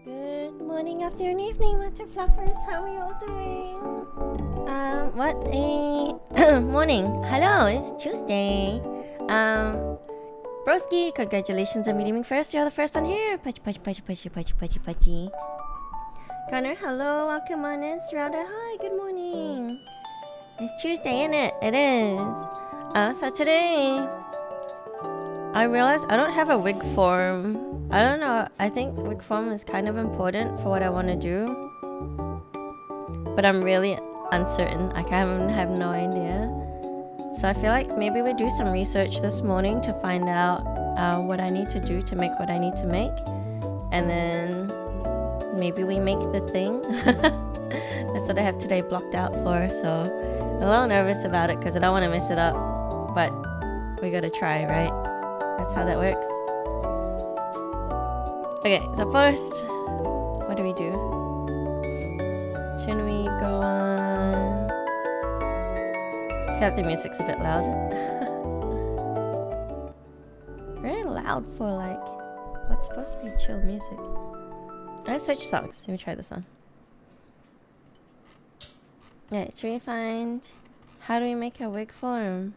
Good morning, afternoon, evening, Mr. Fluffers. How are you all doing? What a morning. Hello, it's Tuesday. Broski, congratulations on redeeming first. You're the first on here. Pachi, pachi, pachi, pachi, pachi, pachi, pachi. Connor, hello. Welcome on in. Serrata, hi. Good morning. It's Tuesday, isn't it? It is. So today, I realized I don't have a wig form. I don't know. I think wig form is kind of important for what I want to do. But I'm really uncertain. I have no idea. So I feel like maybe we do some research this morning to find out what I need to do to make what I need to make. And then maybe we make the thing. That's what I have today blocked out for. So I'm a little nervous about it because I don't want to mess it up. But we gotta try, right? That's how that works. Okay, so first, what do we do? Should we go on? I feel like the music's a bit loud. Very loud for like what's supposed to be chill music. Let's search songs. Let me try this on. Yeah, should we find how do we make a wig form?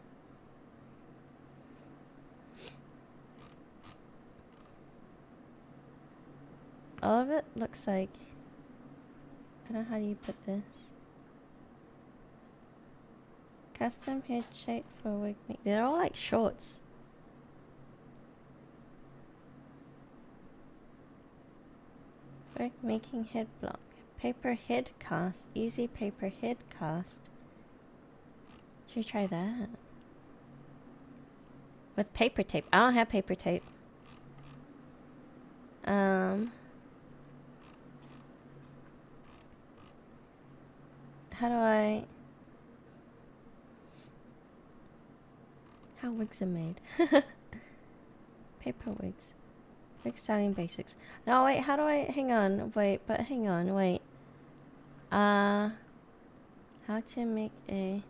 All of it looks like, I don't know how do you put this. Custom head shape for wig make. They're all like shorts. Wig making head block. Paper head cast. Easy paper head cast. Should we try that? With paper tape. I don't have paper tape. How wigs are made. Paper wigs. Wig styling basics. No, wait, how do I, hang on, wait, how to make a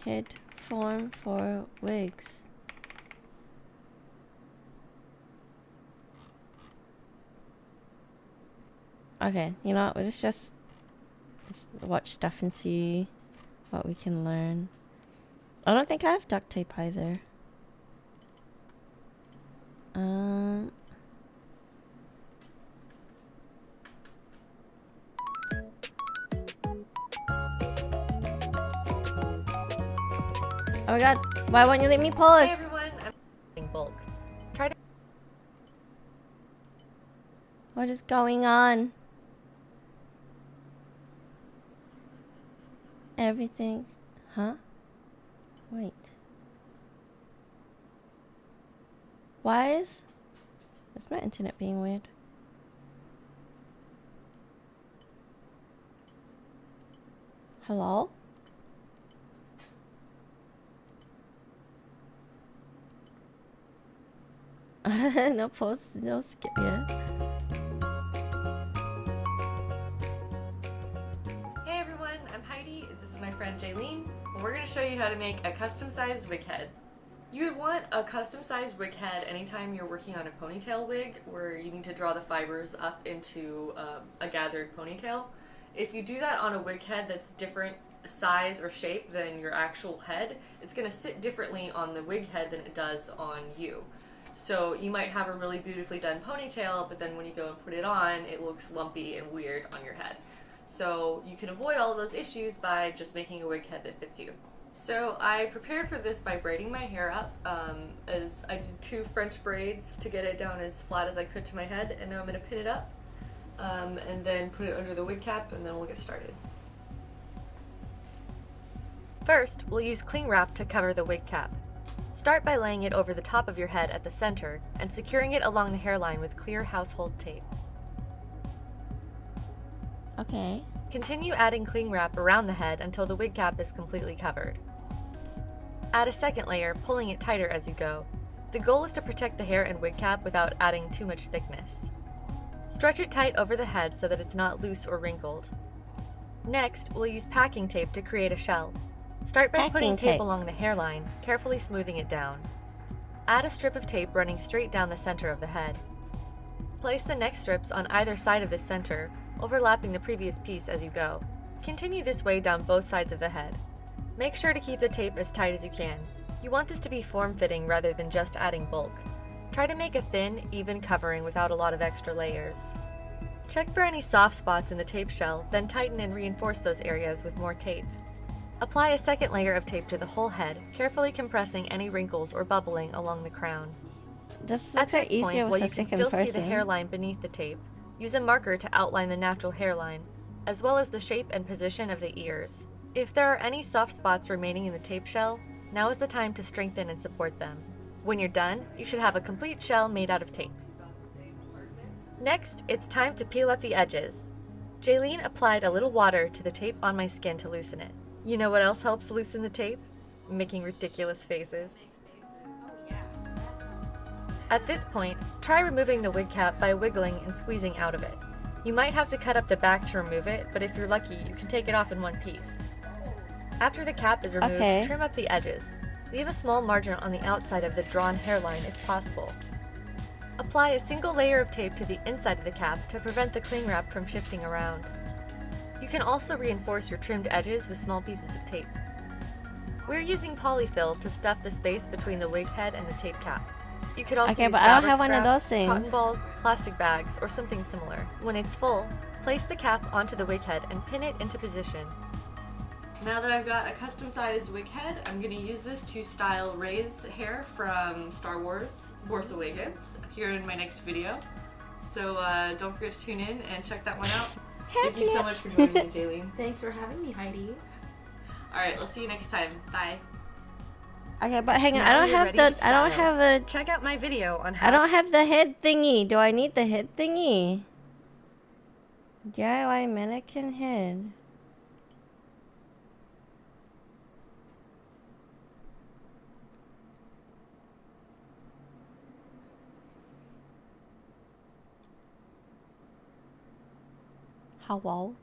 head form for wigs. Okay, you know what, let's just watch stuff and see what we can learn. I don't think I have duct tape either. Oh my god, why won't you let me pause? Hey everyone. What is going on? Everything's... Huh? Wait. Why is my internet being weird? Hello? No pause, no skip, yeah. Hey everyone, I'm Heidi. This is my friend Jaylene. And we're going to show you how to make a custom-sized wig head. You would want a custom-sized wig head anytime you're working on a ponytail wig where you need to draw the fibers up into a gathered ponytail. If you do that on a wig head that's different size or shape than your actual head, it's going to sit differently on the wig head than it does on you. So you might have a really beautifully done ponytail, but then when you go and put it on, it looks lumpy and weird on your head. So you can avoid all of those issues by just making a wig head that fits you. So I prepared for this by braiding my hair up, as I did 2 French braids to get it down as flat as I could to my head, and now I'm going to pin it up and then put it under the wig cap, and then we'll get started. First, we'll use cling wrap to cover the wig cap. Start by laying it over the top of your head at the center and securing it along the hairline with clear household tape. Okay. Continue adding cling wrap around the head until the wig cap is completely covered. Add a second layer, pulling it tighter as you go. The goal is to protect the hair and wig cap without adding too much thickness. Stretch it tight over the head so that it's not loose or wrinkled. Next, we'll use packing tape to create a shell. Start by putting tape along the hairline, carefully smoothing it down. Add a strip of tape running straight down the center of the head. Place the next strips on either side of the center, overlapping the previous piece as you go. Continue this way down both sides of the head. Make sure to keep the tape as tight as you can. You want this to be form-fitting rather than just adding bulk. Try to make a thin, even covering without a lot of extra layers. Check for any soft spots in the tape shell, then tighten and reinforce those areas with more tape. Apply a second layer of tape to the whole head, carefully compressing any wrinkles or bubbling along the crown. At this point, while you can still see the hairline beneath the tape, use a marker to outline the natural hairline, as well as the shape and position of the ears. If there are any soft spots remaining in the tape shell, now is the time to strengthen and support them. When you're done, you should have a complete shell made out of tape. Next, it's time to peel up the edges. Jaylene applied a little water to the tape on my skin to loosen it. You know what else helps loosen the tape? Making ridiculous faces. At this point, try removing the wig cap by wiggling and squeezing out of it. You might have to cut up the back to remove it, but if you're lucky, you can take it off in one piece. After the cap is removed, trim up the edges. Leave a small margin on the outside of the drawn hairline if possible. Apply a single layer of tape to the inside of the cap to prevent the cling wrap from shifting around. You can also reinforce your trimmed edges with small pieces of tape. We're using polyfill to stuff the space between the wig head and the tape cap. You could also use but I don't have scraps, one of those things. Cotton balls, plastic bags, or something similar. When it's full, place the cap onto the wig head and pin it into position. Now that I've got a custom-sized wig head, I'm going to use this to style Rey's hair from Star Wars Force Awakens here in my next video. So don't forget to tune in and check that one out. Thank you so much for joining me, Jaylene. Thanks for having me, Heidi. Alright, we'll see you next time. Bye. Okay, but hang on, I don't have a... Check out my video on how... I don't have the head thingy. Do I need the head thingy? DIY mannequin head. Hello?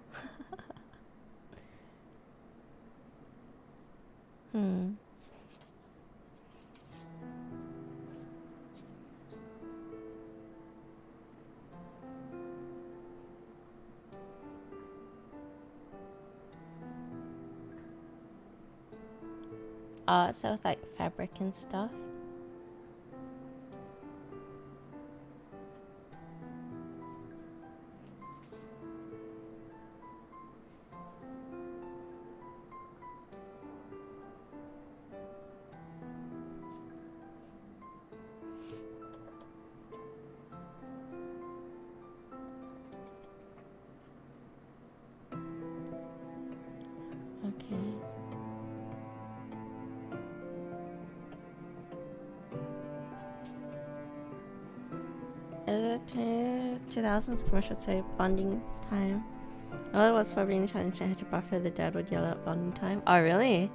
So with like fabric and stuff. Is it 2000s commercial say bonding time? Oh, it was for being challenged. I had to buffer. The dad would yell out bonding time. Oh, really?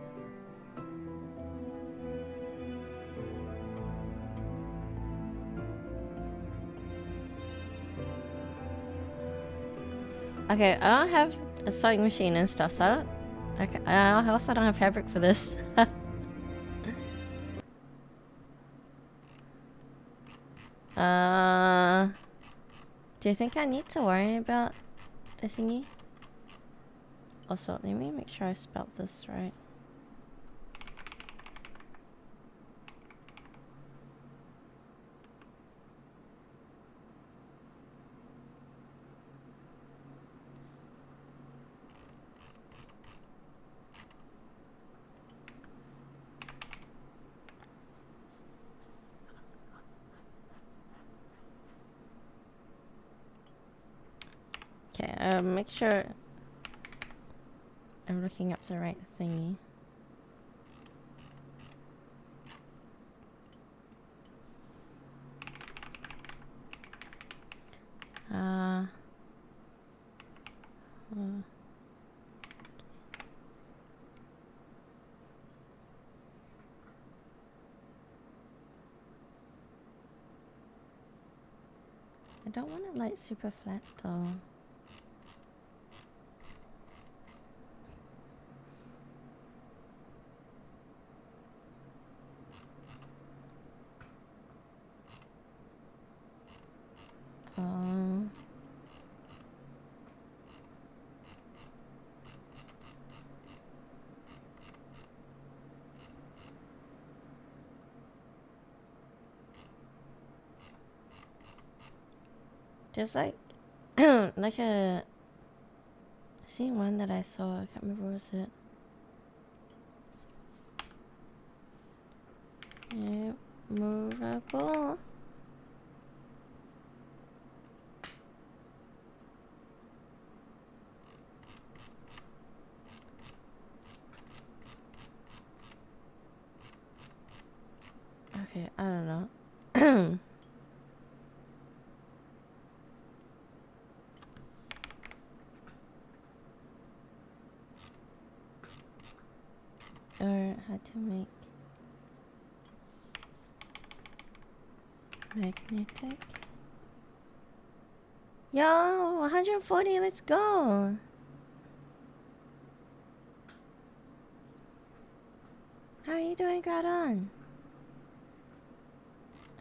Okay, I don't have a sewing machine and stuff, so I don't. Okay, I also don't have fabric for this. Do you think I need to worry about the thingy? Also, let me make sure I spelled this right. Okay, make sure I'm looking up the right thingy. I don't want it like super flat though. There's like like a I see one that I saw, I can't remember what was it. Yep, movable. Okay, I don't know. Or how to make magnetic. Yo, 140, let's go. How are you doing, Gradon?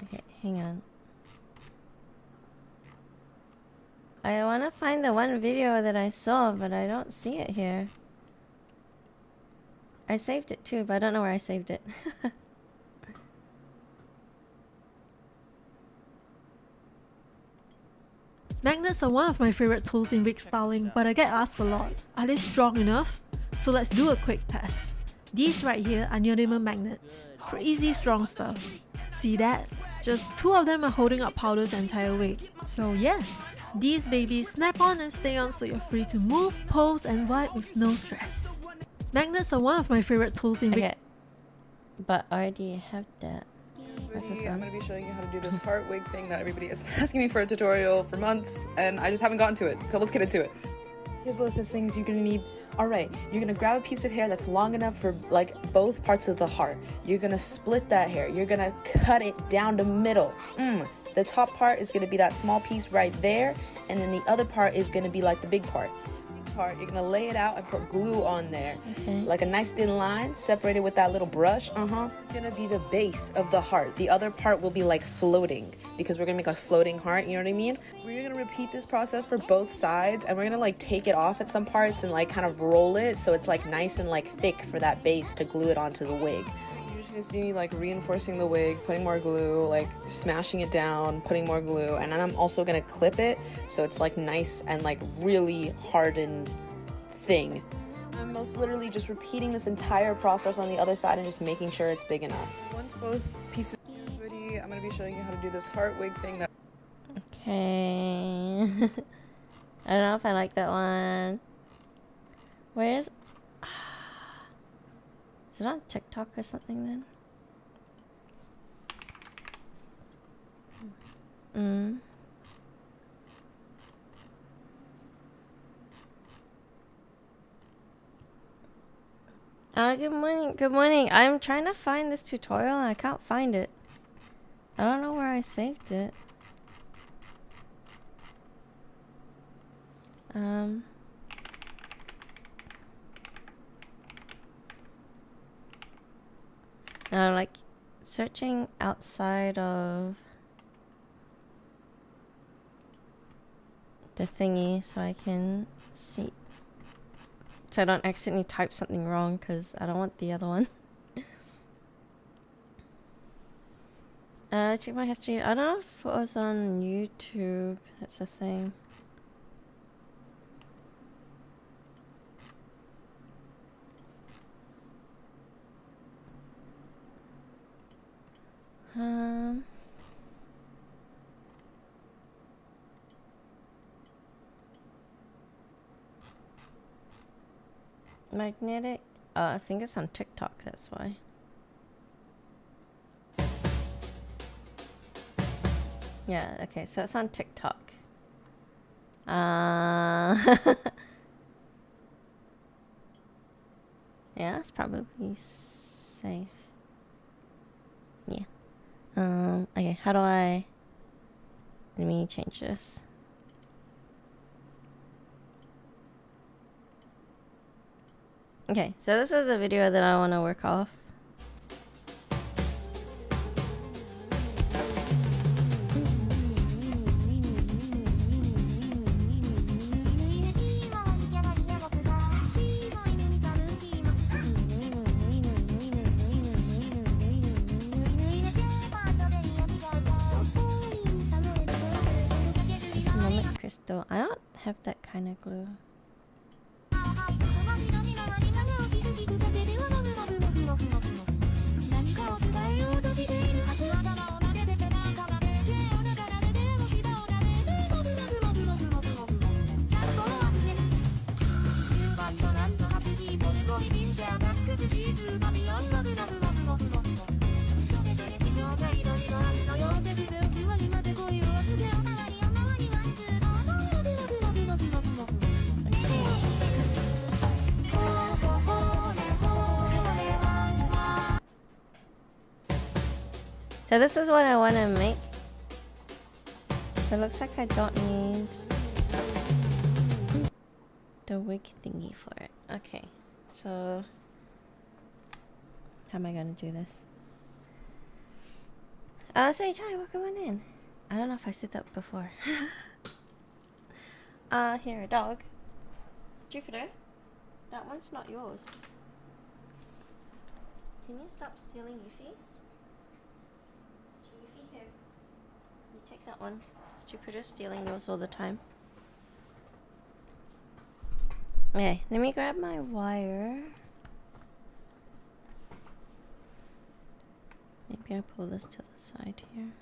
Okay, hang on. I want to find the one video that I saw, but I don't see it here. I saved it too, but I don't know where I saved it. Magnets are one of my favorite tools in wig styling, but I get asked a lot, are they strong enough? So let's do a quick test. These right here are neodymium magnets, for easy strong stuff. See that? Just 2 of them are holding up powder's entire wig. So yes, these babies snap on and stay on so you're free to move, pose and vibe with no stress. Magnets are one of my favorite tools in wig. Okay, but I already have that. I'm going to be showing you how to do this heart wig thing that everybody has been asking me for a tutorial for months, and I just haven't gotten to it, so let's get into it. Here's the things you're going to need. Alright, you're going to grab a piece of hair that's long enough for like both parts of the heart. You're going to split that hair. You're going to cut it down the middle. The top part is going to be that small piece right there, and then the other part is going to be like the big part. You're gonna lay it out and put glue on there, like a nice thin line separated with that little brush. It's gonna be the base of the heart. The other part will be like floating, because we're gonna make a floating heart, you know what I mean? We're gonna repeat this process for both sides, and we're gonna like take it off at some parts and like kind of roll it so it's like nice and like thick for that base to glue it onto the wig. You're just gonna see me like reinforcing the wig, putting more glue, like smashing it down, putting more glue, and then I'm also gonna clip it so it's like nice and like really hardened thing. I'm most literally just repeating this entire process on the other side and just making sure it's big enough. Once both pieces are ready, I'm gonna be showing you how to do this heart wig thing that. Okay. I don't know if I like that one. Where's... Is it on TikTok or something then? Good morning. Good morning. I'm trying to find this tutorial and I can't find it. I don't know where I saved it. No, like searching outside of the thingy so I can see, so I don't accidentally type something wrong, because I don't want the other one. Check my history. I don't know if it was on YouTube. That's a thing. Magnetic. I think it's on TikTok. That's why. Yeah. Okay. So it's on TikTok. Yeah, it's probably safe. Yeah. Okay, how do I... Let me change this. Okay, so this is a video that I want to work off. Crystal. I don't have that kind of glue. So this is what I want to make. It looks like I don't need the wig thingy for it. Okay, so how am I gonna do this? Say hi, welcome on in. I don't know if I said that before. Here, dog. Jupiter, that one's not yours. Can you stop stealing Yuffie's? Yuffie, here. You take that one. Jupiter's stealing yours all the time. Okay, let me grab my wire. Maybe I pull this to the side here.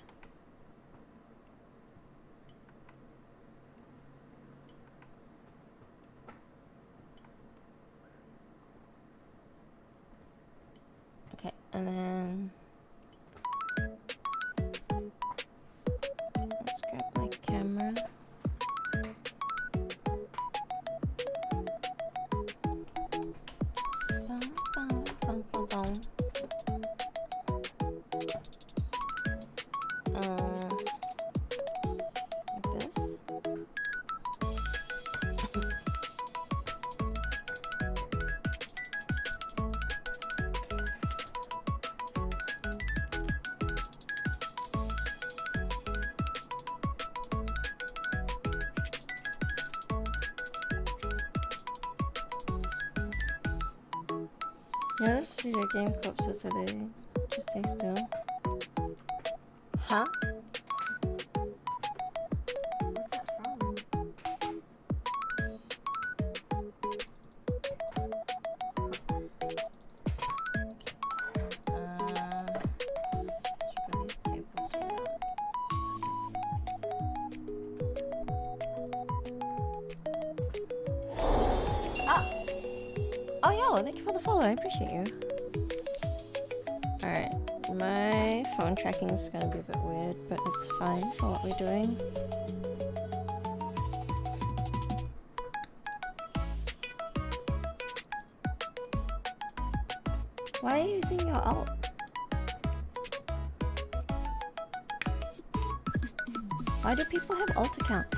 Okay, and then let's grab my camera. Like this. Yeah, this video game corpses, so they just stay still. Huh? What's that from? These tables here. Oh, yo, thank you for the follow. I appreciate you. Alright, my phone tracking is gonna be a bit weird, but it's fine for what we're doing. Why do people have alt accounts?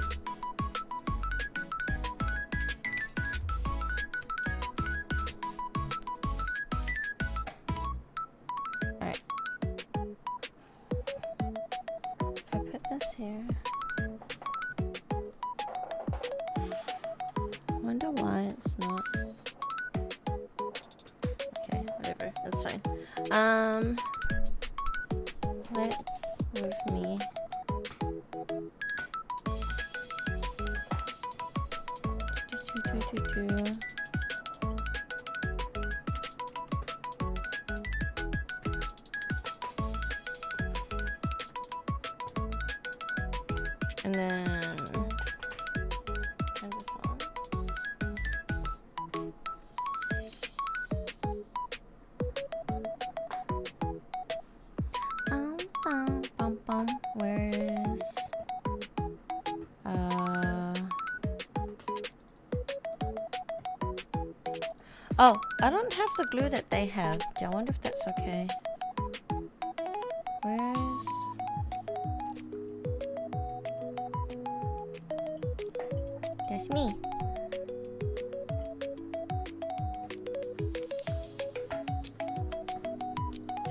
Alright. If I put this here. Wonder why it's not. Okay, whatever. That's fine. Let's move me. And then turn this on. Where is oh, I don't have the glue that they have. I wonder if that's okay. Where's that's me.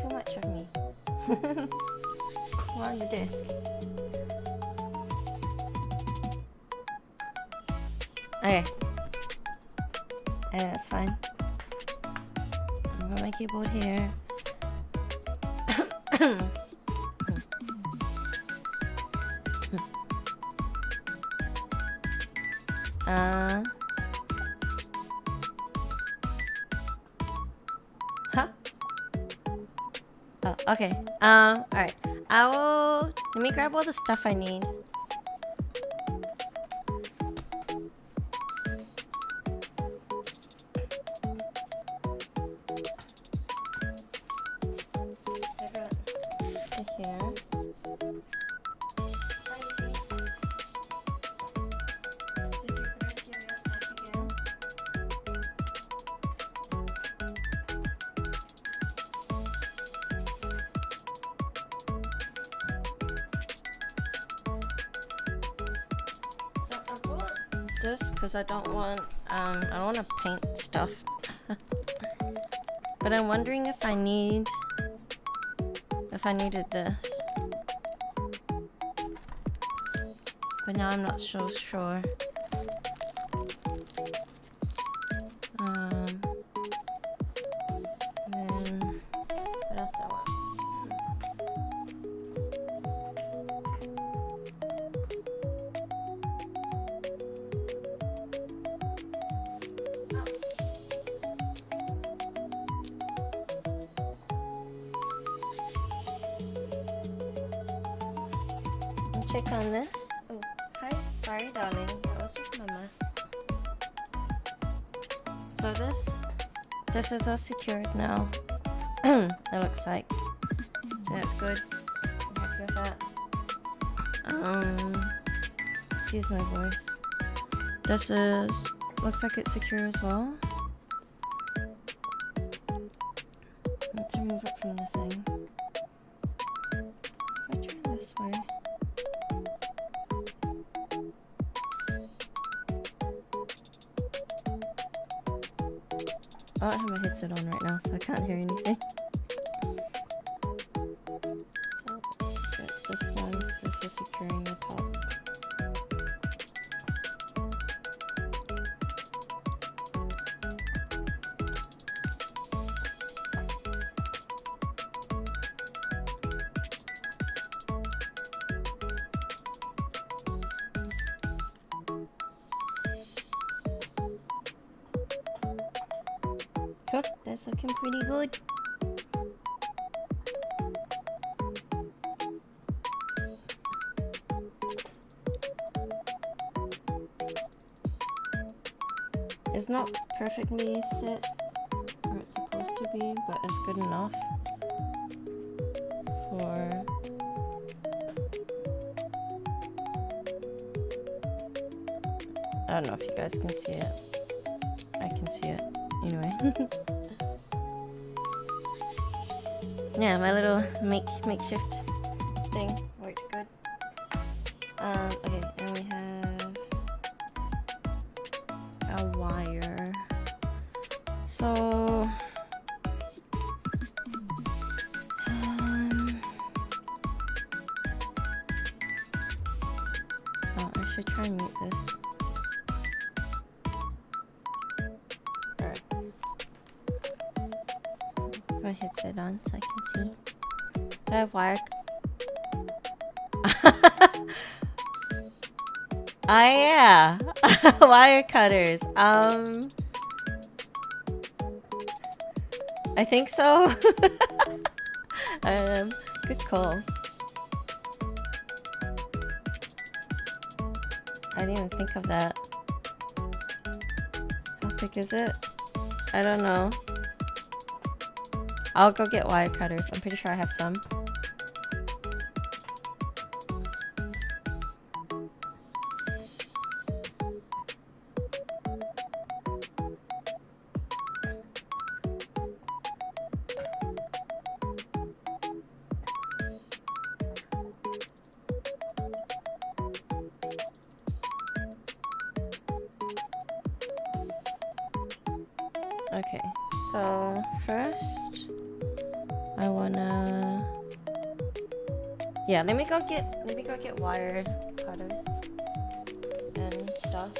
Too much of me. On the disc. Okay. That's fine. I'll put my keyboard here. Huh? Oh, okay. Alright. I will. Let me grab all the stuff I need. Here. Did you press serious life again? So I bought this because I don't want to paint stuff. But I'm wondering if I needed this. But now I'm not so sure. Then what else do I want? Check on this. Oh, hi. Sorry, darling. That was just Mama. So this is all secured now. It looks like. So that's good. I'm happy with that. Excuse my voice. This looks like it's secure as well. Let's remove it from the thing. If I turn this way. I don't have my headset on right now, so I can't hear anything. So, get this one, this is securing the top. Cool, that's looking pretty good. It's not perfectly set where it's supposed to be, but it's good enough for I don't know if you guys can see it. I can see it. Anyway. Yeah, my little makeshift thing worked good. Okay, and we have a wire. So, oh, I should try and mute this. Alright. Put my headset on so I can see. Do I have wire? Yeah. Wire cutters. I think so. Good call. I didn't even think of that. How thick is it? I don't know. I'll go get wire cutters. I'm pretty sure I have some. Okay, so first I wanna, yeah, let me go get wire cutters and stuff.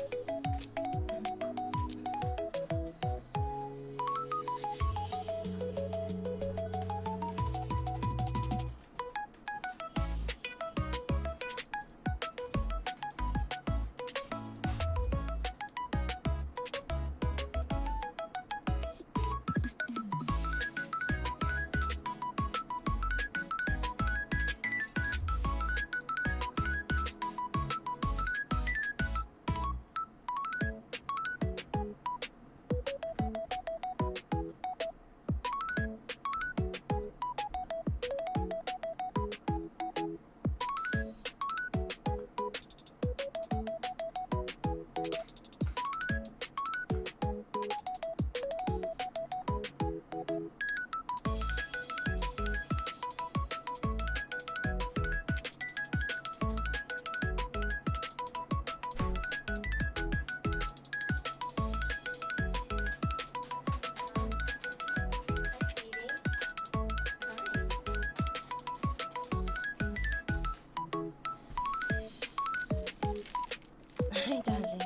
Hi, darling.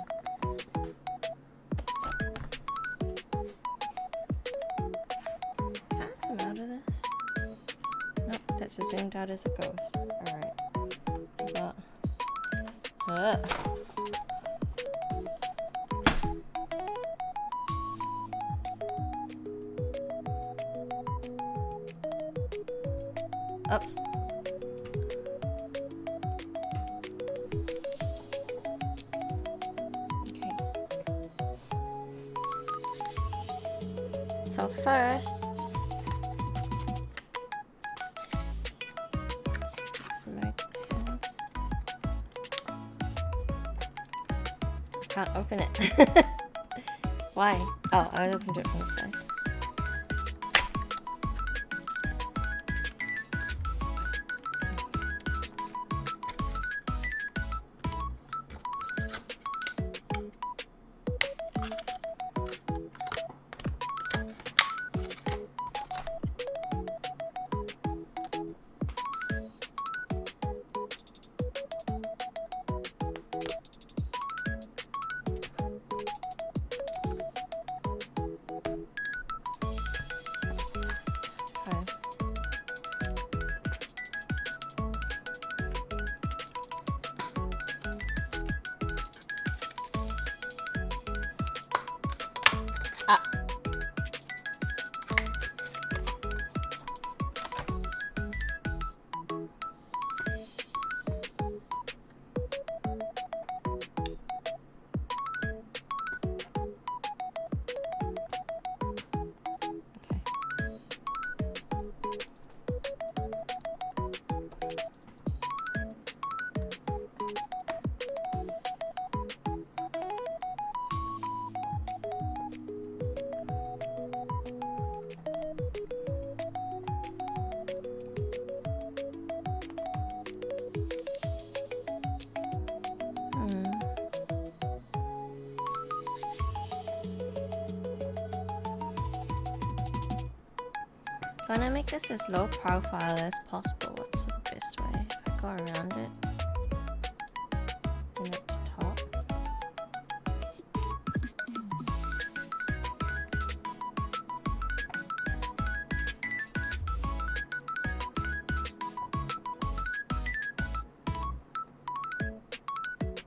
Can I zoom out of this? Nope, that's as zoomed out as it goes. Alright. Oops. Okay. So first, can't open it. Why? Oh, I opened it from the side. Gonna make this as low profile as possible. What's the best way? If I go around it. And at the top.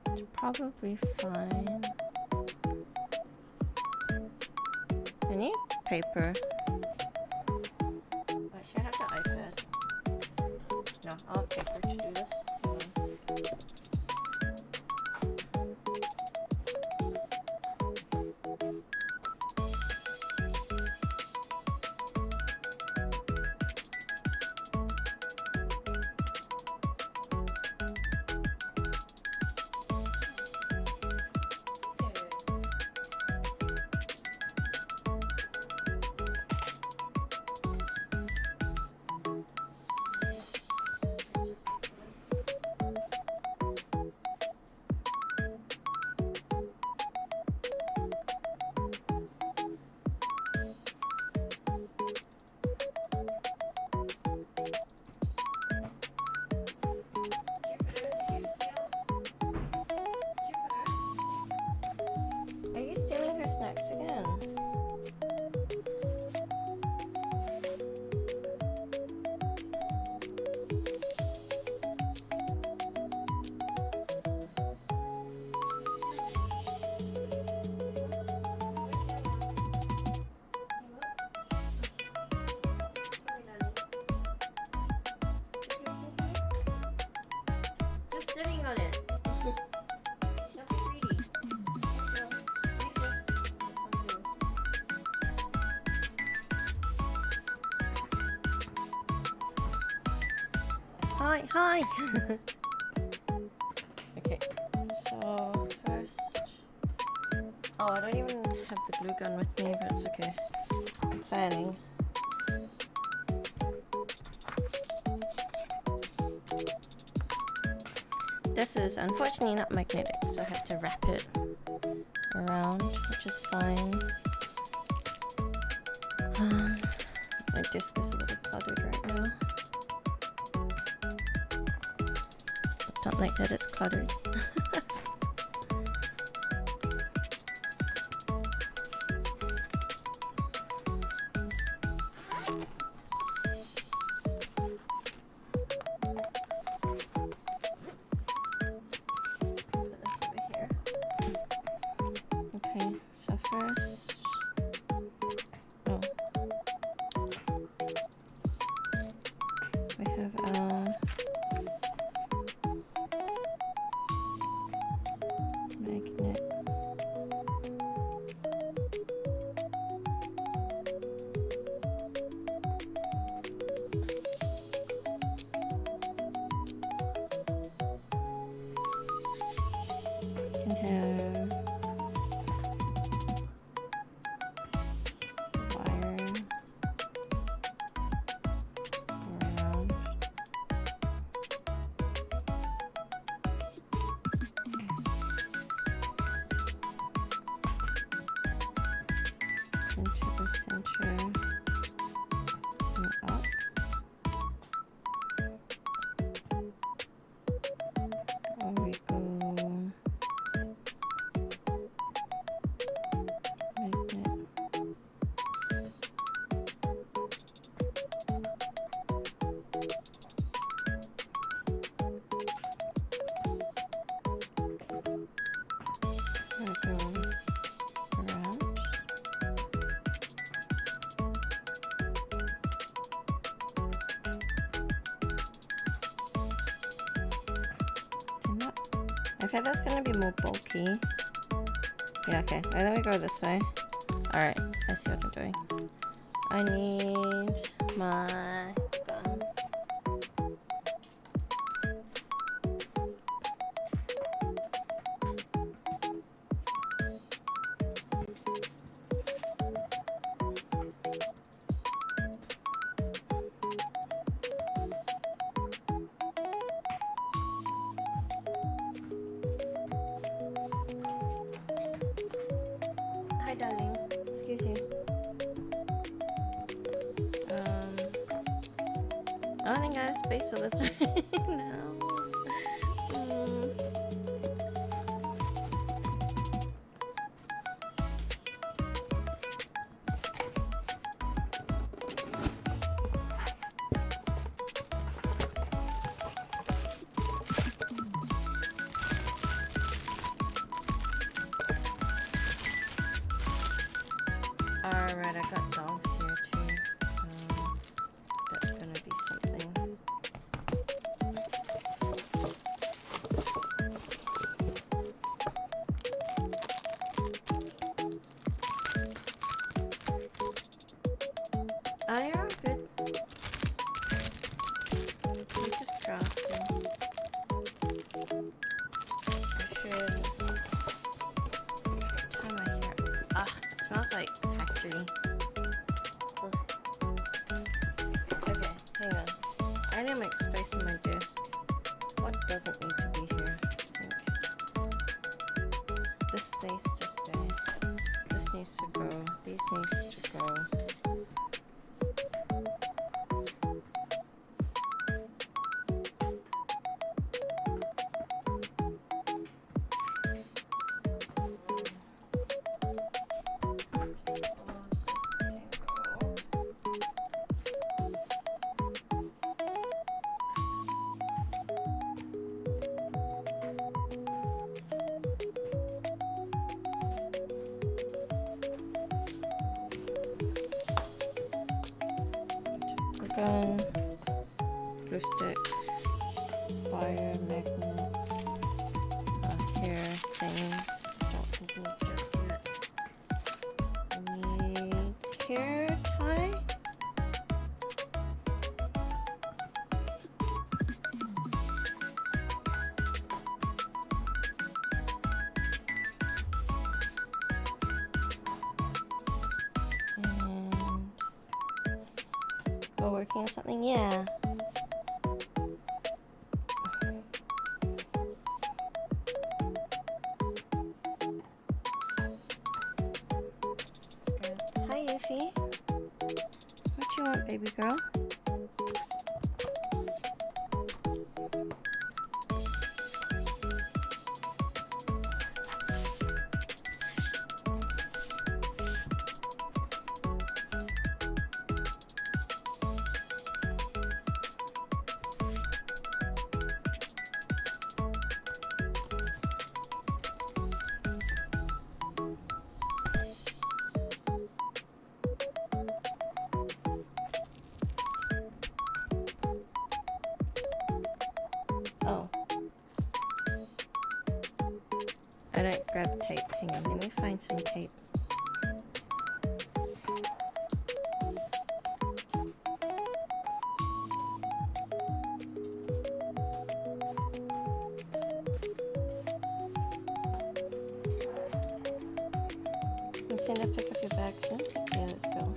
It's probably fine. I need paper. Should I have the iPad? No, I'll have paper to do this. Hang on. Are you stealing her snacks again? Just sitting on it. Don't be greedy. Hi, hi! Okay, so first... Oh, I don't even have the glue gun with me, but it's okay. Planning. This is unfortunately not magnetic, so I have to wrap it around, which is fine. My disc is a little cluttered right now. Don't like that it's cluttered. Okay, so first, we have our magnet. Can have wire around. Into the center and up. Or we go magnet. I go around. I thought that's gonna be more bulky. Yeah, okay. Why don't we go this way? Alright, I see what I'm doing. I need my gun. Hi, darling. Excuse you. I don't think I have space for this right now. Alright, I got dogs here too. That's gonna be something. Oh, you're all good. We just crafting. I should. What time I hear? Ah, it smells like factory. Okay, hang on. I need to make space on my desk. What doesn't need to be here? I think. This needs to stay. This needs to go. These need to go. Gun, glue stick, fire, magnet, hair things. Don't need just yet. I need hair tie. We're working on something, yeah. Hi, Yuffie. What you want, baby girl? Oh. I didn't grab tape. Hang on, let me find some tape. It's time to pick up your bag soon. Yeah, let's go.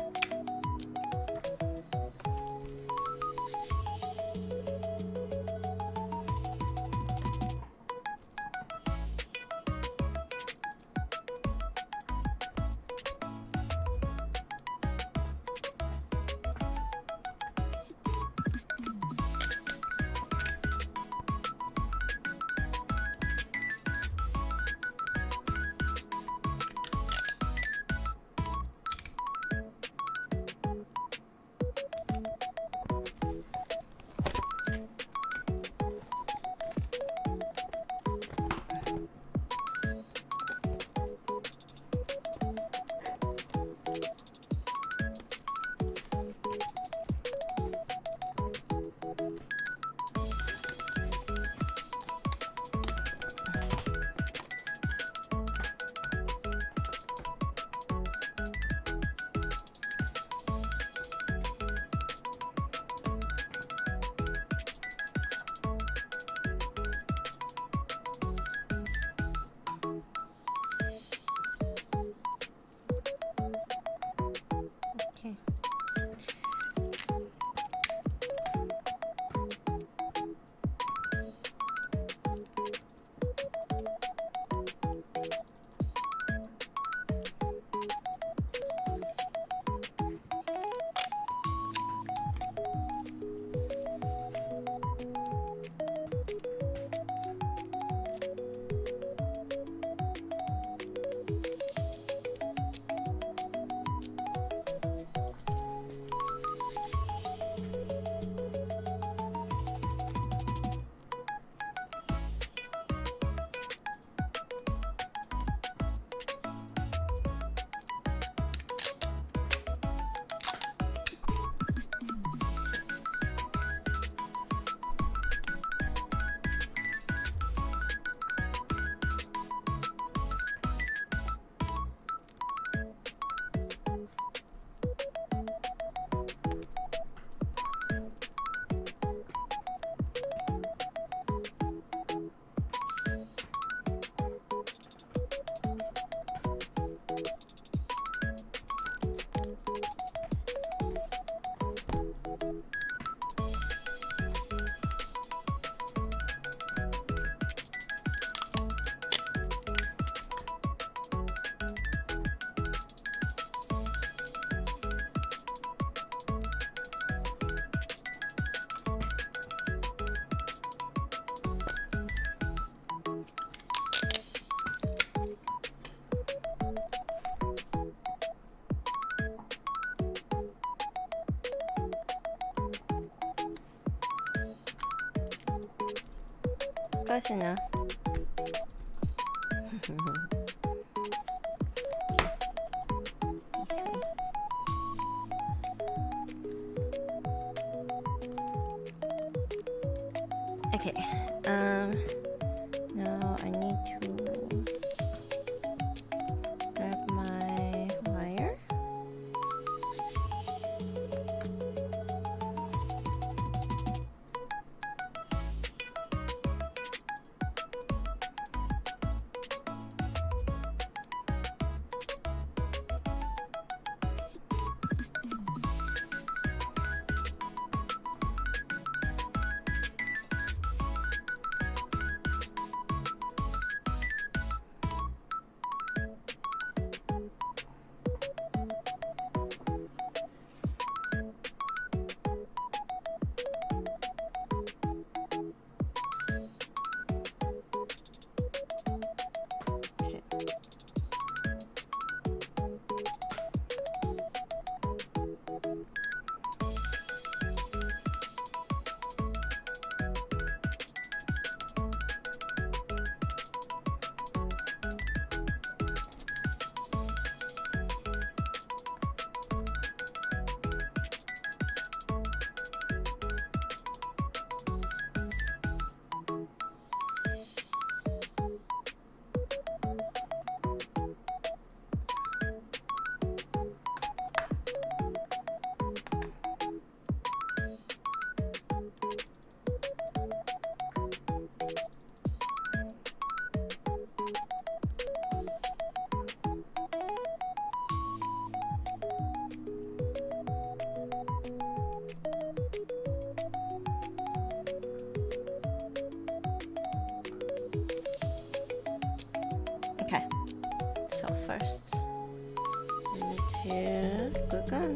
Close enough. This way. Okay. Now I need to grab my wire. Okay. So first, we need to glue gun.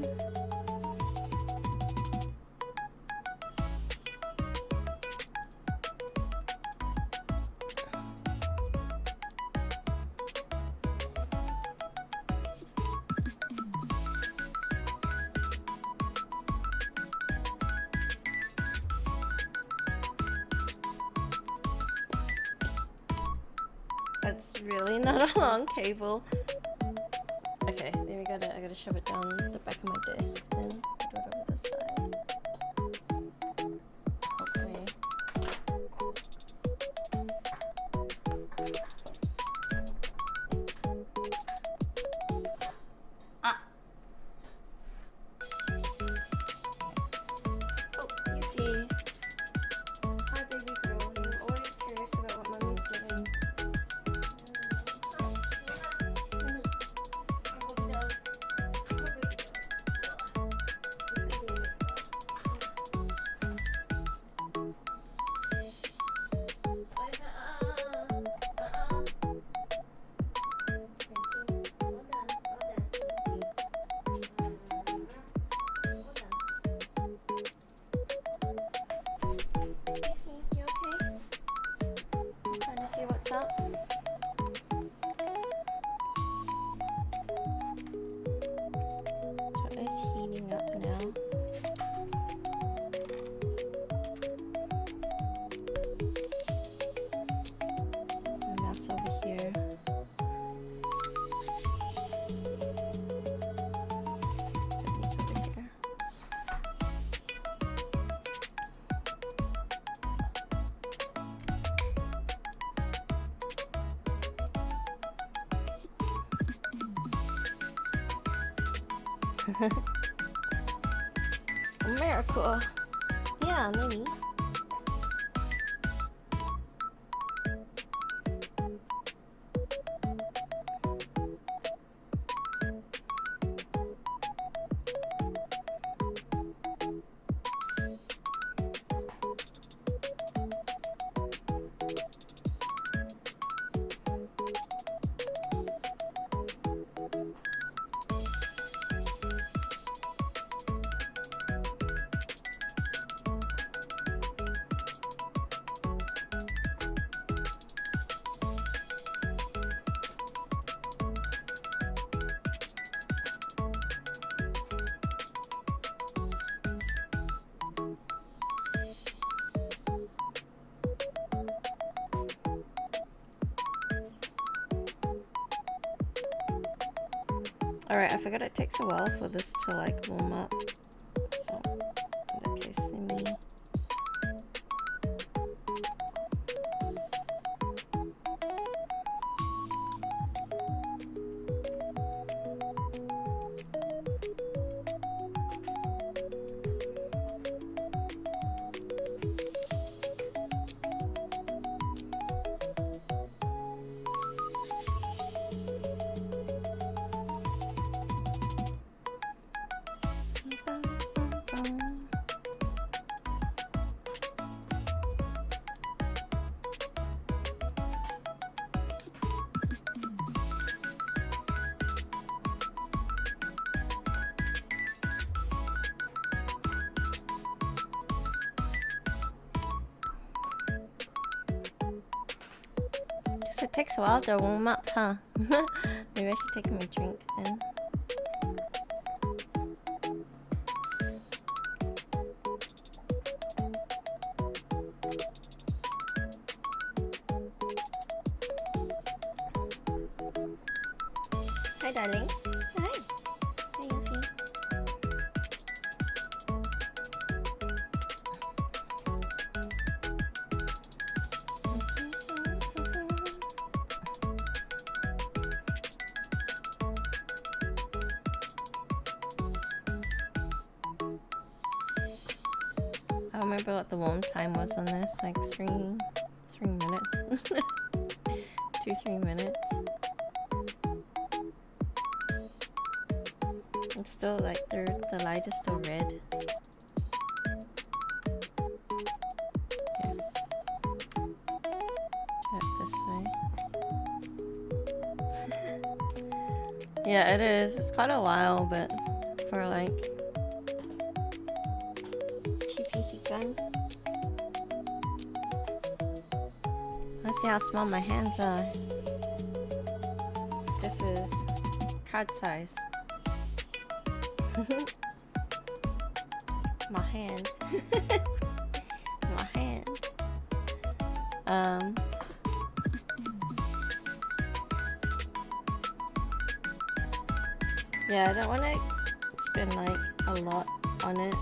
That's really not a long cable. Okay, then I gotta shove it down the back of my desk, then put it over this side. Hopefully. Oh, Yuffie. Hi, baby girl. I'm always curious about what mommy's doing. You okay? Trying to see what's up. So it's heating up now. My mouse over here. Put these over here. America. Yeah, maybe. Alright, I forgot it takes a while for this to like warm up. So, in that case, let me... Guess it takes a while to warm up, huh? Maybe I should take my drink then. Hi, darling. Hi. Hi, Yuffie. I remember what the warm time was on this, like 3 minutes. 2-3 minutes. It's still like the light is still red. Yeah. Try it this way. Yeah, it is. It's quite a while, but for like cheapy gun. Let's see how small my hands are. This is card size. My hand. My hand. Yeah, I don't want to spend like a lot on it.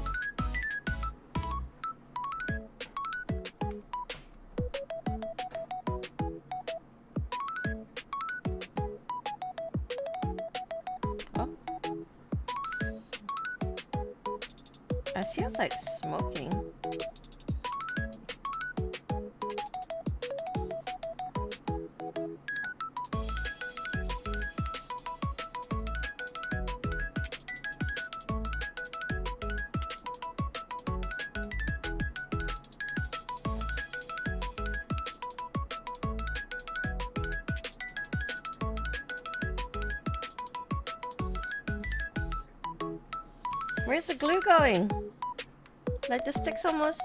Oh. It feels like smoking. Where's the glue going? Like the stick's almost...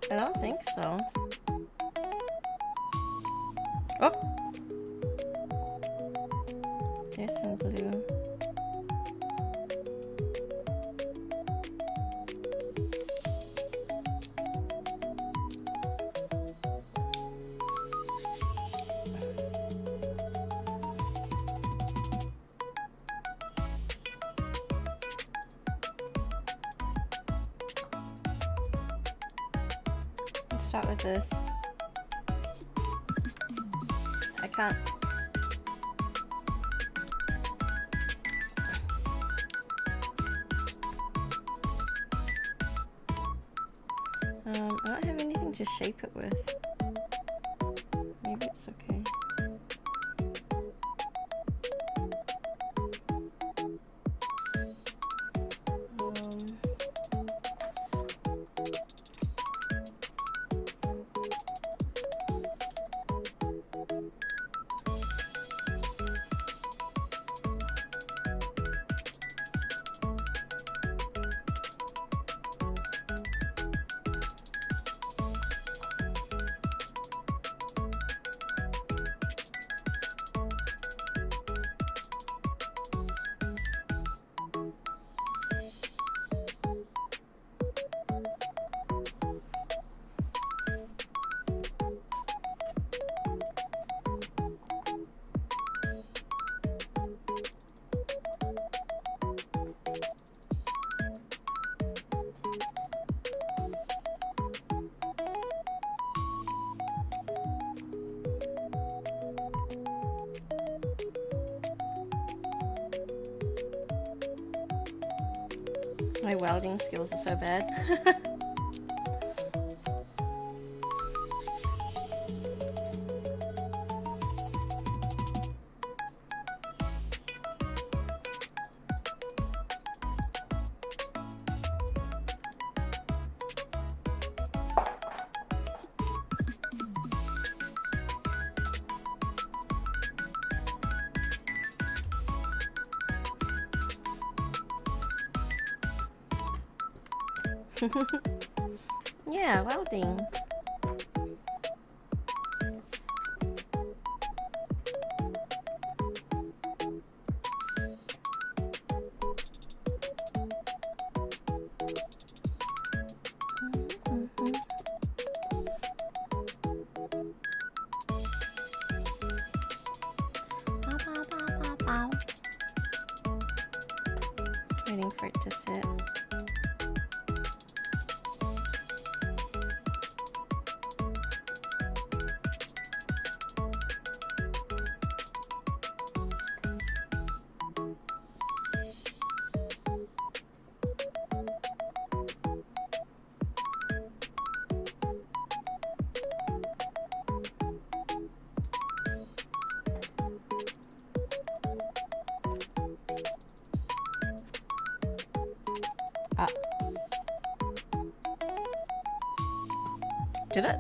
I don't think so. Oh! There's some glue. Let's start with this. I can't. I don't have anything to shape it with. Maybe it's okay. My welding skills are so bad. Yeah, welding. Waiting for it to sit. Ah. Did it?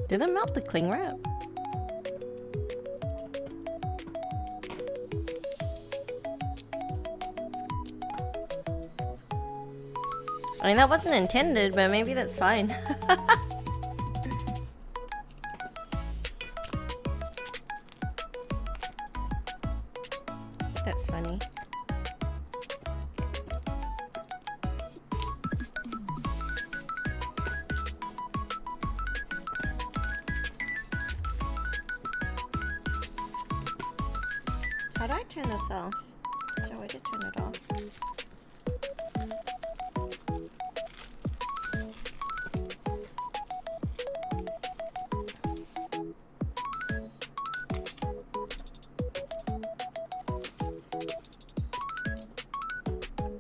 Did it melt the cling wrap? I mean, that wasn't intended, but maybe that's fine. That's funny. How do I turn this off? Is there a way to turn it off?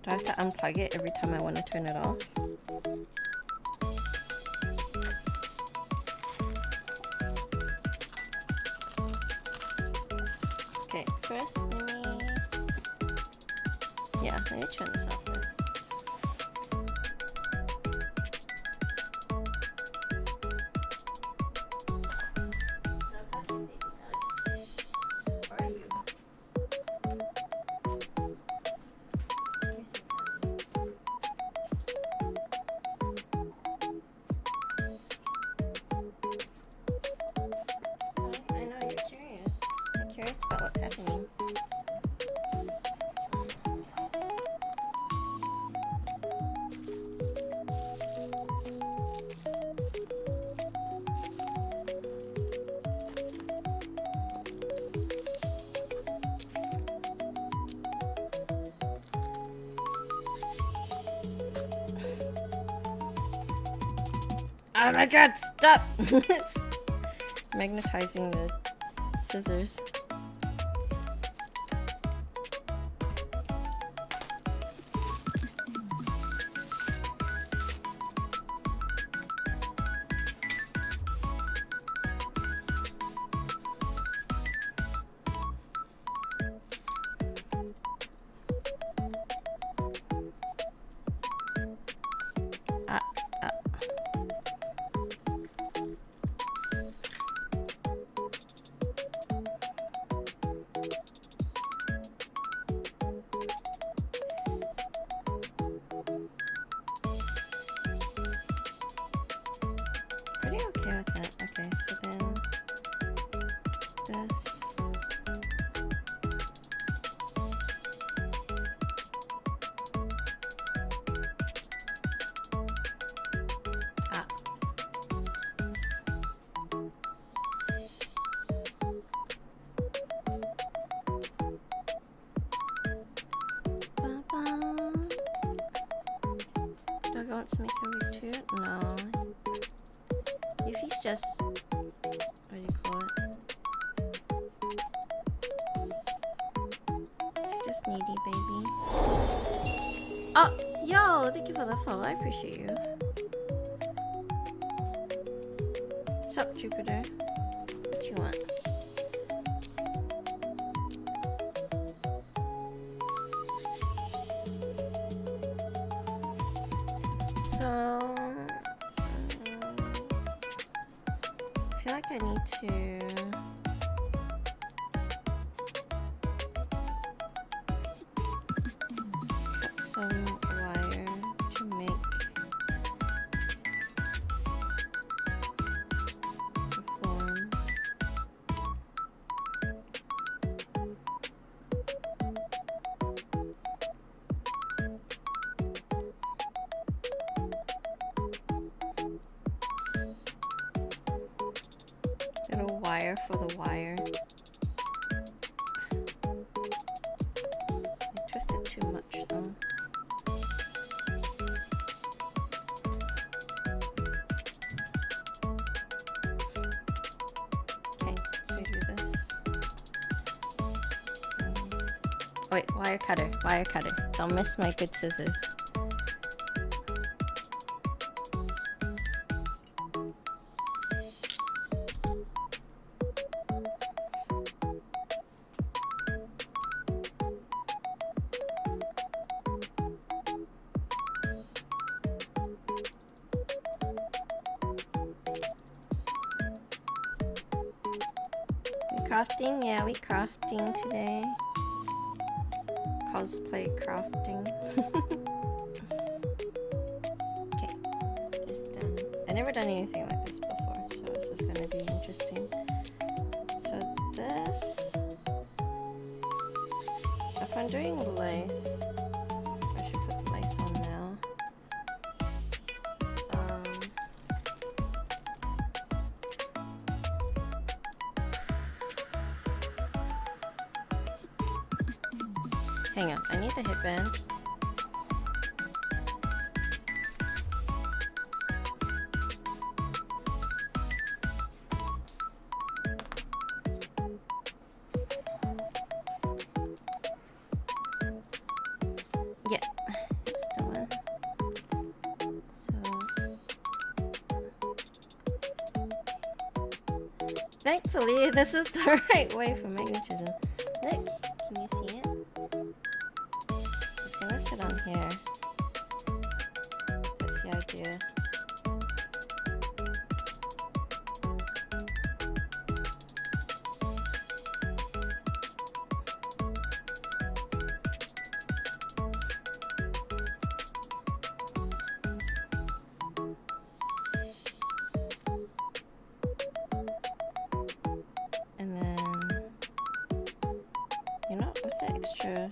Do I have to unplug it every time I want to turn it off? Okay, first let me... Yeah, let me turn this off then. I know you're curious. You're curious about what's happening. Oh my god, stop! It's magnetizing the scissors. Ah, ah. Pretty okay with it. Okay, so then this. Ah. Ba-ba. Do I want to make a return? No. If he's just, what do you call it? She's just needy, baby. thank you for the follow. I appreciate you. Sup, Jupiter? What you want? So, I feel like I need to cut some wire to make the form. Get a wire for the wire. I twisted too much though. Okay, so we do this. Wait, wire cutter, wire cutter. Don't miss my good scissors. Crafting? Yeah, we crafting today. Cosplay crafting. Okay, just done. I've never done anything like this before, so this is gonna be interesting. So this, if I'm doing lace, I should put lace on now. Hang on, I need the headband. Yeah, that's the one. So, thankfully, this is the right way for magnetism. Look, can you see it? It's gonna sit on here. That's the idea. And then, you know, with the extra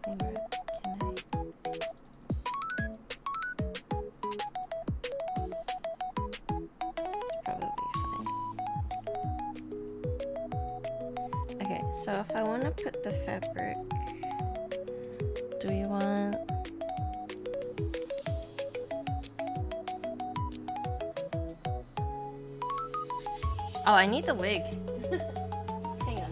cling wrap, can I? It's probably fine. Okay, so if I want to put the fabric, do we want? Oh, I need the wig. Hang on.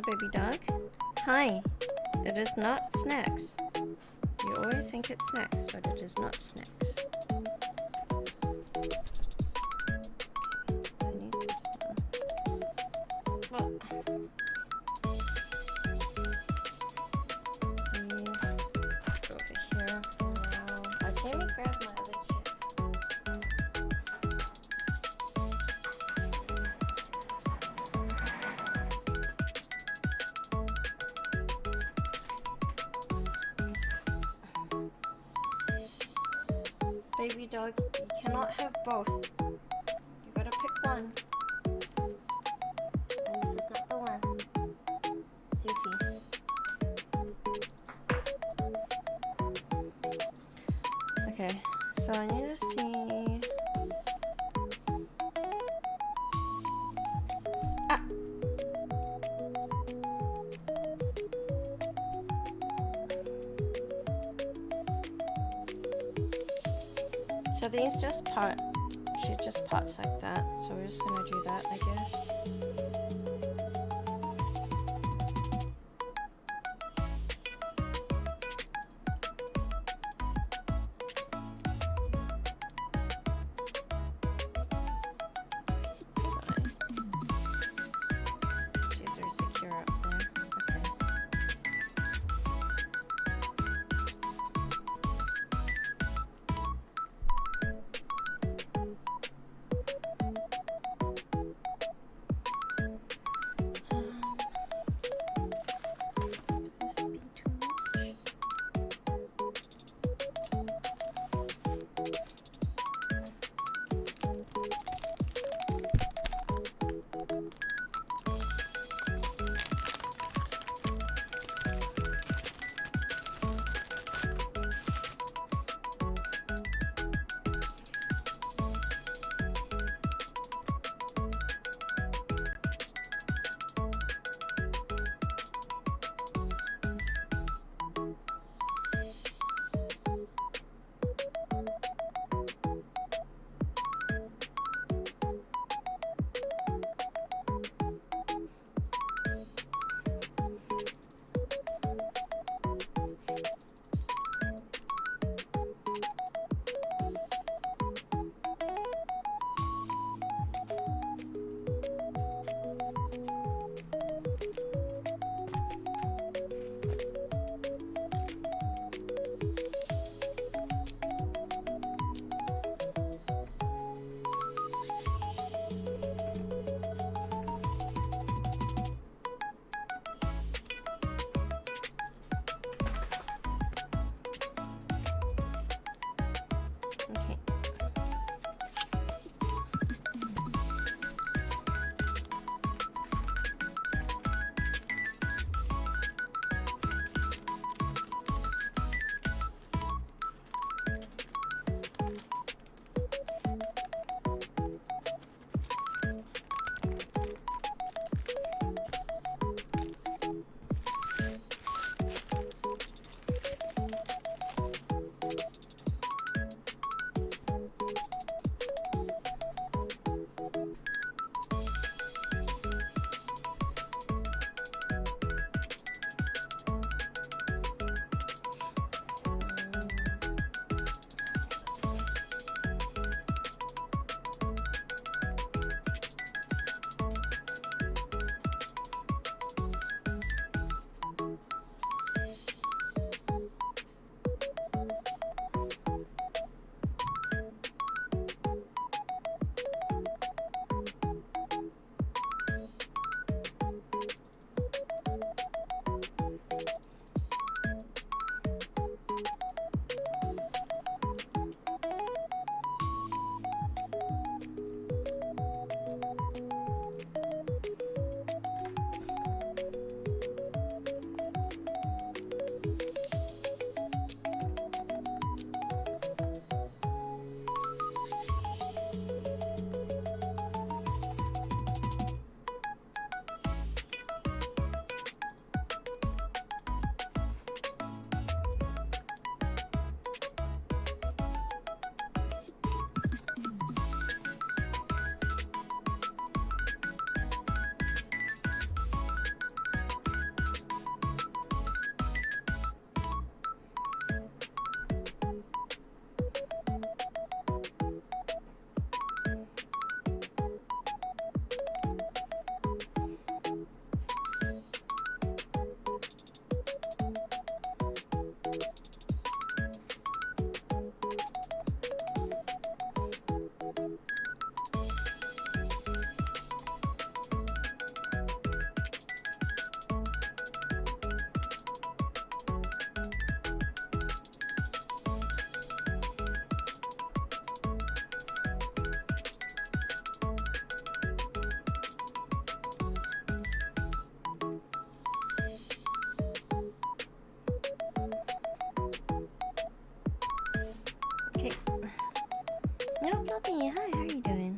Baby dog. Hi. It is not snacks. You always think it's snacks, but it is not snacks. Okay, so I need this one. Well, these go over here for now. Let me grab my other chip. Baby dog, you cannot have both. You gotta pick one. And this is not the one. Sophie. I need to see. Ah. So these just part, she just parts like that. So we're just gonna do that, I guess. She's very secure up there. Okay. Poppy, hi, how are you doing?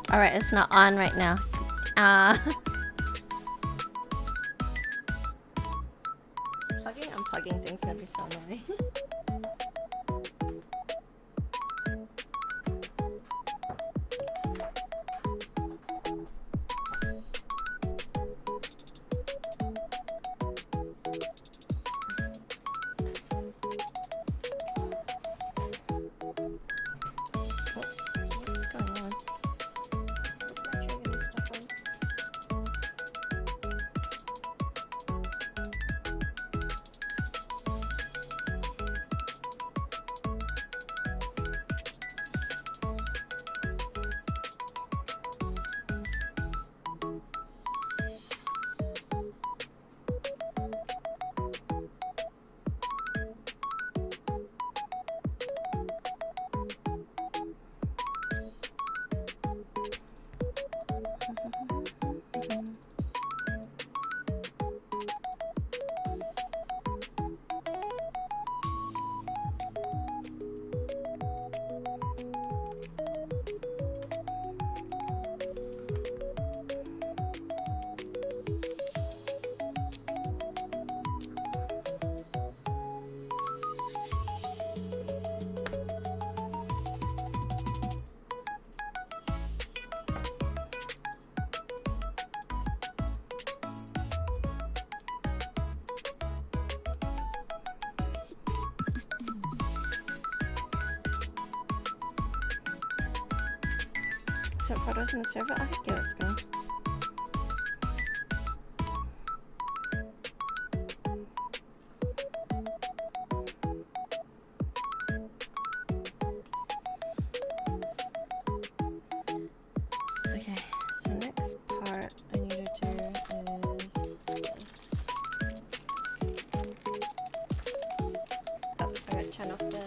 Alright, it's not on right now. Plugging, unplugging things gonna be so annoying. What's going on? Is my trigger gonna stop on? So photos in the server? I could give it a go. Okay, so next part I need to do is this. Oh, I gotta turn off the.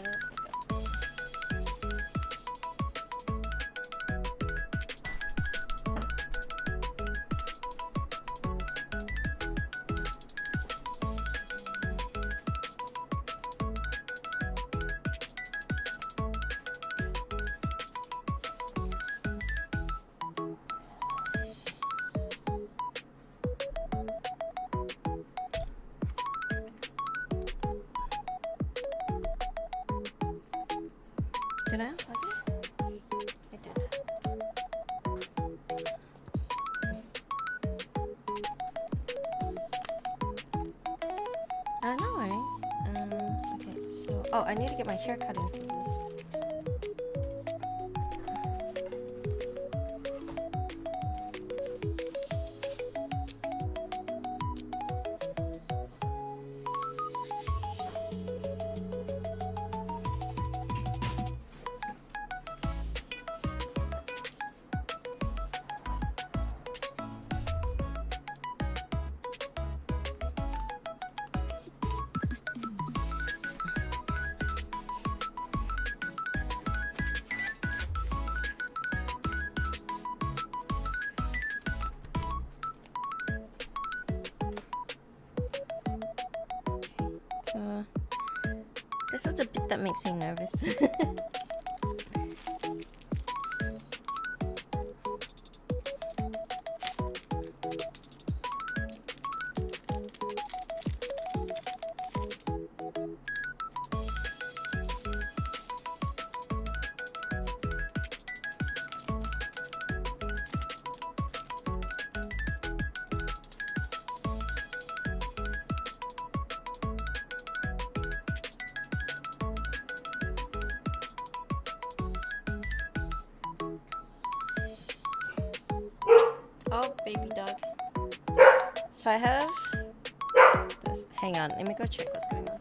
Did I unplug it? I did. No worries. Okay, so I need to get my hair cutting scissors. So this is the bit that makes me nervous. baby dog. So I have this. Hang on, let me go check what's going on.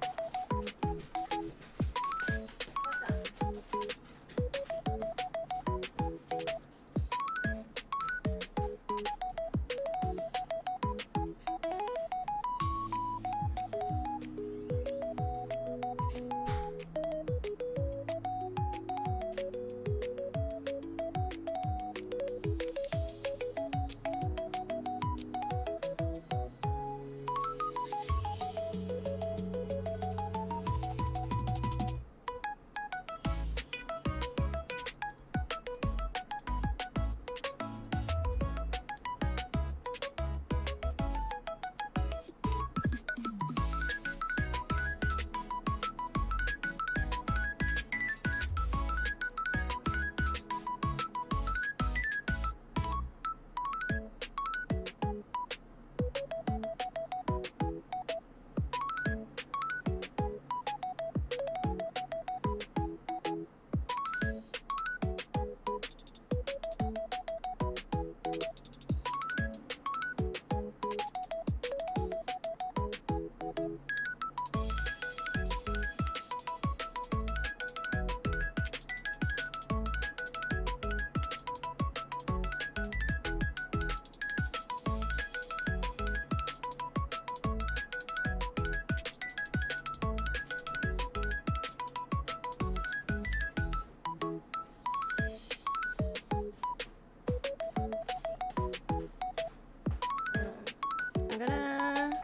I'm gonna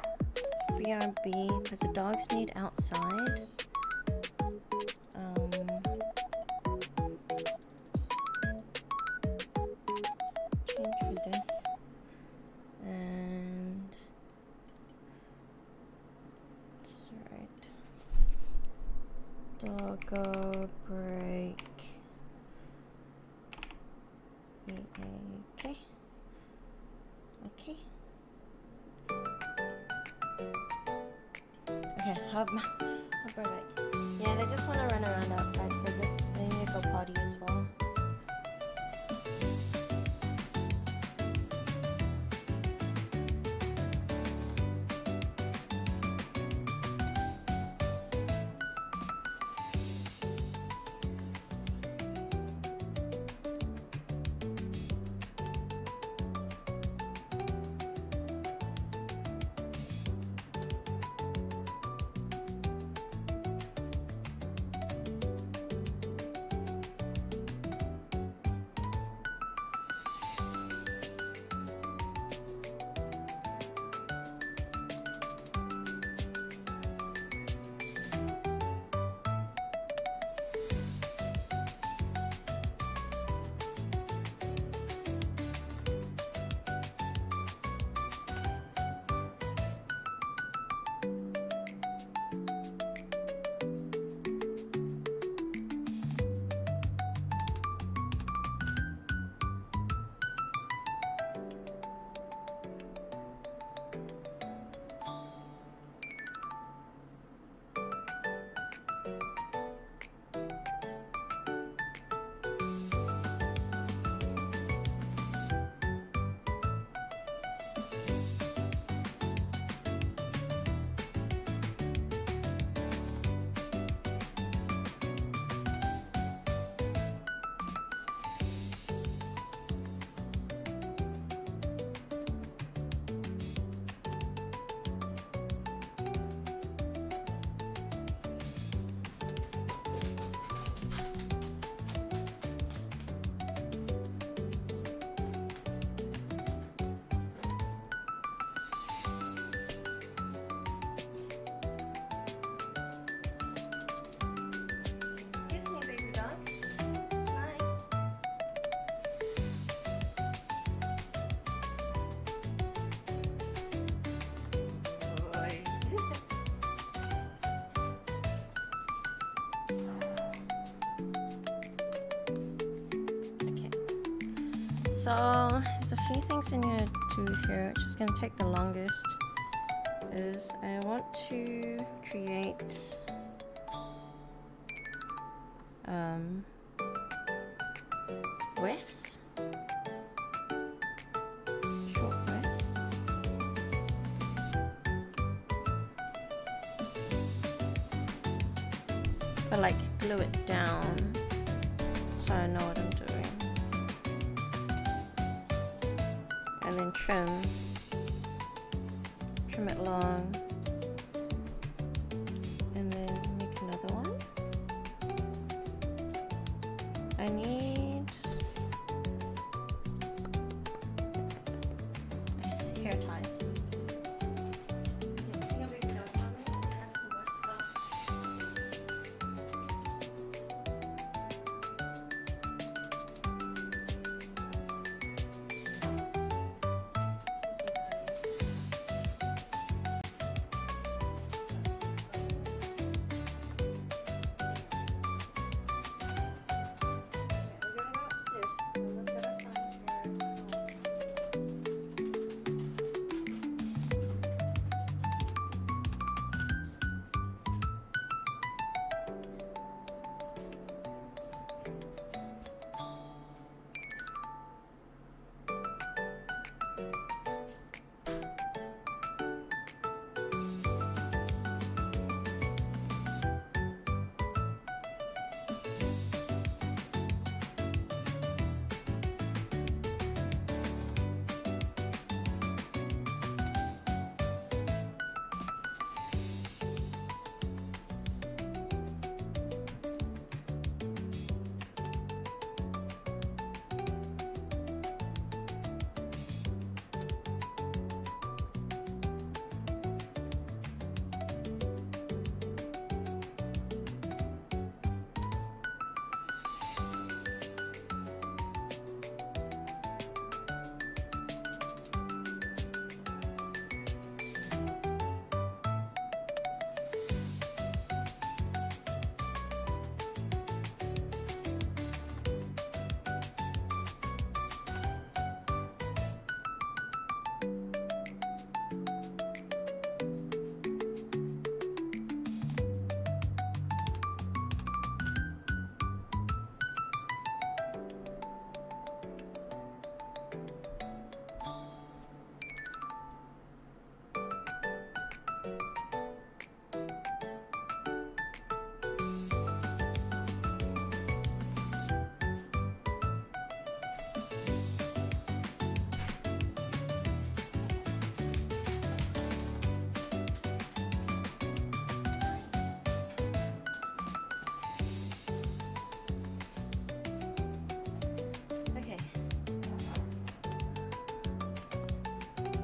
BRB because the dogs need outside. Change for this and that's right. Doggo break. Okay. Okay. Okay, I'll be back. Yeah, they just want to run around outside for a bit. They need to go potty as well. Excuse me, baby dog. Hi. Boy. Okay. So there's a few things I need to do here, which is going to take the longest. Is I want to create whiffs, short but like glue it down so I know what I'm doing. And then trim it long, and then make another one. I need hair ties.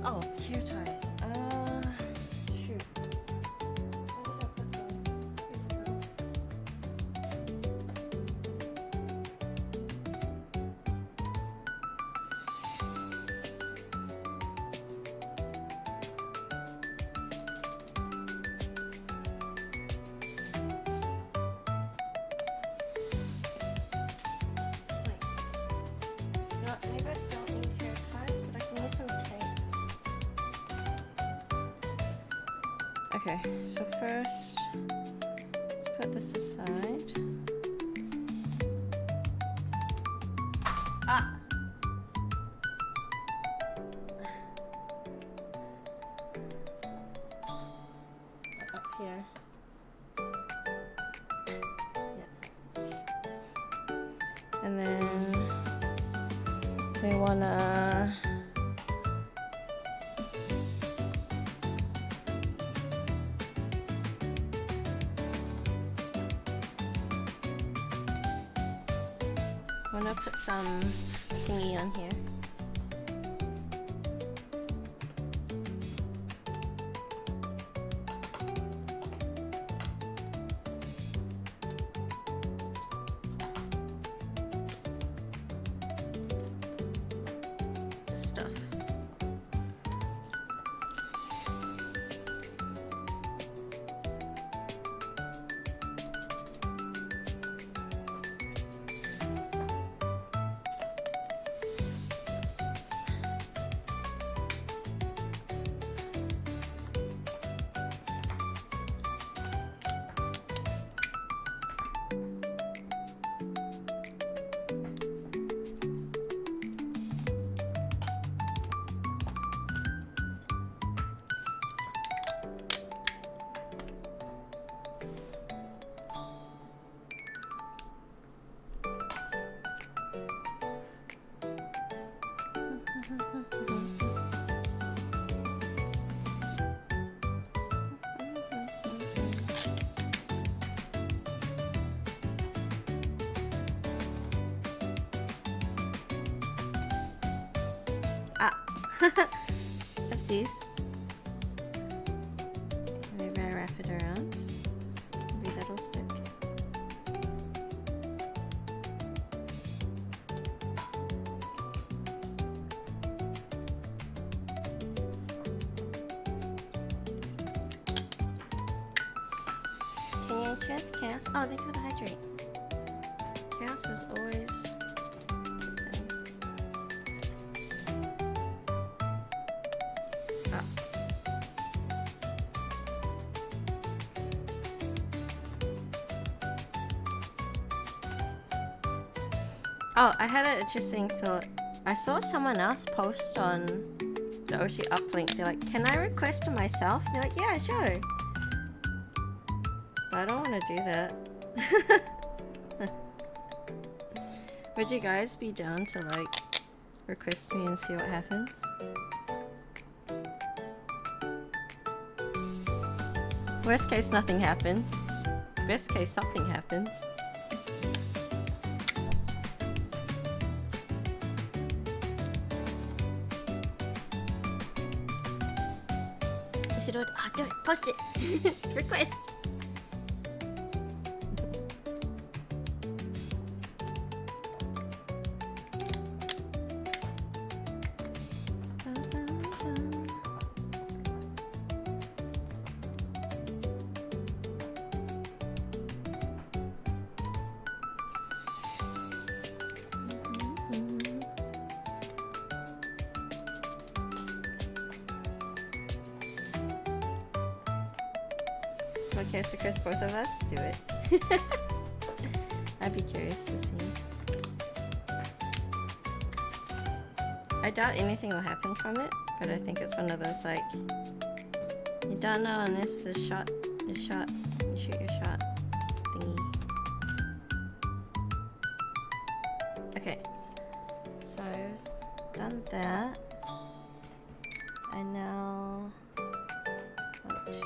Oh, hair ties. Shoot. Where did I put those? Wait. No, maybe I don't need hair ties, but I can use some tape. Okay, so first, let's put this aside. Ah! Up here. Yeah. And then we wanna put some thingy on here. Just stuff. Oopsies. Maybe I wrap it around. Maybe that'll stick. Cheers, Chaos. Oh, thank you for the hydrate. Chaos is always. Oh, I had an interesting thought. I saw someone else post on the Oshi uplink. They're like, "Can I request to myself?" They're like, "Yeah, sure." But I don't want to do that. Would you guys be down to like request me and see what happens? Worst case, nothing happens. Best case, something happens. You should do it. Post it. Request. Okay, so Chris, both of us do it. I'd be curious to see. I doubt anything will happen from it, but I think it's one of those like, you don't know unless the shot is shot. You shoot your shot thingy. Okay, so I've done that. I now want to.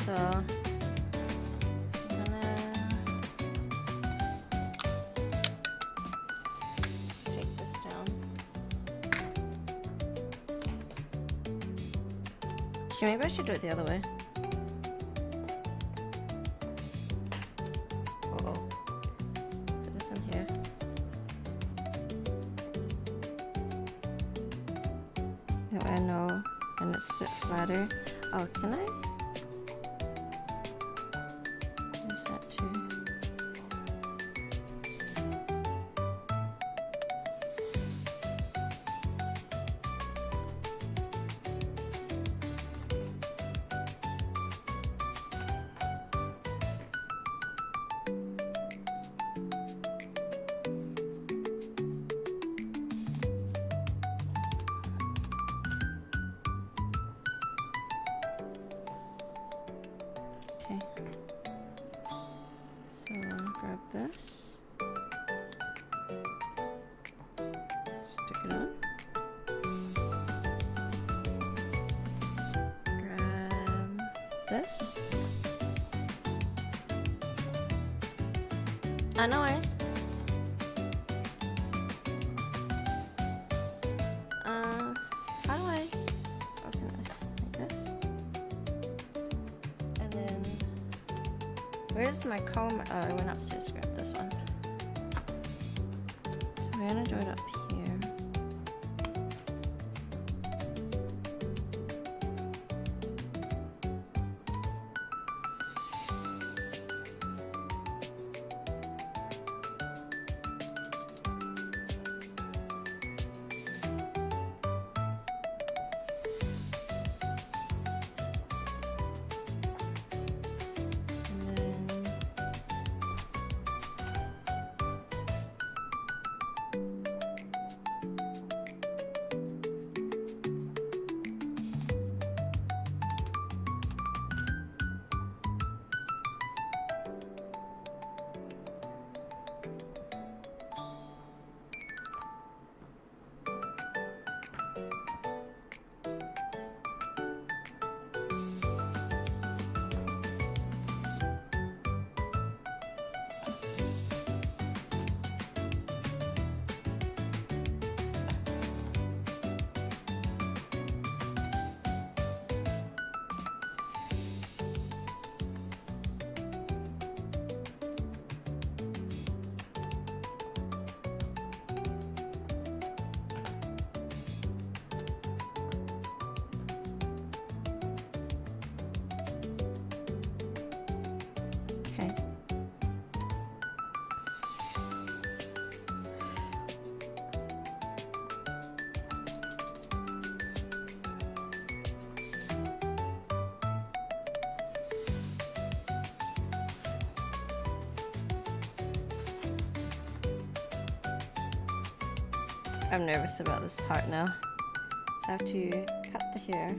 So I'm gonna take this down. Actually, maybe I should do it the other way. Uh-oh. Put this in here. That way I know when it's a bit flatter. Oh, can I? Okay. So grab this. Stick it on. Grab this. No worries. How do I open this? Like this? And then, where's my comb? Oh, I went upstairs to grab this one. So we're gonna do it up here. I'm nervous about this part now. So I have to cut the hair.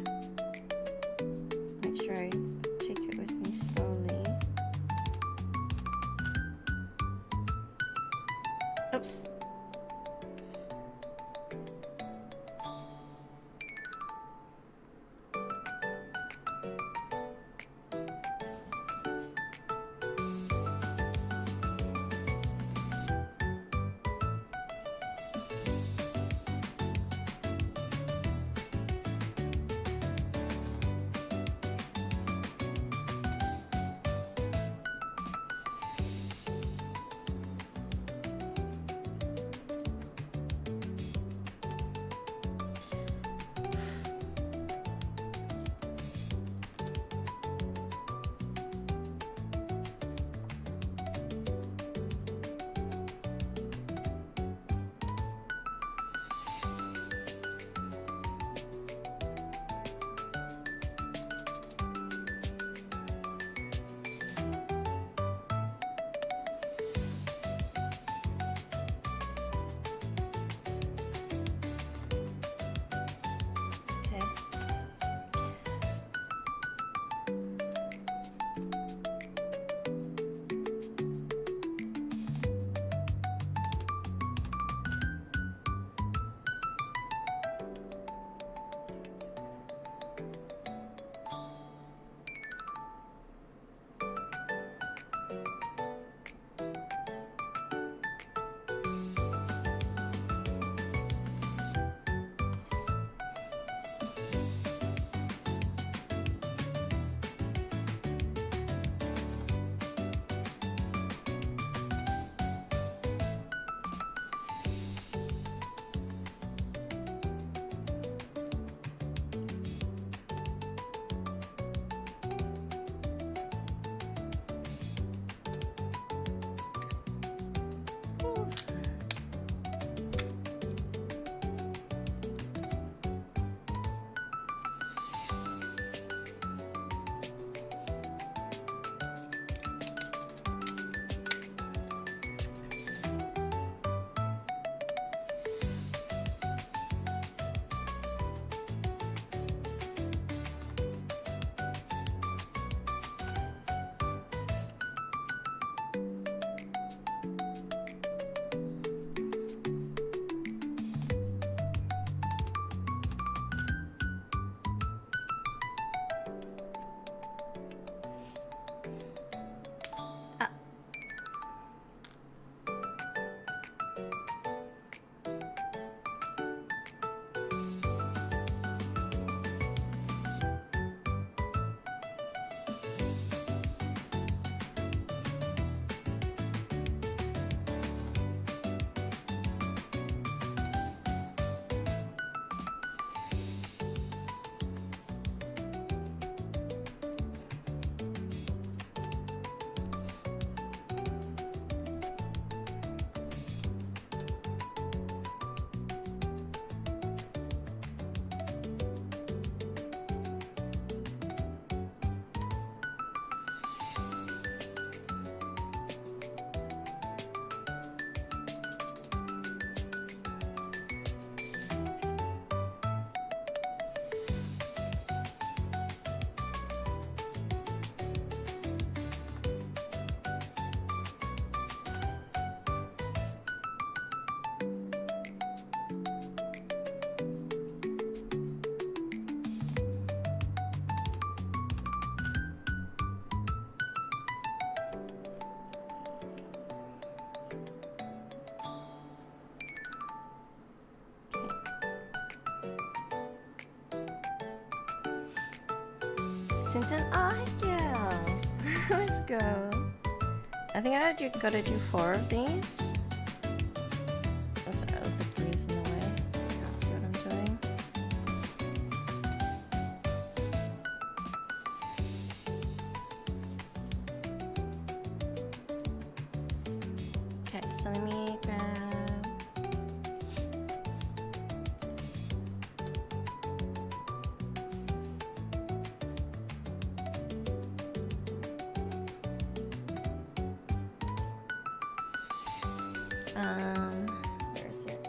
Make sure I take it with me slowly. Oops. Sinton, oh heck yeah! Let's go. I think gotta do 4 of these. Oh, sorry, the 3's in the way, so you can't see what I'm doing. Okay, so let me grab. Where is it?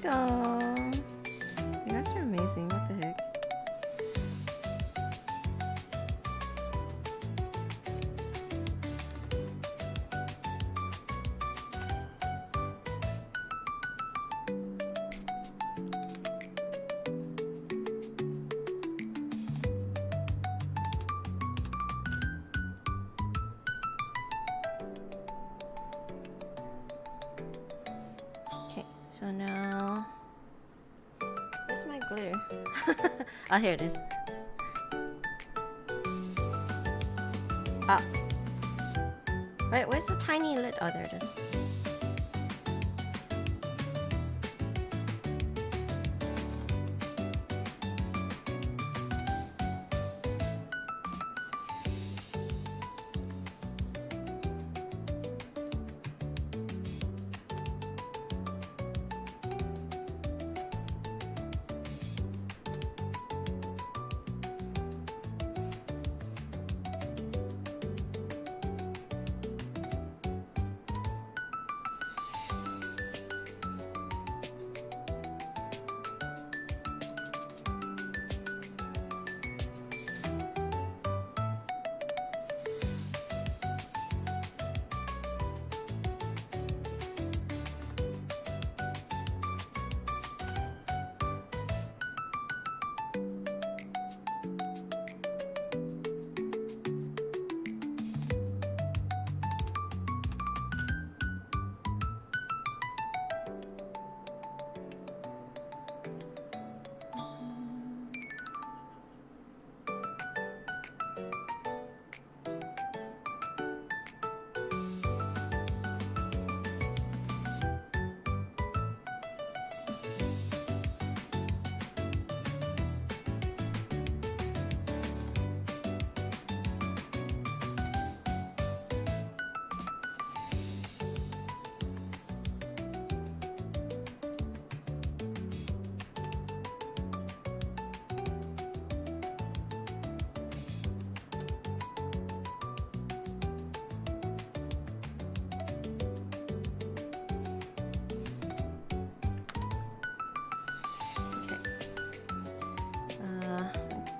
go. You guys are amazing. What the heck? Okay, so now where's my glue? Oh, here it is. Ah. Wait, where's the tiny lid? Oh, there it is.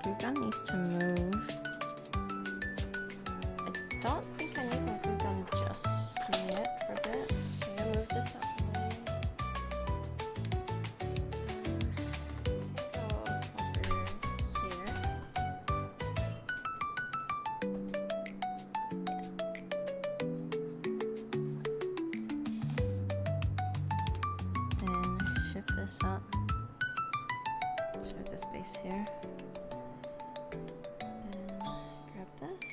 Glue gun needs to move. I don't think I need my glue gun just yet for that. So I'm gonna move this up. Go over here. Then shift this up. Shift the space here. Then grab this.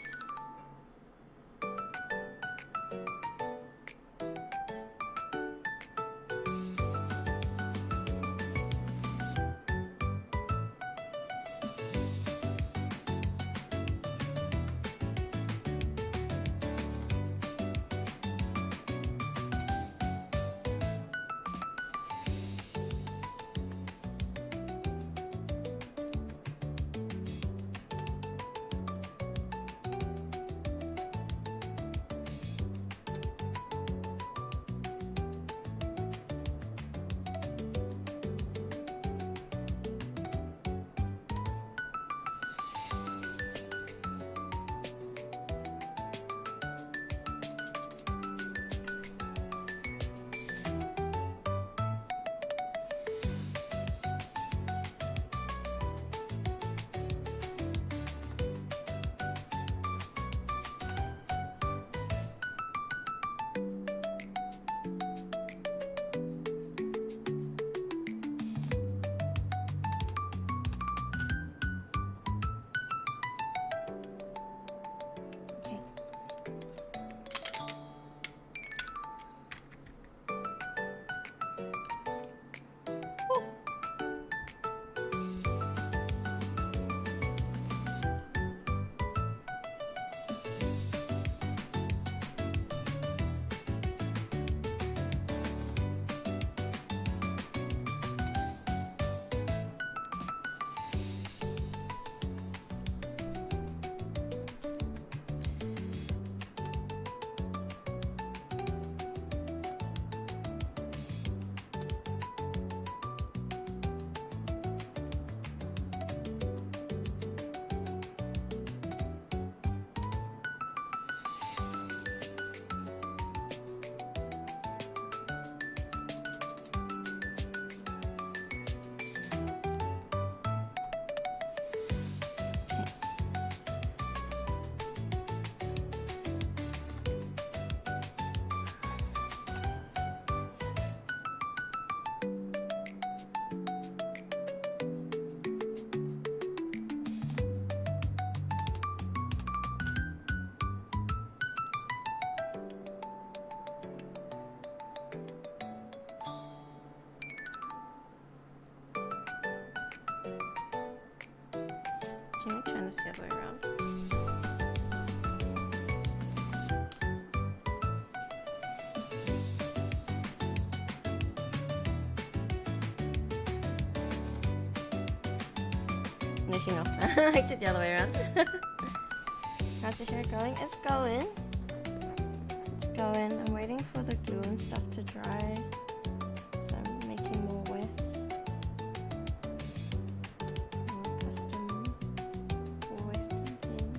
Can you turn this the other way around? No, she knows. I did the other way around. How's the hair going? It's going. It's going. I'm waiting for the glue and stuff to dry. So I'm making more whips. More custom whips and things.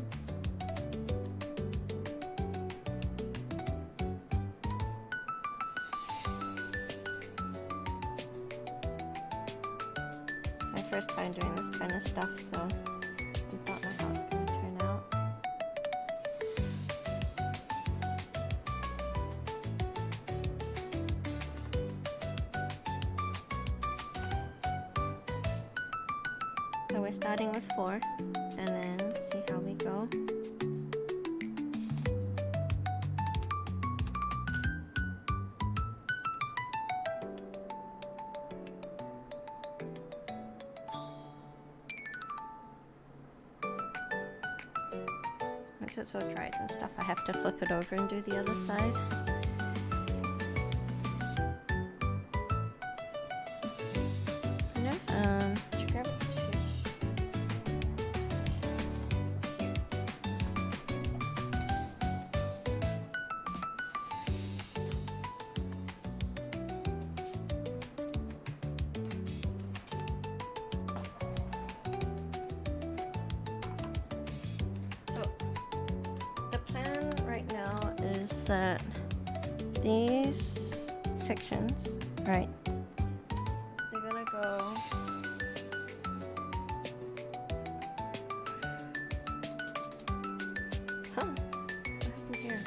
It's my first time doing this kind of stuff, so I don't know how it's going to turn out. So we're starting with 4 and then see how we go. Once it's all dried and stuff, I have to flip it over and do the other side. No, should grab it. Is that these sections, right? They're gonna go what happened here?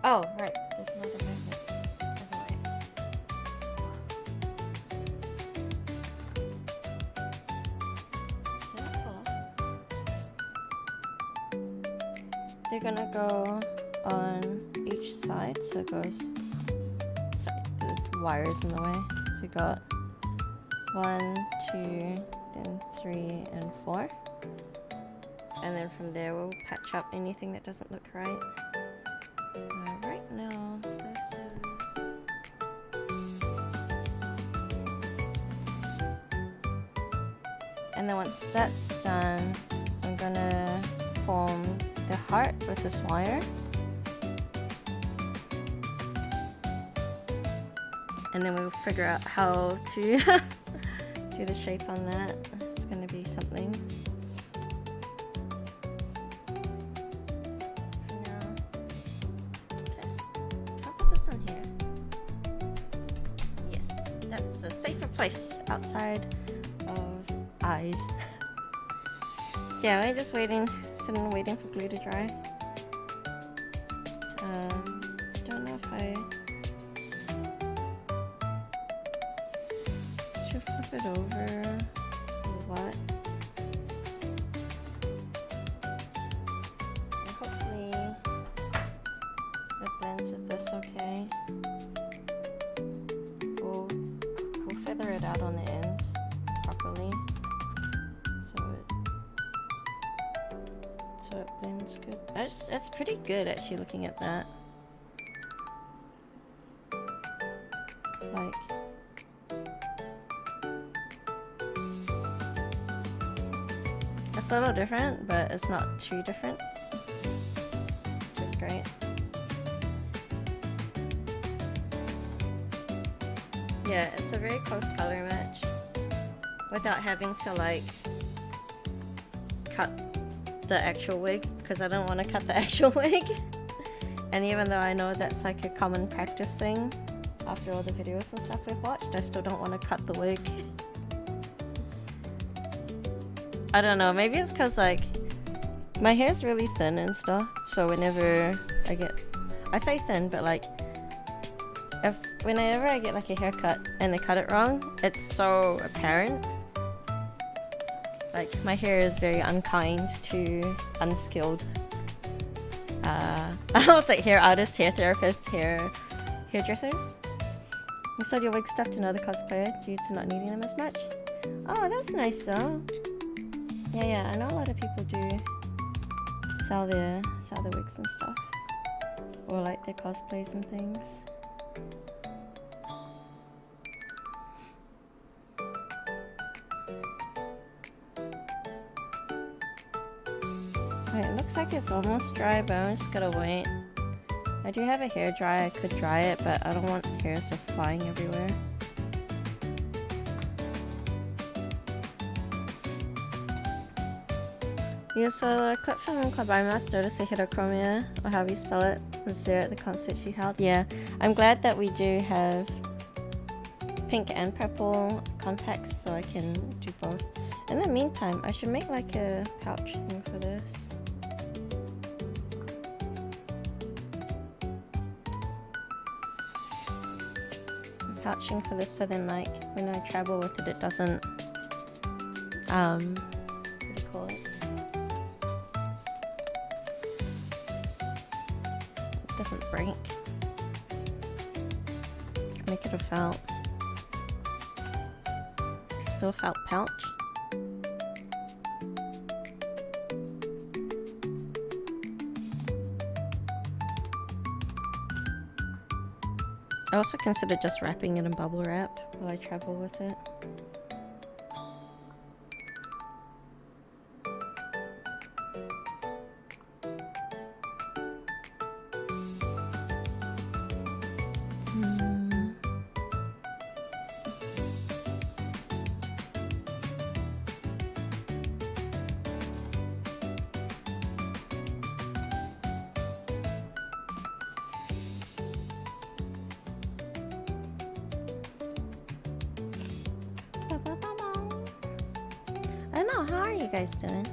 Oh, right. There's another magnet. Other way. Did that fall off? They're gonna go on each side, so it goes, sorry, the wire's in the way. So we got 1, 2, then 3 and 4. And then from there we'll patch up anything that doesn't look right. Right now, this is... And then once that's done, I'm gonna form the heart with this wire. And then we'll figure out how to do the shape on that. It's going to be something. For now, I'll put this on here. Yes, that's a safer place outside of eyes. Yeah, we're just waiting, sitting waiting for glue to dry. Don't know if I should flip it over or what. And hopefully it blends with this okay. We'll feather it out on the ends properly so it blends good. That's pretty good actually looking at that. Like, it's a little different, but it's not too different, which is great. Yeah, it's a very close color match without having to like cut the actual wig, because I don't want to cut the actual wig. And even though I know that's like a common practice thing after all the videos and stuff we've watched, I still don't want to cut the wig. I don't know, maybe it's because like my hair's really thin and stuff, so whenever I say thin, but like whenever I get like a haircut and they cut it wrong, it's so apparent. Like, my hair is very unkind to unskilled I would say hair artists, hair therapists, hairdressers. You sold your wig stuff to another cosplayer due to not needing them as much. Oh, that's nice though. Yeah, I know a lot of people do sell their wigs and stuff. Or like their cosplays and things. Alright, it looks like it's almost dry, but I'm just gonna wait. I do have a hair dryer, I could dry it, but I don't want hairs just flying everywhere. Yeah, so a clip from Kabaimast noticed a heterochromia, or however you spell it, was there at the concert she held. Yeah, I'm glad that we do have pink and purple contacts, so I can do both. In the meantime, I should make like a pouch thing for this. I'm pouching for this so then like when I travel with it, it doesn't, what do you call it? It doesn't break. Make it a felt. Little felt pouch. I also consider just wrapping it in bubble wrap while I travel with it. I don't know, how are you guys doing?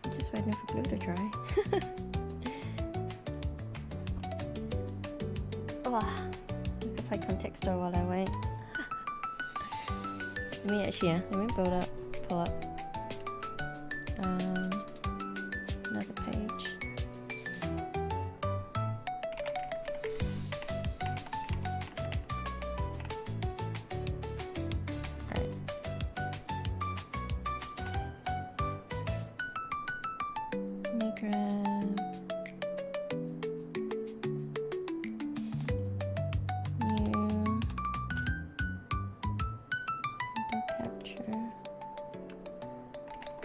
I'm just waiting for glue to dry. Oh, I could play Context Store while I wait. Let me pull up. Another page.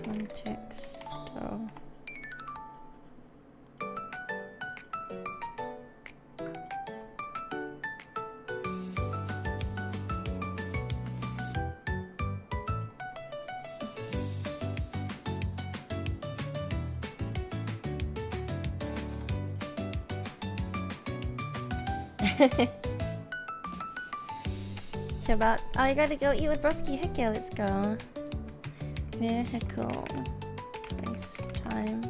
Context. Oh. Shabbat. Oh, you gotta go eat with Broski. Heck yeah, let's go. Vehicle. Race time.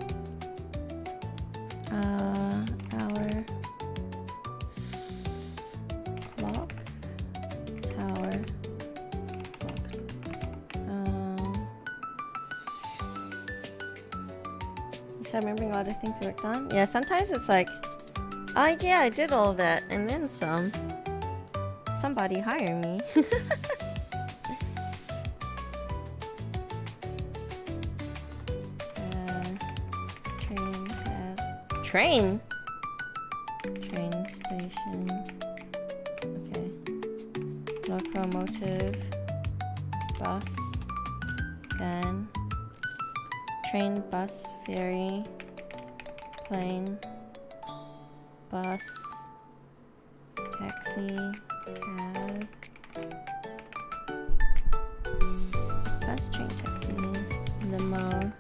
Hour. Clock. Tower. Clock. You start remembering a lot of things you worked on? Yeah, sometimes it's like, oh yeah, I did all that, and then some. Somebody hire me. Train station. Okay. Locomotive. Bus. Van. Train, bus, ferry. Plane. Bus. Taxi. Cab. Bus, train, taxi. Limo.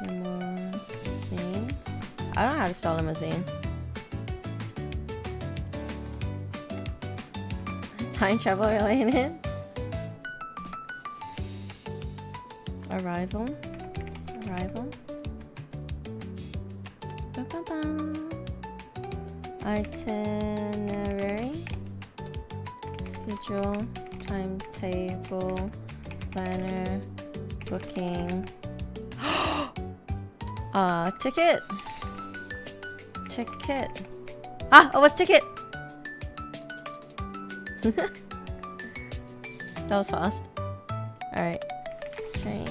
Limousine. I don't know how to spell limousine. Time travel related. Arrival. Ba-ba-ba. Itinerary. Schedule. Timetable. Planner. Booking. Ticket. Ah, oh, what's ticket? That was fast. Alright. Train.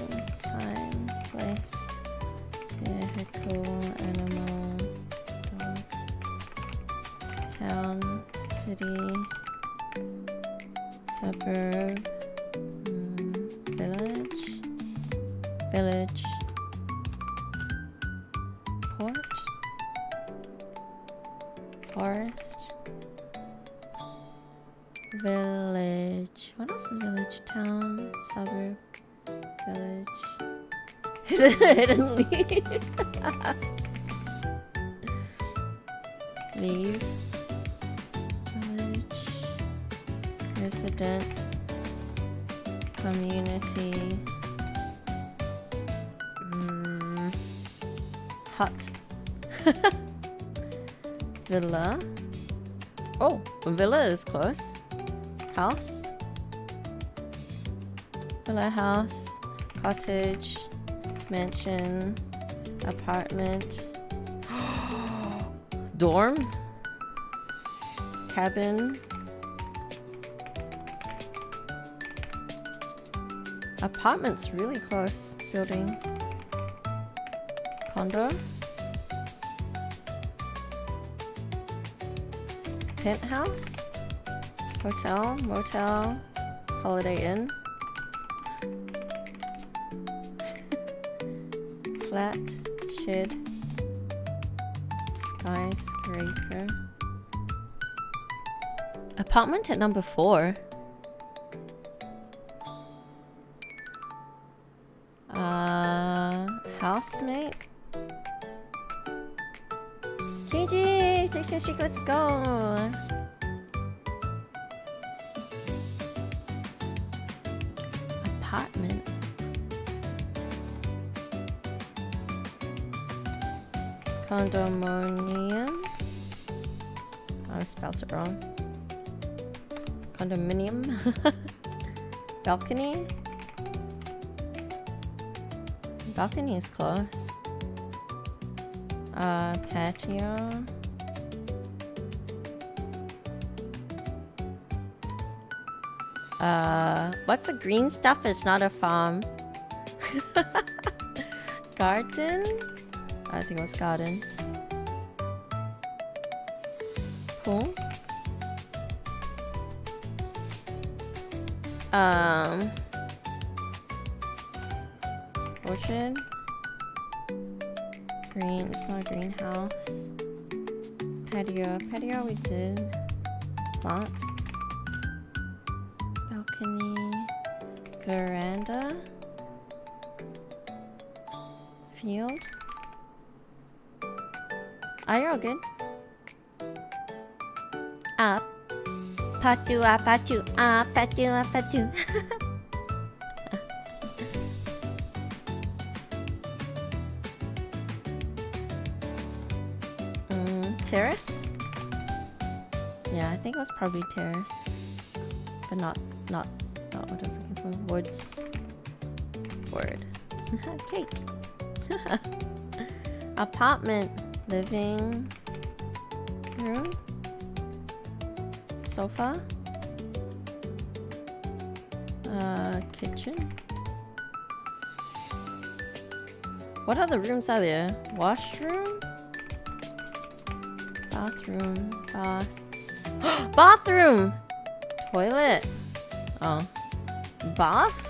town, city, suburb, village, port, forest, village. What else is village? Town, suburb, village. Hidden leave. Leave. Village. Resident. Community. Hut. Villa. Oh, villa is close. House. Villa, house, cottage, mansion, apartment, dorm, cabin, apartment's really close. Building, condo, penthouse, hotel, motel, Holiday Inn, flat, shed, skyscraper, apartment at number 4. Housemate. KG, 13th Street, let's go. Apartment. Condominium. I spelled it wrong. Condominium. Balcony. Balcony is close. Patio. What's the green stuff? It's not a farm. Garden? I think it was garden. Pool? Orchard? Green, it's not a greenhouse. Patio, patio we did. Plant. Balcony. Veranda. Field. Oh, you're all good. Up. Patu, patu, patu, patu. Terrace? Yeah, I think it was probably terrace. But not what I was looking for. Woods. Word. Cake. Apartment. Living room. Sofa. Kitchen. What other rooms are there? Washroom? Bathroom. Bath. Bathroom! Toilet. Oh. Bath?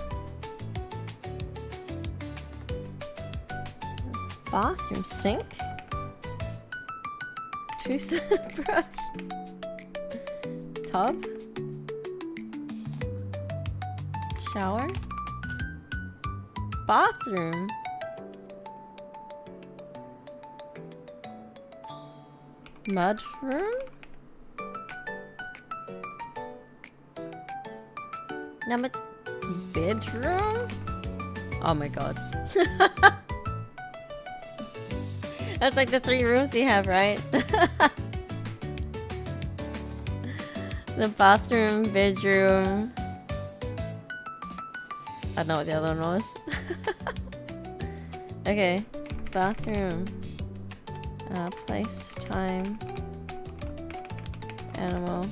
Bathroom. Sink? Toothbrush? Tub? Shower? Bathroom? Mud room? Number bedroom? Oh my god. That's like the 3 rooms you have, right? The bathroom, bedroom. I don't know what the other one was. Okay. Bathroom. Place, time. Animal.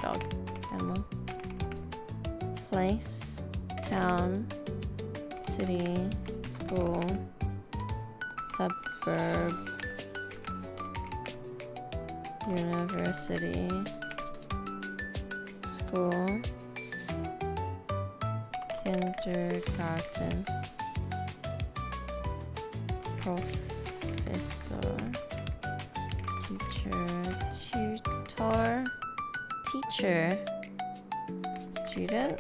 Dog. Animal. Place. Town. City. School. Suburb. University, school, kindergarten, professor, teacher, tutor, teacher, student,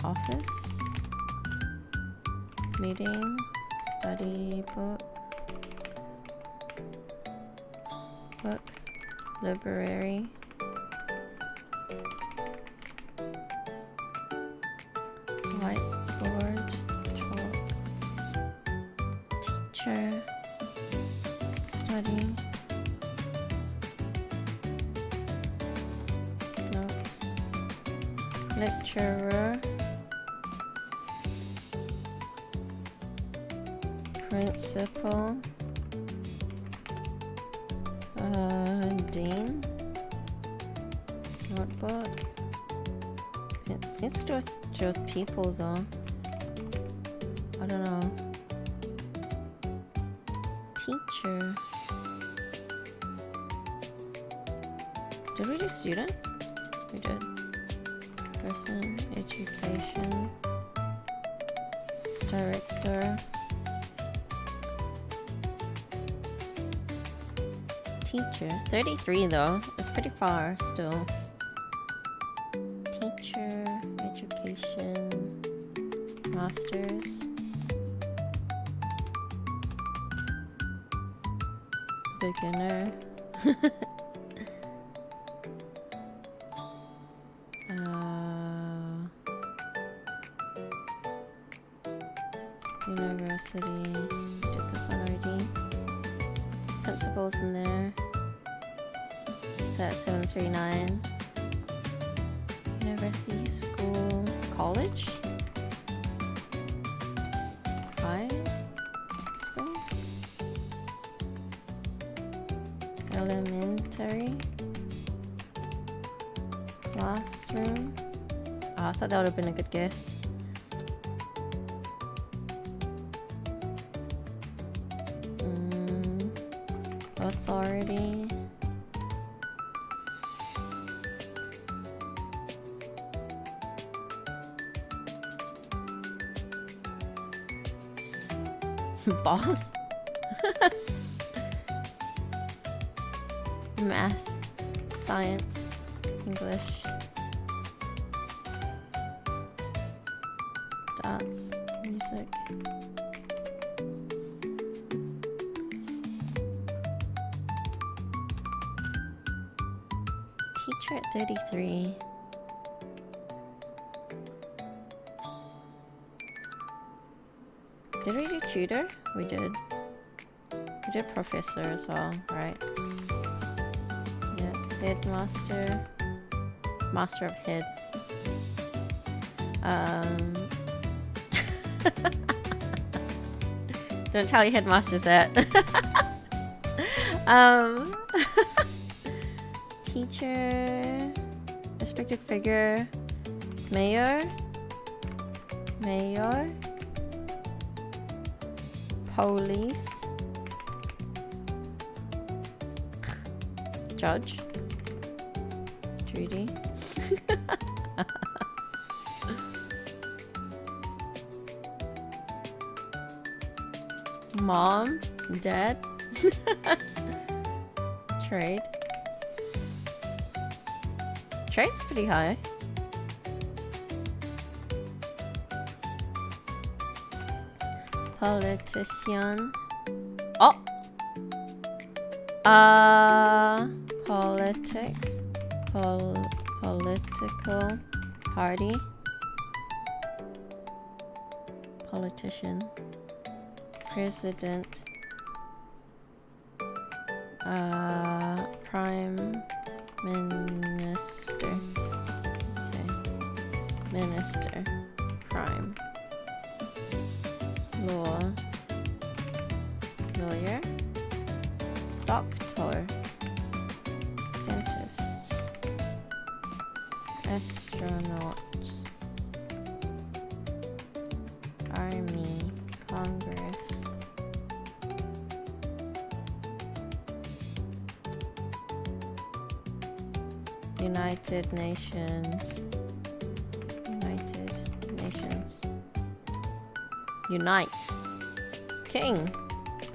office, meeting, study book, library, whiteboard, chalk, teacher, study, notes, lecturer, principal, dean, notebook. It seems to do with people though. I don't know. Teacher. Did we do student? We did. Person, education, director. Teacher. 33 though. It's pretty far still. Teacher, education, masters, beginner. University. Did this one already. Principals in there. That's 739. University, school, college, high school, elementary, classroom. Oh, I thought that would have been a good guess. Authority. Boss. Math, science, English, dance, music. Teacher at 33. Did we do tutor? We did. We did professor as well, right? Yeah, headmaster. Master of head. Don't tell your headmasters that. Teacher. Respected figure. Mayor. Police. Judge. Judy. Mom. Dad. Trade. Trade's pretty high. Politician. Oh! Politics. Political party. Politician. President. Prime Minister. Okay. Minister. Prime. Law. Lawyer. Doctor. Dentist. Astronaut. Army. Congress. United Nations. United Nations. Unite. King.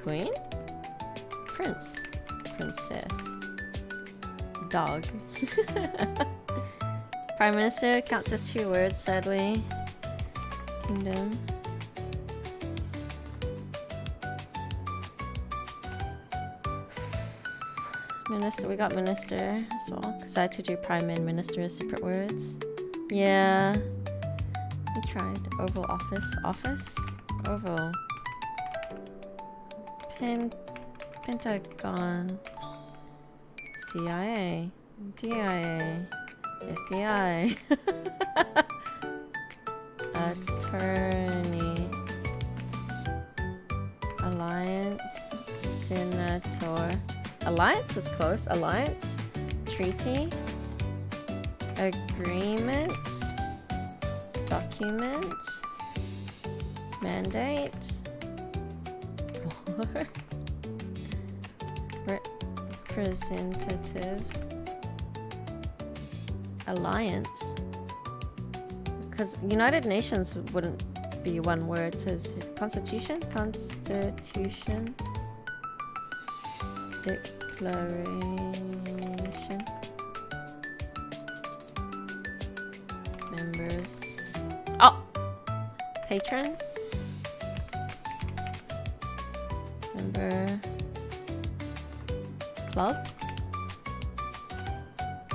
Queen. Prince. Princess. Dog. Prime Minister counts as 2 words, sadly. Kingdom. Minister, we got minister as well, because I had to do prime and minister as separate words. Yeah. We tried. Oval Office. Office? Oval. Pentagon. CIA. DIA. FBI. Attorney. Alliance. Senator. Alliance is close. Alliance. Treaty. Agreement. Document. Mandate. War. Representatives. Alliance. Because United Nations wouldn't be one word. So it's Constitution? Constitution. Declaration. Members. Oh! Patrons. Member. Club.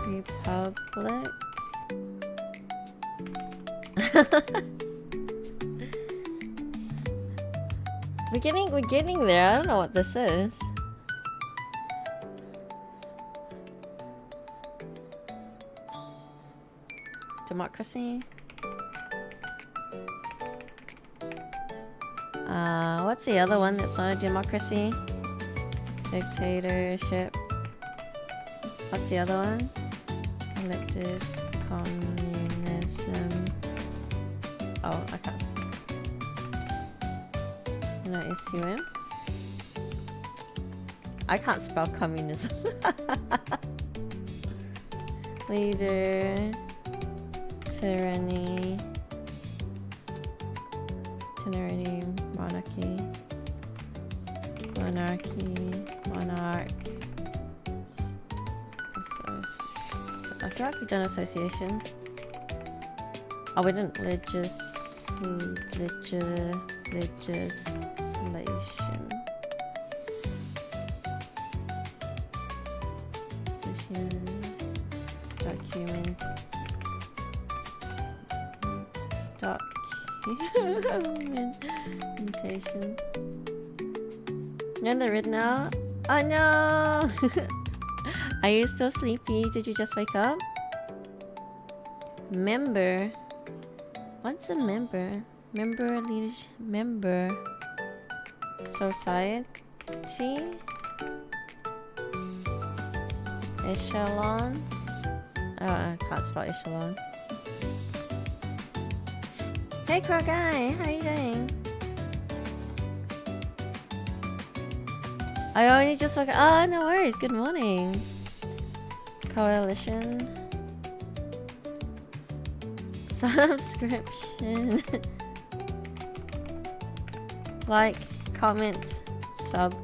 Republic. We're getting there. I don't know what this is. Democracy. What's the other one that's not a democracy? Dictatorship. What's the other one? Elected communism. Oh, I can't. You know, SUM. I can't spell communism. Leader. Tyranny. Tyranny. Monarchy. Monarchy. Monarch. I feel like we've done association. Oh, we didn't legislation. Document. Documentation. You're in the rid now? Oh no! Are you still sleepy? Did you just wake up? Member. What's a member? Member leadership. Member. Society. Echelon. Oh, I can't spell echelon. Hey, Crow Guy, how you doing? I only just woke up. Oh, no worries. Good morning. Coalition. Subscription. Like, comment, sub.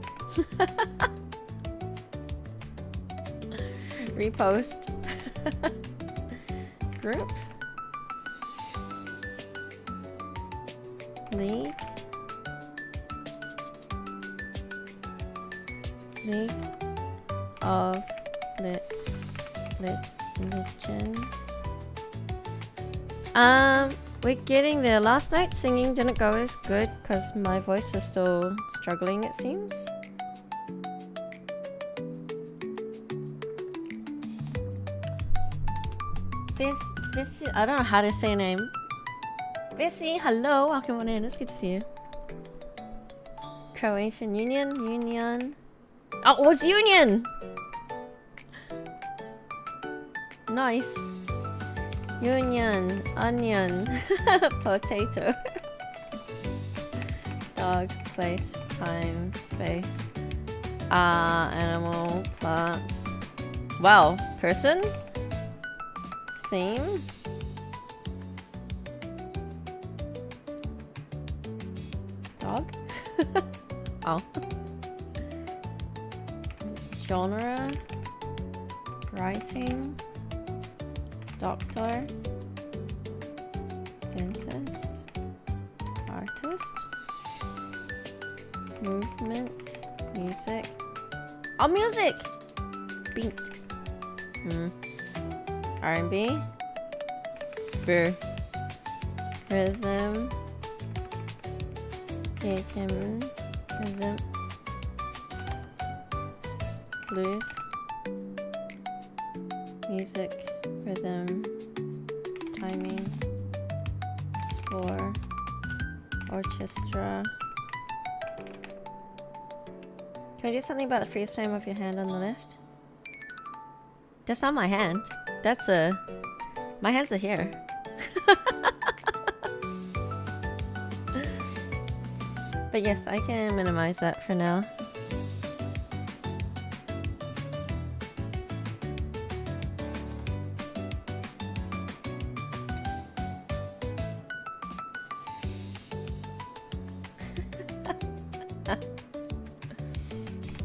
Repost. Group. League. League of Legends. We're getting there. Last night singing didn't go as good because my voice is still struggling, it seems. Vissy, I don't know how to say your name. Vissy, hello, welcome on in. It's good to see you. Croatian Union. Oh, it was Union! Nice. Union, onion, potato. Dog, place, time, space. Animal, plant. Wow, person? theme? Dog? Oh. Genre? Writing? Doctor? Dentist? Artist? Movement? Music? Oh, music! Beat. R&B? Rhythm? Rhythm? Blues? Music? Rhythm? Timing? Score? Orchestra? Can I do something about the freeze frame of your hand on the left? That's not my hand. That's a... My hands are here. But yes, I can minimize that for now.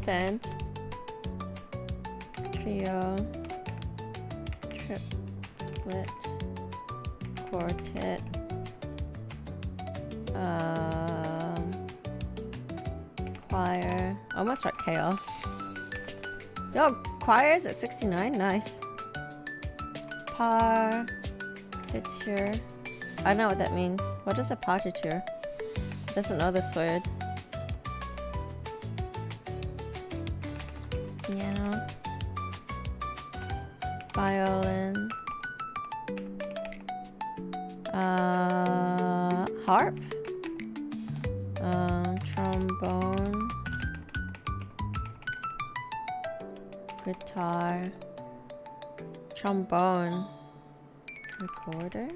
Band, trio, triplet, quartet, choir. Almost like chaos. Yo, choir's at 69. Nice. Partiture. I know what that means. What is a partiture? Doesn't know this word. Piano, violin, harp, trombone, guitar, trombone, recorder,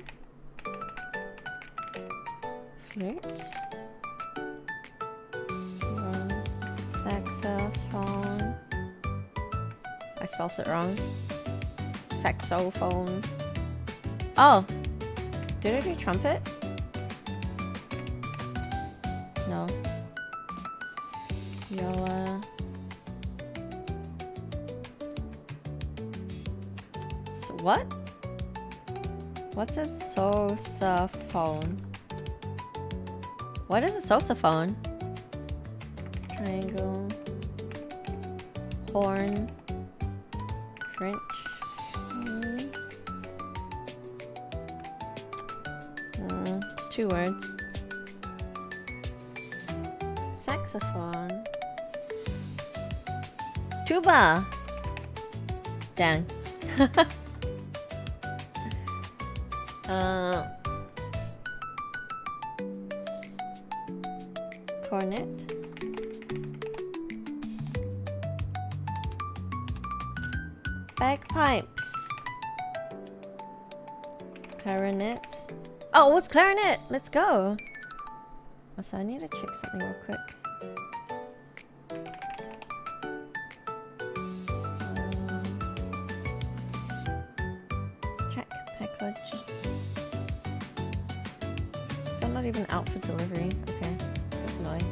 flute, saxophone. I spelled it wrong. Saxophone. Oh! Did I do trumpet? No. Viola. So what? What's a sousaphone? What is a sousaphone? Triangle. Horn. French. It's 2 words. Saxophone. Tuba! Dang. Cornet. Bagpipes. Clarinet. Oh, what's clarinet? Let's go. Also, I need to check something real quick. Track package. Still not even out for delivery. Okay, that's annoying.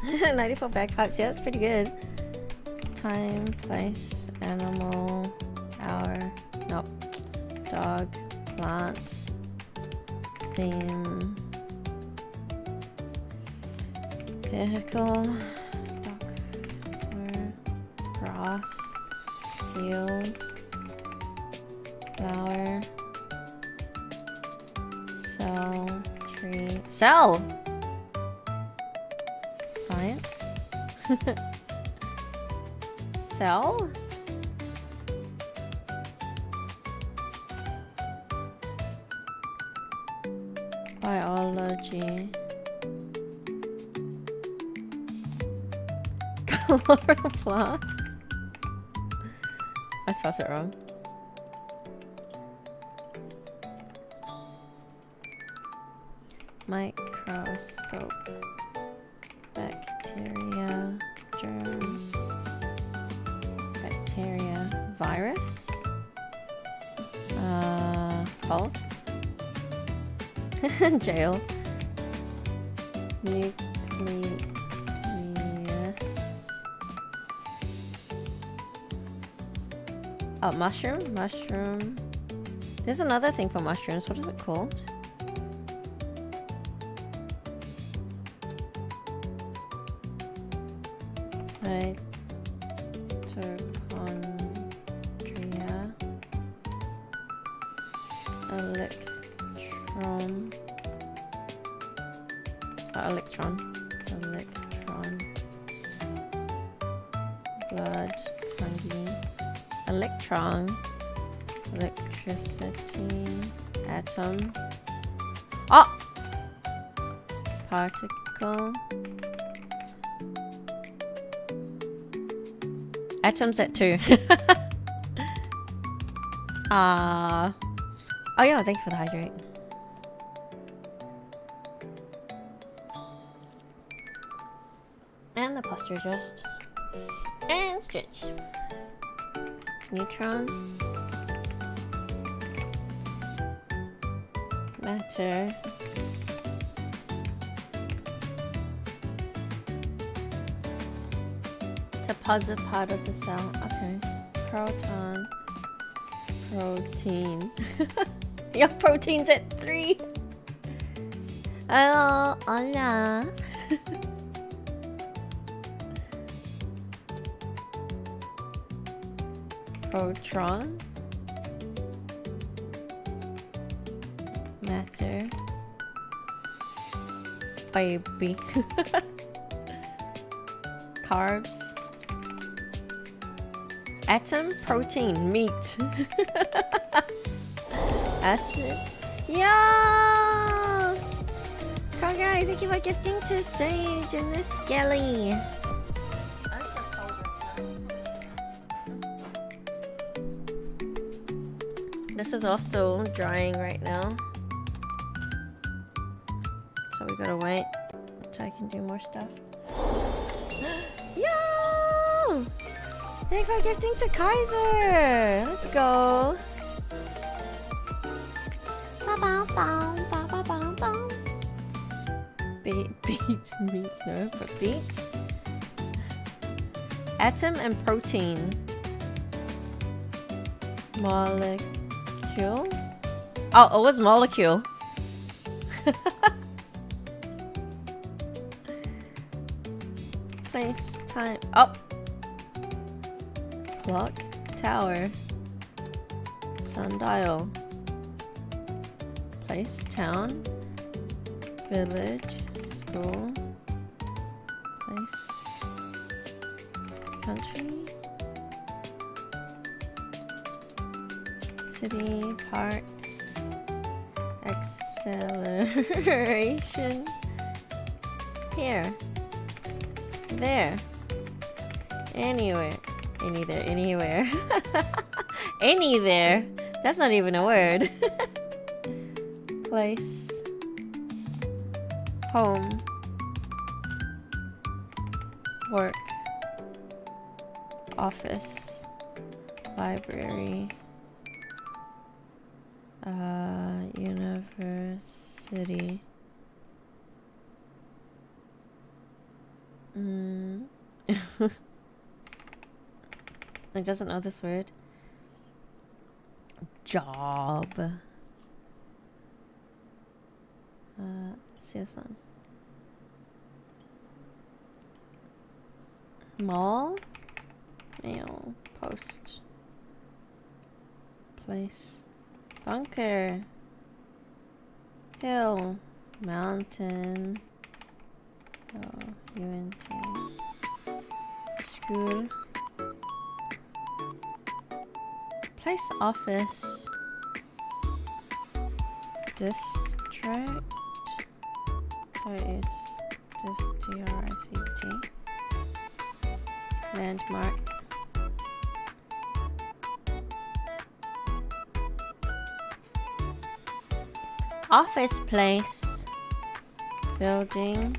$94 bagpipes. Yeah, that's pretty good. Time, place, animal, hour. Nope. Dog, plant, theme, vehicle, doctor, grass, field, flower, cell, tree, cell! Science? Cell? Biology. Chloroplast. I spelled it wrong. Microscope. Bacteria. Germs. virus. Cold. Jail. Nucleus. Oh, mushroom. Mushroom. There's another thing for mushrooms. What is it called? Mitochondria. Electron. Electron. Blood. Fungi. Electron. Electricity. Atom. Oh! Particle. Atoms at 2. Oh yeah, thank you for the hydrate. And the posture adjust. And stretch. Neutron. Matter. Deposit part of the cell. Okay. Proton. Protein. Your protein's at 3. Hello, hola. Protron. Matter. Baby. Carbs. Atom, protein, meat. Acid. Yeah! Congrats, thank you for gifting to Sage and this Skelly. This is all still drying right now. So we gotta wait until I can do more stuff. Yo! Thank you for gifting to Kaiser! Let's go! Beat meat, no, but beat. Atom and protein. Molecule. Oh, it was molecule. Place, time. Oh! Clock, tower. Sundial. Place, town. Village, school. Place. Country. City, park. Acceleration. Here. There. Anywhere. Any there. Anywhere. Any there. That's not even a word. Place. Home. Work. Office. Library. University. It doesn't know this word. Job. See this one. Mall. Mail. Post. Place. Bunker. Hill. Mountain. UNT. School. Place, office. District. That is DRICT. Landmark. Office place. Building.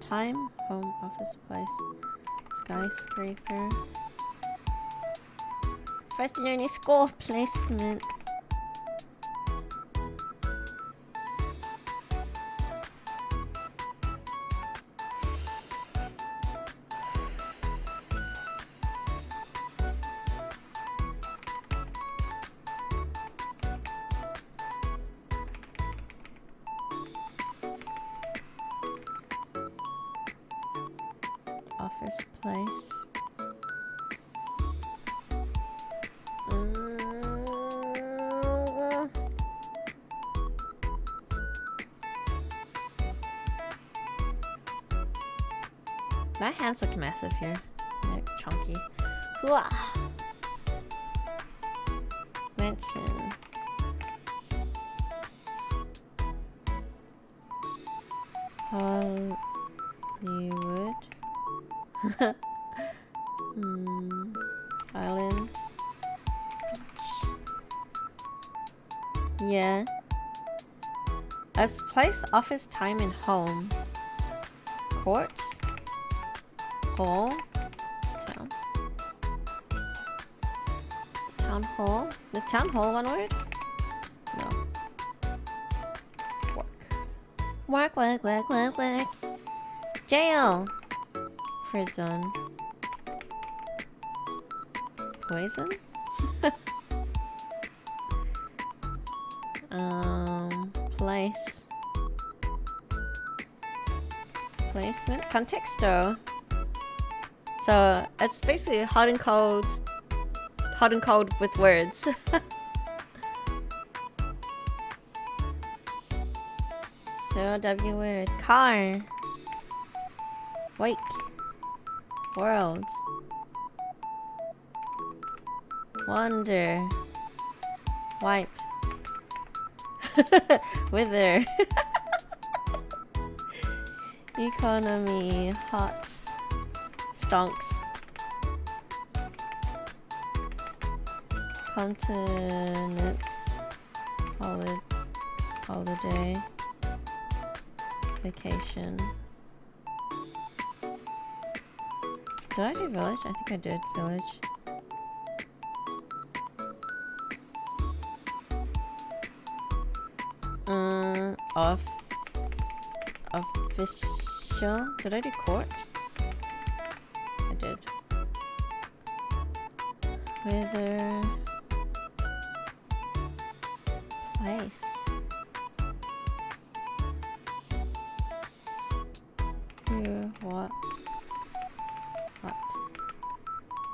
Time, home, office, place, skyscraper. First year in school placement. Office place. My hands look massive here. They're chunky. Hooah! Mention. Hollywood. Island. Beach. Yeah. As place, office, time, and home. Court. Hall. Town. Town hall. Is town hall one word? No. Work. Work. Jail. Prison. Poison? Place. Placement. Contexto. So it's basically hot and cold with words. So W word. Car. Wake. World. Wonder. Wipe. Wither. Economy. Hot. Stonks. Continent. Holiday. Vacation. Did I do village? I think I did village. Official. Did I do court? I did. Weather. Place. Who? What?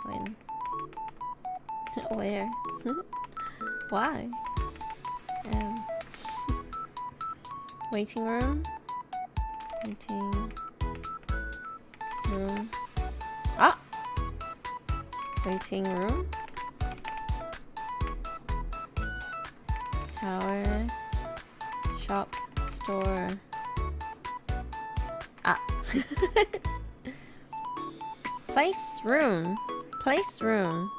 When? Where? Why? Waiting room. Waiting room. Ah! Waiting room. Tower. Shop. Store. Ah. Place room. Place room.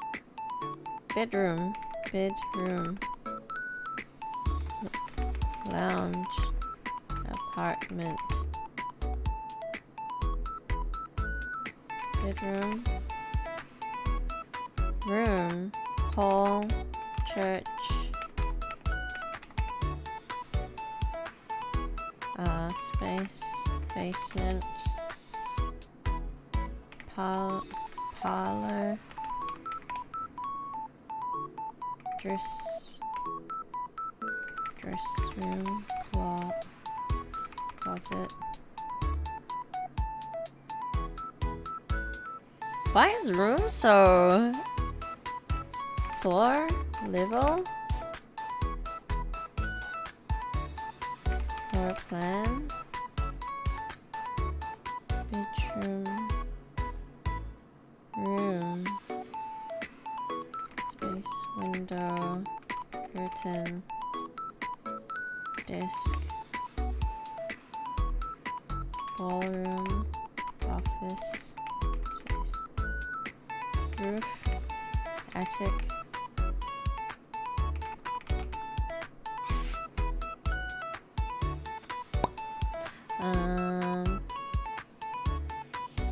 Bedroom. Bedroom. Lounge. Apartment. Bedroom. Room. Hall. Church. Space. Basement. Parlor. Dress room. Closet. Why is room so floor? Level? Floor plan? Bedroom. Room. Space. Window. Curtain. Desk. Ballroom. Office. Space. Roof. Attic.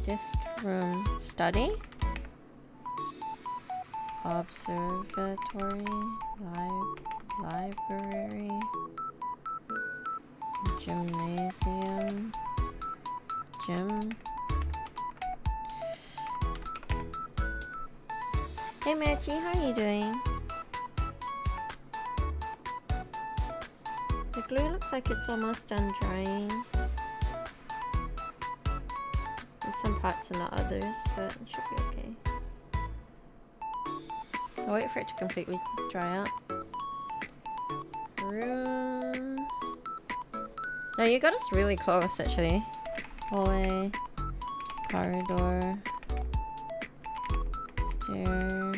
Disk room. Study. Observatory. Library. Gymnasium. Gym. Hey Machi, how are you doing? The glue looks like it's almost done drying. In some parts and not others, but it should be okay. I'll wait for it to completely dry out. Room. No, you got us really close actually. Hallway. Corridor. Stairwell.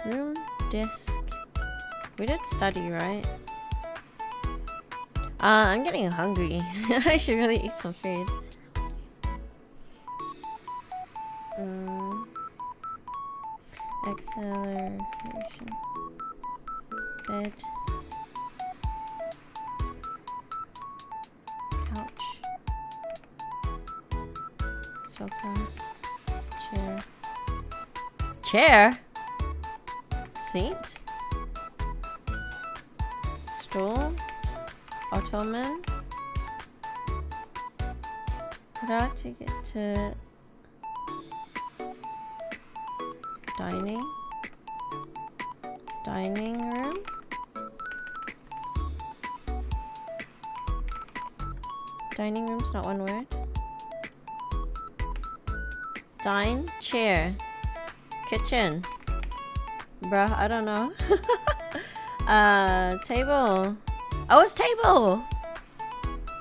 Room, desk. We did study, right? I'm getting hungry. I should really eat some food. Acceleration. Bed. Couch. Sofa. Chair. Chair? Seat? Stool? Ottoman? How to get to dining? Dining room? Dining room's not one word. Dine, chair, kitchen. Bruh, I don't know. Table. Oh, it's table!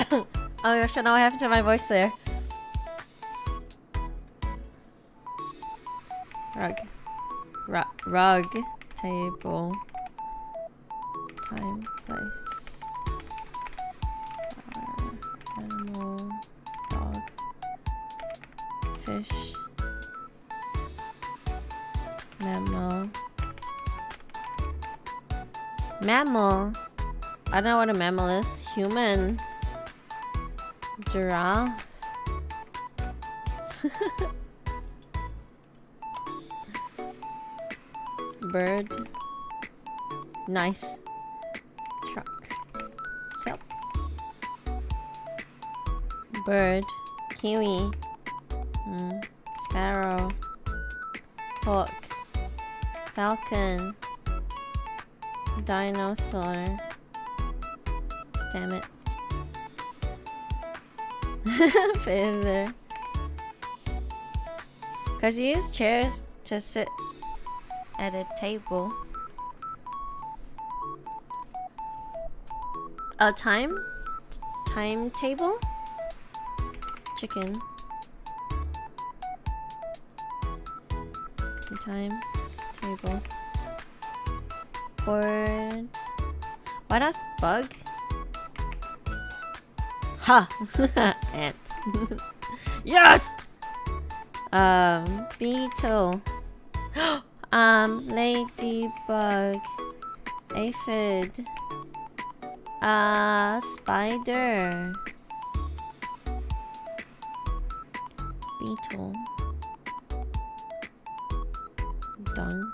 Oh gosh, I know what happened to my voice there. Rug. Rug. Table. Time, place. Animal. Dog. Fish. Mammal. Mammal? I don't know what a mammal is. Human. Giraffe. Bird. Nice. Truck. Yep. Bird. Kiwi. Sparrow. Hawk. Falcon. Dinosaur. Damn it. Feather. Cause you use chairs to sit at a table. A timetable? Chicken. Time table. Board. Why does bug? Ha! Ant. Yes! Beetle. Ladybug. Aphid. Spider. Beetle. Done.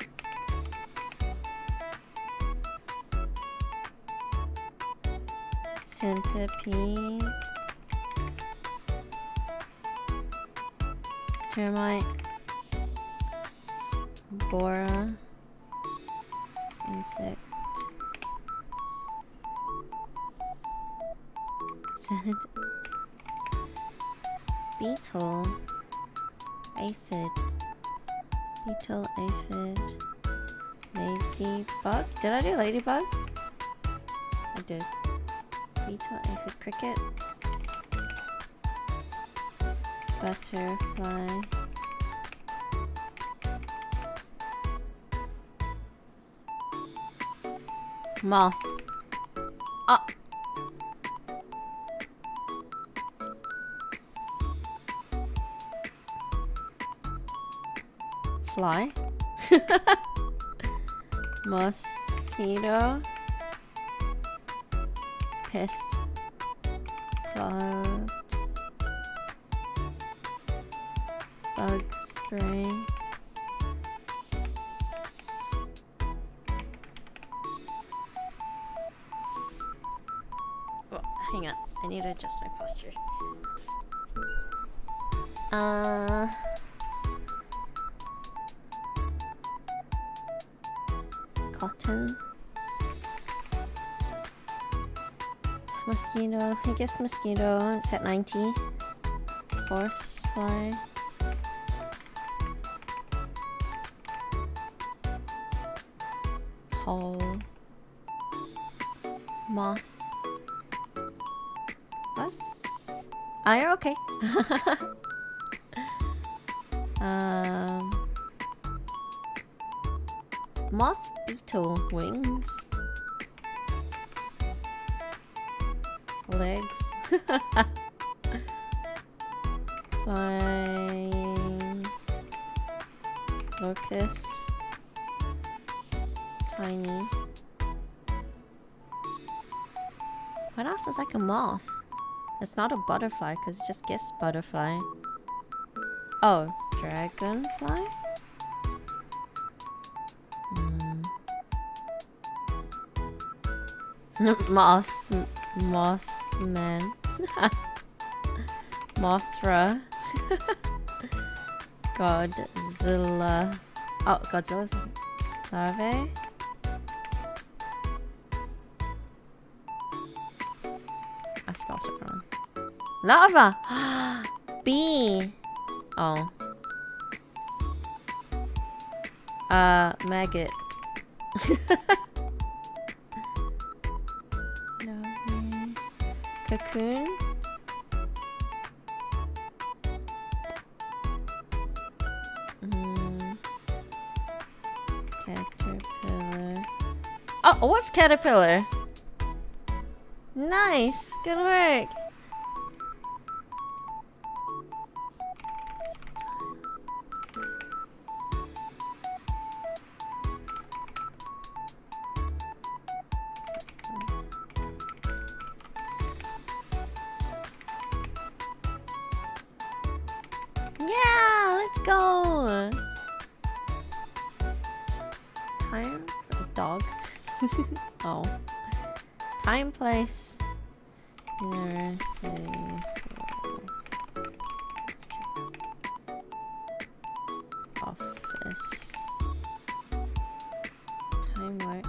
Centipede. Termite. Bora. Insect. Beetle. Aphid. Beetle, aphid. Ladybug. Did I do ladybug? I did. Beetle, aphid, cricket. Butterfly. Moth. Ah. Fly. Mosquito. Pest. Cloud. Bug spray. Oh, hang on. I need to adjust my posture. Cotton. Mosquito. I guess mosquito. It's at 90. Horsefly. Hole. Moth. Us? Oh, you're okay. Moth beetle wings. Legs. Flying. Locust. Tiny. What else is like a moth? It's not a butterfly because you just guessed butterfly. Oh, dragonfly? Mothman. Mothra. Godzilla. Oh, Godzilla's larvae. I spelled it wrong. Larva! Bee! Oh. Maggot. Cocoon. Caterpillar. Oh, what's caterpillar? Nice. Good work. Yeah, let's go. Time for a dog. Oh. Time, place. University school. Office. Time work.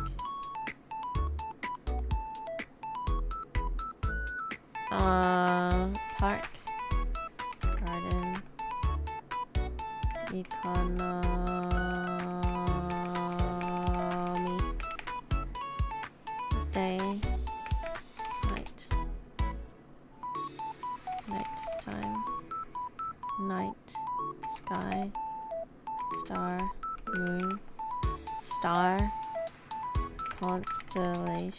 Park. Garden. Economic. Day. Night. Night time. Night. Sky. Star. Moon. Star. Constellation.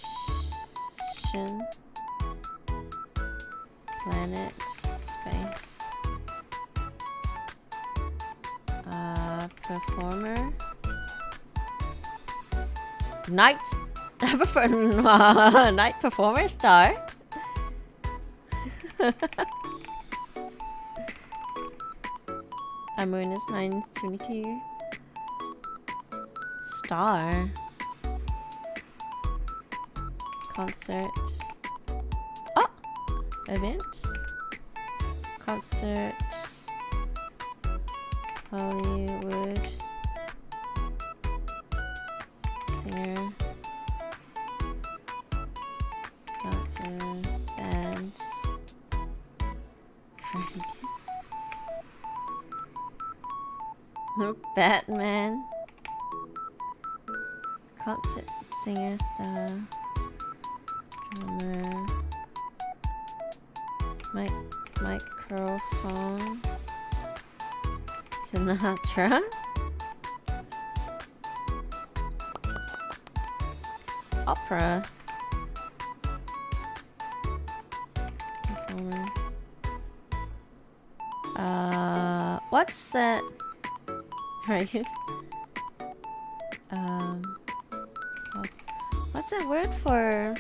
Planet. Space. Performer. Night. I prefer night performer. Star. Our moon is 922. Star. Concert. Oh! Event. Concert. Hollywood. Singer. Dancer. Band. Batman. Concert. Singer. Star. Drummer. Microphone. Sinatra. Opera. Performer. What's that? Right. What's that word for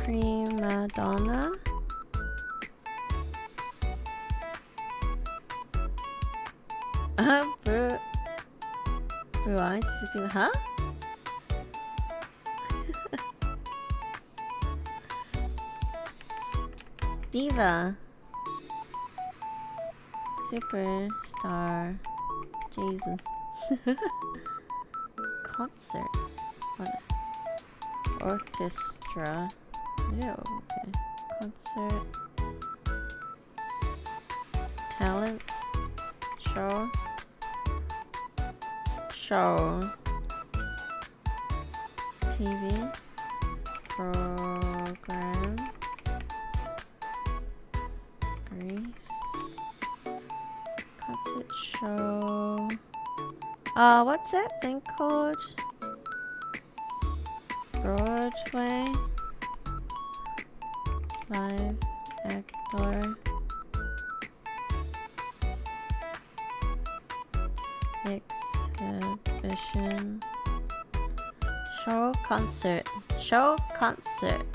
Prima donna. Blue eyes, huh? Diva. Superstar. Jesus. Concert. What? Orchestra. Yeah, okay. Concert. Talent. Show. Show. TV. Program. Grease. Concert show. What's that thing called? Broadway. Live actor. Exhibition. Show concert. Show concert.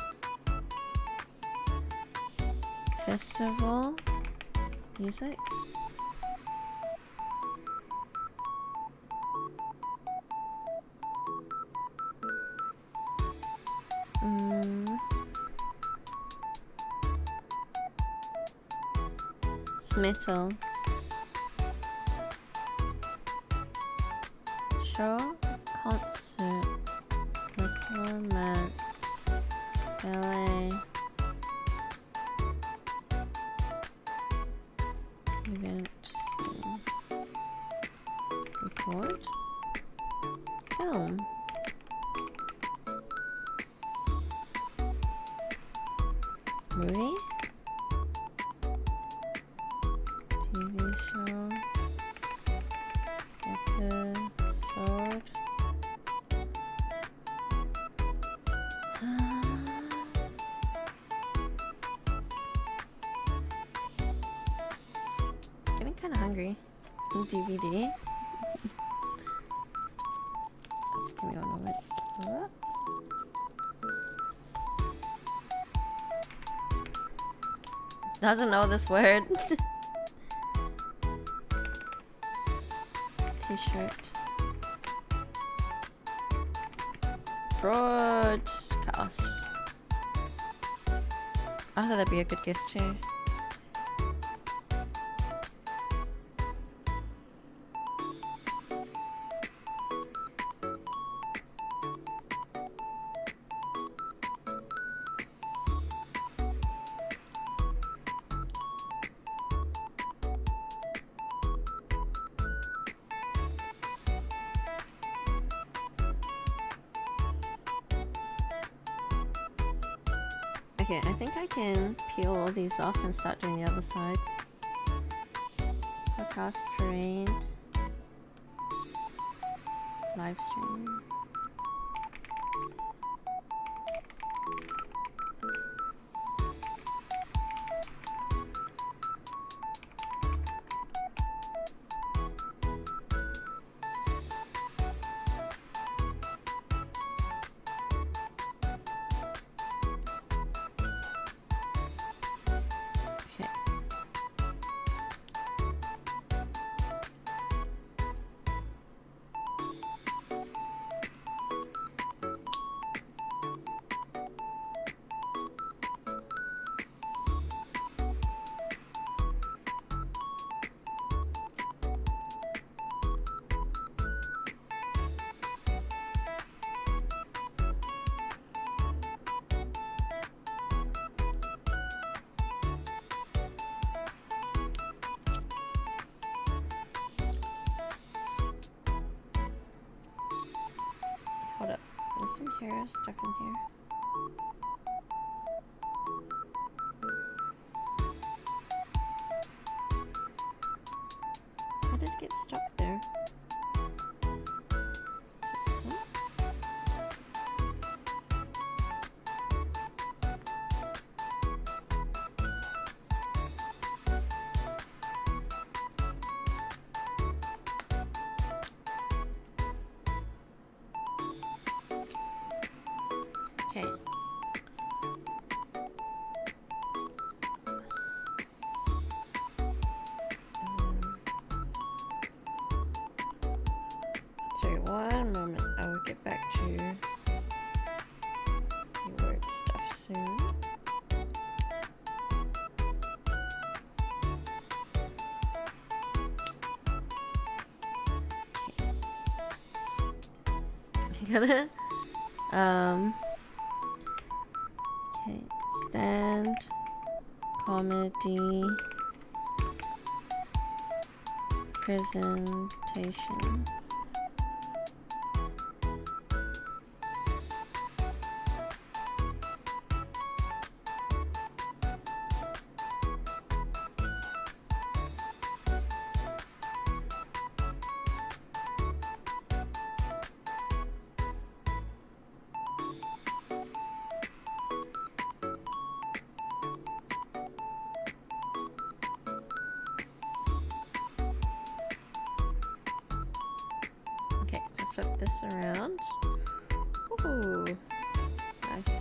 Festival. Music. Metal. Show, concert, performance, ballet, event, report, film, movie, TV show, episode, getting kind of hungry. DVD. Give me 1 moment. What? Doesn't know this word. T-shirt. Broadcast. I thought that'd be a good guess too. Okay, I think I can peel all these off and start doing the other side. Podcast parade. Live stream. Hold up. There's some hair stuck in here. How did it get stuck there? This one? Okay. gonna okay, stand comedy presentation. Okay, so flip this around. Ooh, nice.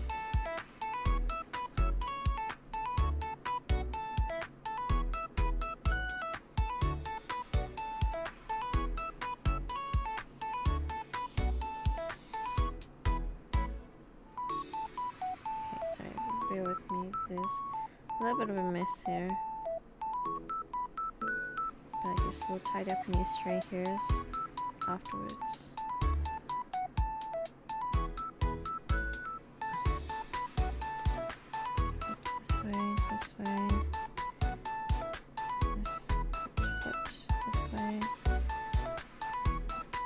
Okay, sorry, bear with me. There's a little bit of a mess here. But I guess we'll tidy up and use stray hairs afterwards. This way, this way. This flipped this way.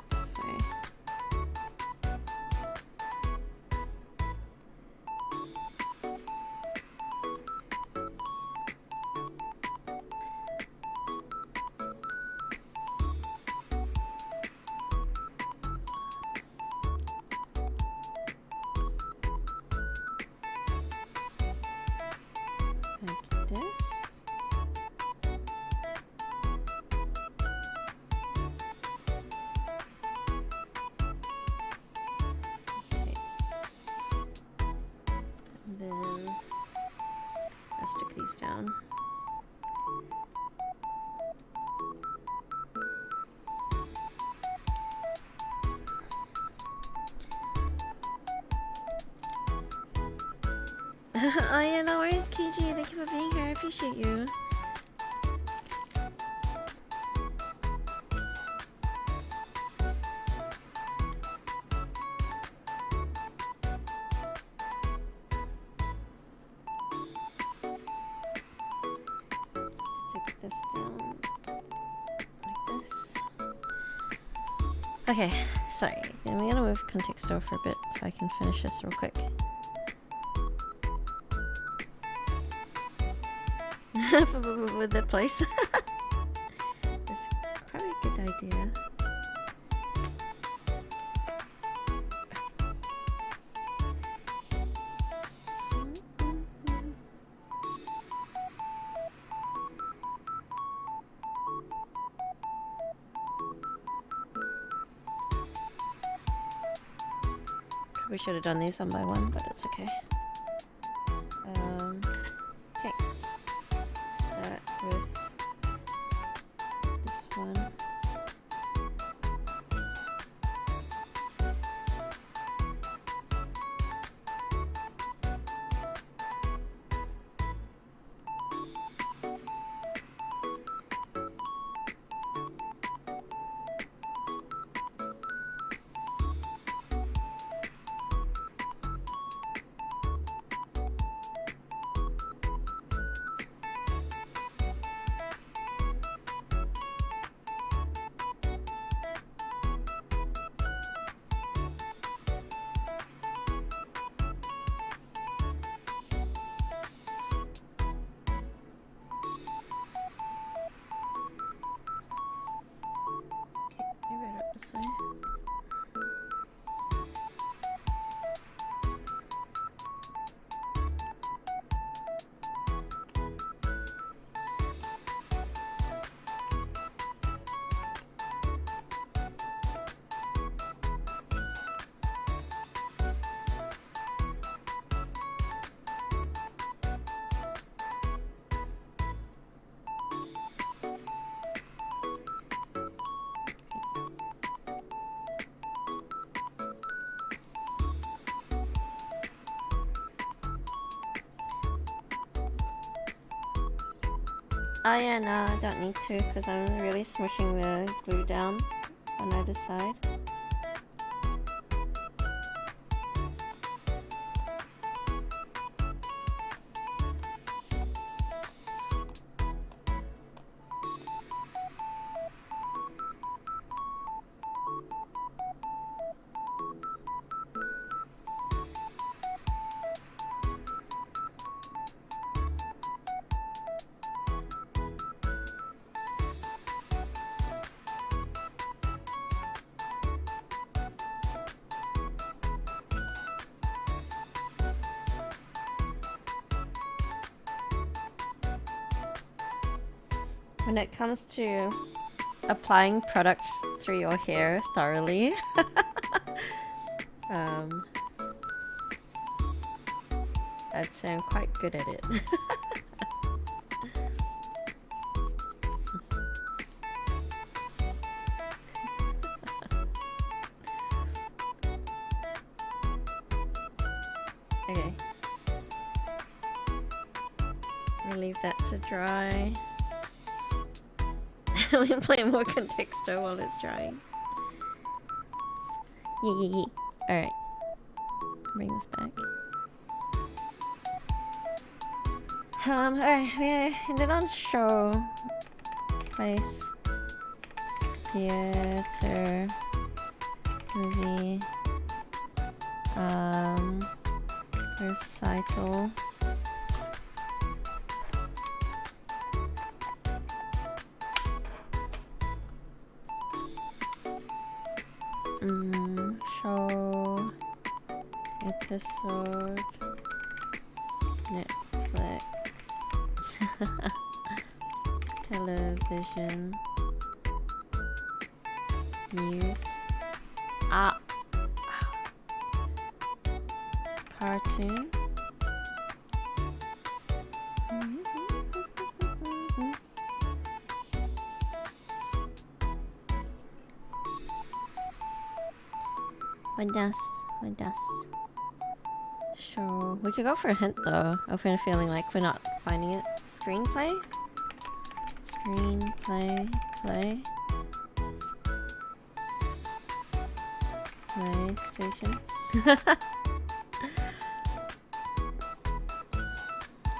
This way. Like this. Okay. And then let's stick these down. Oh yeah, no worries, KG. Thank you for being here. I appreciate you. Stick this down like this. Okay, sorry. I'm gonna move context over for a bit so I can finish this real quick. With the place. That's probably a good idea. Probably should have done these one by one, but it's okay. Okay. Start with this one. This way. Oh yeah, no, I don't need to because I'm really smushing the glue down on either side. when it comes to applying product through your hair thoroughly, I'd say I'm quite good at it. Okay. We'll leave that to dry. We'll play more contexto while it's drying. Yee. Alright. Bring this back. Alright, we ended on show. Place. Theater. Movie. Recital. Show. Episode. Netflix. Television. News. Cartoon. What does? Sure. We could go for a hint though. I've been feeling like we're not finding it. Screenplay? Play. PlayStation.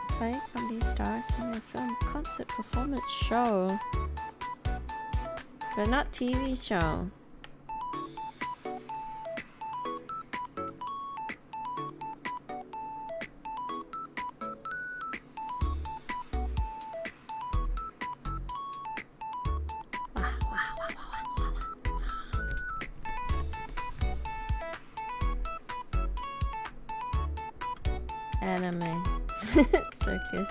Play, comedy, star, singer, film, concert, performance, show. But not TV show. Anime. Circus.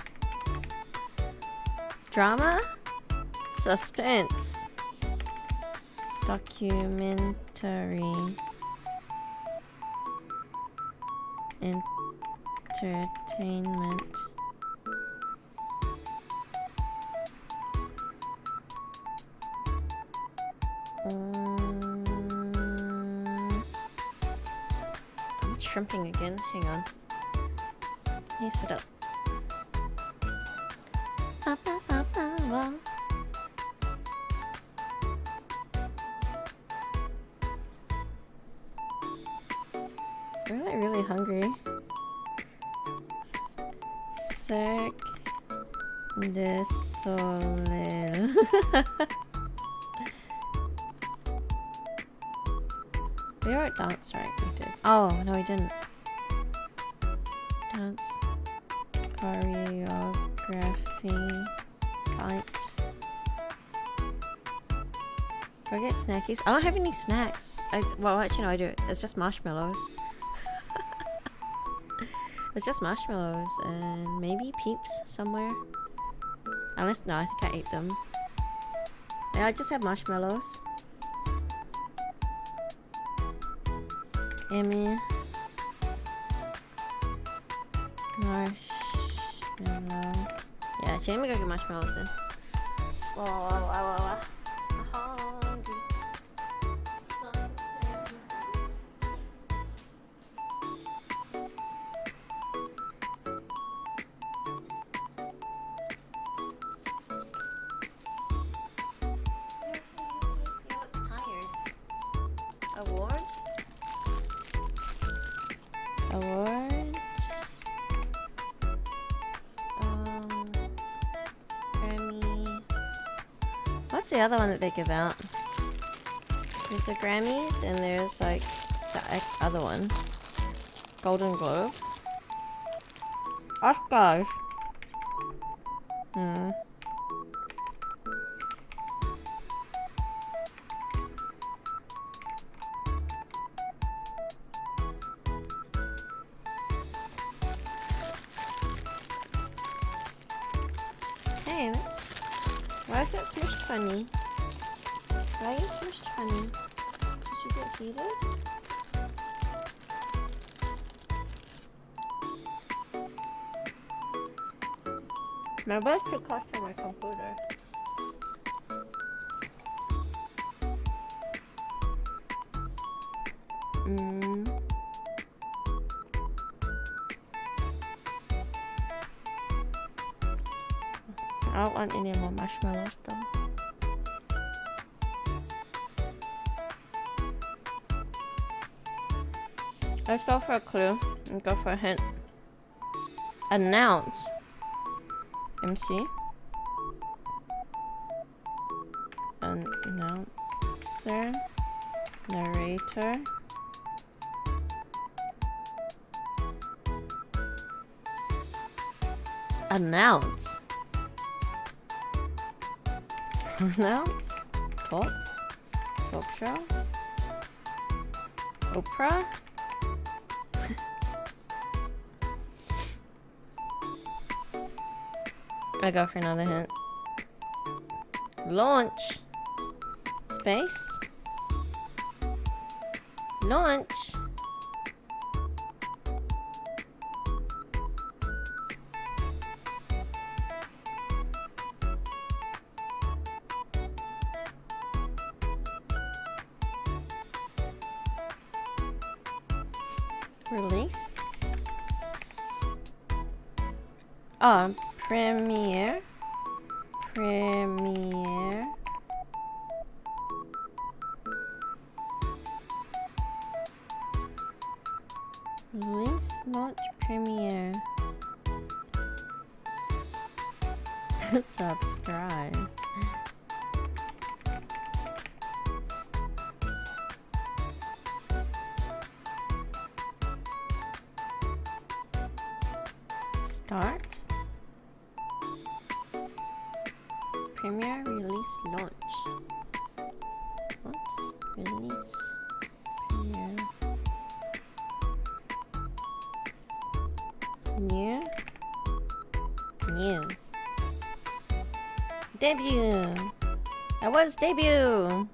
Drama? Suspense. Documentary. Entertainment. I'm shrimping again. Hang on. Hey, sit up. I'm really hungry. Cirque du Soleil. We wrote dance, right? We did. Oh, no, we didn't. Dance. Choreography. Fights. Do I get snackies? I don't have any snacks. Well, actually, no, I do. It's just marshmallows. It's just marshmallows and maybe Peeps somewhere. Unless, no, I think I ate them. Yeah, I just have marshmallows. Emmy. Marshmallow. Yeah, actually, let me go get marshmallows then. Whoa. I'm hungry. Grammy. What's the other one that they give out? There's the Grammys and there's like the other one. Golden Globe. Oscars. Hey, that's Why is that smushed funny? Why are you smushed funny? Did you get heated? My butt's too close to my computer. I don't want any more marshmallows though. Let's go for a clue and go for a hint. Announce. MC. Announcer. Narrator. Announce. Announce. Talk. Talk show. Oprah. I go for another hint. Launch. Space. Launch. Release. Premiere. Premiere. Release, launch, premiere. Subscribe. Start. Premiere, release, launch. Oops, release, premiere. New. News. Debut. That was debut.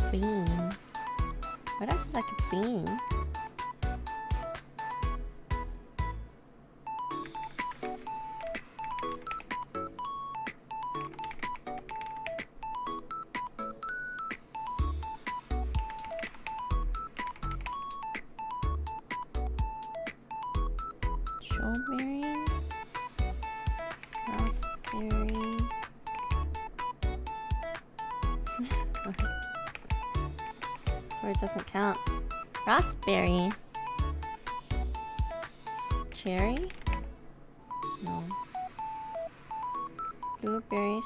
Bean. What else is like a bean? Strawberry. Raspberry. It doesn't count. Raspberry. Cherry? No. Blueberry,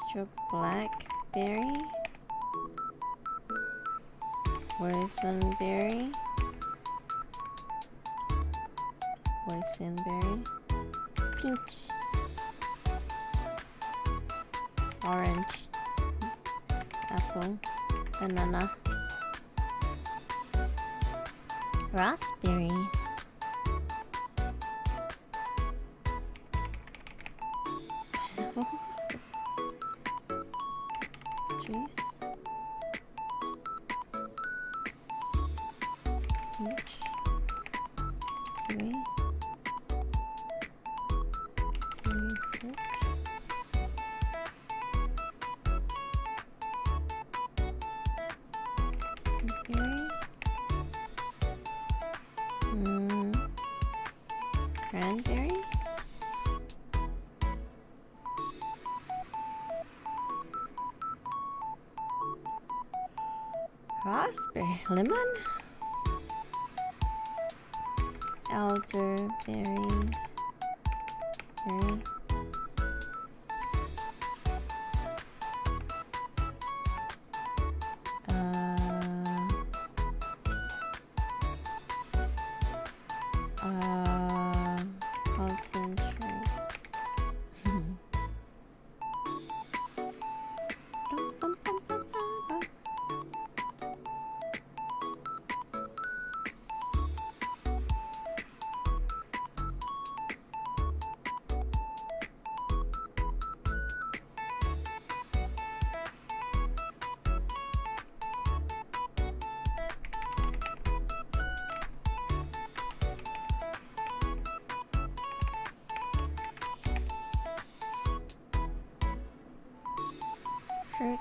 blackberry. Boysenberry. boysenberry, peach, orange, apple, banana, raspberry, juice, peach, kiwi, kiwi fruit, berry, cranberry, raspberry, lemon, elderberries, berry, concentrate. Fruit,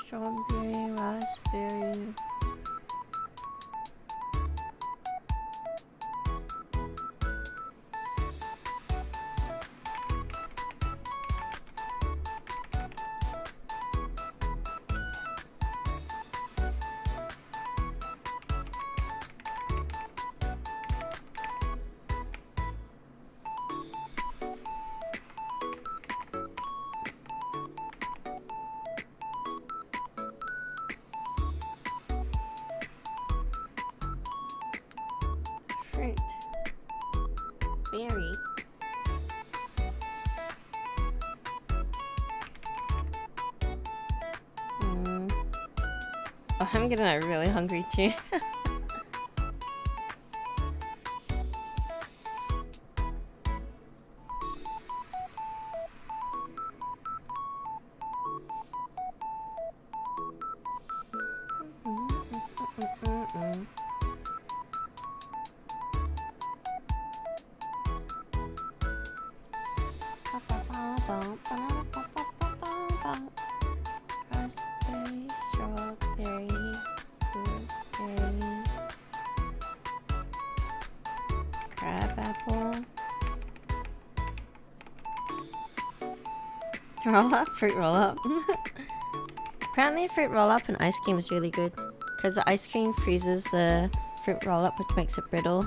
strawberry, raspberry, fruit, berry, Oh, I'm getting really hungry too. Raspberry, strawberry, blueberry, crab apple, roll up, fruit roll up. Apparently, fruit roll up and ice cream is really good because the ice cream freezes the fruit roll up, which makes it brittle.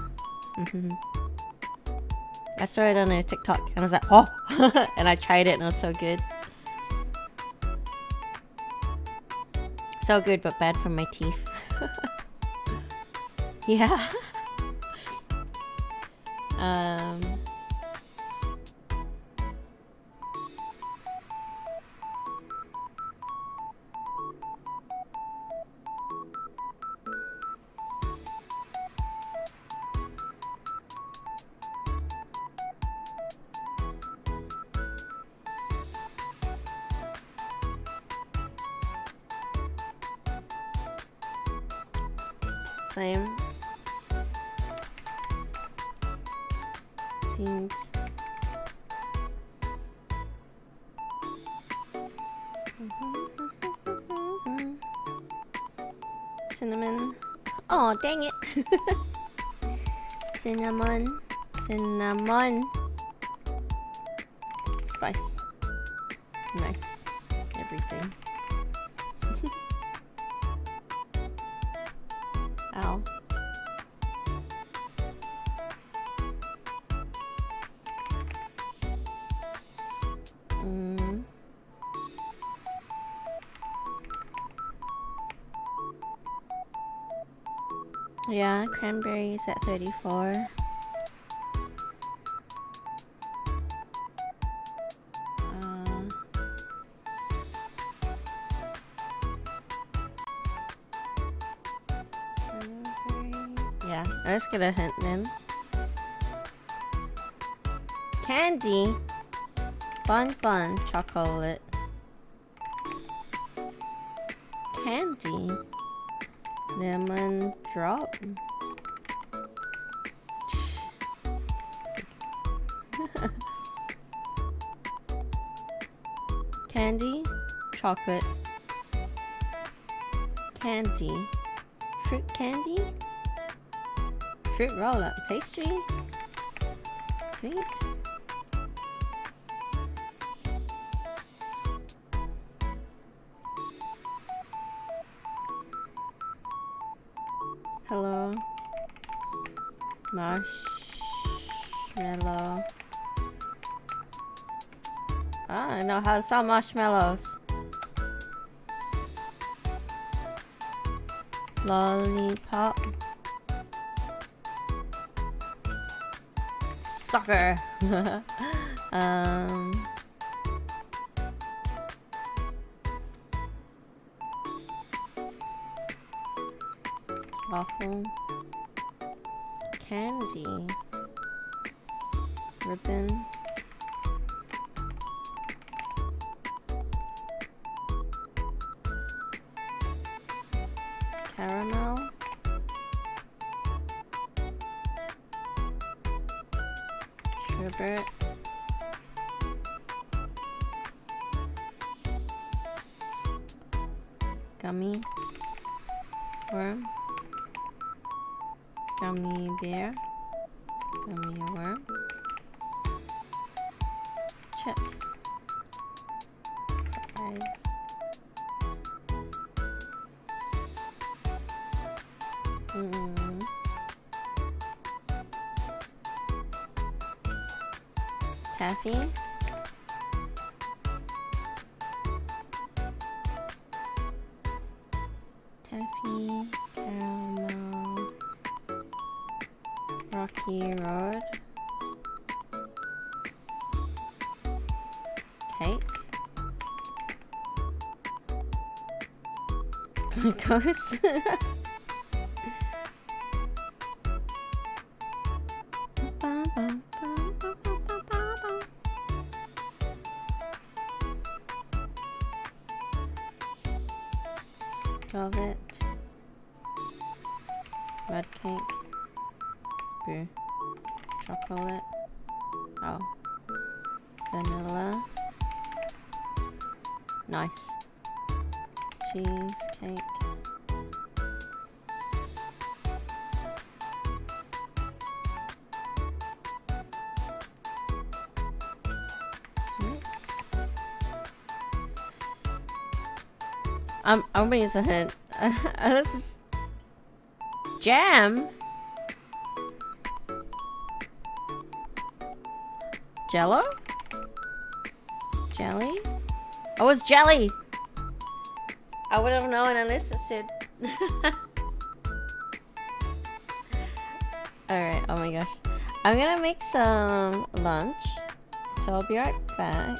I saw it on a TikTok and I was like, oh! And I tried it and it was so good. So good, but bad for my teeth. Yeah. Same. Seeds. Cinnamon. Oh, dang it. Cinnamon. Cinnamon. Spice. Nice. Everything. Ow. Yeah, cranberries at 34. Yeah, let's get a hint then. Candy. Bun chocolate. Candy. Lemon drop. Candy. Chocolate. Candy. Fruit candy. Fruit roll up pastry. Sweet. Hello. Marshmallow. I know how to spell marshmallows. Lollipop. Soccer. Waffle. Candy. Ribbon. Caramel. Sherbet. Gummy. Worm. Gummy bear. Gummy worm. Chips. Fries. Taffy. Taffy. Caramel. Rocky Road. Cake. Glucose. Velvet. Red cake. Brew. Chocolate. Oh. Vanilla. Nice. Cheesecake. Sweets. I'm gonna use a hint. This is jam. Jello? Jelly? Oh, it's jelly! I would have known unless it said. Alright, oh my gosh. I'm gonna make some lunch. So I'll be right back.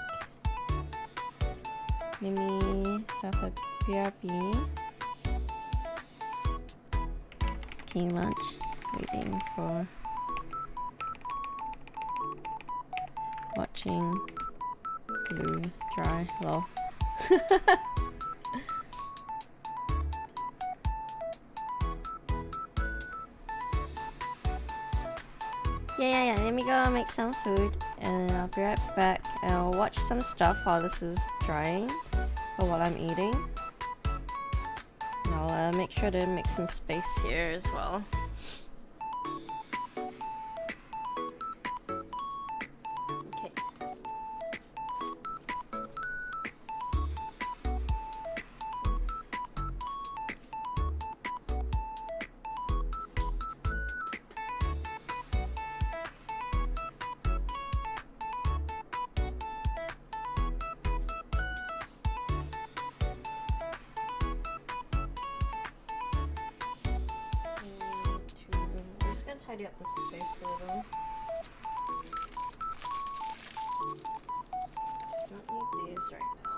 Let me have a BRB. King lunch. Waiting for. Watching glue dry. Lol. Yeah. Let me go make some food and I'll be right back and I'll watch some stuff while this is drying or while I'm eating. And I'll make sure to make some space here as well. tidy up the space a little. Don't need these right now.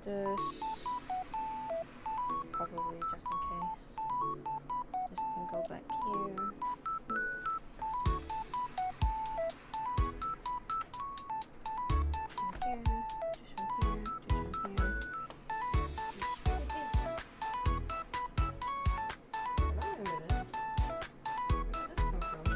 This probably just in case. Just can go back here. From here, just from here, just from here. I don't remember this. Where did this come from?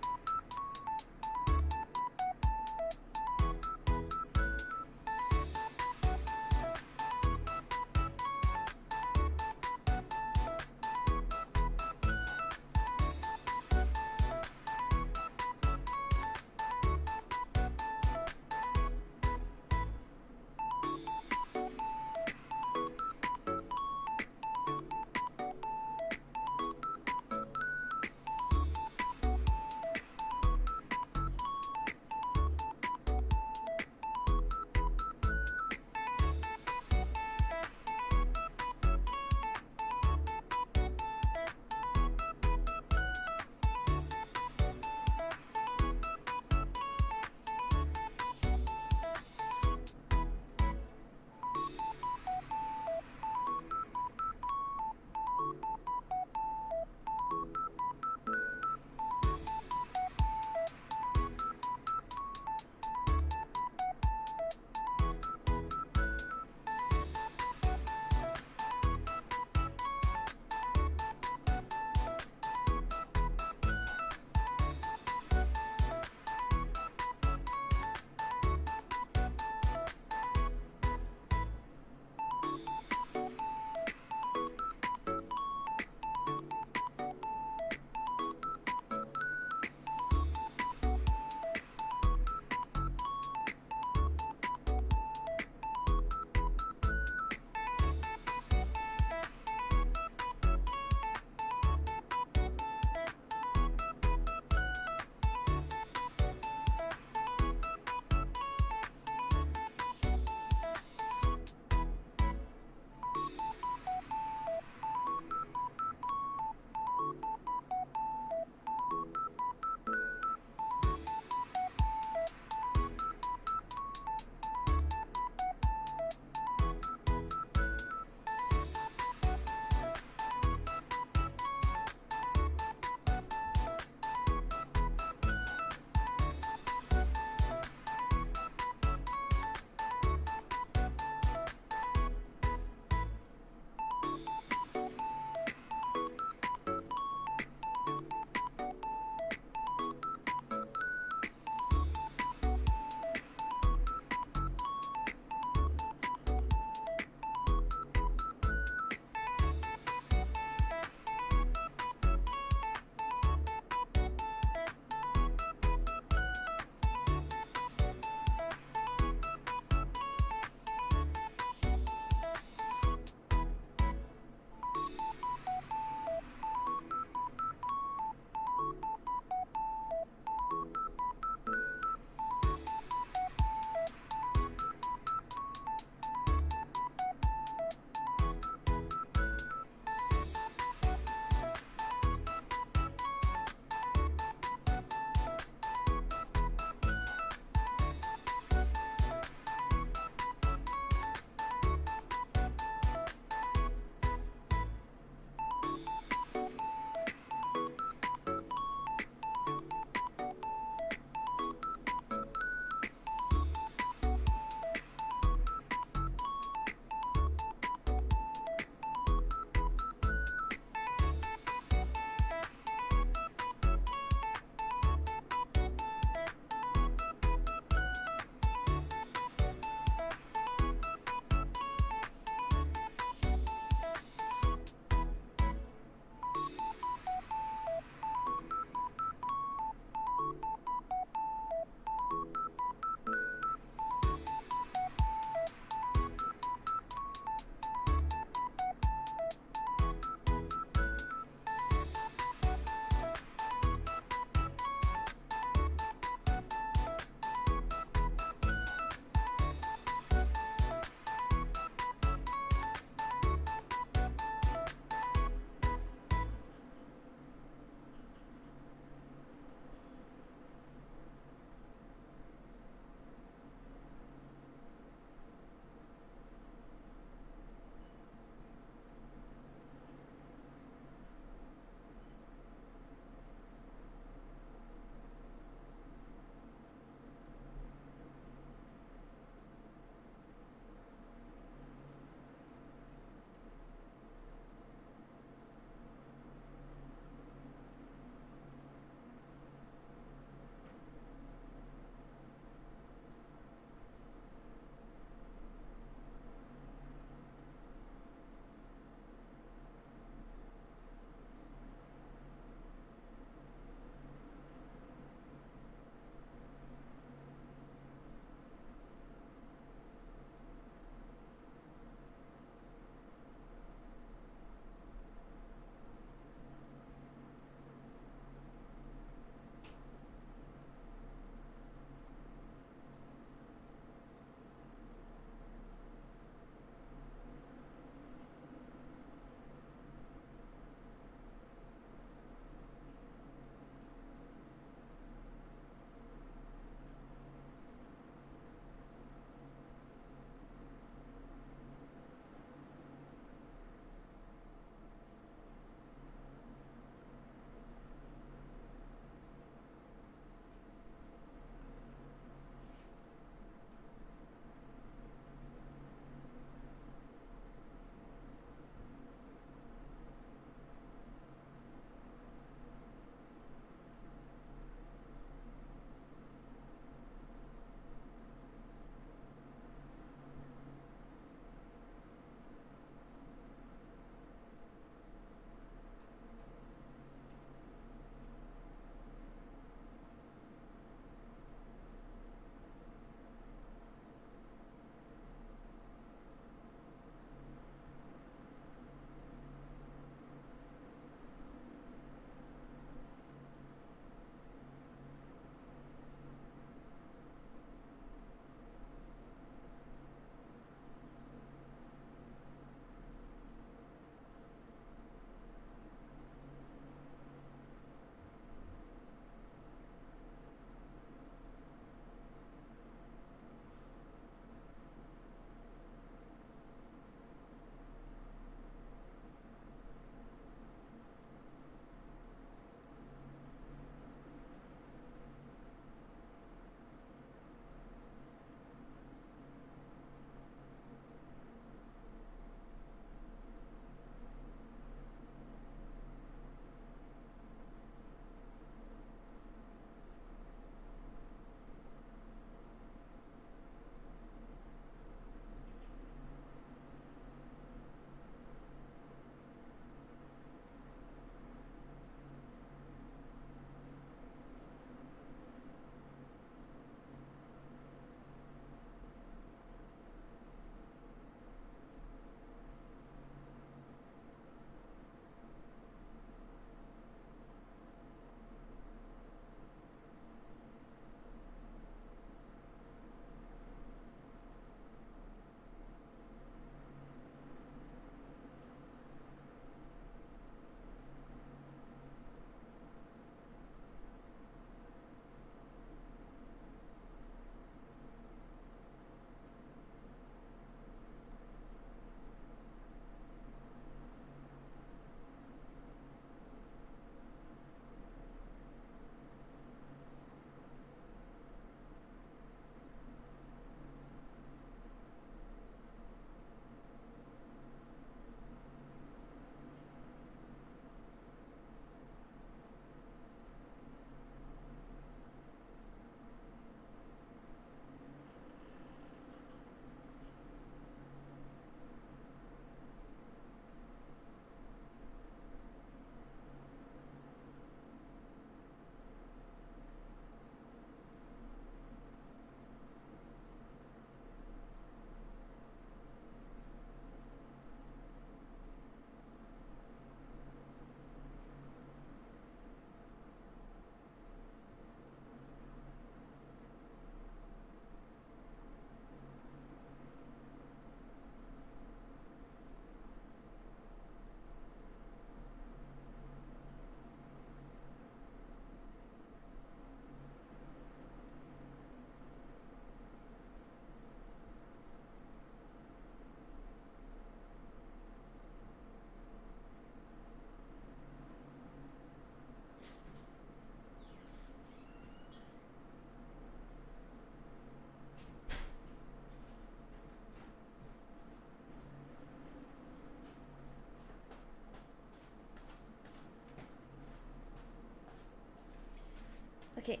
Okay,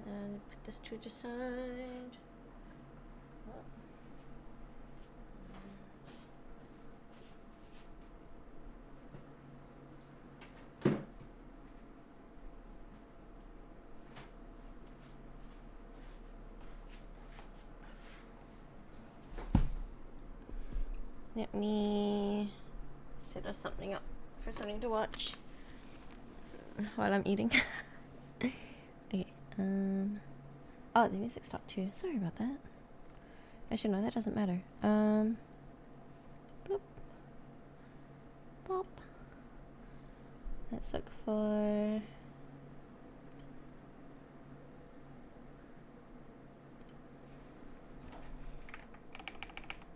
and put this to the side. Let me set us something up for something to watch while I'm eating. Okay, oh, the music stopped too. Sorry about that. Actually, no, that doesn't matter. Boop. Bop. Let's look for...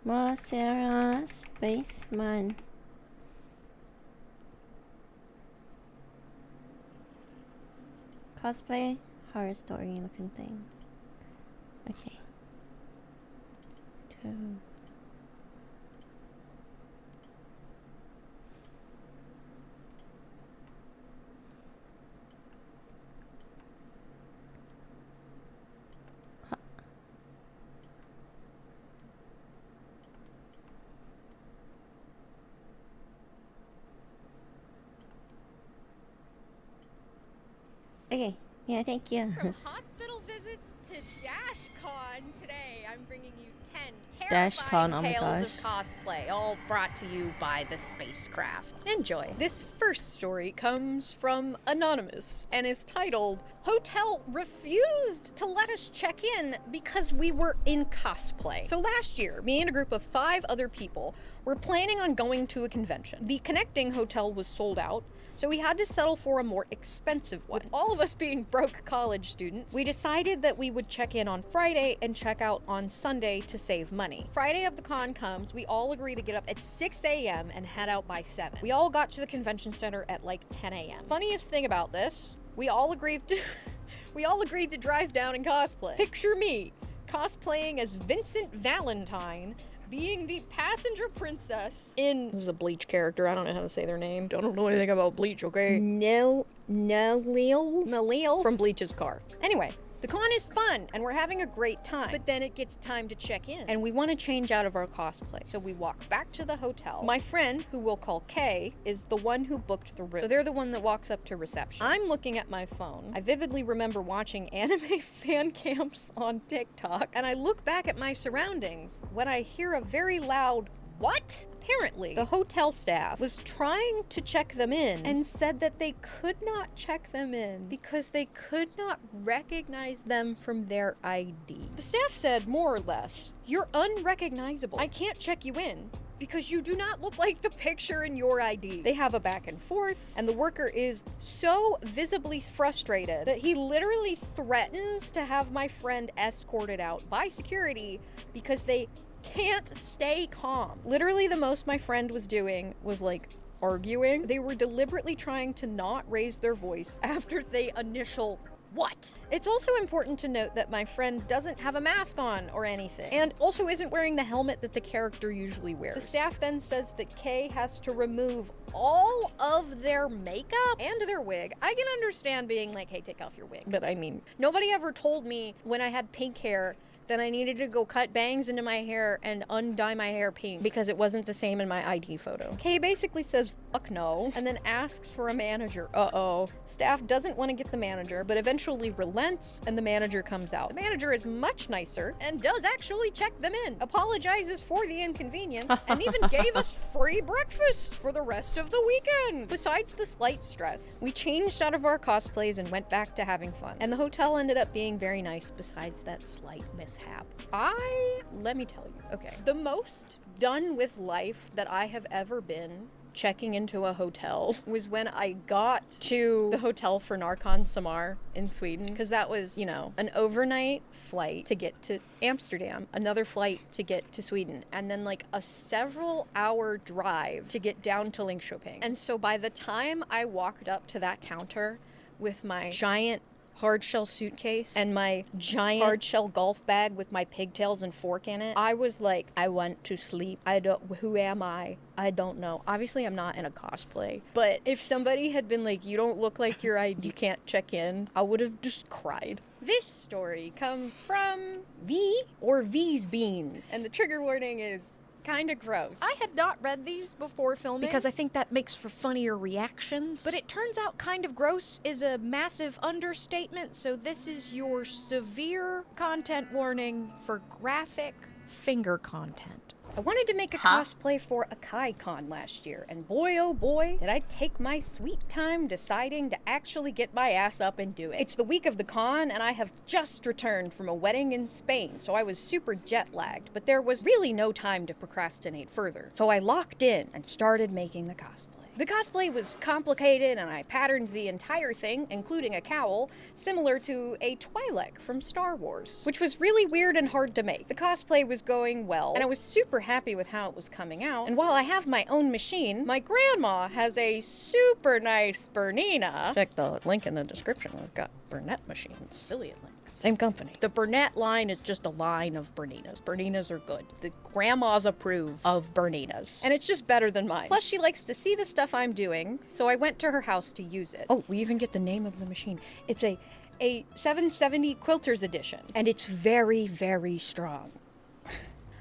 more Sarah Spaceman. Cosplay horror story looking thing. Okay. 2. Okay. Yeah, thank you. From hospital visits to DashCon today, I'm bringing you 10 DashCon, terrifying oh my tales of gosh. cosplay, all brought to you by the spacecraft. Enjoy. This first story comes from Anonymous and is titled, Hotel Refused to Let Us Check In Because We Were in Cosplay. So last year, me and a group of 5 other people were planning on going to a convention. The connecting hotel was sold out, so we had to settle for a more expensive one. With all of us being broke college students, we decided that we would check in on Friday and check out on Sunday to save money. Friday of the con comes, we all agree to get up at 6 a.m. and head out by 7. We all got to the convention center at like 10 a.m. Funniest thing about this, we all agreed to drive down in cosplay. Picture me cosplaying as Vincent Valentine, being the passenger princess in... This is a Bleach character. I don't know how to say their name. I don't know anything about Bleach, okay? Nalil from Bleach's car. Anyway, the con is fun, and we're having a great time. But then it gets time to check in, and we want to change out of our cosplay. So we walk back to the hotel. My friend, who we'll call Kay, is the one who booked the room. So they're the one that walks up to reception. I'm looking at my phone. I vividly remember watching anime fan camps on TikTok, and I look back at my surroundings when I hear a very loud, "What?" Apparently, the hotel staff was trying to check them in and said that they could not check them in because they could not recognize them from their ID. The staff said, more or less, "You're unrecognizable. I can't check you in because you do not look like the picture in your ID." They have a back and forth, and the worker is so visibly frustrated that he literally threatens to have my friend escorted out by security because they can't stay calm. Literally, the most my friend was doing was like arguing. They were deliberately trying to not raise their voice after the initial "what?" It's also important to note that my friend doesn't have a mask on or anything, and also isn't wearing the helmet that the character usually wears. The staff then says that Kay has to remove all of their makeup and their wig. I can understand being like, hey, take off your wig, but I mean, nobody ever told me when I had pink hair that I needed to go cut bangs into my hair and undye my hair pink because it wasn't the same in my ID photo. Kay basically says fuck no and then asks for a manager. Uh-oh. Staff doesn't want to get the manager, but eventually relents and the manager comes out. The manager is much nicer and does actually check them in, apologizes for the inconvenience, and even gave us free breakfast for the rest of the weekend. Besides the slight stress, we changed out of our cosplays and went back to having fun. And the hotel ended up being very nice besides that slight mishap. Let me tell you, okay, the most done with life that I have ever been checking into a hotel was when I got to the hotel for Narcon Samar in Sweden, because that was, you know, an overnight flight to get to Amsterdam, another flight to get to Sweden, and then like a several hour drive to get down to Linköping. And so by the time I walked up to that counter with my giant hard shell suitcase and my giant hard shell golf bag with my pigtails and fork in it, I was like, I want to sleep. Who am I? I don't know. Obviously, I'm not in a cosplay. But if somebody had been like, you don't look like you can't check in, I would have just cried. This story comes from V or V's Beans. And the trigger warning is kind of gross. I had not read these before filming because I think that makes for funnier reactions. But it turns out kind of gross is a massive understatement, so this is your severe content warning for graphic finger content. I wanted to make a cosplay for a KaiCon last year, and boy oh boy, did I take my sweet time deciding to actually get my ass up and do it. It's the week of the con, and I have just returned from a wedding in Spain, so I was super jet lagged, but there was really no time to procrastinate further. So I locked in and started making the cosplay. The cosplay was complicated, and I patterned the entire thing, including a cowl, similar to a Twi'lek from Star Wars, which was really weird and hard to make. The cosplay was going well, and I was super happy with how it was coming out. And while I have my own machine, my grandma has a super nice Bernina. Check the link in the description. We've got Burnett machines. Affiliate links. Same company. The Burnett line is just a line of Berninas. Berninas are good. The grandmas approve of Berninas. And it's just better than mine. Plus, she likes to see the stuff I'm doing, so I went to her house to use it. Oh, we even get the name of the machine. It's a 770 Quilters edition. And it's very, very strong.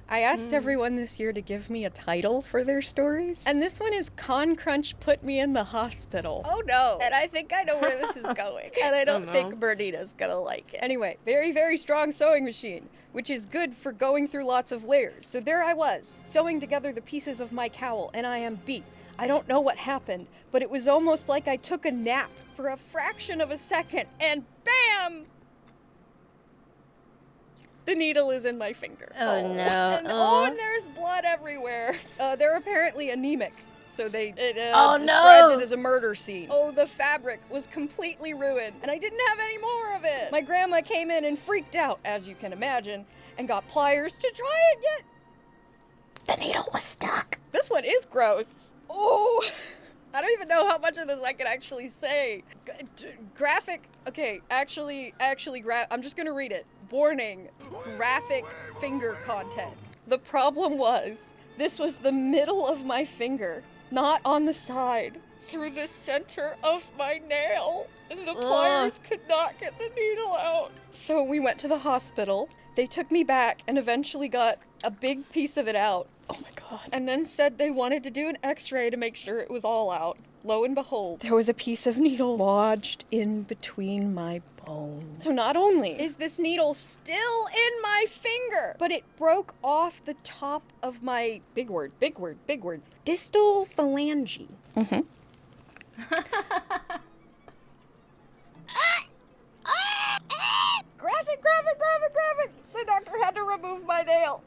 I asked everyone this year to give me a title for their stories, and this one is Con Crunch Put Me in the Hospital. Oh no, and I think I know where this is going, and I don't think Bernina's gonna like it. Anyway, very, very strong sewing machine, which is good for going through lots of layers. So there I was, sewing together the pieces of my cowl, and I am beat. I don't know what happened, but it was almost like I took a nap for a fraction of a second, and BAM! The needle is in my finger. Oh no. And there's blood everywhere. They're apparently anemic, so they Oh, described no! it as a murder scene. Oh, the fabric was completely ruined, and I didn't have any more of it. My grandma came in and freaked out, as you can imagine, and got pliers to try and get... The needle was stuck. This one is gross. Oh, I don't even know how much of this I can actually say. Graphic, okay, actually, I'm just gonna read it. Warning, graphic finger content. The problem was, this was the middle of my finger, not on the side, through the center of my nail. And the pliers could not get the needle out. So we went to the hospital. They took me back and eventually got a big piece of it out. Oh my God. And then said they wanted to do an x-ray to make sure it was all out. Lo and behold, there was a piece of needle lodged in between my bones. So not only is this needle still in my finger, but it broke off the top of my, big word, distal phalange. Graphic. The doctor had to remove my nail.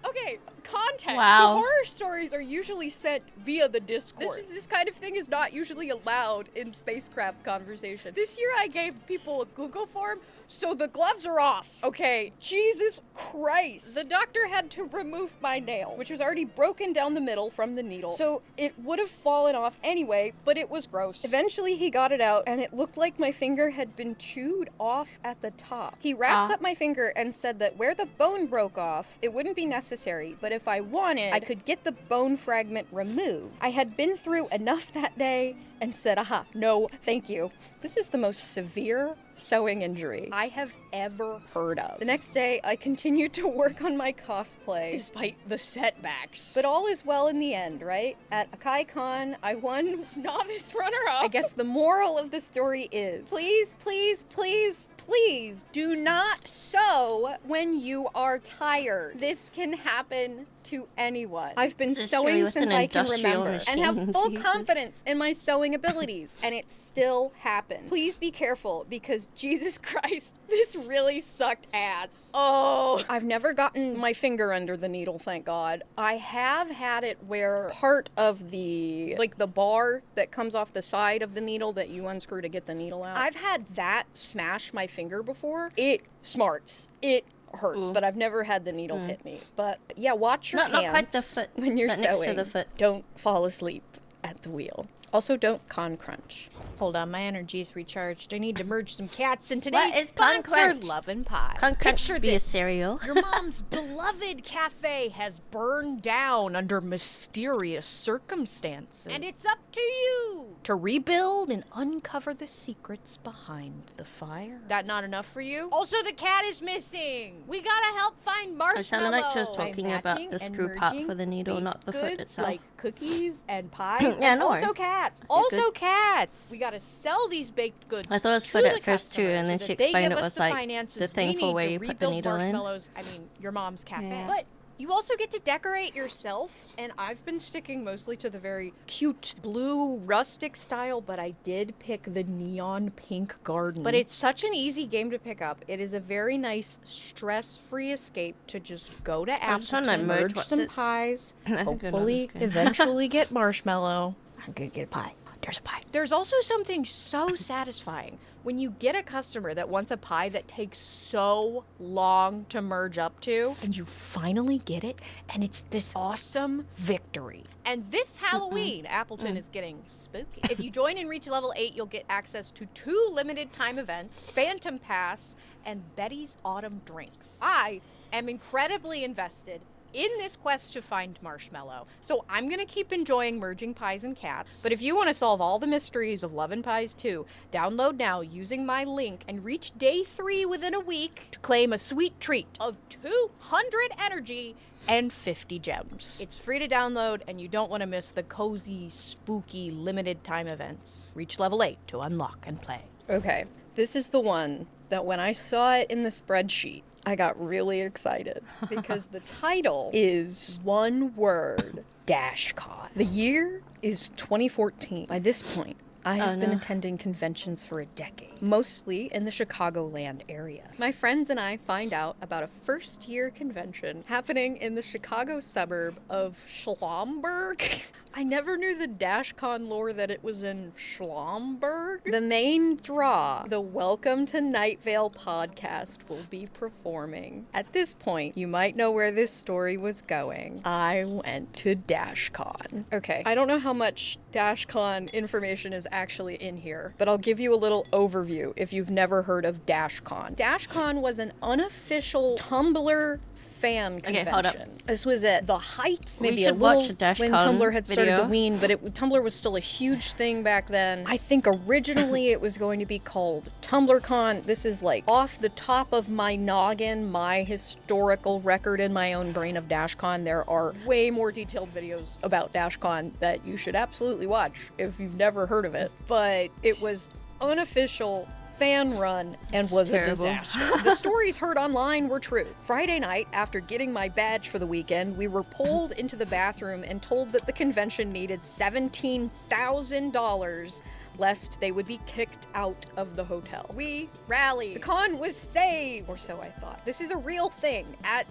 Okay, context. Wow. The horror stories are usually sent via the Discord. This kind of thing is not usually allowed in spacecraft conversation. This year I gave people a Google form, so the gloves are off. Okay, Jesus Christ. The doctor had to remove my nail, which was already broken down the middle from the needle, so it would have fallen off anyway, but it was gross. Eventually he got it out, and it looked like my finger had been chewed off at the top. He wraps up my finger and said that where the bone broke off, it wouldn't be necessary, but if I wanted, I could get the bone fragment removed. I had been through enough that day and said, aha, no, thank you. This is the most severe sewing injury I have ever heard of. The next day, I continued to work on my cosplay, despite the setbacks. But all is well in the end, right? At Akai Con, I won novice runner-up. I guess the moral of the story is, please, please, please, please do not sew when you are tired. This can happen to anyone. I've been sewing since I can remember and have full confidence in my sewing abilities, and it still happened. Please be careful, because Jesus Christ, this really sucked ass. Oh, I've never gotten my finger under the needle, thank God. I have had it where part of the, like the bar that comes off the side of the needle that you unscrew to get the needle out. I've had that smash my finger before. It smarts. It hurts, but I've never had the needle hit me. But yeah, watch your hands not quite the foot, when you're but next to sewing. the foot. Don't fall asleep at the wheel. Also, don't con crunch. Hold on, my energy's recharged. I need to merge some cats, and today's is sponsor, Conquest? Love and Pie. Can't Picture be a this. cereal. Your mom's beloved cafe has burned down under mysterious circumstances. And it's up to you to rebuild and uncover the secrets behind the fire. That not enough for you? Also, the cat is missing. We gotta help find Marshmallow. It sounded like she was By talking about matching the and screw part merging for the needle, baked not the foot goods itself. Like cookies and pies. Yeah, and no also worries. cats. You're Also good. cats. We gotta sell these baked goods. I thought it was to foot the at first too, and then customers she so that they explained give it us was the like finances the thing we for need where to you put the rebuild needle in. Marshmallows. I mean, your mom's cafe. Yeah. But you also get to decorate yourself, and I've been sticking mostly to the very cute blue rustic style, but I did pick the neon pink garden. But it's such an easy game to pick up. It is a very nice stress-free escape to just go to I'm just trying to Appleton, merge merge what's some it. pies, I think I know hopefully this game. eventually get marshmallow. I'm gonna get a pie. There's a pie. There's also something so satisfying when you get a customer that wants a pie that takes so long to merge up to, and you finally get it, and it's this awesome victory. And this Halloween, Appleton is getting spooky. If you join and reach level 8, you'll get access to 2 limited time events, Phantom Pass, and Betty's Autumn Drinks. I am incredibly invested in this quest to find Marshmallow. So I'm gonna keep enjoying merging pies and cats. But if you want to solve all the mysteries of Love and Pies 2, download now using my link and reach day 3 within a week to claim a sweet treat of 200 energy and 50 gems. It's free to download, and you don't want to miss the cozy, spooky, limited time events. Reach level 8 to unlock and play. Okay, this is the one that when I saw it in the spreadsheet, I got really excited because the title is one word, DashCon. The year is 2014. By this point, I have been attending conventions for a decade, mostly in the Chicagoland area. My friends and I find out about a first-year convention happening in the Chicago suburb of Schlomberg. I never knew the DashCon lore that it was in Schlomberg. The main draw, the Welcome to Night Vale podcast, will be performing. At this point, you might know where this story was going. I went to DashCon. Okay, I don't know how much DashCon information is actually in here, but I'll give you a little overview if you've never heard of DashCon. DashCon was an unofficial Tumblr fan convention. Hold up. This was at the height, We maybe a should watch little the DashCon when Tumblr had started to video. wane, but Tumblr was still a huge thing back then. I think originally it was going to be called TumblrCon. This is like off the top of my noggin, my historical record in my own brain of DashCon. There are way more detailed videos about DashCon that you should absolutely watch if you've never heard of it. But it was unofficial, fan run, and was Terrible. a disaster. The stories heard online were true. Friday night, after getting my badge for the weekend, we were pulled into the bathroom and told that the convention needed $17,000 lest they would be kicked out of the hotel. We rallied. The con was saved, or so I thought. This is a real thing.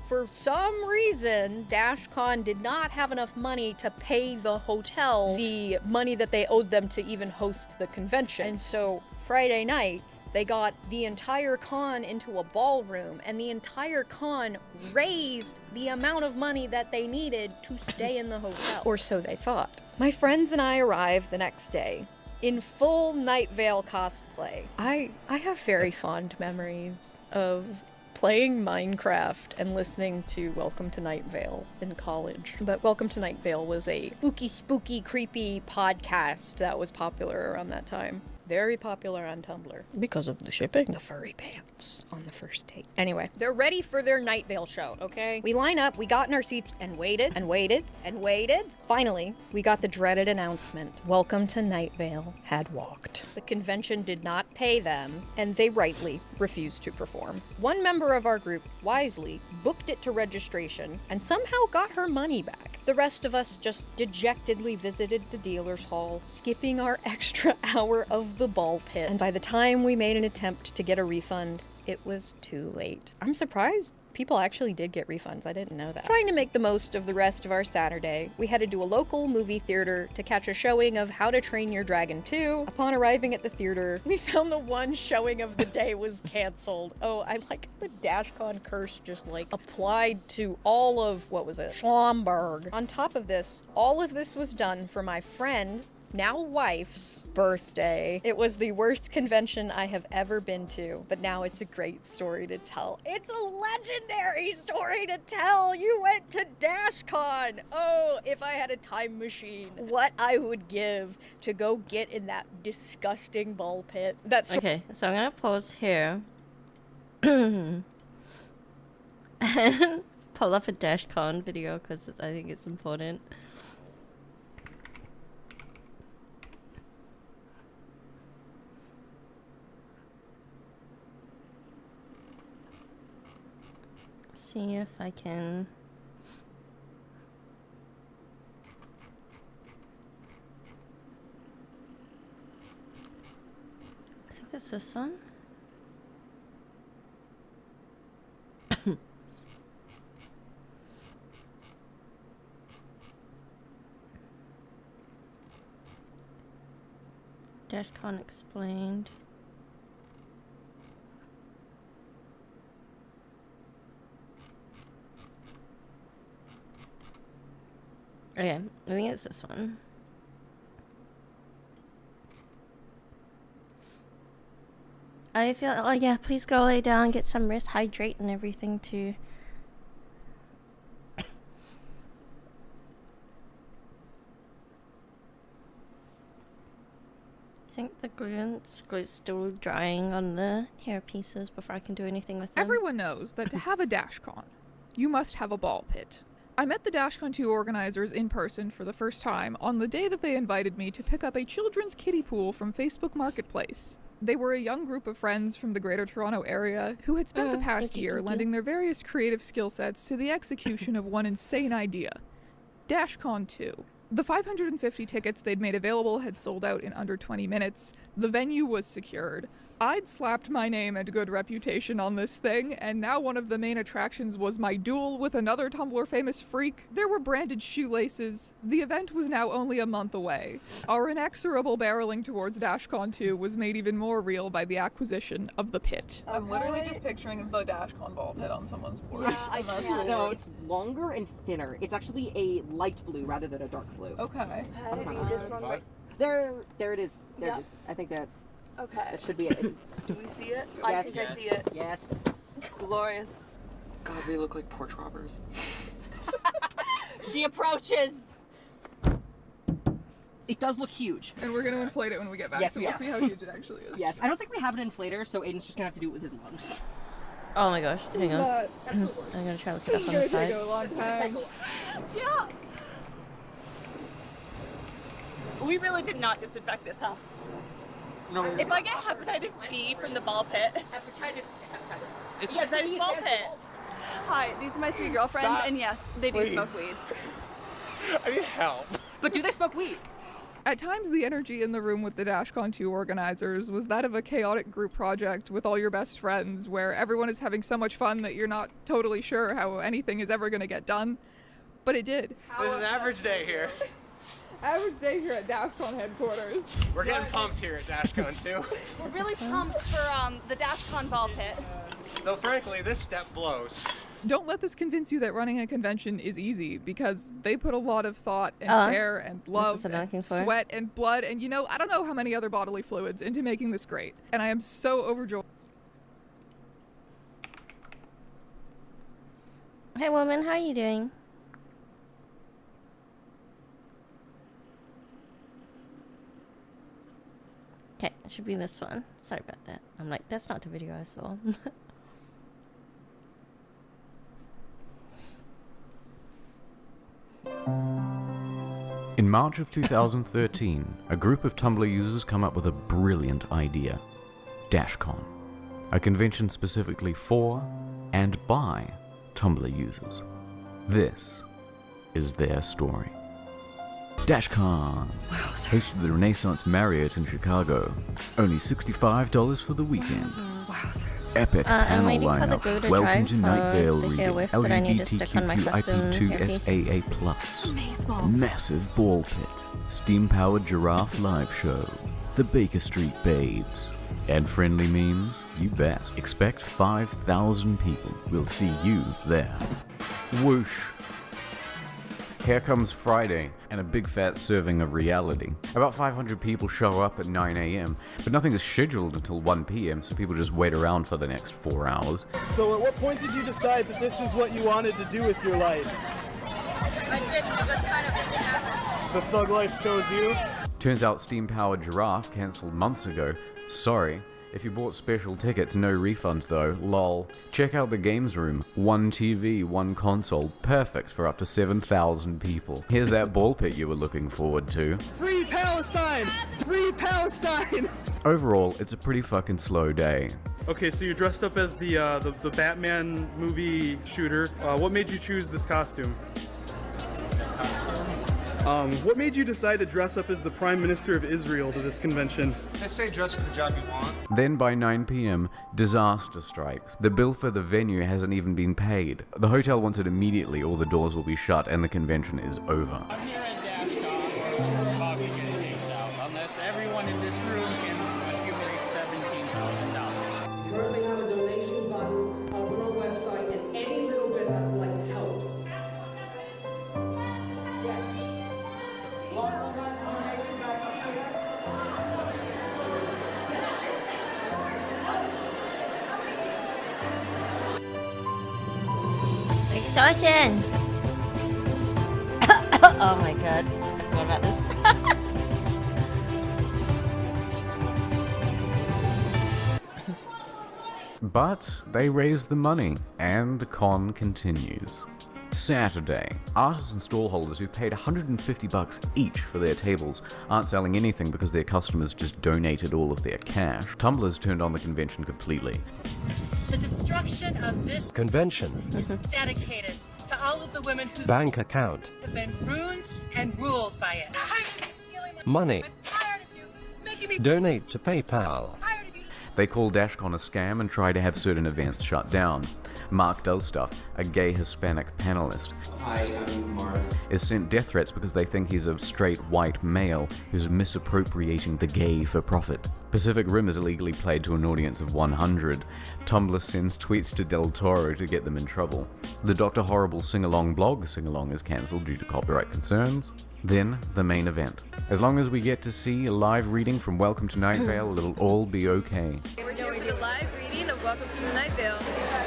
For some reason, DashCon did not have enough money to pay the hotel the money that they owed them to even host the convention. And so Friday night, they got the entire con into a ballroom, and the entire con raised the amount of money that they needed to stay in the hotel. Or so they thought. My friends and I arrived the next day in full Night Vale cosplay. I have very fond memories of playing Minecraft and listening to Welcome to Night Vale in college. But Welcome to Night Vale was a spooky, creepy podcast that was popular around that time. Very popular on Tumblr because of the shipping. The furry pants on the first date. Anyway, they're ready for their Night Vale show, okay? We line up, we got in our seats and waited and waited and waited. Finally, we got the dreaded announcement. Welcome to Night Vale had walked. The convention did not pay them, and they rightly refused to perform. One member of our group, wisely, booked it to registration and somehow got her money back. The rest of us just dejectedly visited the dealer's hall, skipping our extra hour of the ball pit. And by the time we made an attempt to get a refund, it was too late. I'm surprised people actually did get refunds. I didn't know that. Trying to make the most of the rest of our Saturday, we headed to a local movie theater to catch a showing of How to Train Your Dragon 2. Upon arriving at the theater, we found the one showing of the day was canceled. Oh, I like how the DashCon curse just like applied to all of, what was it? Schlomberg. On top of this, all of this was done for my friend now wife's birthday. It was the worst convention I have ever been to, but now it's a great story to tell. It's a legendary story to tell. You went to DashCon. Oh, if I had a time machine, what I would give to go get in that disgusting ball pit. That's Okay, so I'm gonna pause here. And pull up a DashCon video because I think it's important. See if I can. I think it's this one. DashCon explained. Okay, I think it's this one. I feel, oh yeah, please go lay down, get some rest, hydrate and everything too. I think the glue's still drying on the hair pieces before I can do anything with them. Everyone knows that to have a DashCon, you must have a ball pit. I met the DashCon 2 organizers in person for the first time on the day that they invited me to pick up a children's kiddie pool from Facebook Marketplace. They were a young group of friends from the Greater Toronto area who had spent the past year lending their various creative skill sets to the execution of one insane idea: DashCon 2. The 550 tickets they'd made available had sold out in under 20 minutes. The venue was secured. I'd slapped my name and good reputation on this thing, and now one of the main attractions was my duel with another Tumblr famous freak. There were branded shoelaces. The event was now only a month away. Our inexorable barreling towards DashCon 2 was made even more real by the acquisition of the pit. I'm literally just picturing the DashCon ball pit on someone's board. Yeah, I can't. No, it's longer and thinner. It's actually a light blue rather than a dark blue. Okay. This one right there it is. There it is. I think that should be it. Do we see it? Yes. I think I see it. Yes. Glorious. God, they look like porch robbers. She approaches. It does look huge. And we're gonna inflate it when we get back, Yes, so we we'll are. see how huge it actually is. Yes. I don't think we have an inflator, so Aiden's just gonna have to do it with his lungs. Oh my gosh, hang on. But I'm gonna try to look it up it's on gonna the side. take a long time. Yeah. We really did not disinfect this, huh? No. If I get hepatitis B from the ball pit, hepatitis ball pit. Hi, these are my 3 girlfriends, and yes, they do smoke weed. I need help. But do they smoke weed? At times, the energy in the room with the DashCon 2 organizers was that of a chaotic group project with all your best friends, where everyone is having so much fun that you're not totally sure how anything is ever going to get done. But it did. This is an average day here. Average day here at DashCon headquarters. We're getting pumped here at DashCon too. We're really pumped for the DashCon ball pit. Though frankly, this step blows. Don't let this convince you that running a convention is easy, because they put a lot of thought and care and love what I'm looking and for. sweat and blood and, you know, I don't know how many other bodily fluids into making this great. And I am so overjoyed. Hey woman, how are you doing? Okay, it should be this one. Sorry about that. I'm like, that's not the video I saw. In March of 2013, a group of Tumblr users come up with a brilliant idea: DashCon, a convention specifically for and by Tumblr users. This is their story. DashCon, hosted at the Renaissance Marriott in Chicago. Only $65 for the weekend. Epic I'm panel waiting for the glue lineup. to Welcome dry to Night for Vale the reading. hair whiffs that I need to stick on my custom LGBTQIP2SAA+. Massive ball pit. Steam-powered giraffe live show. The Baker Street Babes. And friendly memes? You bet. Expect 5,000 people. We'll see you there. Whoosh. Here comes Friday, and a big fat serving of reality. About 500 people show up at 9 a.m., but nothing is scheduled until 1 p.m., so people just wait around for the next 4 hours. So at what point did you decide that this is what you wanted to do with your life? I didn't, it just kind of happened. The thug life chose you? Turns out Steam-powered Giraffe cancelled months ago. Sorry. If you bought special tickets, no refunds though, lol. Check out the games room. 1 TV, 1 console, perfect for up to 7,000 people. Here's that ball pit you were looking forward to. Free Palestine! Free Palestine! Overall, it's a pretty fucking slow day. Okay, so you're dressed up as the Batman movie shooter. What made you choose this costume? What made you decide to dress up as the Prime Minister of Israel to this convention? They say dress for the job you want. Then by 9 p.m., disaster strikes. The bill for the venue hasn't even been paid. The hotel wants it immediately or the doors will be shut and the convention is over. I'm here at DashCon. Coffee getting takes out. Unless everyone in this room can accumulate $17,000. We currently have a donation button up on our website, and any little bit helps. Extortion! Oh my god, I forgot about this. But they raise the money, and the con continues. Saturday, artists and stallholders who paid $150 each for their tables aren't selling anything because their customers just donated all of their cash. Tumblr's turned on the convention completely. The destruction of this convention is dedicated to all of the women whose bank account have been ruined and ruled by it. money. I'm tired of you making me Donate to PayPal. They call DashCon a scam and try to have certain events shut down. Mark Does Stuff, a gay Hispanic panelist, Hi, I'm Mark. is sent death threats because they think he's a straight white male who's misappropriating the gay for profit. Pacific Rim is illegally played to an audience of 100. Tumblr sends tweets to Del Toro to get them in trouble. The Dr. Horrible sing-along blog sing-along is cancelled due to copyright concerns. Then, the main event. As long as we get to see a live reading from Welcome to Night Vale, it'll all be okay. We're here for the live reading of Welcome to the Night Vale.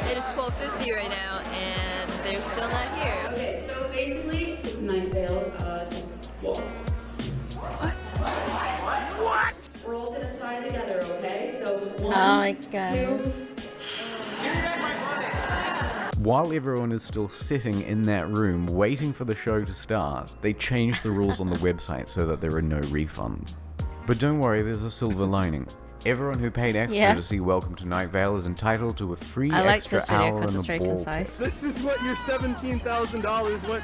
It is 12:50 right now, and they're still not here. Okay, so basically, Night Vale just walked. What? We're all gonna sign together, okay? So Oh my god. 2. While everyone is still sitting in that room waiting for the show to start, they change the rules on the website so that there are no refunds. But don't worry, there's a silver lining. Everyone who paid extra to see Welcome to Night Vale is entitled to a free I like extra this video hour because in it's the very ball concise. pit. This is what your $17,000 went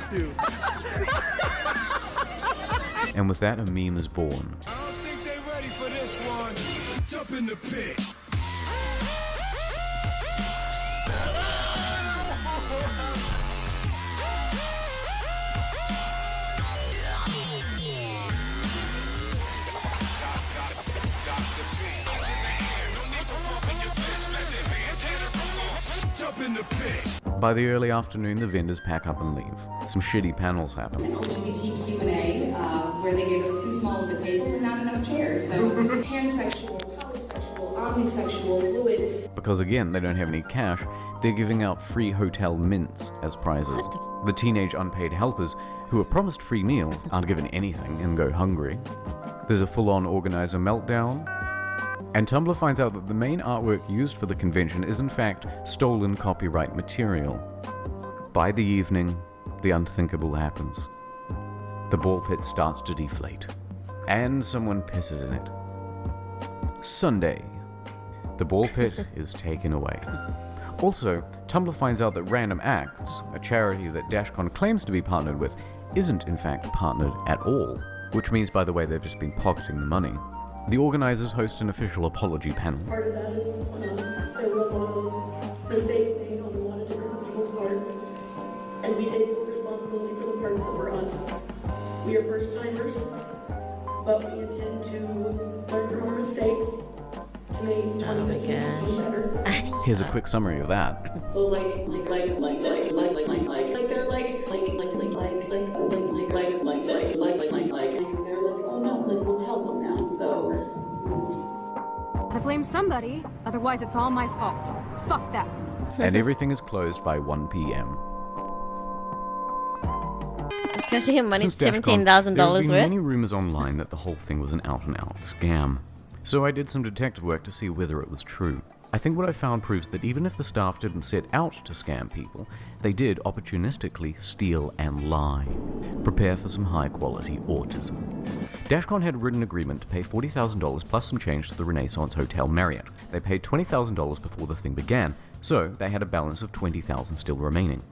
to. And with that, a meme is born. I don't think they ready for this one. Jump in the pit. Jump in the pit. By the early afternoon, the vendors pack up and leave. Some shitty panels happen. LGBTQ&A, where they gave us too small of a table and not enough chairs. So pansexual, polysexual, omnisexual, fluid. Because again, they don't have any cash, they're giving out free hotel mints as prizes. The teenage unpaid helpers, who are promised free meals, aren't given anything and go hungry. There's a full-on organizer meltdown. And Tumblr finds out that the main artwork used for the convention is in fact stolen copyright material. By the evening, the unthinkable happens. The ball pit starts to deflate, and someone pisses in it. Sunday, the ball pit is taken away. Also, Tumblr finds out that Random Acts, a charity that DashCon claims to be partnered with, isn't in fact partnered at all, which means, by the way, they've just been pocketing the money. The organizers host an official apology panel. Part of that is on us. There were a lot of mistakes made on a lot of different people's parts, and we take full responsibility for the parts that were us. We are first timers, but we intend to learn from our mistakes to make 2015 better. Here's a quick summary of that. So like they're somebody, otherwise it's all my fault. Fuck that. And everything is closed by 1 p.m. Gonna get money Since DashCon, $17,000 there have been worth. many rumors online that the whole thing was an out-and-out scam. So I did some detective work to see whether it was true. I think what I found proves that even if the staff didn't set out to scam people, they did opportunistically steal and lie. Prepare for some high-quality autism. DashCon had a written agreement to pay $40,000 plus some change to the Renaissance Hotel Marriott. They paid $20,000 before the thing began, so they had a balance of $20,000 still remaining.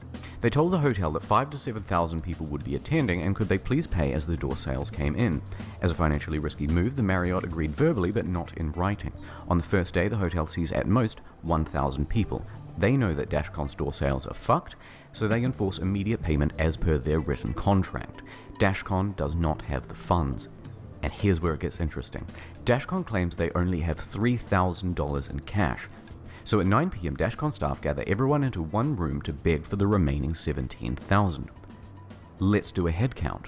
They told the hotel that 5,000 to 7,000 people would be attending and could they please pay as the door sales came in. As a financially risky move, the Marriott agreed verbally but not in writing. On the first day, the hotel sees at most 1,000 people. They know that DashCon's door sales are fucked, so they enforce immediate payment as per their written contract. DashCon does not have the funds. And here's where it gets interesting. DashCon claims they only have $3,000 in cash. So at 9 p.m, DashCon staff gather everyone into one room to beg for the remaining 17,000. Let's do a head count.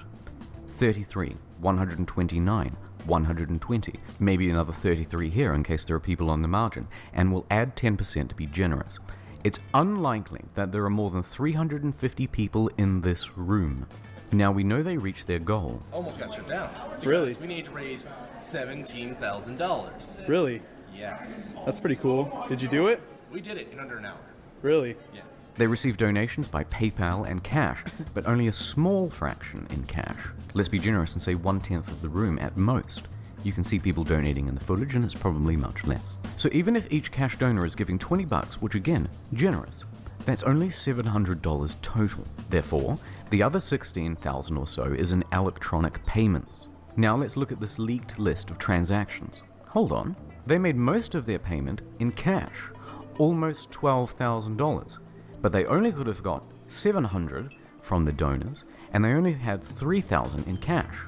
33, 129, 120, maybe another 33 here in case there are people on the margin, and we'll add 10% to be generous. It's unlikely that there are more than 350 people in this room. Now we know they reached their goal. Almost got shut down. Really? We need to raise $17,000. Really? Yes. That's pretty cool. Did you do it? We did it in under an hour. Really? Yeah. They receive donations by PayPal and cash, but only a small fraction in cash. Let's be generous and say 1/10 of the room at most. You can see people donating in the footage and it's probably much less. So even if each cash donor is giving $20, which again, generous, that's only $700 total. Therefore, the other 16,000 or so is in electronic payments. Now let's look at this leaked list of transactions. Hold on. They made most of their payment in cash, almost $12,000, but they only could have got $700 from the donors, and they only had $3,000 in cash.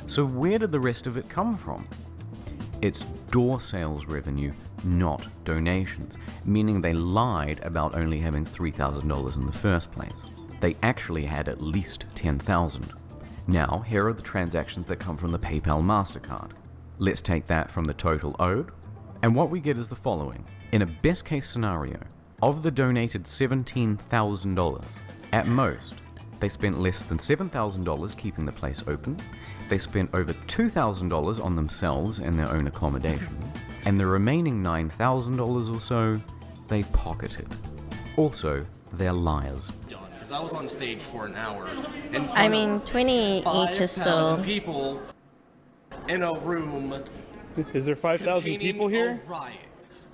So where did the rest of it come from? It's door sales revenue, not donations, meaning they lied about only having $3,000 in the first place. They actually had at least $10,000. Now, here are the transactions that come from the PayPal MasterCard. Let's take that from the total owed, and what we get is the following. In a best case scenario, of the donated $17,000, at most, they spent less than $7,000 keeping the place open, they spent over $2,000 on themselves and their own accommodation, and the remaining $9,000 or so, they pocketed. Also, they're liars. Because I was on stage for an hour. In I mean, 20 each is still... 5,000 people in a room. Is there 5,000 people here? Riots.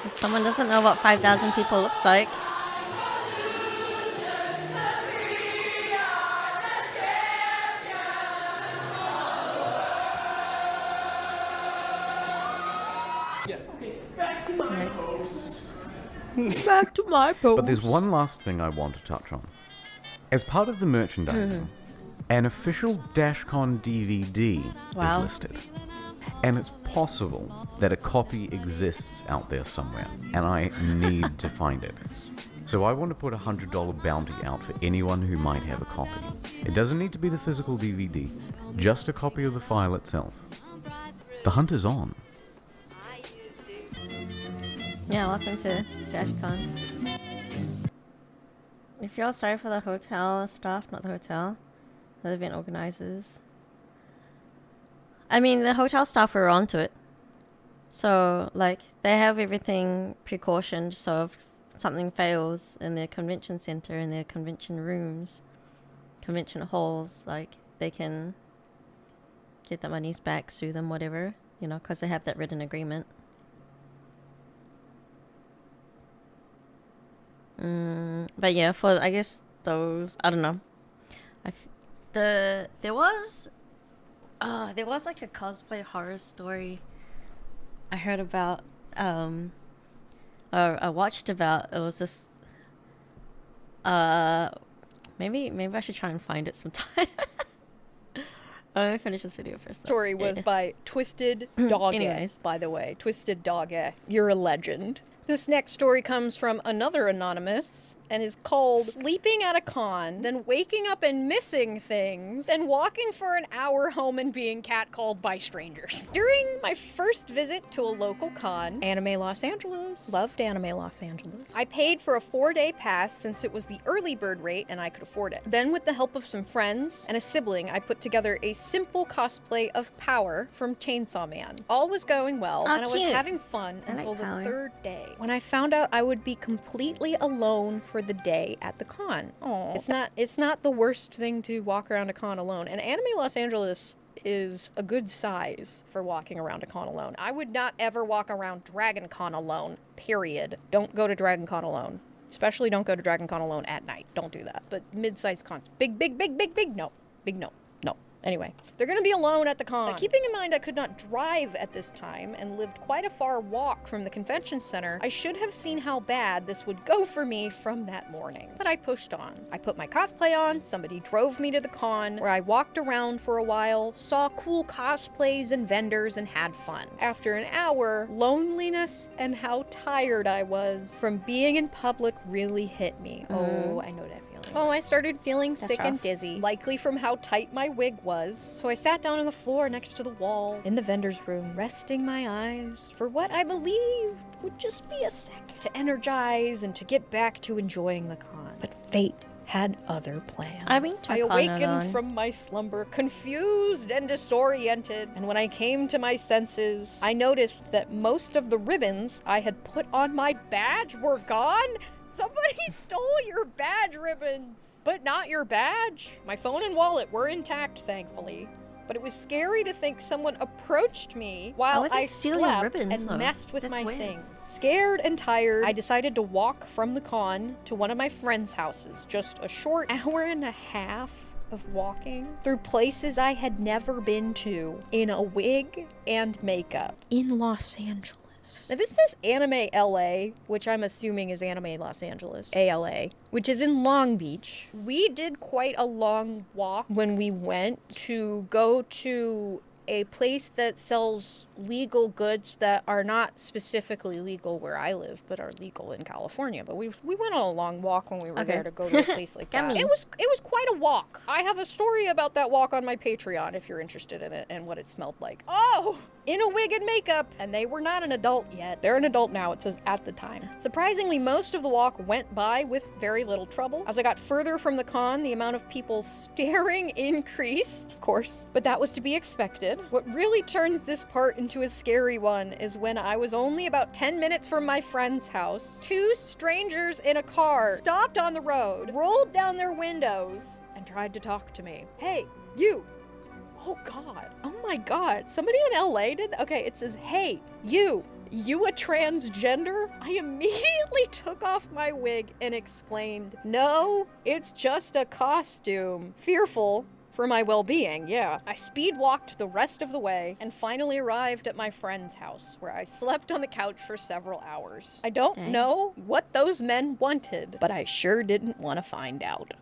If someone doesn't know what 5,000 people looks like. Back to my post. Back to my post. But there's one last thing I want to touch on. As part of the merchandising, an official DashCon DVD Wow. is listed. And it's possible that a copy exists out there somewhere, and I need to find it. So I want to put a $100 bounty out for anyone who might have a copy. It doesn't need to be the physical DVD, just a copy of the file itself. The hunt is on. Yeah, welcome to DashCon. I feel sorry for the hotel staff, not the hotel, the event organizers. I mean, the hotel staff were onto it. So, like, they have everything precautioned, so if something fails in their convention center, in their convention rooms, convention halls, like, they can get the monies back, sue them, whatever, you know, because they have that written agreement. But yeah, for I guess those, I don't know. There was like a cosplay horror story I heard about, or I watched about. It was this. Maybe I should try and find it sometime. Let me finish this video first. Story was by Twisted Dog. Anyways. By the way, Twisted Dog, you're a legend. This next story comes from another anonymous, and is called sleeping at a con, then waking up and missing things, then walking for an hour home and being catcalled by strangers. During my first visit to a local con, Anime Los Angeles, loved Anime Los Angeles, I paid for a 4-day pass since it was the early bird rate and I could afford it. Then with the help of some friends and a sibling, I put together a simple cosplay of Power from Chainsaw Man. All was going well, and I was having fun until the third day, when I found out I would be completely alone for the day at the con. Oh, it's not the worst thing to walk around a con alone, and Anime Los Angeles is a good size for walking around a con alone. I would not ever walk around Dragon Con alone, period. Don't go to Dragon Con alone. Especially don't go to Dragon Con alone at night. Don't do that. But mid-sized cons. Big, no. Big no. No. Anyway, they're gonna be alone at the con. Keeping in mind I could not drive at this time and lived quite a far walk from the convention center, I should have seen how bad this would go for me from that morning. But I pushed on. I put my cosplay on, somebody drove me to the con, where I walked around for a while, saw cool cosplays and vendors, and had fun. After an hour, loneliness and how tired I was from being in public really hit me. Oh, I know that feeling. Oh, I started feeling sick and dizzy, likely from how tight my wig was. So I sat down on the floor next to the wall in the vendor's room, resting my eyes for what I believed would just be a second to energize and to get back to enjoying the con. But fate had other plans. I awakened from my slumber, confused and disoriented, and when I came to my senses, I noticed that most of the ribbons I had put on my badge were gone. Somebody stole your badge ribbons, but not your badge. My phone and wallet were intact, thankfully. But it was scary to think someone approached me while I slept and messed with my things. Scared and tired, I decided to walk from the con to one of my friends' houses, just a short hour and a half of walking through places I had never been to in a wig and makeup in Los Angeles. Now this says Anime LA, which I'm assuming is Anime Los Angeles, ALA, which is in Long Beach. We did quite a long walk when we went to go to a place that sells legal goods that are not specifically legal where I live, but are legal in California. But we went on a long walk when we were there to go to a place like that. It was quite a walk. I have a story about that walk on my Patreon if you're interested in it and what it smelled like. Oh! In a wig and makeup, and they were not an adult yet. They're an adult now, it says at the time. Surprisingly, most of the walk went by with very little trouble. As I got further from the con, the amount of people staring increased, of course, but that was to be expected. What really turns this part into a scary one is when I was only about 10 minutes from my friend's house, 2 strangers in a car stopped on the road, rolled down their windows, and tried to talk to me. Hey, you! Oh God. Oh my God. Somebody in LA did? Okay, it says, hey, you a transgender? I immediately took off my wig and exclaimed, no, it's just a costume. Fearful for my well-being, yeah. I speed walked the rest of the way and finally arrived at my friend's house, where I slept on the couch for several hours. I don't know what those men wanted, but I sure didn't want to find out.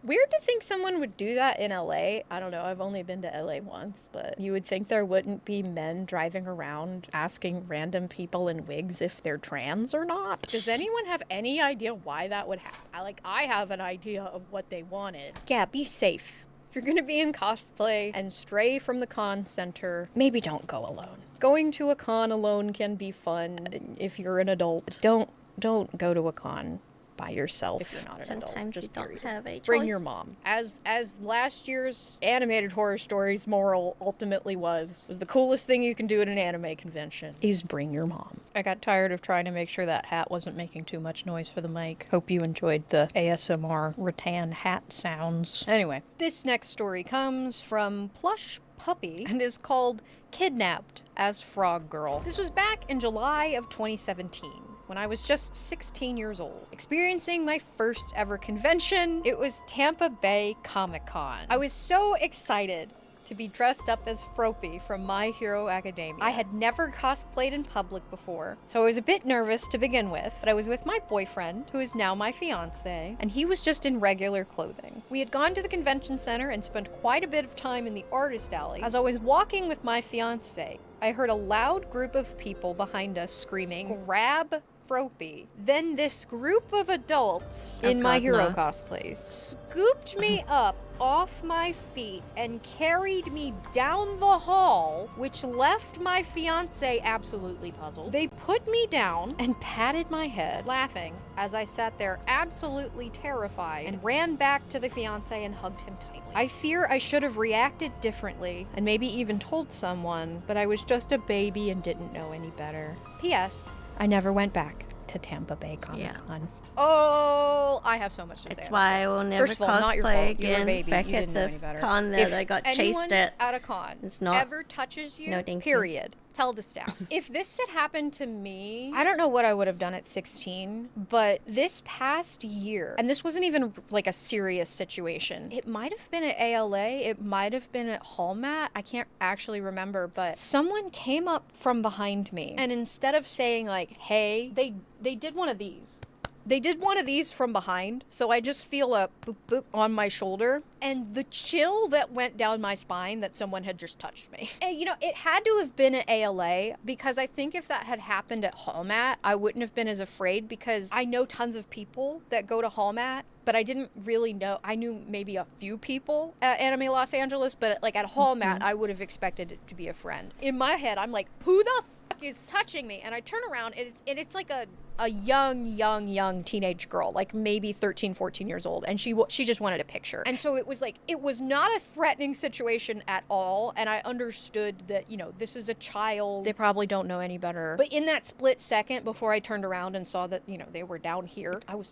Weird to think someone would do that in LA. I don't know, I've only been to LA once, but you would think there wouldn't be men driving around asking random people in wigs if they're trans or not. Does anyone have any idea why that would happen? I have an idea of what they wanted. Yeah, be safe. If you're gonna be in cosplay and stray from the con center, maybe don't go alone. Going to a con alone can be fun if you're an adult. Don't go to a con by yourself if you're not an adult. Sometimes you don't have a choice. Bring your mom. As last year's animated horror stories moral ultimately was the coolest thing you can do at an anime convention is bring your mom. I got tired of trying to make sure that hat wasn't making too much noise for the mic. Hope you enjoyed the ASMR rattan hat sounds. Anyway, this next story comes from Plush Puppy and is called Kidnapped as Frog Girl. This was back in July of 2017. When I was just 16 years old, experiencing my first ever convention. It was Tampa Bay Comic-Con. I was so excited to be dressed up as Froppy from My Hero Academia. I had never cosplayed in public before, so I was a bit nervous to begin with, but I was with my boyfriend, who is now my fiance, and he was just in regular clothing. We had gone to the convention center and spent quite a bit of time in the artist alley. As I was walking with my fiance, I heard a loud group of people behind us screaming, "Grab Fropey. Then this group of adults in Oh, my God, hero no. cosplays scooped me up off my feet and carried me down the hall, which left my fiance absolutely puzzled. They put me down and patted my head, laughing, as I sat there absolutely terrified, and ran back to the fiance and hugged him tightly. I fear I should have reacted differently and maybe even told someone, but I was just a baby and didn't know any better. P.S. I never went back to Tampa Bay Comic-Con. Oh, I have so much to say. It's about why this. I will never First of all, not your cosplay fault. You're a again. baby. Back You at didn't know the any better. con there, If I got chased anyone at. at a con It's not. ever touches you, No, thank you. period, tell the staff. If this had happened to me, I don't know what I would have done at 16, but this past year, and this wasn't even like a serious situation, it might have been at ALA, it might have been at Hallmat, I can't actually remember, but someone came up from behind me, and instead of saying like, hey, they did one of these. They did one of these from behind, so I just feel a boop boop on my shoulder, and the chill that went down my spine that someone had just touched me. And you know, it had to have been at ALA, because I think if that had happened at Hallmat, I wouldn't have been as afraid, because I know tons of people that go to Hallmat, but I didn't really know. I knew maybe a few people at Anime Los Angeles, but like at Hallmat, I would have expected it to be a friend. In my head, I'm like, who the fuck is touching me? And I turn around, and it's like a young teenage girl, like maybe 13, 14 years old, and she just wanted a picture. And so it was like, it was not a threatening situation at all, and I understood that, you know, this is a child, they probably don't know any better. But in that split second before I turned around and saw that, you know, they were down here, I was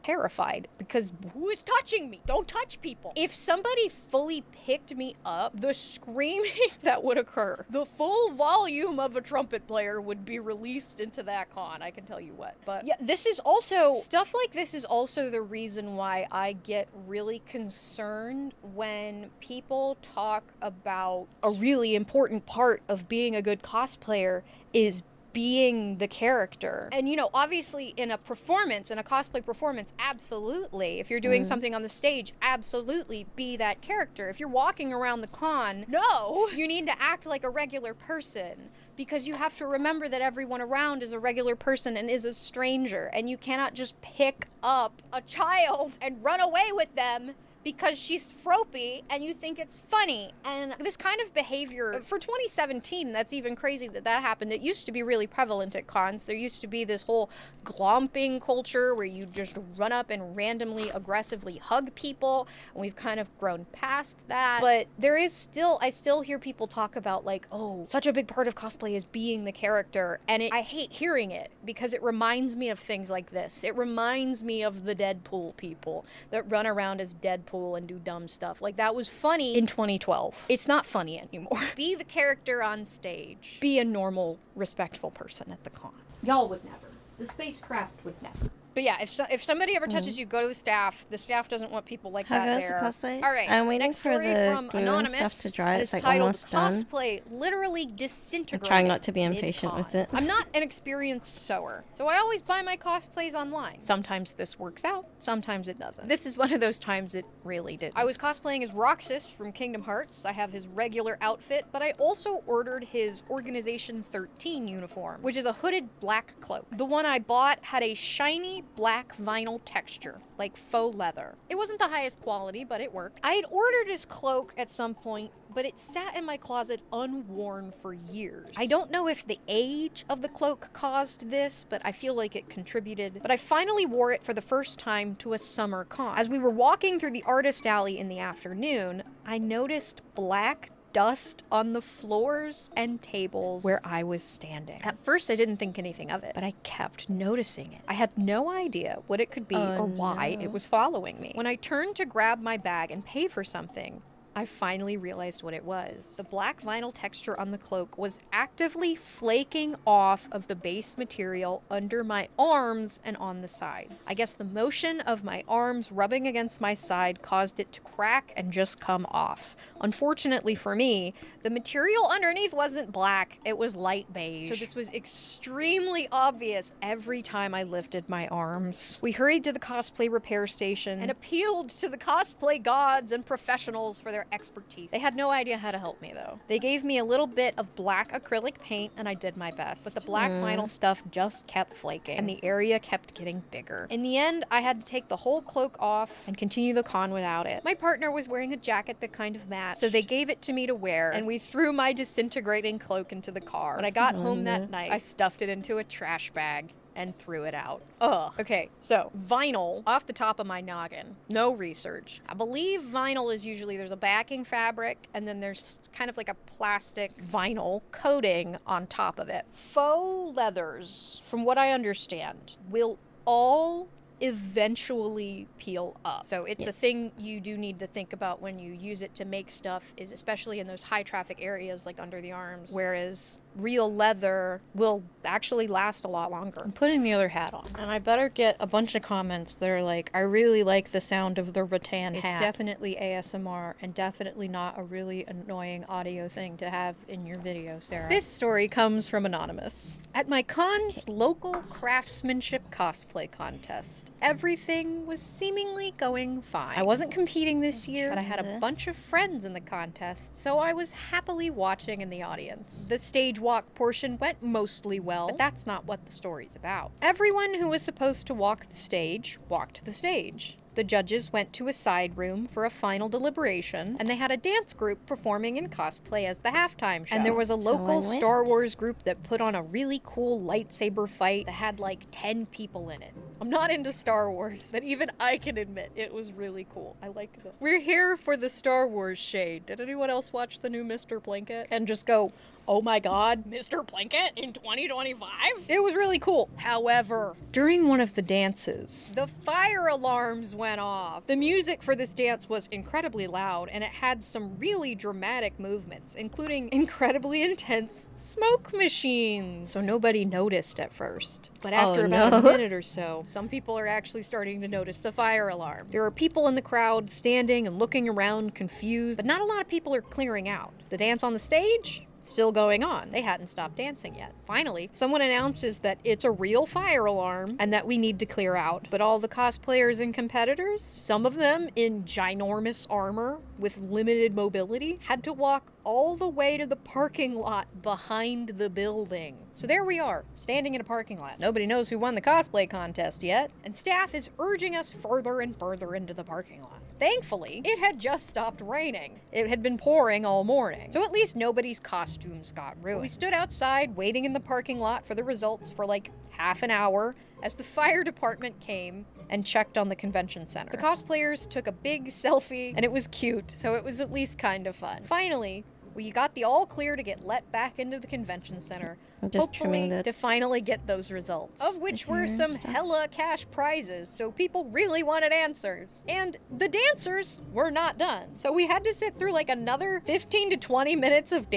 terrified, because who is touching me? Don't touch people. If somebody fully picked me up, the screaming that would occur, the full volume of a trumpet player would be released into that con, I can tell you what. But yeah, this is also, stuff like this is also the reason why I get really concerned when people talk about a really important part of being a good cosplayer is being the character. And you know, obviously in a performance, in a cosplay performance, absolutely. If you're doing something on the stage, absolutely be that character. If you're walking around the con, no, you need to act like a regular person, because you have to remember that everyone around is a regular person and is a stranger, and you cannot just pick up a child and run away with them because she's fropey and you think it's funny. And this kind of behavior, for 2017, that's even crazy that happened. It used to be really prevalent at cons. There used to be this whole glomping culture where you just run up and randomly, aggressively hug people, and we've kind of grown past that. But there is still, I still hear people talk about like, oh, such a big part of cosplay is being the character, and I hate hearing it, because it reminds me of things like this. It reminds me of the Deadpool people that run around as Deadpool and do dumb stuff. Like, that was funny in 2012. It's not funny anymore. Be the character on stage. Be a normal, respectful person at the con. Y'all would never. The spacecraft would never. But yeah, if somebody ever touches you, go to the staff. The staff doesn't want people like How that goes there. the cosplay? All right, I'm waiting next for story the from glue and Anonymous. stuff to dry. It It's is like titled almost done. Cosplay Literally Disintegrating. I'm trying not to be impatient mid-con. with it. I'm not an experienced sewer, so I always buy my cosplays online. Sometimes this works out, sometimes it doesn't. This is one of those times it really did. I was cosplaying as Roxas from Kingdom Hearts. I have his regular outfit, but I also ordered his Organization 13 uniform, which is a hooded black cloak. The one I bought had a shiny black vinyl texture, like faux leather. It wasn't the highest quality, but it worked. I had ordered his cloak at some point, but it sat in my closet unworn for years. I don't know if the age of the cloak caused this, but I feel like it contributed. But I finally wore it for the first time to a summer con. As we were walking through the artist alley in the afternoon, I noticed black dust on the floors and tables where I was standing. At first, I didn't think anything of it, but I kept noticing it. I had no idea what it could be or why it was following me. When I turned to grab my bag and pay for something, I finally realized what it was. The black vinyl texture on the cloak was actively flaking off of the base material under my arms and on the sides. I guess the motion of my arms rubbing against my side caused it to crack and just come off. Unfortunately for me, the material underneath wasn't black, it was light beige. So this was extremely obvious every time I lifted my arms. We hurried to the cosplay repair station and appealed to the cosplay gods and professionals for their their expertise. They had no idea how to help me though. They gave me a little bit of black acrylic paint and I did my best. But the black vinyl stuff just kept flaking and the area kept getting bigger. In the end, I had to take the whole cloak off and continue the con without it. My partner was wearing a jacket that kind of matched, so they gave it to me to wear and we threw my disintegrating cloak into the car. When I got home that night, I stuffed it into a trash bag and threw it out. Ugh. Okay, so vinyl, off the top of my noggin, no research. I believe vinyl is usually there's a backing fabric and then there's kind of like a plastic vinyl coating on top of it. Faux leathers, from what I understand, will all eventually peel up. So it's a thing you do need to think about when you use it to make stuff, is especially in those high traffic areas like under the arms, whereas real leather will actually last a lot longer. I'm putting the other hat on, and I better get a bunch of comments that are like, I really like the sound of the rattan hat. It's definitely ASMR and definitely not a really annoying audio thing to have in your video, Sarah. This story comes from Anonymous. At my con's local craftsmanship cosplay contest, everything was seemingly going fine. I wasn't competing this year, but I had a bunch of friends in the contest, so I was happily watching in the audience. The stage walk portion went mostly well, but that's not what the story's about. Everyone who was supposed to walk the stage walked the stage. The judges went to a side room for a final deliberation, and they had a dance group performing in cosplay as the halftime show. And there was a local Star Wars group that put on a really cool lightsaber fight that had like 10 people in it. I'm not into Star Wars, but even I can admit it was really cool. I like it. We're here for the Star Wars shade. Did anyone else watch the new Mr. Blanket and just go, oh my god, Mr. Blanket in 2025? It was really cool. However, during one of the dances, the fire alarms went off. The music for this dance was incredibly loud, and it had some really dramatic movements, including incredibly intense smoke machines. So nobody noticed at first. But after about a minute or so, some people are actually starting to notice the fire alarm. There are people in the crowd standing and looking around confused, but not a lot of people are clearing out. The dance on the stage? Still going on. They hadn't stopped dancing yet. Finally, someone announces that it's a real fire alarm and that we need to clear out. But all the cosplayers and competitors, some of them in ginormous armor with limited mobility, had to walk all the way to the parking lot behind the building. So there we are, standing in a parking lot. Nobody knows who won the cosplay contest yet, and staff is urging us further and further into the parking lot. Thankfully, it had just stopped raining. It had been pouring all morning, so at least nobody's costumes got ruined. We stood outside waiting in the parking lot for the results for like half an hour as the fire department came and checked on the convention center. The cosplayers took a big selfie, and it was cute, so it was at least kind of fun. Finally, we got the all clear to get let back into the convention center, hopefully to finally get those results, of which were some hella cash prizes, so people really wanted answers. And the dancers were not done, so we had to sit through like another 15 to 20 minutes of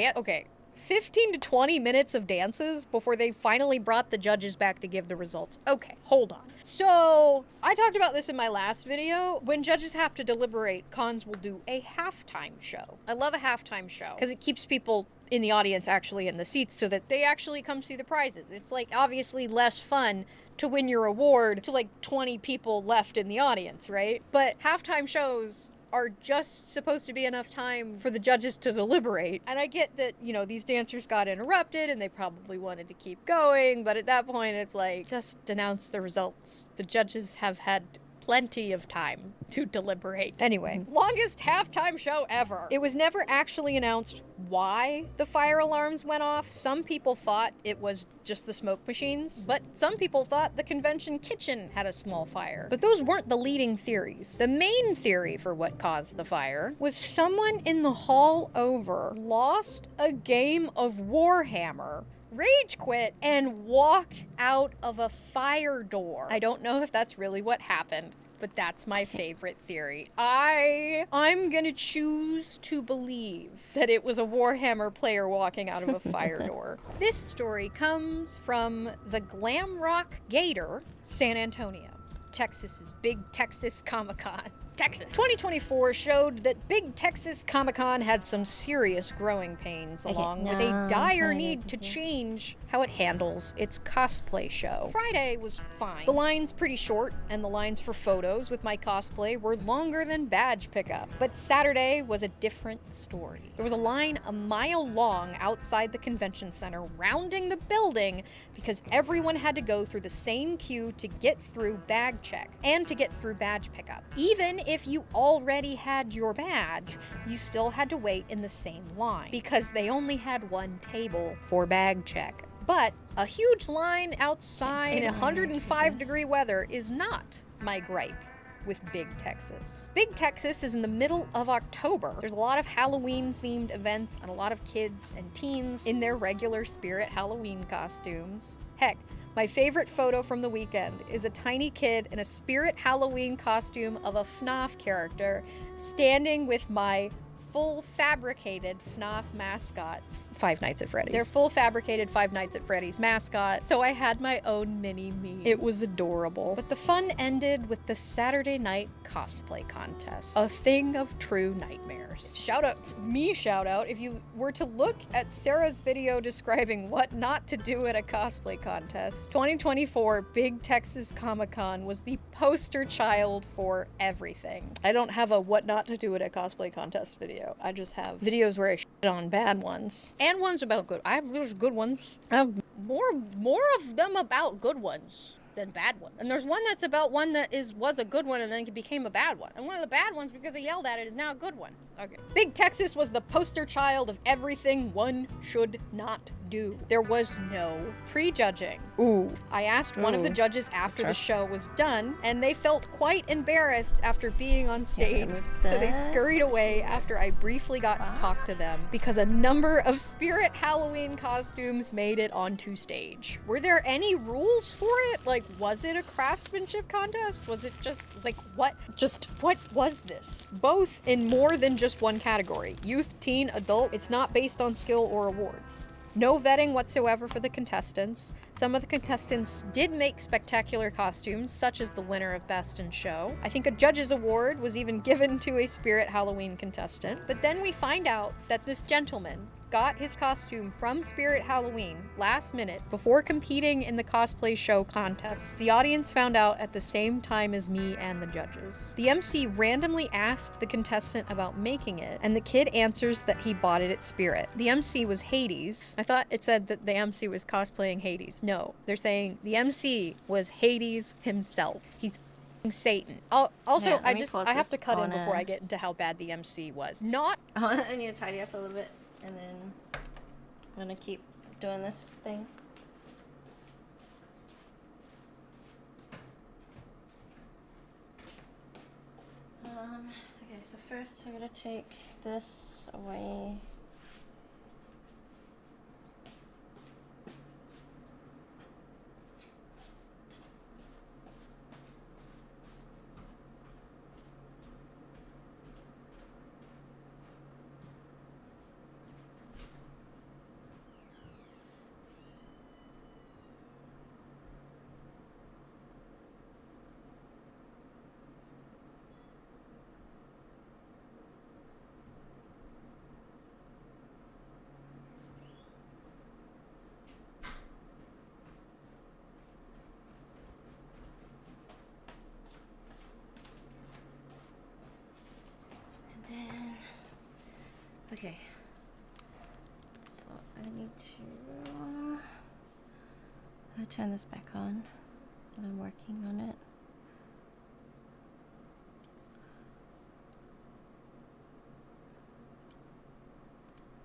15 to 20 minutes of dances before they finally brought the judges back to give the results. Okay, hold on. So, I talked about this in my last video. When judges have to deliberate, cons will do a halftime show. I love a halftime show because it keeps people in the audience actually in the seats so that they actually come see the prizes. It's like obviously less fun to win your award to like 20 people left in the audience, right? But halftime shows are just supposed to be enough time for the judges to deliberate. And I get that, you know, these dancers got interrupted and they probably wanted to keep going, but at that point it's like, just announce the results. The judges have had plenty of time to deliberate. Anyway, longest halftime show ever. It was never actually announced why the fire alarms went off. Some people thought it was just the smoke machines, but some people thought the convention kitchen had a small fire. But those weren't the leading theories. The main theory for what caused the fire was someone in the hall over lost a game of Warhammer, rage quit, and walked out of a fire door. I don't know if that's really what happened, but that's my favorite theory. I'm gonna choose to believe that it was a Warhammer player walking out of a fire door. This story comes from the Glam Rock Gator, San Antonio, Texas's big Texas Comic-Con. Texas. 2024 showed that Big Texas Comic-Con had some serious growing pains, along with a dire need to change how it handles its cosplay show. Friday was fine. The line's pretty short, and the lines for photos with my cosplay were longer than badge pickup. But Saturday was a different story. There was a line a mile long outside the convention center, rounding the building, because everyone had to go through the same queue to get through bag check and to get through badge pickup. Even if you already had your badge, you still had to wait in the same line because they only had one table for bag check. But a huge line outside in 105-degree weather is not my gripe with Big Texas. Big Texas is in the middle of October. There's a lot of Halloween-themed events and a lot of kids and teens in their regular Spirit Halloween costumes. Heck, my favorite photo from the weekend is a tiny kid in a Spirit Halloween costume of a FNAF character standing with my full fabricated FNAF mascot, Five Nights at Freddy's. Their full fabricated Five Nights at Freddy's mascot, so I had my own mini me. It was adorable. But the fun ended with the Saturday night cosplay contest. A thing of true nightmares. Shout out, if you were to look at Sarah's video describing what not to do at a cosplay contest, 2024 Big Texas Comic-Con was the poster child for everything. I don't have a what not to do at a cosplay contest video. I just have videos where I shit on bad ones. And ones about good. I have those good ones. I have more of them about good ones than bad ones. And there's one that's about one that was a good one and then it became a bad one. And one of the bad ones, because I yelled at it, is now a good one. Okay. Big Texas was the poster child of everything one should not do. There was no prejudging. Ooh. I asked one of the judges after the show was done, and they felt quite embarrassed after being on stage. So they scurried away after I briefly got to talk to them because a number of Spirit Halloween costumes made it onto stage. Were there any rules for it? Like, was it a craftsmanship contest? Was it just, like, what was this? Both in more than just one category. Youth, teen, adult. It's not based on skill or awards. No vetting whatsoever for the contestants. Some of the contestants did make spectacular costumes, such as the winner of Best in Show. I think a judge's award was even given to a Spirit Halloween contestant. But then we find out that this gentleman got his costume from Spirit Halloween last minute before competing in the cosplay show contest. The audience found out at the same time as me and the judges. The MC randomly asked the contestant about making it, and the kid answers that he bought it at Spirit. The MC was Hades. I thought it said that the MC was cosplaying Hades. No, they're saying the MC was Hades himself. He's Satan. Also, Yeah, I have to cut in before I get into how bad the MC was. I need to tidy up a little bit, and then I'm gonna keep doing this thing. Okay, so first I gotta take this away. Okay, so I need to turn this back on while I'm working on it.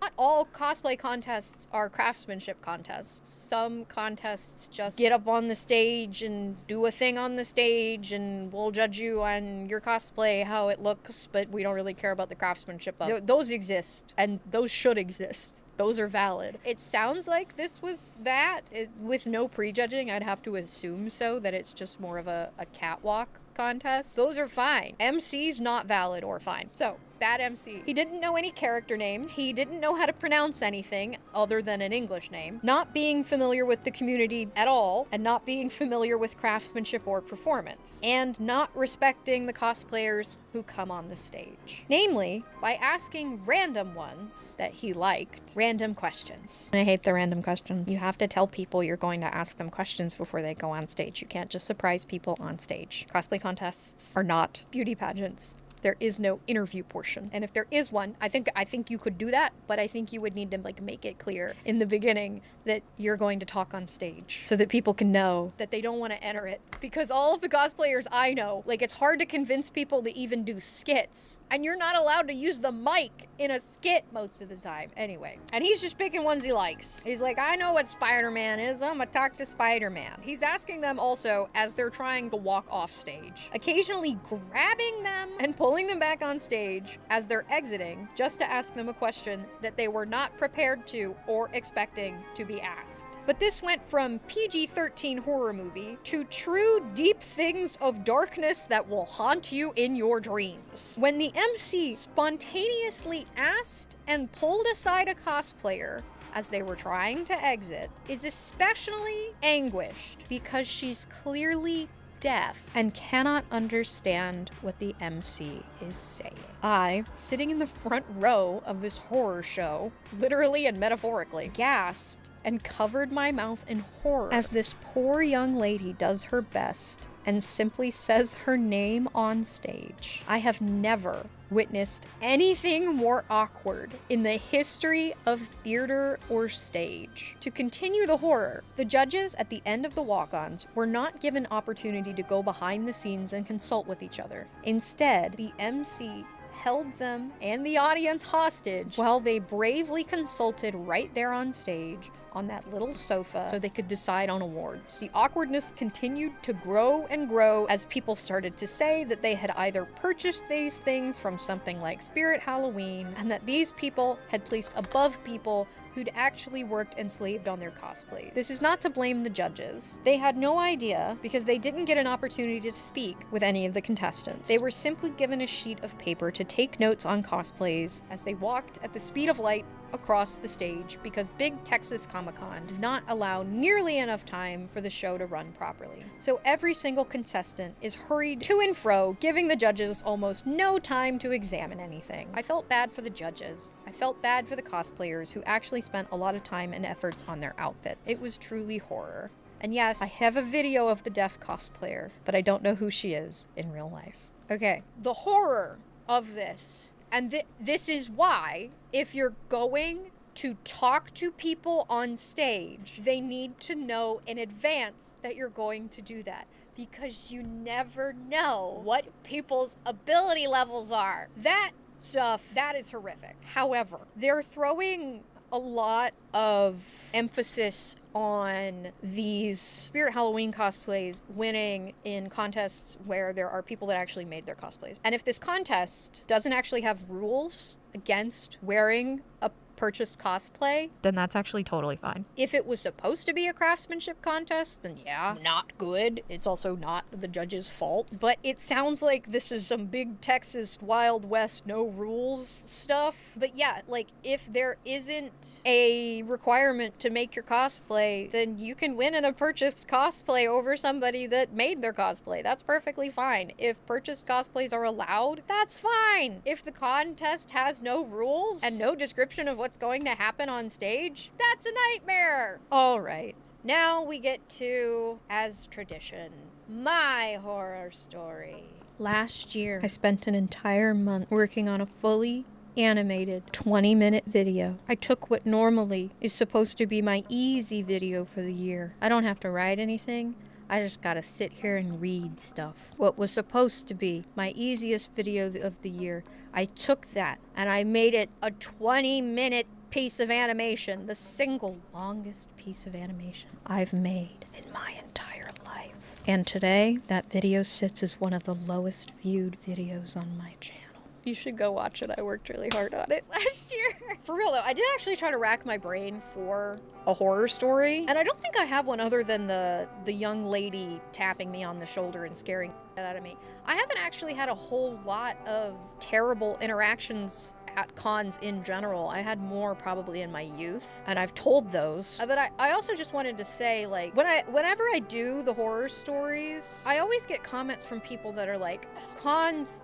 Not all cosplay contests are craftsmanship contests. Some contests just get up on the stage and do a thing on the stage, and we'll judge you on your cosplay, how it looks, but we don't really care about the craftsmanship of it. Those exist, and those should exist. those are valid. It sounds like this was that. With no prejudging, I'd have to assume so, that it's just more of a catwalk contest. Those are fine. MC's not valid or fine. So, bad MC. He didn't know any character names. He didn't know how to pronounce anything other than an English name. Not being familiar with the community at all, and not being familiar with craftsmanship or performance. And not respecting the cosplayers who come on the stage. Namely, by asking random ones that he liked, random questions. I hate the random questions. You have to tell people you're going to ask them questions before they go on stage. You can't just surprise people on stage. Cosplay contests are not beauty pageants. There is no interview portion. And if there is one, I think you could do that, but I think you would need to like make it clear in the beginning that you're going to talk on stage so that people can know that they don't want to enter it. Because all of the cosplayers I know, like it's hard to convince people to even do skits. And you're not allowed to use the mic in a skit most of the time. Anyway, and he's just picking ones he likes. He's like, I know what Spider-Man is. I'm gonna talk to Spider-Man. He's asking them also as they're trying to walk off stage, occasionally grabbing them and pulling them back on stage as they're exiting just to ask them a question that they were not prepared to or expecting to be asked. But this went from PG-13 horror movie to true deep things of darkness that will haunt you in your dreams. When the MC spontaneously asked and pulled aside a cosplayer as they were trying to exit is especially anguished because she's clearly deaf and cannot understand what the MC is saying. I, sitting in the front row of this horror show, literally and metaphorically, gasped and covered my mouth in horror as this poor young lady does her best and simply says her name on stage. I have never witnessed anything more awkward in the history of theater or stage. To continue the horror, the judges at the end of the walk-ons were not given opportunity to go behind the scenes and consult with each other. Instead, the MC held them and the audience hostage while they bravely consulted right there on stage on that little sofa so they could decide on awards. The awkwardness continued to grow and grow as people started to say that they had either purchased these things from something like Spirit Halloween and that these people had placed above people who'd actually worked and slaved on their cosplays. This is not to blame the judges. They had no idea because they didn't get an opportunity to speak with any of the contestants. They were simply given a sheet of paper to take notes on cosplays as they walked at the speed of light across the stage because Big Texas Comic-Con did not allow nearly enough time for the show to run properly. So every single contestant is hurried to and fro, giving the judges almost no time to examine anything. I felt bad for the judges. I felt bad for the cosplayers who actually spent a lot of time and efforts on their outfits. It was truly horror. And yes, I have a video of the deaf cosplayer, but I don't know who she is in real life. Okay, the horror of this. And this is why, if you're going to talk to people on stage, they need to know in advance that you're going to do that. Because you never know what people's ability levels are. That stuff, that is horrific. However, they're throwing a lot of emphasis on these Spirit Halloween cosplays winning in contests where there are people that actually made their cosplays. And if this contest doesn't actually have rules against wearing a purchased cosplay, then that's actually totally fine. If it was supposed to be a craftsmanship contest, then yeah, not good. It's also not the judge's fault. But it sounds like this is some big Texas Wild West no rules stuff. But yeah, like if there isn't a requirement to make your cosplay, then you can win in a purchased cosplay over somebody that made their cosplay. That's perfectly fine. If purchased cosplays are allowed, that's fine. If the contest has no rules and no description of what's going to happen on stage, that's a nightmare. All right, now we get to, as tradition, my horror story. Last year, I spent an entire month working on a fully animated 20-minute video. I took what normally is supposed to be my easy video for the year. I don't have to write anything. I just gotta sit here and read stuff. What was supposed to be my easiest video of the year, I took that and I made it a 20-minute piece of animation, the single longest piece of animation I've made in my entire life. And today, that video sits as one of the lowest viewed videos on my channel. You should go watch it. I worked really hard on it last year. For real though, I did actually try to rack my brain for a horror story. And I don't think I have one other than the young lady tapping me on the shoulder and scaring the out of me. I haven't actually had a whole lot of terrible interactions at cons in general. I had more probably in my youth, and I've told those. But I also just wanted to say, like, whenever I do the horror stories, I always get comments from people that are like, cons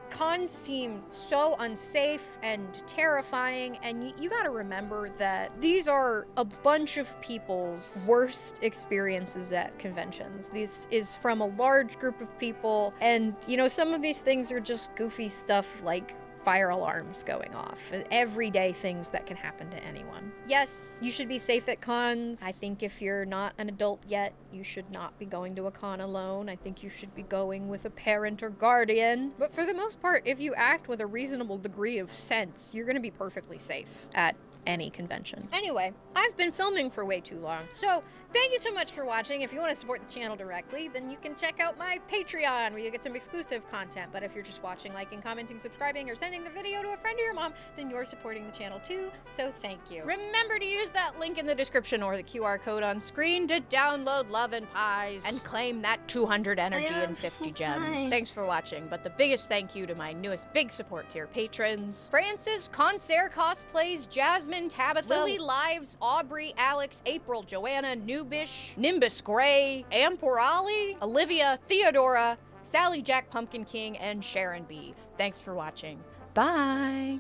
seem so unsafe and terrifying, and you gotta remember that these are a bunch of people's worst experiences at conventions. This is from a large group of people, and you know, some of these things are just goofy stuff like fire alarms going off, everyday things that can happen to anyone. Yes, you should be safe at cons. I think if you're not an adult yet, you should not be going to a con alone. I think you should be going with a parent or guardian. But for the most part, if you act with a reasonable degree of sense, you're gonna be perfectly safe at any convention. Anyway, I've been filming for way too long, so thank you so much for watching. If you want to support the channel directly, then you can check out my Patreon, where you get some exclusive content. But if you're just watching, liking, commenting, subscribing, or sending the video to a friend or your mom, then you're supporting the channel too, so thank you. Remember to use that link in the description or the QR code on screen to download Love and Pies and claim that 200 energy and 50 gems. Nice. Thanks for watching, but the biggest thank you to my newest big support tier patrons: Francis, Concert Cosplays, Jasmine, Tabitha, Lily Lives, Aubrey, Alex, April, Joanna, Noobish, Nimbus Gray, Amporali, Olivia, Theodora, Sally Jack Pumpkin King, and Sharon B. Thanks for watching. Bye.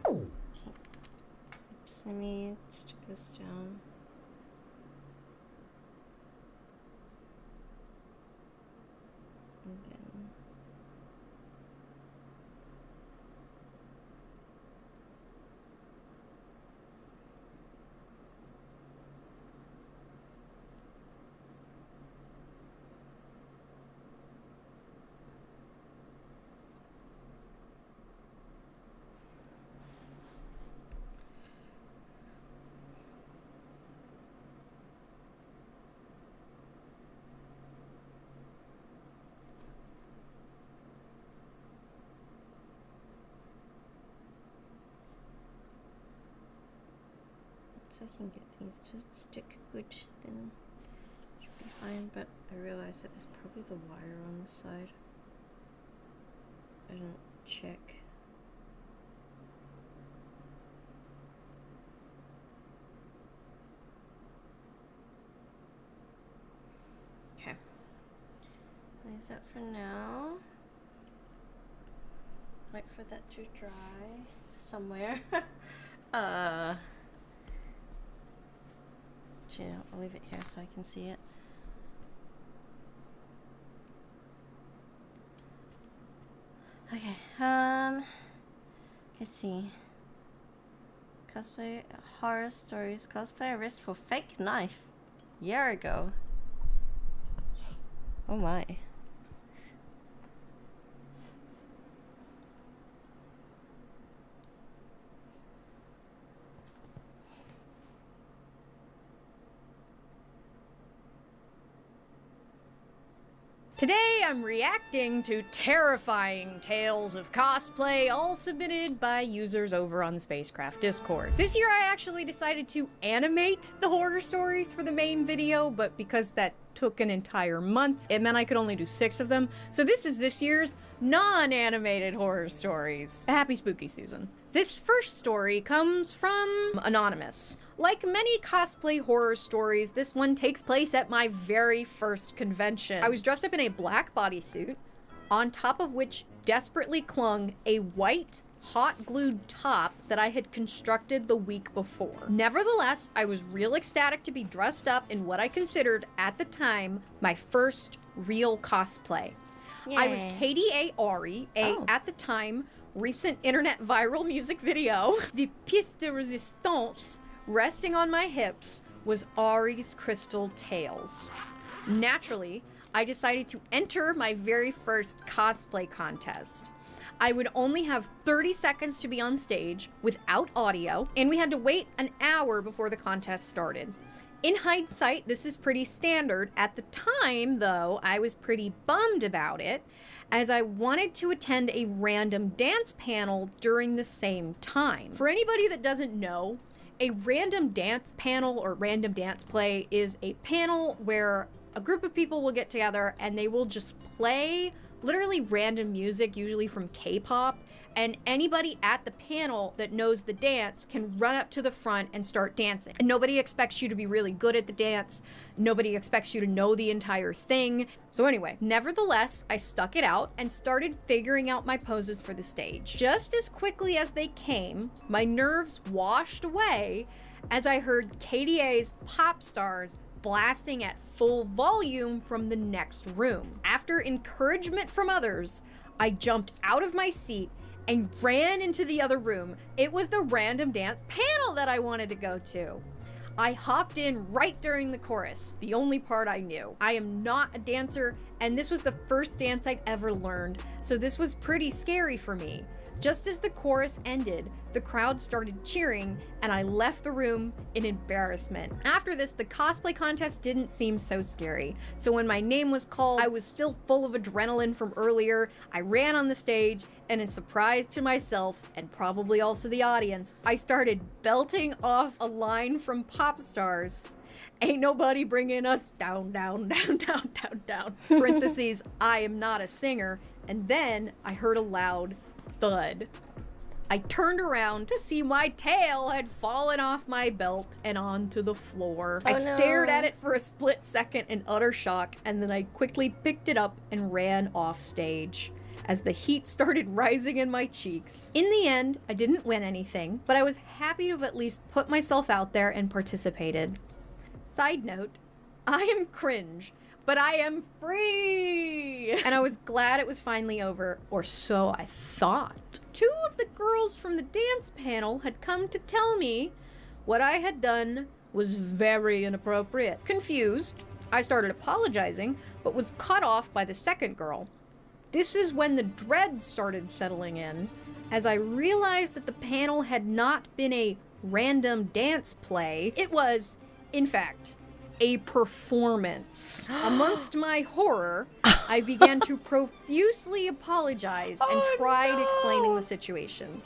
Just let me stick this down. And then once I can get these to stick good, then it should be fine. But I realized that there's probably the wire on the side. I didn't check. Okay. Leave that for now. Wait for that to dry somewhere. Actually, I'll leave it here so I can see it. Okay, let's see. Cosplay horror stories. Cosplay arrest for fake knife. Year ago. Oh my. Today I'm reacting to terrifying tales of cosplay, all submitted by users over on the Spacecraft Discord. This year I actually decided to animate the horror stories for the main video, but because that took an entire month, it meant I could only do 6 of them. So this is this year's non-animated horror stories. A happy spooky season. This first story comes from Anonymous. Like many cosplay horror stories, this one takes place at my very first convention. I was dressed up in a black bodysuit, on top of which desperately clung a white hot glued top that I had constructed the week before. Nevertheless, I was real ecstatic to be dressed up in what I considered at the time my first real cosplay. Yay. I was Katie A. Ari, at the time, recent internet viral music video. The pièce de résistance resting on my hips was Ari's crystal tails. Naturally, I decided to enter my very first cosplay contest. I would only have 30 seconds to be on stage without audio, and we had to wait an hour before the contest started. In hindsight, this is pretty standard. At the time, though, I was pretty bummed about it, as I wanted to attend a random dance panel during the same time. For anybody that doesn't know, a random dance panel or random dance play is a panel where a group of people will get together and they will just play literally random music, usually from K-pop, and anybody at the panel that knows the dance can run up to the front and start dancing. And nobody expects you to be really good at the dance. Nobody expects you to know the entire thing. So anyway, nevertheless, I stuck it out and started figuring out my poses for the stage. Just as quickly as they came, my nerves washed away as I heard KDA's Pop Stars blasting at full volume from the next room. After encouragement from others, I jumped out of my seat and ran into the other room. It was the random dance panel that I wanted to go to. I hopped in right during the chorus, the only part I knew. I am not a dancer, and this was the first dance I'd ever learned, so this was pretty scary for me. Just as the chorus ended, the crowd started cheering, and I left the room in embarrassment. After this, the cosplay contest didn't seem so scary. So when my name was called, I was still full of adrenaline from earlier. I ran on the stage, and in surprise to myself, and probably also the audience, I started belting off a line from Pop Stars. Ain't nobody bringing us down, down, down, down, down, down. Parentheses, I am not a singer. And then I heard a loud thud. I turned around to see my tail had fallen off my belt and onto the floor. I stared at it for a split second in utter shock, and then I quickly picked it up and ran off stage as the heat started rising in my cheeks. In the end, I didn't win anything, but I was happy to have at least put myself out there and participated. Side note, I am cringe, but I am free! And I was glad it was finally over, or so I thought. 2 of the girls from the dance panel had come to tell me what I had done was very inappropriate. Confused, I started apologizing, but was cut off by the second girl. This is when the dread started settling in, as I realized that the panel had not been a random dance play. It was, in fact, a performance. Amongst my horror, I began to profusely apologize and tried explaining the situation.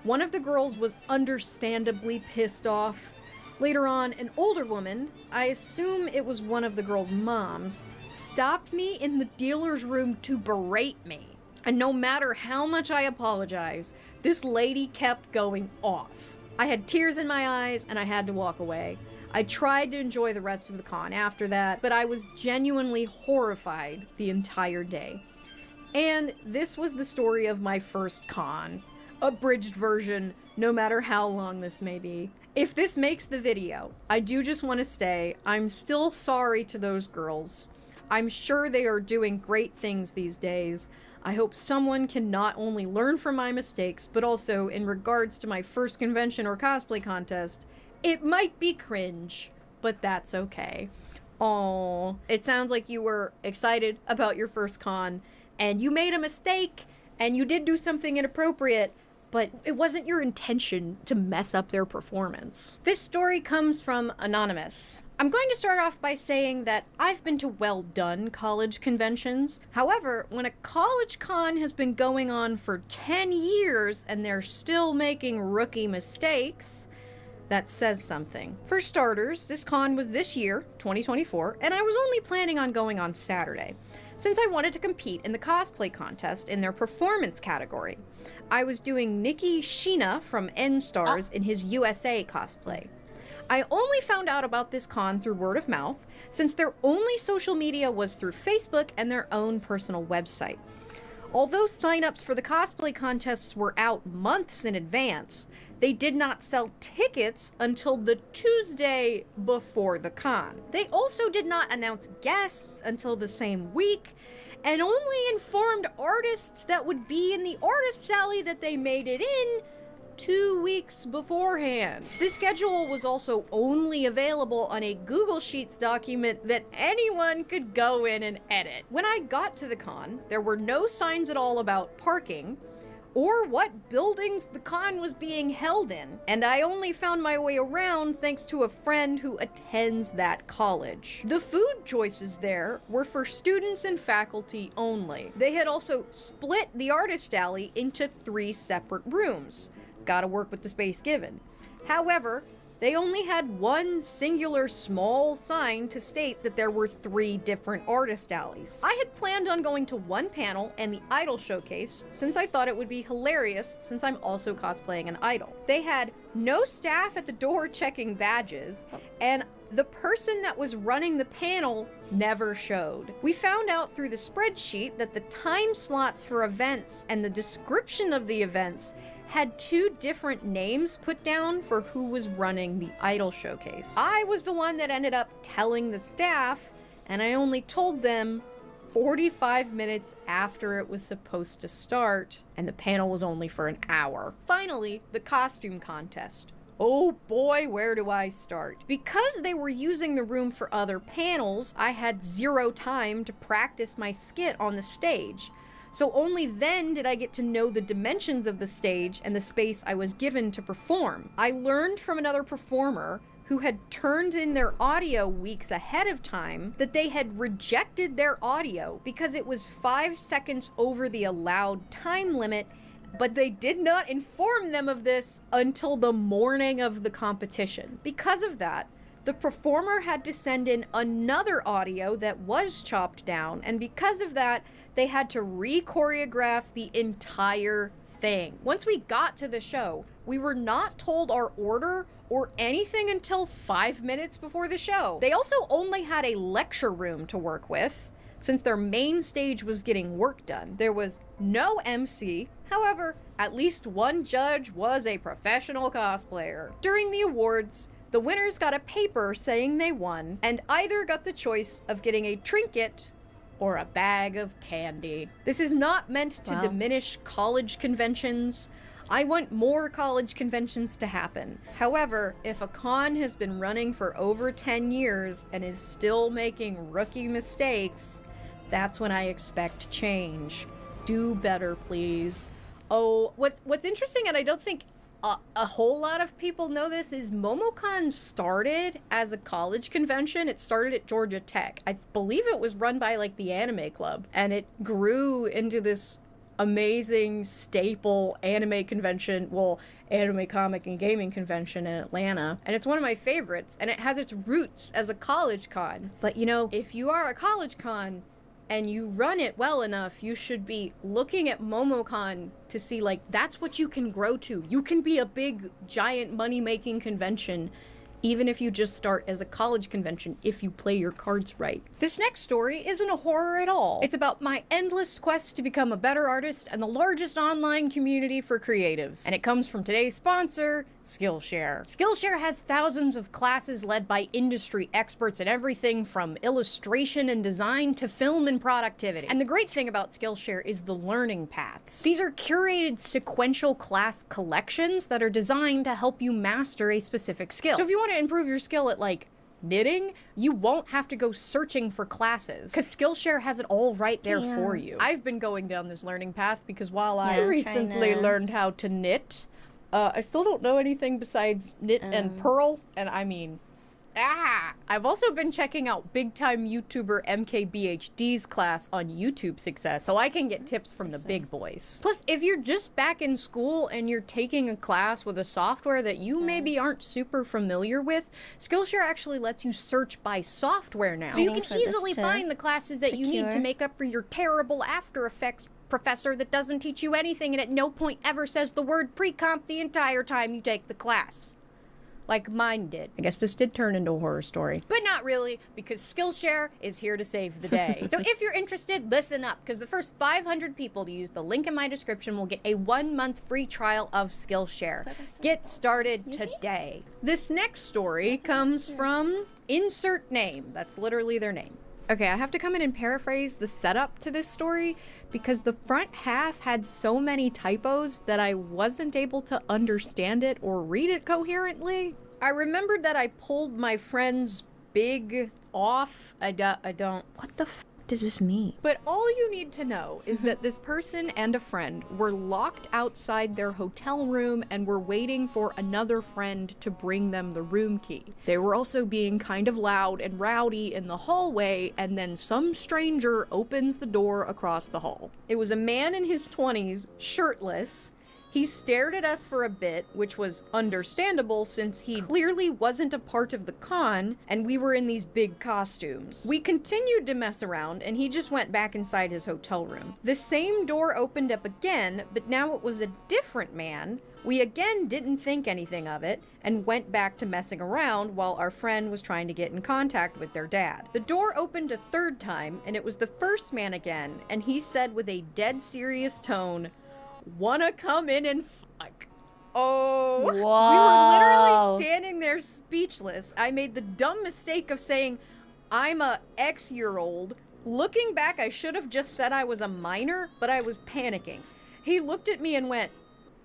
One of the girls was understandably pissed off. Later on, an older woman, I assume it was one of the girls' moms, stopped me in the dealer's room to berate me. And no matter how much I apologized, this lady kept going off. I had tears in my eyes and I had to walk away. I tried to enjoy the rest of the con after that, but I was genuinely horrified the entire day. And this was the story of my first con. Abridged version, no matter how long this may be. If this makes the video, I do just want to say I'm still sorry to those girls. I'm sure they are doing great things these days. I hope someone can not only learn from my mistakes, but also in regards to my first convention or cosplay contest, it might be cringe, but that's okay. Aww. It sounds like you were excited about your first con, and you made a mistake, and you did do something inappropriate, but it wasn't your intention to mess up their performance. This story comes from Anonymous. I'm going to start off by saying that I've been to well-done college conventions. However, when a college con has been going on for 10 years and they're still making rookie mistakes, that says something. For starters, this con was this year, 2024, and I was only planning on going on Saturday, since I wanted to compete in the cosplay contest in their performance category. I was doing Nikki Sheena from N-Stars in his USA cosplay. I only found out about this con through word of mouth, since their only social media was through Facebook and their own personal website. Although sign-ups for the cosplay contests were out months in advance, they did not sell tickets until the Tuesday before the con. They also did not announce guests until the same week, and only informed artists that would be in the artist alley that they made it in 2 weeks beforehand. The schedule was also only available on a Google Sheets document that anyone could go in and edit. When I got to the con, there were no signs at all about parking, or what buildings the con was being held in, and I only found my way around thanks to a friend who attends that college. The food choices there were for students and faculty only. They had also split the artist alley into 3 separate rooms. Gotta work with the space given. However, they only had one singular small sign to state that there were 3 different artist alleys. I had planned on going to one panel and the idol showcase since I thought it would be hilarious since I'm also cosplaying an idol. They had no staff at the door checking badges, and the person that was running the panel never showed. We found out through the spreadsheet that the time slots for events and the description of the events had 2 different names put down for who was running the idol showcase. I was the one that ended up telling the staff, and I only told them 45 minutes after it was supposed to start, and the panel was only for an hour. Finally, the costume contest. Oh boy, where do I start? Because they were using the room for other panels, I had 0 time to practice my skit on the stage. So only then did I get to know the dimensions of the stage and the space I was given to perform. I learned from another performer who had turned in their audio weeks ahead of time that they had rejected their audio because it was 5 seconds over the allowed time limit, but they did not inform them of this until the morning of the competition. Because of that, the performer had to send in another audio that was chopped down, and because of that, they had to re-choreograph the entire thing. Once we got to the show, we were not told our order or anything until 5 minutes before the show. They also only had a lecture room to work with, since their main stage was getting work done. There was no MC, however, at least one judge was a professional cosplayer. During the awards, the winners got a paper saying they won, and either got the choice of getting a trinket or a bag of candy. This is not meant to diminish college conventions. I want more college conventions to happen. However, if a con has been running for over 10 years and is still making rookie mistakes, that's when I expect change. Do better, please. Oh, what's interesting, and I don't think a whole lot of people know this, is MomoCon started as a college convention. It started at Georgia Tech. I believe it was run by like the Anime Club, and it grew into this amazing staple anime convention, well, anime, comic, and gaming convention in Atlanta. And it's one of my favorites, and it has its roots as a college con. But you know, if you are a college con and you run it well enough, you should be looking at MomoCon to see, like, that's what you can grow to. You can be a big, giant money-making convention, even if you just start as a college convention, if you play your cards right. This next story isn't a horror at all. It's about my endless quest to become a better artist and the largest online community for creatives. And it comes from today's sponsor, Skillshare. Skillshare has thousands of classes led by industry experts in everything from illustration and design to film and productivity. And the great thing about Skillshare is the learning paths. These are curated sequential class collections that are designed to help you master a specific skill. So if you want to improve your skill at, like, knitting, you won't have to go searching for classes, because Skillshare has it all right there for you. I've been going down this learning path because while I recently learned how to knit, I still don't know anything besides knit and purl, and I mean, I've also been checking out big-time YouTuber MKBHD's class on YouTube Success, so I can get tips from the big boys. Plus, if you're just back in school and you're taking a class with a software that you maybe aren't super familiar with, Skillshare actually lets you search by software now. So you can easily find the classes that you need to make up for your terrible After Effects professor that doesn't teach you anything and at no point ever says the word pre-comp the entire time you take the class. Like mine did. I guess this did turn into a horror story. But not really, because Skillshare is here to save the day. So if you're interested, listen up, because the first 500 people to use the link in my description will get a 1-month free trial of Skillshare. Get started today. This next story comes from Insert Name. That's literally their name. Okay, I have to come in and paraphrase the setup to this story because the front half had so many typos that I wasn't able to understand it or read it coherently. I remembered that I pulled my friend's big off. I don't. What the f? does this mean? But all you need to know is that this person and a friend were locked outside their hotel room and were waiting for another friend to bring them the room key. They were also being kind of loud and rowdy in the hallway, and then some stranger opens the door across the hall. It was a man in his 20s, shirtless. He stared at us for a bit, which was understandable since he clearly wasn't a part of the con, and we were in these big costumes. We continued to mess around, and he just went back inside his hotel room. The same door opened up again, but now it was a different man. We again didn't think anything of it, and went back to messing around while our friend was trying to get in contact with their dad. The door opened a third time, and it was the first man again, and he said with a dead serious tone, "Wanna come in and fuck?" Oh, Whoa. we were literally standing there speechless. I made the dumb mistake of saying, "I'm a X-year-old." Looking back, I should have just said I was a minor, but I was panicking. He looked at me and went,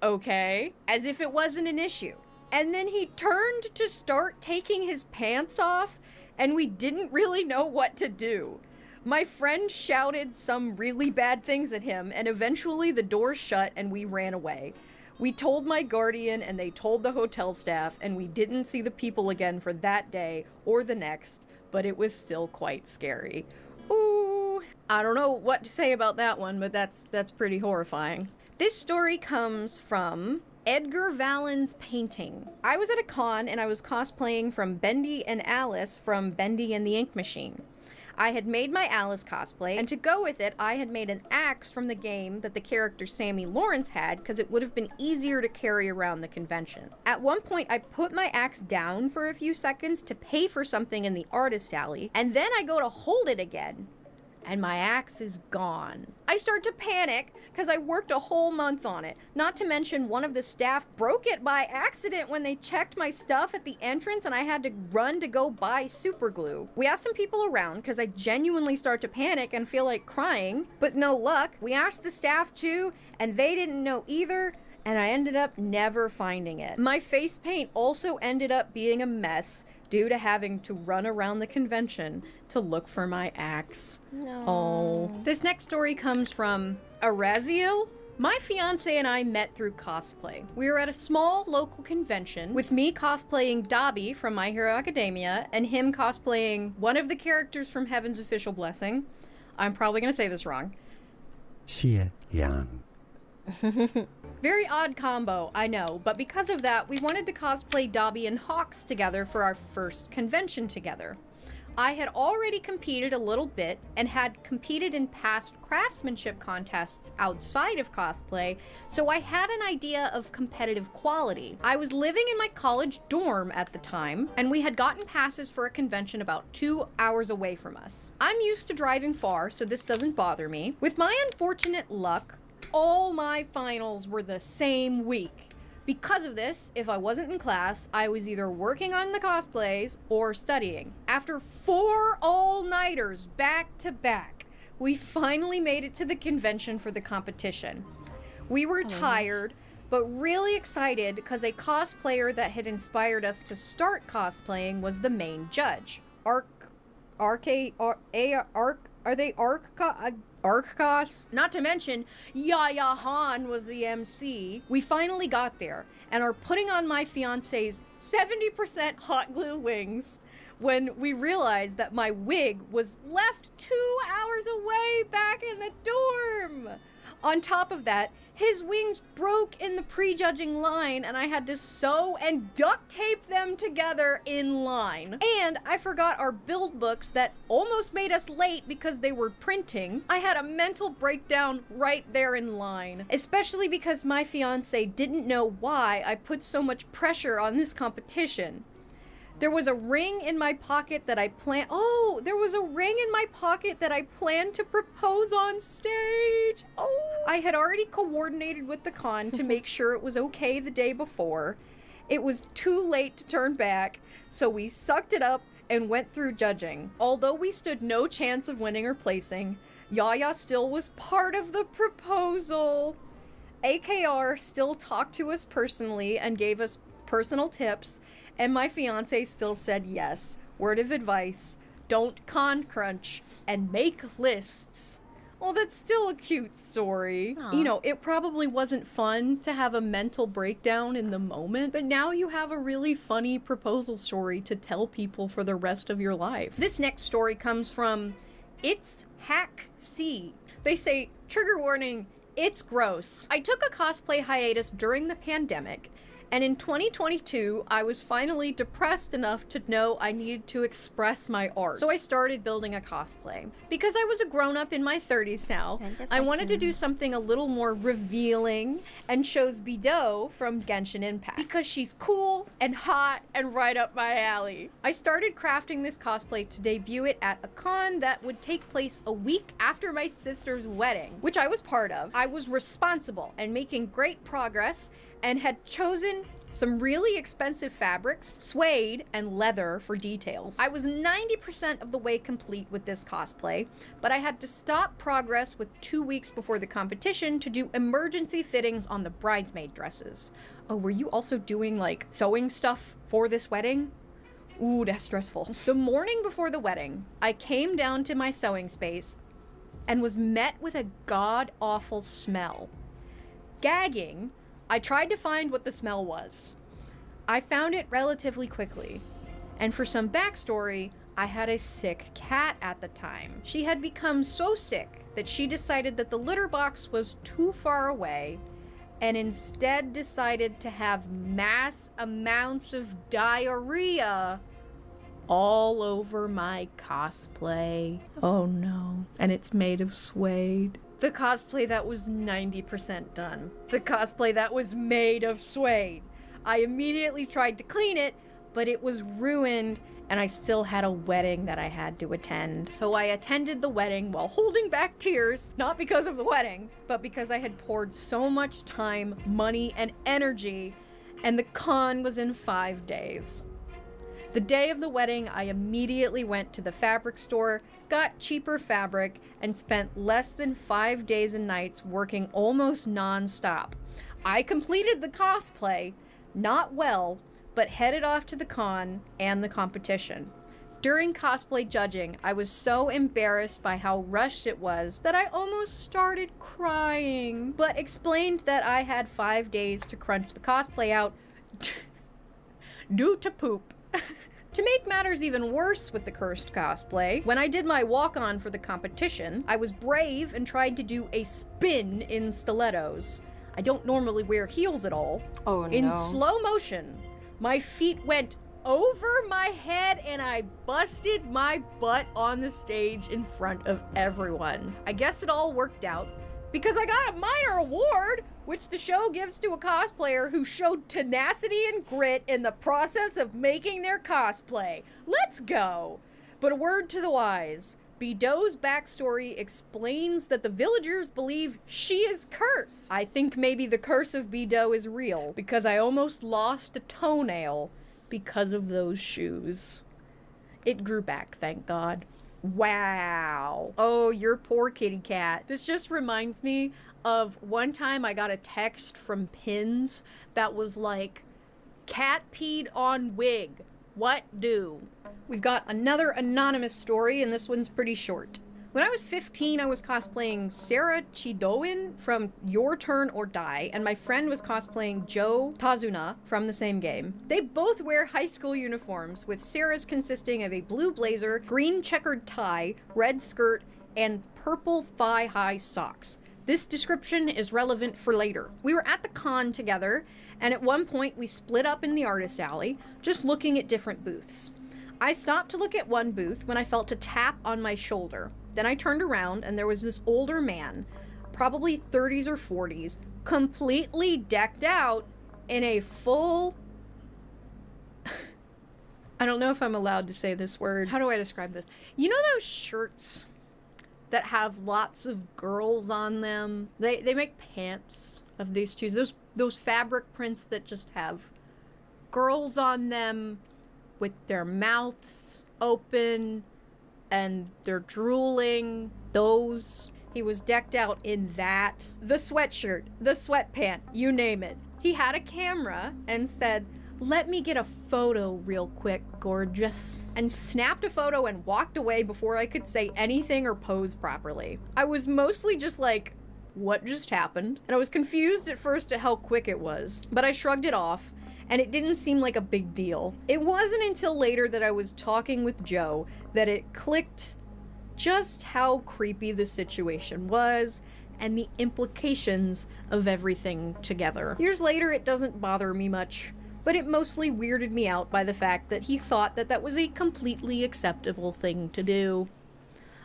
"Okay," as if it wasn't an issue. And then he turned to start taking his pants off, and we didn't really know what to do. My friend shouted some really bad things at him, and eventually the door shut and we ran away. We told my guardian and they told the hotel staff, and we didn't see the people again for that day or the next, but it was still quite scary. Ooh, I don't know what to say about that one, but that's pretty horrifying. This story comes from Edgar Vallen's painting. I was at a con and I was cosplaying from Bendy and Alice from Bendy and the Ink Machine. I had made my Alice cosplay, and to go with it, I had made an axe from the game that the character Sammy Lawrence had, because it would have been easier to carry around the convention. At one point, I put my axe down for a few seconds to pay for something in the artist alley, and then I go to hold it again, and my axe is gone. I start to panic because I worked a whole month on it. Not to mention one of the staff broke it by accident when they checked my stuff at the entrance, and I had to run to go buy super glue. We asked some people around because I genuinely start to panic and feel like crying, but no luck. We asked the staff too, and they didn't know either, and I ended up never finding it. My face paint also ended up being a mess due to having to run around the convention to look for my axe. No. Oh. This next story comes from Araziel. My fiance and I met through cosplay. We were at a small local convention with me cosplaying Dobby from My Hero Academia and him cosplaying one of the characters from Heaven's Official Blessing. I'm probably gonna say this wrong. Xie Yang. Very odd combo, I know, but because of that, we wanted to cosplay Dobby and Hawks together for our first convention together. I had already competed a little bit and had competed in past craftsmanship contests outside of cosplay, so I had an idea of competitive quality. I was living in my college dorm at the time, and we had gotten passes for a convention about 2 hours away from us. I'm used to driving far, so this doesn't bother me. With my unfortunate luck, all my finals were the same week. Because of this, if I wasn't in class, I was either working on the cosplays or studying. After 4 all-nighters back to back, we finally made it to the convention for the competition. We were tired, but really excited because a cosplayer that had inspired us to start cosplaying was the main judge. Arcos? Not to mention, Yaya Han was the MC. We finally got there and are putting on my fiance's 70% hot glue wings when we realized that my wig was left 2 hours away back in the dorm. On top of that, his wings broke in the prejudging line and I had to sew and duct tape them together in line. And I forgot our build books that almost made us late because they were printing. I had a mental breakdown right there in line, especially because my fiance didn't know why I put so much pressure on this competition. There was a ring in my pocket that I planned to propose on stage. Oh, I had already coordinated with the con to make sure it was okay the day before. It was too late to turn back, so we sucked it up and went through judging. Although we stood no chance of winning or placing, Yaya still was part of the proposal. AKR still talked to us personally and gave us personal tips, and my fiance still said yes. Word of advice, don't con crunch, and make lists. Well, that's still a cute story. Aw. You know, it probably wasn't fun to have a mental breakdown in the moment, but now you have a really funny proposal story to tell people for the rest of your life. This next story comes from It's Hack C. They say, trigger warning, it's gross. I took a cosplay hiatus during the pandemic, and in 2022, I was finally depressed enough to know I needed to express my art. So I started building a cosplay. Because I was a grown-up in my 30s now, I wanted to do something a little more revealing and chose Bido from Genshin Impact. Because she's cool and hot and right up my alley. I started crafting this cosplay to debut it at a con that would take place a week after my sister's wedding, which I was part of. I was responsible and making great progress and had chosen some really expensive fabrics, suede, and leather for details. I was 90% of the way complete with this cosplay, but I had to stop progress with 2 weeks before the competition to do emergency fittings on the bridesmaid dresses. Oh, were you also doing like sewing stuff for this wedding? Ooh, that's stressful. The morning before the wedding, I came down to my sewing space and was met with a god-awful smell. Gagging, I tried to find what the smell was. I found it relatively quickly. And for some backstory, I had a sick cat at the time. She had become so sick that she decided that the litter box was too far away and instead decided to have mass amounts of diarrhea all over my cosplay. Oh no. And it's made of suede. The cosplay that was 90% done. The cosplay that was made of suede. I immediately tried to clean it, but it was ruined, and I still had a wedding that I had to attend. So I attended the wedding while holding back tears, not because of the wedding, but because I had poured so much time, money, and energy, and the con was in 5 days. The day of the wedding, I immediately went to the fabric store, got cheaper fabric, and spent less than 5 days and nights working almost non-stop. I completed the cosplay, not well, but headed off to the con and the competition. During cosplay judging, I was so embarrassed by how rushed it was that I almost started crying, but explained that I had 5 days to crunch the cosplay out due to poop. To make matters even worse with the cursed cosplay, when I did my walk-on for the competition, I was brave and tried to do a spin in stilettos. I don't normally wear heels at all. Oh no. In slow motion, my feet went over my head and I busted my butt on the stage in front of everyone. I guess it all worked out because I got a minor award, which the show gives to a cosplayer who showed tenacity and grit in the process of making their cosplay. Let's go! But a word to the wise. Bido's backstory explains that the villagers believe she is cursed. I think maybe the curse of Bido is real, because I almost lost a toenail because of those shoes. It grew back, thank God. Wow. Oh, your poor kitty cat. This just reminds me of one time I got a text from Pins that was like, cat peed on wig. What do? We've got another anonymous story, and this one's pretty short. When I was 15, I was cosplaying Sarah Chidoin from Your Turn or Die, and my friend was cosplaying Joe Tazuna from the same game. They both wear high school uniforms, with Sarah's consisting of a blue blazer, green checkered tie, red skirt, and purple thigh-high socks. This description is relevant for later. We were at the con together, and at one point we split up in the artist alley, just looking at different booths. I stopped to look at one booth when I felt a tap on my shoulder. Then I turned around and there was this older man, probably 30s or 40s, completely decked out in a full... I don't know if I'm allowed to say this word. How do I describe this? You know those shirts that have lots of girls on them? They make pants of these shoes. Those fabric prints that just have girls on them with their mouths open and they're drooling. Those. He was decked out in that. The sweatshirt, the sweatpant, you name it. He had a camera and said, let me get a photo real quick, gorgeous. And snapped a photo and walked away before I could say anything or pose properly. I was mostly just like, what just happened? And I was confused at first at how quick it was, but I shrugged it off, and it didn't seem like a big deal. It wasn't until later that I was talking with Joe that it clicked just how creepy the situation was and the implications of everything together. Years later, it doesn't bother me much, but it mostly weirded me out by the fact that he thought that that was a completely acceptable thing to do.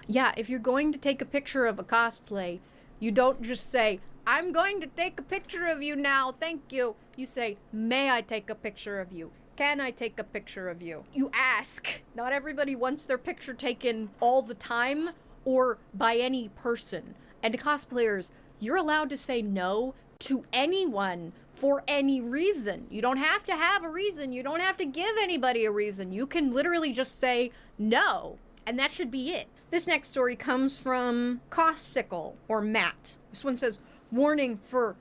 Yeah, if you're going to take a picture of a cosplay, you don't just say, I'm going to take a picture of you now, thank you. You say, may I take a picture of you? Can I take a picture of you? You ask. Not everybody wants their picture taken all the time or by any person. And cosplayers, you're allowed to say no to anyone for any reason. You don't have to have a reason. You don't have to give anybody a reason. You can literally just say no, and that should be it. This next story comes from Cosicle, or Matt. This one says, warning for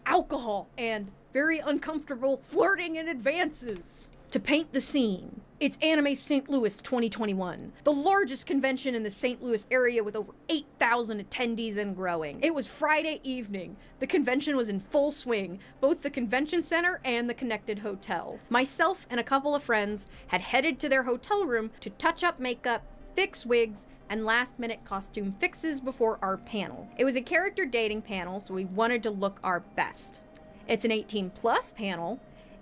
alcohol and very uncomfortable flirting in advances. To paint the scene, it's Anime St. Louis 2021, the largest convention in the St. Louis area with over 8,000 attendees and growing. It was Friday evening. The convention was in full swing, both the convention center and the connected hotel. Myself and a couple of friends had headed to their hotel room to touch up makeup, fix wigs, and last-minute costume fixes before our panel. It was a character dating panel, so we wanted to look our best. It's an 18+ panel,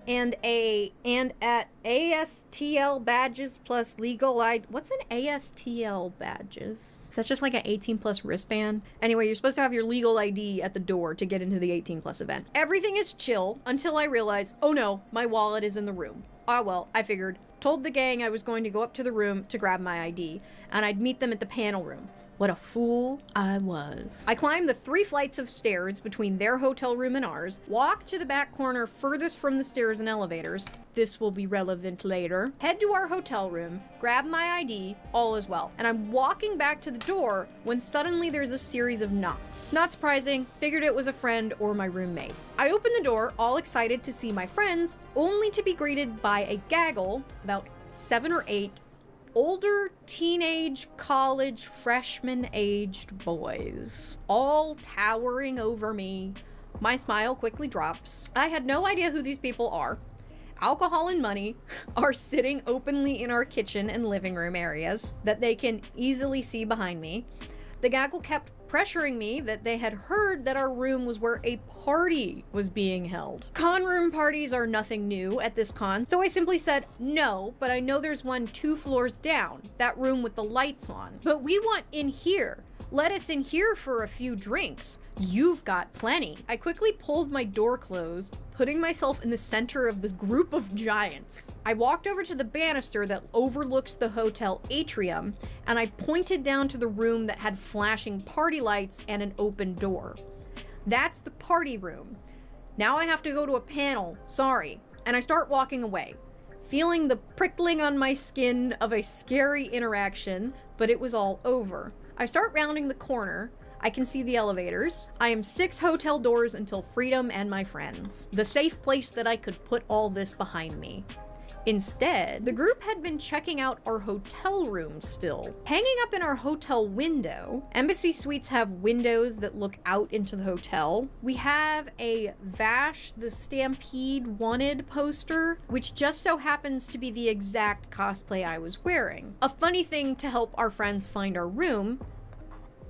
and at ASTL badges plus legal ID. What's an ASTL badges? Is that just like an 18+ wristband? Anyway, you're supposed to have your legal ID at the door to get into the 18+ event. Everything is chill until I realize, oh no, my wallet is in the room. Ah well, I figured. Told the gang I was going to go up to the room to grab my ID, and I'd meet them at the panel room. What a fool I was. I climbed the 3 flights of stairs between their hotel room and ours, walked to the back corner furthest from the stairs and elevators. This will be relevant later. Head to our hotel room, grab my ID, all is well. And I'm walking back to the door when suddenly there's a series of knocks. Not surprising, figured it was a friend or my roommate. I open the door, all excited to see my friends, only to be greeted by a gaggle, about 7 or 8, older teenage college freshman aged boys, all towering over me. My smile quickly drops. I had no idea who these people are. Alcohol and money are sitting openly in our kitchen and living room areas that they can easily see behind me. The gaggle kept pressuring me that they had heard that our room was where a party was being held. Con room parties are nothing new at this con, so I simply said, no, but I know there's one 2 floors down, that room with the lights on. But we want in here. Let us in here for a few drinks. You've got plenty. I quickly pulled my door closed, putting myself in the center of this group of giants. I walked over to the banister that overlooks the hotel atrium, and I pointed down to the room that had flashing party lights and an open door. That's the party room. Now I have to go to a panel, sorry. And I start walking away, feeling the prickling on my skin of a scary interaction, but it was all over. I start rounding the corner. I can see the elevators. I am 6 hotel doors until freedom and my friends. The safe place that I could put all this behind me. Instead, the group had been checking out our hotel room still. Hanging up in our hotel window, Embassy Suites have windows that look out into the hotel. We have a Vash the Stampede Wanted poster, which just so happens to be the exact cosplay I was wearing. A funny thing to help our friends find our room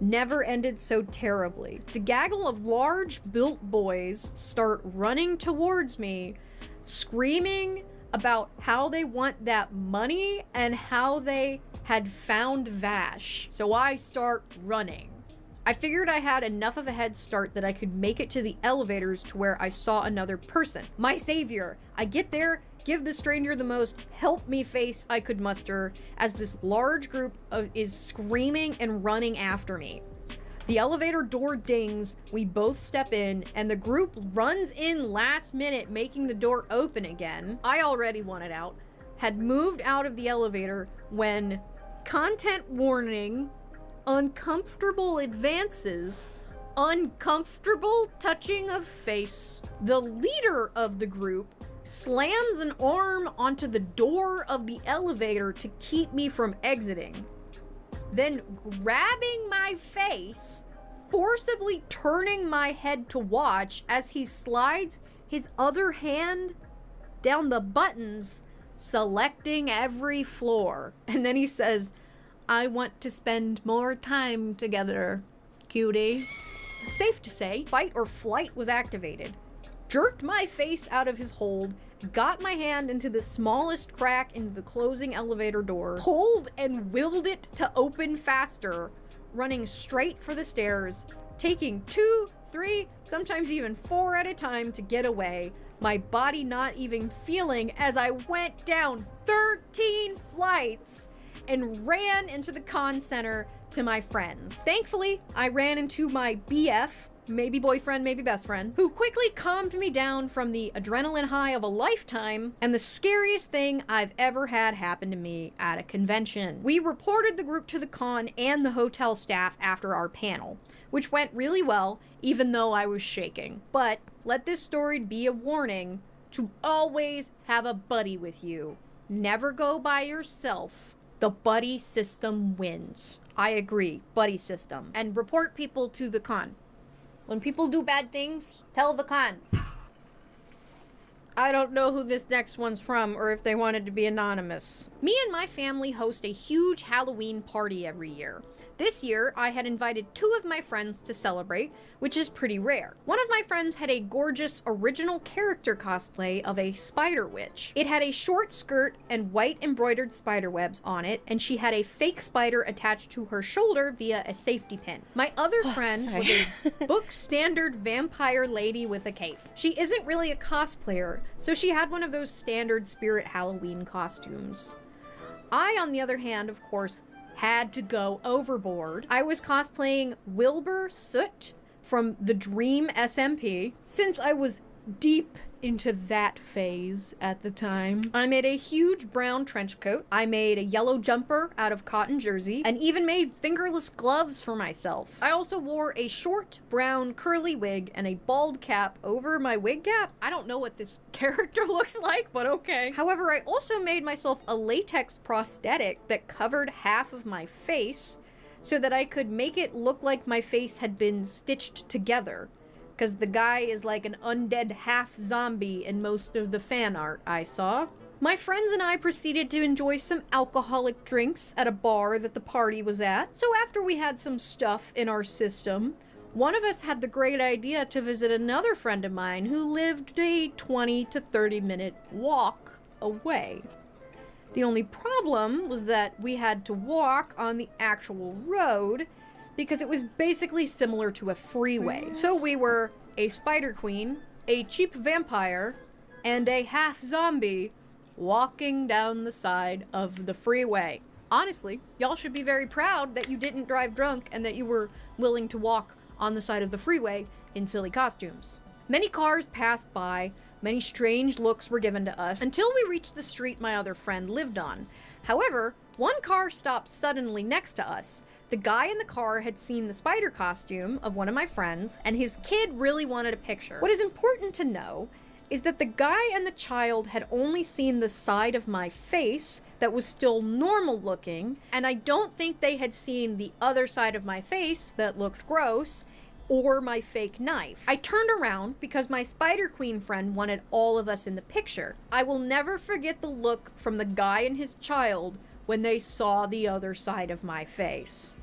never ended so terribly. The gaggle of large built boys start running towards me, screaming about how they want that money and how they had found Vash. So I start running. I figured I had enough of a head start that I could make it to the elevators to where I saw another person. My savior. I get there, give the stranger the most help me face I could muster as this large group is screaming and running after me. The elevator door dings, we both step in, and the group runs in last minute, making the door open again. I already wanted out, had moved out of the elevator when content warning, uncomfortable advances, uncomfortable touching of face. The leader of the group slams an arm onto the door of the elevator to keep me from exiting, then grabbing my face, forcibly turning my head to watch as he slides his other hand down the buttons, selecting every floor. And then he says, "I want to spend more time together, cutie." Safe to say, fight or flight was activated. Jerked my face out of his hold, got my hand into the smallest crack in the closing elevator door, pulled and willed it to open faster, running straight for the stairs, taking 2, 3, sometimes even 4 at a time to get away, my body not even feeling as I went down 13 flights and ran into the con center to my friends. Thankfully, I ran into my BF, maybe boyfriend, maybe best friend, who quickly calmed me down from the adrenaline high of a lifetime and the scariest thing I've ever had happen to me at a convention. We reported the group to the con and the hotel staff after our panel, which went really well, even though I was shaking. But let this story be a warning to always have a buddy with you. Never go by yourself. The buddy system wins. I agree, buddy system. And report people to the con. When people do bad things, tell the con. I don't know who this next one's from or if they wanted to be anonymous. Me and my family host a huge Halloween party every year. This year, I had invited 2 of my friends to celebrate, which is pretty rare. One of my friends had a gorgeous original character cosplay of a spider witch. It had a short skirt and white embroidered spider webs on it, and she had a fake spider attached to her shoulder via a safety pin. My other friend was a book standard vampire lady with a cape. She isn't really a cosplayer, so she had one of those standard Spirit Halloween costumes. I, on the other hand, of course, had to go overboard. I was cosplaying Wilbur Soot from the Dream SMP, since I was deep into that phase at the time. I made a huge brown trench coat. I made a yellow jumper out of cotton jersey, and even made fingerless gloves for myself. I also wore a short brown curly wig and a bald cap over my wig cap. I don't know what this character looks like, but okay. However, I also made myself a latex prosthetic that covered half of my face so that I could make it look like my face had been stitched together, because the guy is like an undead half-zombie in most of the fan art I saw. My friends and I proceeded to enjoy some alcoholic drinks at a bar that the party was at. So after we had some stuff in our system, one of us had the great idea to visit another friend of mine who lived a 20 to 30 minute walk away. The only problem was that we had to walk on the actual road, because it was basically similar to a freeway. So we were a spider queen, a cheap vampire, and a half-zombie walking down the side of the freeway. Honestly, y'all should be very proud that you didn't drive drunk and that you were willing to walk on the side of the freeway in silly costumes. Many cars passed by, many strange looks were given to us, until we reached the street my other friend lived on. However, one car stopped suddenly next to us. The guy in the car had seen the spider costume of one of my friends, and his kid really wanted a picture. What is important to know is that the guy and the child had only seen the side of my face that was still normal looking, and I don't think they had seen the other side of my face that looked gross, or my fake knife. I turned around because my Spider Queen friend wanted all of us in the picture. I will never forget the look from the guy and his child when they saw the other side of my face.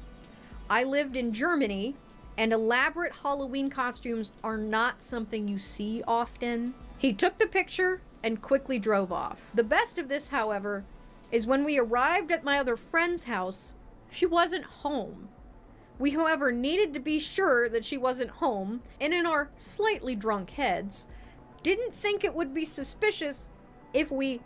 I lived in Germany, and elaborate Halloween costumes are not something you see often. He took the picture and quickly drove off. The best of this, however, is when we arrived at my other friend's house, she wasn't home. We, however, needed to be sure that she wasn't home, and in our slightly drunk heads, didn't think it would be suspicious if we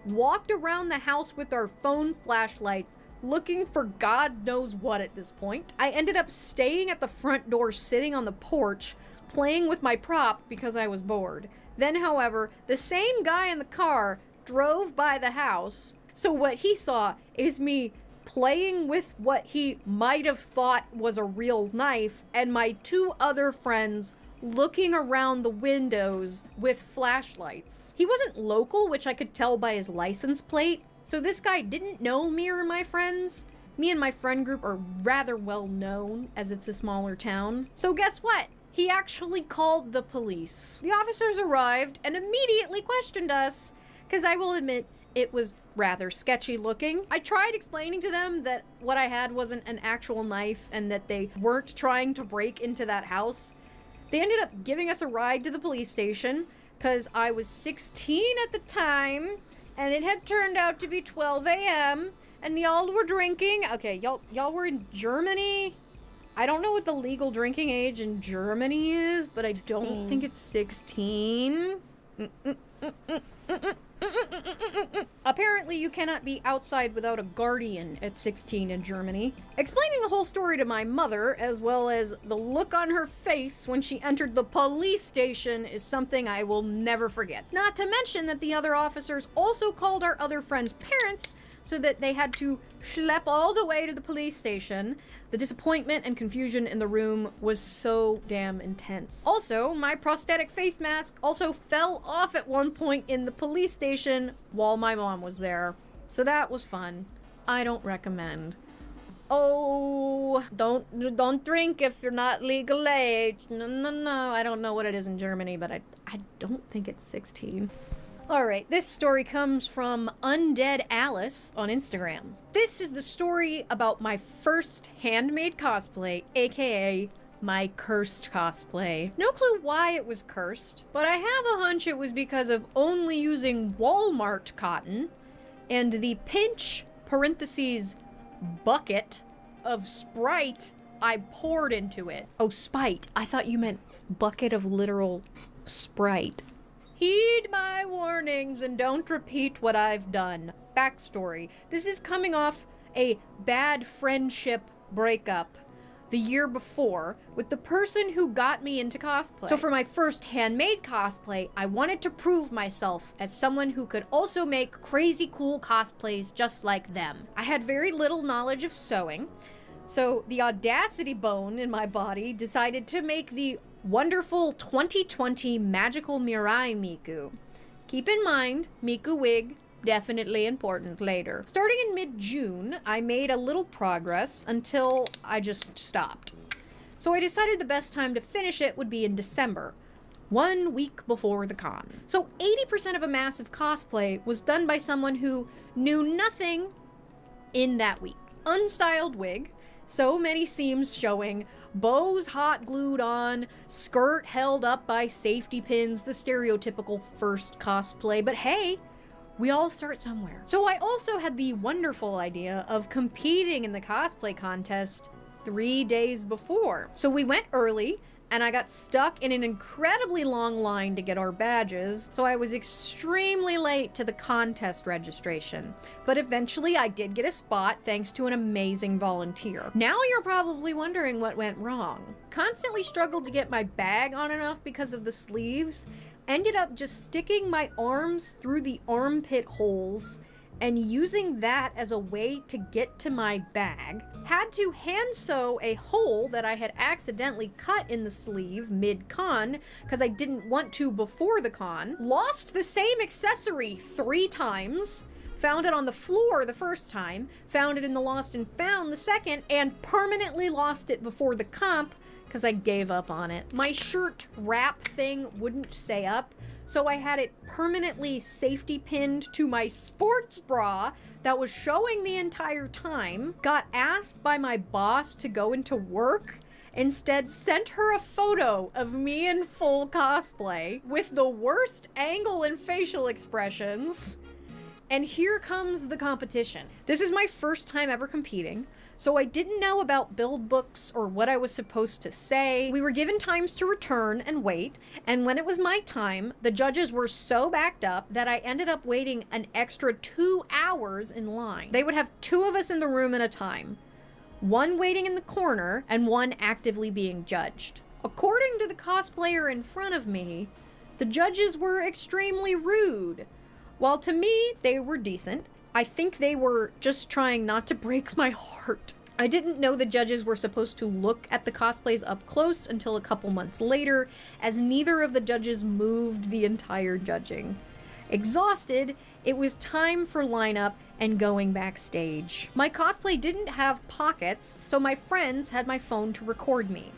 walked around the house with our phone flashlights looking for God knows what at this point. I ended up staying at the front door, sitting on the porch, playing with my prop because I was bored. Then, however, the same guy in the car drove by the house, so what he saw is me playing with what he might have thought was a real knife, and my 2 other friends looking around the windows with flashlights. He wasn't local, which I could tell by his license plate, so this guy didn't know me or my friends. Me and my friend group are rather well known, as it's a smaller town. So guess what? He actually called the police. The officers arrived and immediately questioned us, because I will admit, it was rather sketchy looking. I tried explaining to them that what I had wasn't an actual knife and that they weren't trying to break into that house. They ended up giving us a ride to the police station because I was 16 at the time and it had turned out to be 12 a.m. and y'all were drinking. Okay, y'all were in Germany. I don't know what the legal drinking age in Germany is, but I don't think it's 16. Apparently you cannot be outside without a guardian at 16 in Germany. Explaining the whole story to my mother, as well as the look on her face when she entered the police station, is something I will never forget. Not to mention that the other officers also called our other friends' parents, so that they had to schlep all the way to the police station. The disappointment and confusion in the room was so damn intense. Also, my prosthetic face mask also fell off at one point in the police station while my mom was there. So that was fun. I don't recommend. Oh, don't drink if you're not legal age. No. I don't know what it is in Germany, but I don't think it's 16. Alright, this story comes from Undead Alice on Instagram. This is the story about my first handmade cosplay, aka my cursed cosplay. No clue why it was cursed, but I have a hunch it was because of only using Walmart cotton and the pinch (bucket) of Sprite I poured into it. Oh, spite. I thought you meant bucket of literal Sprite. Heed my warnings and don't repeat what I've done. Backstory. This is coming off a bad friendship breakup the year before with the person who got me into cosplay. So for my first handmade cosplay, I wanted to prove myself as someone who could also make crazy cool cosplays just like them. I had very little knowledge of sewing, so the audacity bone in my body decided to make the wonderful 2020 magical Mirai Miku. Keep in mind, Miku wig, definitely important later. Starting in mid-June, I made a little progress until I just stopped. So I decided the best time to finish it would be in December, 1 week before the con. So 80% of a massive cosplay was done by someone who knew nothing in that week. Unstyled wig, so many seams showing, bows hot glued on, skirt held up by safety pins, the stereotypical first cosplay, but hey, we all start somewhere. So I also had the wonderful idea of competing in the cosplay contest 3 days before. So we went early, and I got stuck in an incredibly long line to get our badges, so I was extremely late to the contest registration. But eventually I did get a spot thanks to an amazing volunteer. Now you're probably wondering what went wrong. Constantly struggled to get my bag on enough because of the sleeves, ended up just sticking my arms through the armpit holes and using that as a way to get to my bag. Had to hand sew a hole that I had accidentally cut in the sleeve mid-con because I didn't want to before the con. Lost the same accessory 3 times. Found it on the floor the first time, found it in the Lost and Found the second, and permanently lost it before the comp because I gave up on it. My shirt wrap thing wouldn't stay up, so I had it permanently safety pinned to my sports bra that was showing the entire time. Got asked by my boss to go into work, instead sent her a photo of me in full cosplay with the worst angle and facial expressions. And here comes the competition. This is my first time ever competing, so I didn't know about build books or what I was supposed to say. We were given times to return and wait, and when it was my time, the judges were so backed up that I ended up waiting an extra 2 hours in line. They would have 2 of us in the room at a time, 1 waiting in the corner and 1 actively being judged. According to the cosplayer in front of me, the judges were extremely rude. While to me, they were decent. I think they were just trying not to break my heart. I didn't know the judges were supposed to look at the cosplays up close until a couple months later, as neither of the judges moved the entire judging. Exhausted, it was time for lineup and going backstage. My cosplay didn't have pockets, so my friends had my phone to record me.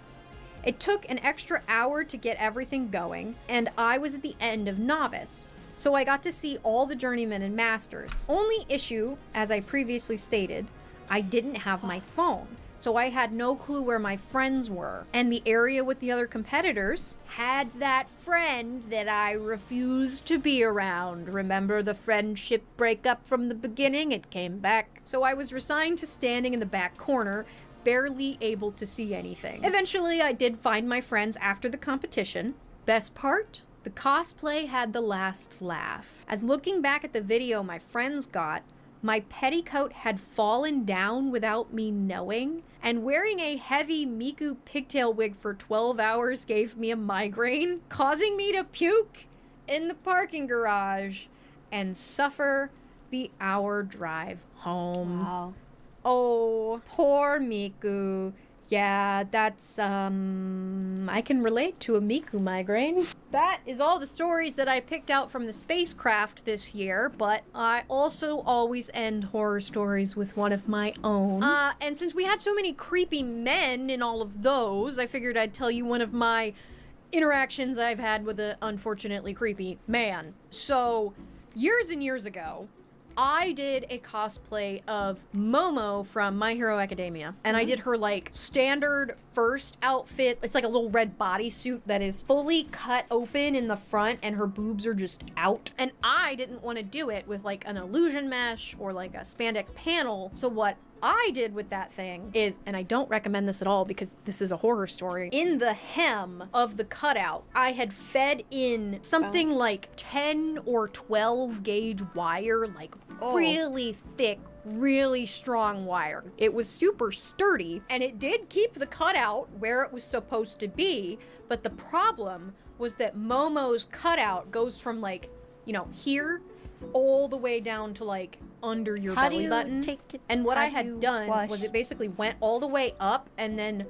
It took an extra hour to get everything going, and I was at the end of Novice, so I got to see all the Journeymen and Masters. Only issue, as I previously stated, I didn't have my phone, so I had no clue where my friends were. And the area with the other competitors had that friend that I refused to be around. Remember the friendship breakup from the beginning? It came back. So I was resigned to standing in the back corner, barely able to see anything. Eventually, I did find my friends after the competition. Best part? The cosplay had the last laugh. As looking back at the video my friends got, my petticoat had fallen down without me knowing, and wearing a heavy Miku pigtail wig for 12 hours gave me a migraine, causing me to puke in the parking garage and suffer the hour drive home. Wow. Oh, poor Miku. Yeah, that's, I can relate to a Miku migraine. That is all the stories that I picked out from the spacecraft this year, but I also always end horror stories with one of my own. And since we had so many creepy men in all of those, I figured I'd tell you one of my interactions I've had with an unfortunately creepy man. So, years and years ago, I did a cosplay of Momo from My Hero Academia, and I did her like standard first outfit. It's like a little red bodysuit that is fully cut open in the front and her boobs are just out. And I didn't want to do it with like an illusion mesh or like a spandex panel. So what I did with that thing is, and I don't recommend this at all because this is a horror story, in the hem of the cutout, I had fed in something like 10 or 12 gauge wire, like really thick, really strong wire. It was super sturdy and it did keep the cutout where it was supposed to be, but the problem was that Momo's cutout goes from like, you know, here all the way down to like under your belly button. And what I had done was it basically went all the way up and then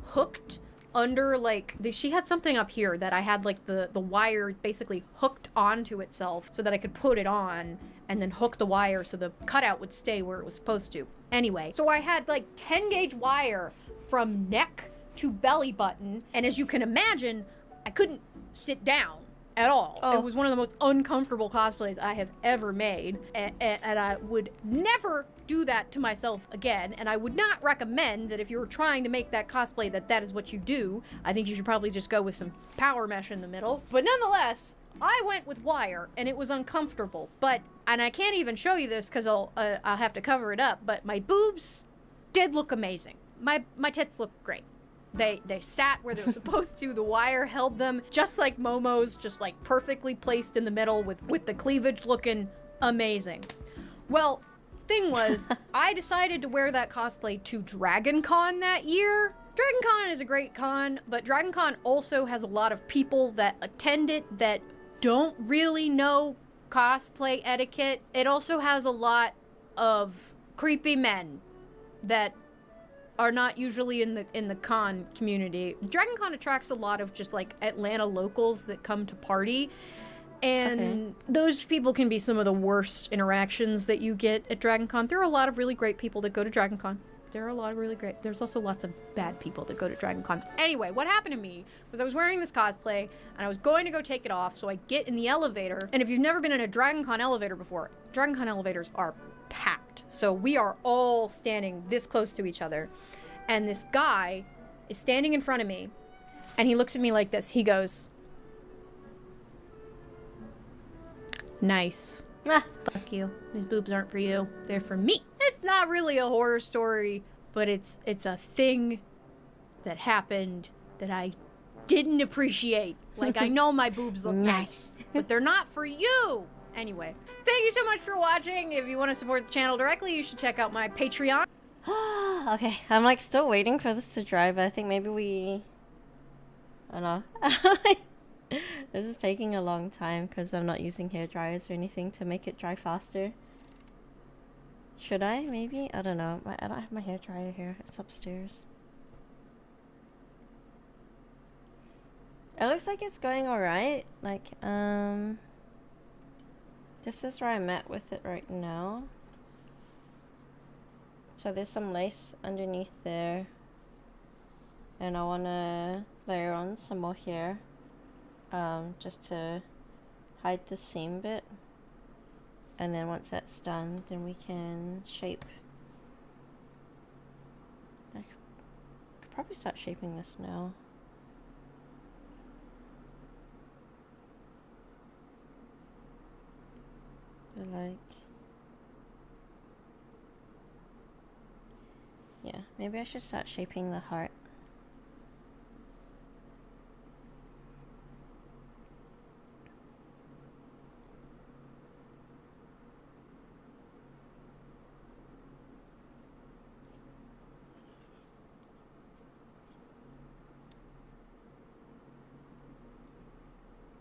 hooked under like she had something up here that I had like the wire basically hooked onto itself so that I could put it on and then hook the wire so the cutout would stay where it was supposed to. Anyway, so I had like 10 gauge wire from neck to belly button, and as you can imagine, I couldn't sit down at all. It was one of the most uncomfortable cosplays I have ever made, and I would never do that to myself again, and I would not recommend that if you were trying to make that cosplay that is what you do. I think you should probably just go with some power mesh in the middle. But nonetheless, I went with wire, and it was uncomfortable. And I can't even show you this because I'll have to cover it up, but my boobs did look amazing. My tits look great. They sat where they were supposed to. The wire held them just like Momo's, just like perfectly placed in the middle with the cleavage looking amazing. Well, thing was, I decided to wear that cosplay to Dragon Con that year. Dragon Con is a great con, but Dragon Con also has a lot of people that attend it that don't really know cosplay etiquette. It also has a lot of creepy men that are not usually in the con community. Dragon Con attracts a lot of just like Atlanta locals that come to party, and those people can be some of the worst interactions that you get at Dragon Con. There are a lot of really great people that go to Dragon Con. There are a lot of really great. There's also lots of bad people that go to Dragon Con. Anyway, what happened to me was I was wearing this cosplay and I was going to go take it off, so I get in the elevator, and if you've never been in a Dragon Con elevator before, Dragon Con elevators are packed. So we are all standing this close to each other, and this guy is standing in front of me, and he looks at me like this. He goes, "Nice." Ah, fuck you. These boobs aren't for you. They're for me. It's not really a horror story, but it's a thing that happened that I didn't appreciate. Like, I know my boobs look nice, but they're not for you. Anyway, thank you so much for watching. If you want to support the channel directly, you should check out my Patreon. Okay, I'm like still waiting for this to dry, but I think maybe we... I don't know. This is taking a long time because I'm not using hair dryers or anything to make it dry faster. Should I? Maybe? I don't know. I don't have my hair dryer here. It's upstairs. It looks like it's going alright. Like, this is where I'm at with it right now. So there's some lace underneath there. And I want to layer on some more hair. Just to hide the seam bit. And then once that's done, then we can shape. I could probably start shaping this now. But like, yeah, maybe I should start shaping the heart.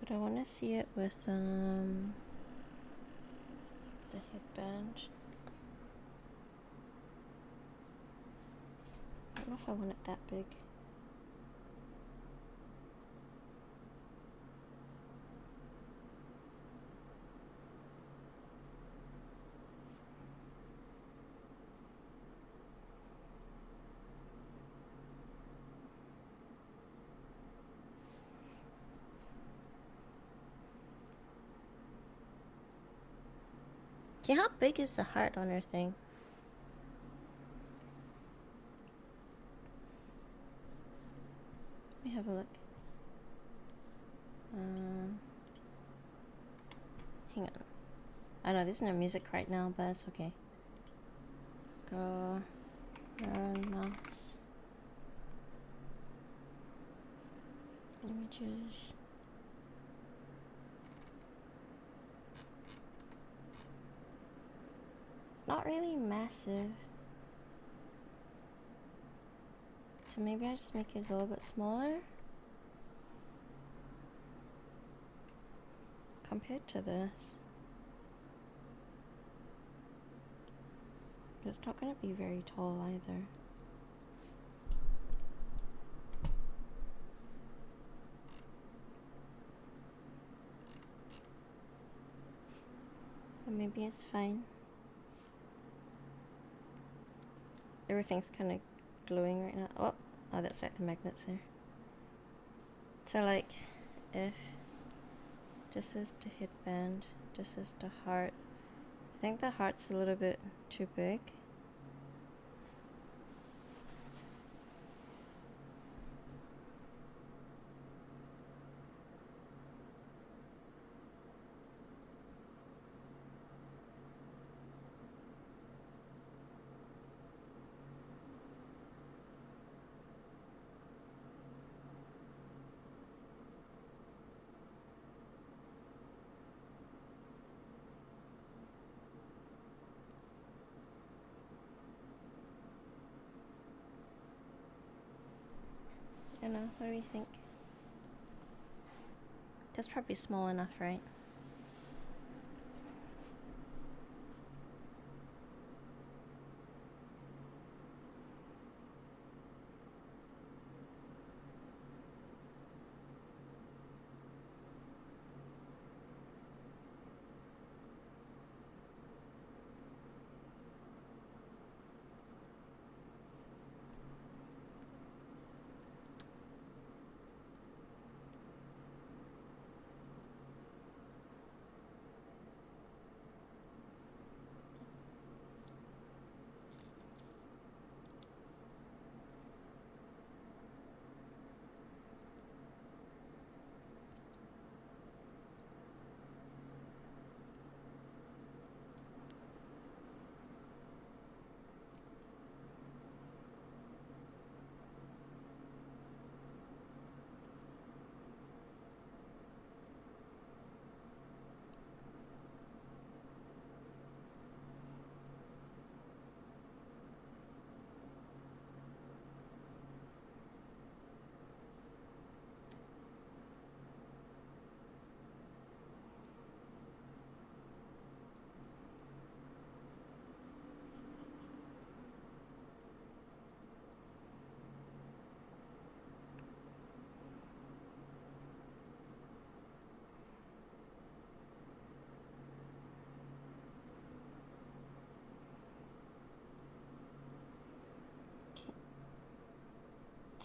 But I want to see it with the headband. I don't know if I want it that big. Yeah, how big is the heart on her thing? Let me have a look. Hang on. I know there's no music right now, but it's okay. Go run mouse. Images. It's not really massive. So maybe I just make it a little bit smaller compared to this. But it's not going to be very tall either. Or maybe it's fine. Everything's kind of gluing right now. Oh, that's right, the magnet's there. So like, if this is the headband, this is the heart. I think the heart's a little bit too big. I don't know, what do you think? That's probably small enough, right?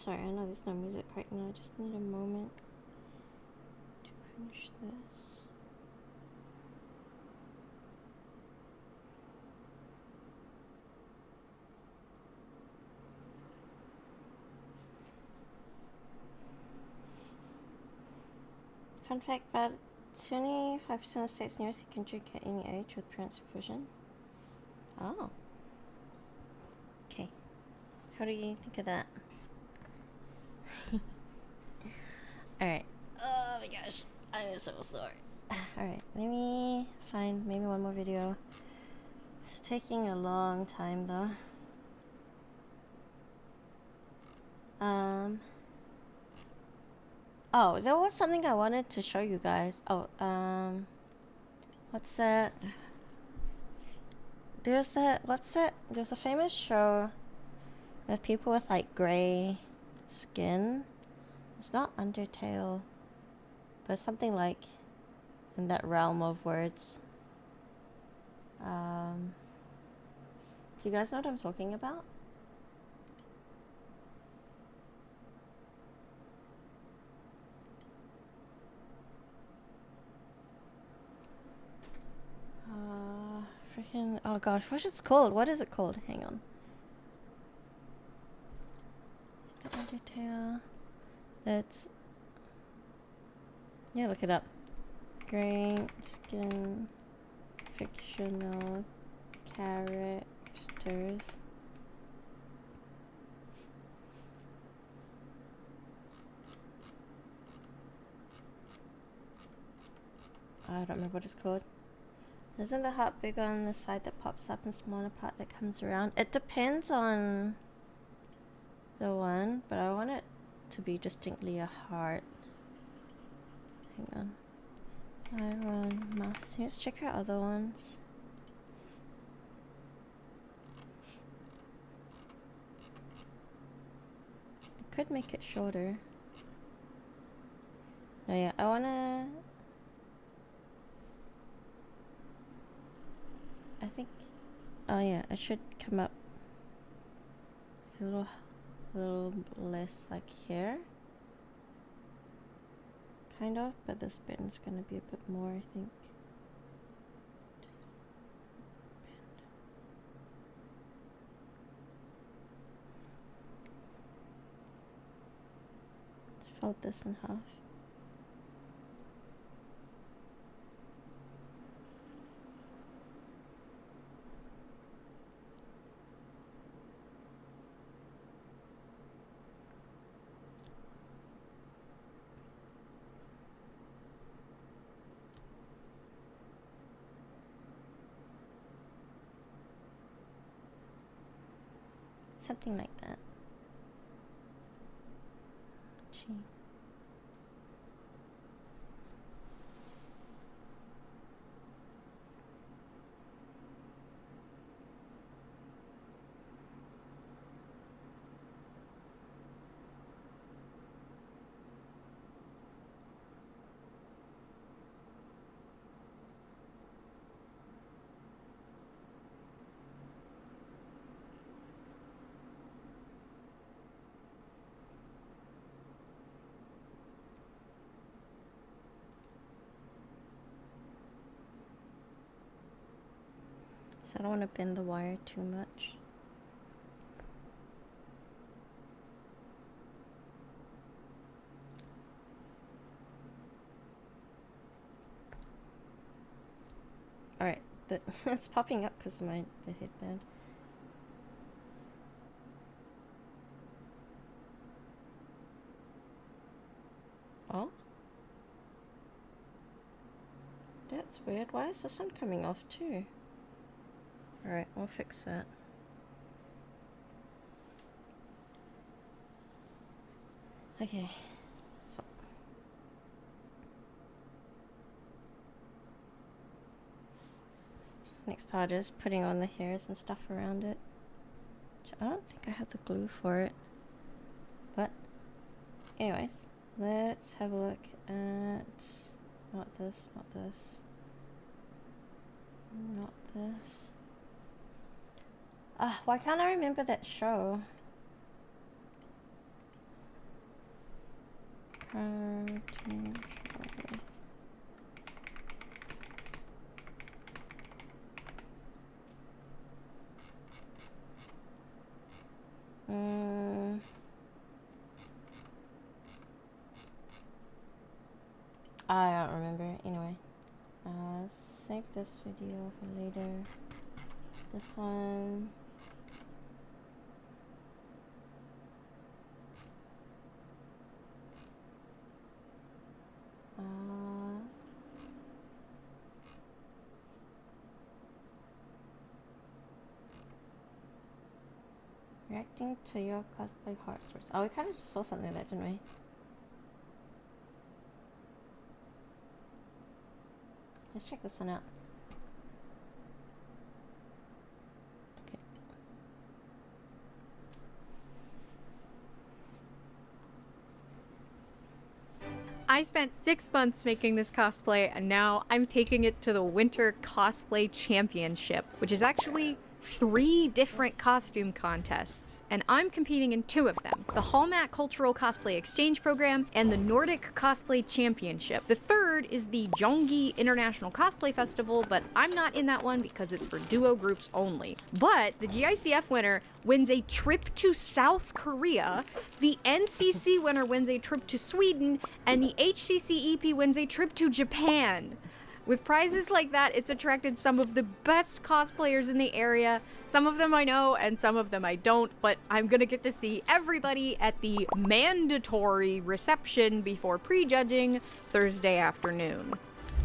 Sorry, I know there's no music right now. I just need a moment to finish this. Fun fact about 25% of states in the US you can drink at any age with parent supervision. Oh. Okay. How do you think of that? Alright. Oh my gosh. I'm so sorry. Alright, let me find maybe one more video. It's taking a long time though. Oh, there was something I wanted to show you guys. Oh, what's that? There's a famous show with people with like gray skin. It's not Undertale, but something like in that realm of words. Do you guys know what I'm talking about? Freaking, oh gosh, what is it called? What is it called? Hang on. Undertale. It's, yeah, look it up. Gray skin fictional characters. I don't remember what it's called. Isn't the heart bigger on the side that pops up and smaller part that comes around? It depends on the one, but I want it to be distinctly a heart. Hang on. Iron mouse. Let's check out other ones. I could make it shorter. Oh yeah, I wanna... I think, oh yeah, it should come up a little less like here, kind of, but this bit is gonna be a bit more, I think. Just fold this in half. Something like that. Gee. So I don't want to bend the wire too much. Alright, it's popping up because of the headband. Oh? That's weird. Why is the sun coming off too? Alright, we'll fix that. Okay, so next part is putting on the hairs and stuff around it. I don't think I have the glue for it. But anyways, let's have a look at not this, not this, not this. Why can't I remember that show? I don't remember. Anyway, save this video for later. This one. Reacting to your cosplay horror stories. Oh, we kind of just saw something like that, didn't we? Let's check this one out. Okay. I spent 6 months making this cosplay, and now I'm taking it to the Winter Cosplay Championship, which is actually 3 different costume contests, and I'm competing in 2 of them. The Hallmat Cultural Cosplay Exchange Program and the Nordic Cosplay Championship. The 3rd is the Gyeonggi International Cosplay Festival, but I'm not in that one because it's for duo groups only. But the GICF winner wins a trip to South Korea, the NCC winner wins a trip to Sweden, and the HCC EP wins a trip to Japan. With prizes like that, it's attracted some of the best cosplayers in the area. Some of them I know and some of them I don't, but I'm gonna get to see everybody at the mandatory reception before prejudging Thursday afternoon.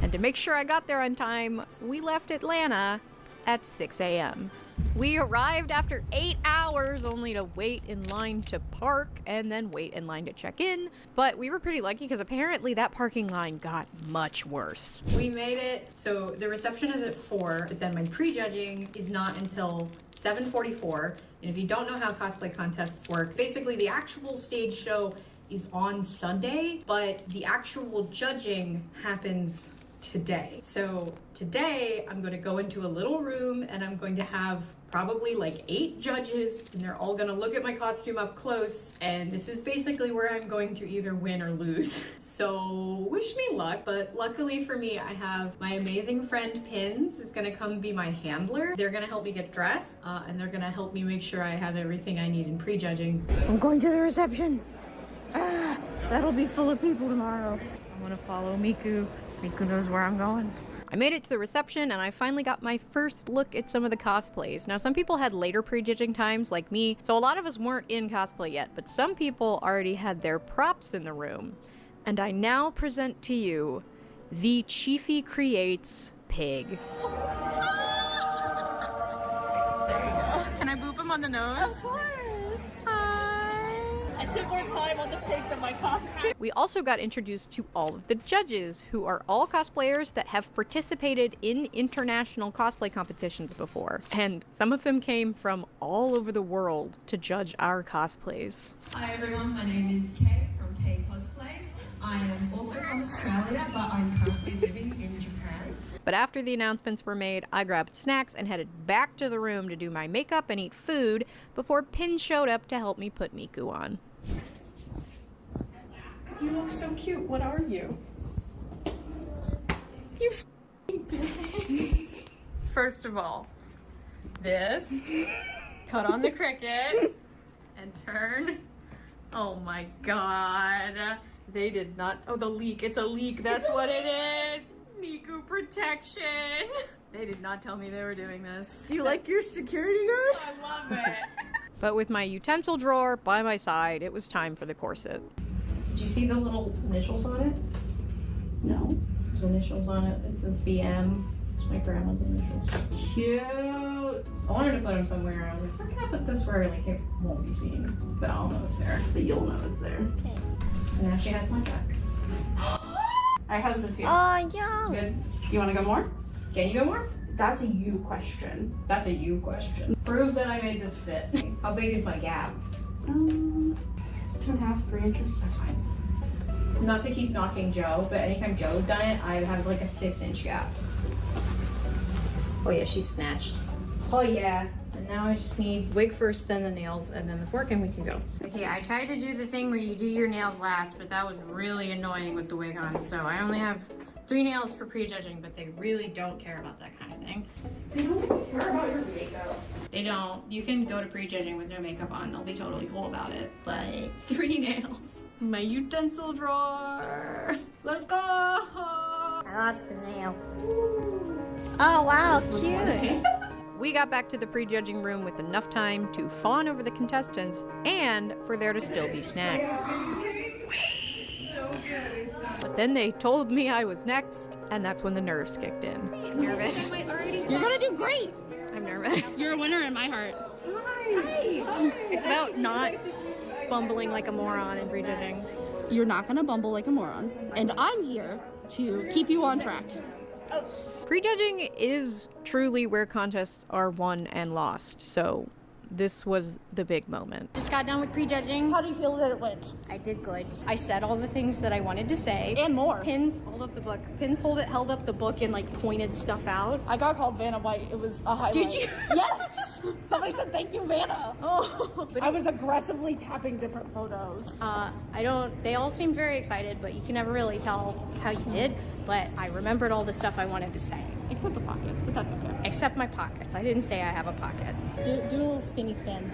And to make sure I got there on time, we left Atlanta at 6 a.m. We arrived after 8 hours, only to wait in line to park and then wait in line to check in. But we were pretty lucky because apparently that parking line got much worse. We made it. So the reception is at 4, but then my prejudging is not until 7:44. And if you don't know how cosplay contests work, basically the actual stage show is on Sunday, but the actual judging happens today. So today I'm going to go into a little room and I'm going to have probably like 8 judges, and they're all going to look at my costume up close, and this is basically where I'm going to either win or lose. So wish me luck, but luckily for me I have my amazing friend Pins is going to come be my handler. They're going to help me get dressed and they're going to help me make sure I have everything I need in prejudging. I'm going to the reception. That'll be full of people tomorrow. I'm gonna follow Miku. Miku knows where I'm going. I made it to the reception and I finally got my first look at some of the cosplays. Now, some people had later prejudging times like me, so a lot of us weren't in cosplay yet, but some people already had their props in the room. And I now present to you the Chiefy Creates Pig. Can I boop him on the nose? Of course. I spent more time on the pig than my costume. We also got introduced to all of the judges, who are all cosplayers that have participated in international cosplay competitions before. And some of them came from all over the world to judge our cosplays. Hi everyone, my name is Kay from Kay Cosplay. I am also from Australia, but I'm currently living in Japan. But after the announcements were made, I grabbed snacks and headed back to the room to do my makeup and eat food before Pin showed up to help me put Miku on. You look so cute. What are you? You f***ing First of all, this. Cut on the cricket. And turn. Oh my god. They did not. Oh, the leak. It's a leak. That's what it is. Miku protection. They did not tell me they were doing this. You like your security guard? I love it. But with my utensil drawer by my side, it was time for the corset. Did you see the little initials on it? No. There's initials on it. It says BM. It's my grandma's initials. Cute. I wanted to put them somewhere. I was like, where can I put this where like it won't be seen? But I'll know it's there. But you'll know it's there. Okay. And now she has my jack. Alright, how does this feel? Oh, yeah. Good. You want to go more? Can you go more? That's a you question. That's a you question. Prove that I made this fit. How big is my gap? 2.5, 3 inches. That's fine. Not to keep knocking Joe, but anytime Joe's done it, I have like a 6-inch gap. Oh yeah, she's snatched. Oh yeah. And now I just need wig first, then the nails, and then the fork, and we can go. Okay, I tried to do the thing where you do your nails last, but that was really annoying with the wig on. So I only have 3 nails for prejudging, but they really don't care about that kind of thing. They don't care about your makeup. They don't. You can go to prejudging with no makeup on. They'll be totally cool about it. But 3 nails. My utensil drawer. Let's go. I lost the nail. Oh, wow, cute. We got back to the prejudging room with enough time to fawn over the contestants and for there to still be snacks. But then they told me I was next, and that's when the nerves kicked in. Nervous. You're gonna do great. I'm nervous. You're a winner in my heart. It's about not bumbling like a moron in prejudging. You're not gonna bumble like a moron, and I'm here to keep you on track. Prejudging is truly where contests are won and lost, so this was the big moment. Just got done with prejudging. How do you feel that it went? I did good. I said all the things that I wanted to say. And more. Pins hold up the book. Pins held up the book and like pointed stuff out. I got called Vanna White. It was a highlight. Did you? Yes! Somebody said thank you, Vanna. Oh. I was aggressively tapping different photos. They all seemed very excited, but you can never really tell how you did. But I remembered all the stuff I wanted to say. Except the pockets, but that's okay. Except my pockets. I didn't say I have a pocket. Do a little spinny spin.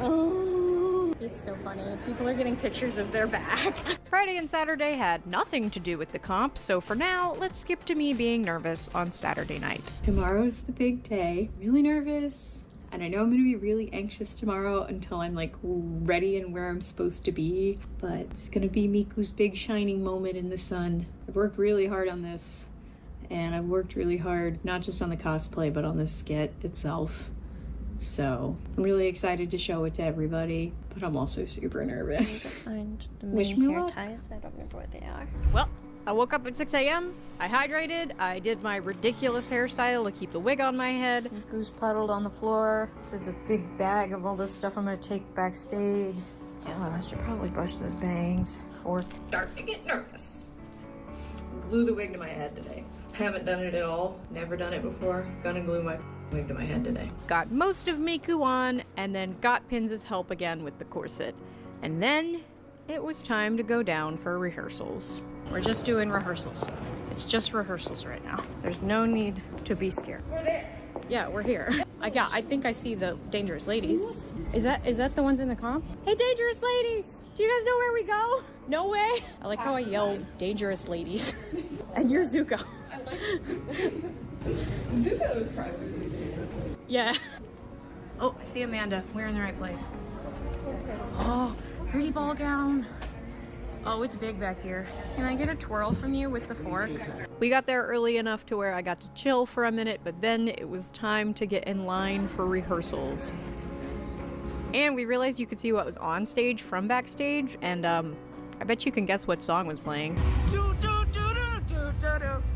Oh, it's so funny. People are getting pictures of their back. Friday and Saturday had nothing to do with the comp, so for now, let's skip to me being nervous on Saturday night. Tomorrow's the big day. Really nervous. And I know I'm gonna be really anxious tomorrow until I'm like ready and where I'm supposed to be. But it's gonna be Miku's big shining moment in the sun. I've worked really hard on this. And I've worked really hard, not just on the cosplay, but on the skit itself. So I'm really excited to show it to everybody, but I'm also super nervous. Find the Wish main me hair luck. ties. I don't remember what they are. Well, I woke up at 6 a.m., I hydrated, I did my ridiculous hairstyle to keep the wig on my head. Goose puddled on the floor. This is a big bag of all this stuff I'm gonna take backstage. Yeah, I should probably brush those bangs. Fork. Starting to get nervous. Glue the wig to my head today. Haven't done it at all. Never done it before. Gonna glue my wig to my head today. Got most of Miku on, and then got Pins' help again with the corset. And then it was time to go down for rehearsals. We're just doing rehearsals. It's just rehearsals right now. There's no need to be scared. We're there. Yeah, we're here. I think I see the dangerous ladies. Is that the ones in the comp? Hey, dangerous ladies! Do you guys know where we go? No way. I like how I yelled dangerous ladies. And you're Zuko. Zuko is probably dangerous. Yeah. Oh, I see Amanda. We're in the right place. Oh, pretty ball gown. Oh, it's big back here. Can I get a twirl from you with the fork? We got there early enough to where I got to chill for a minute, but then it was time to get in line for rehearsals. And we realized you could see what was on stage from backstage, and I bet you can guess what song was playing.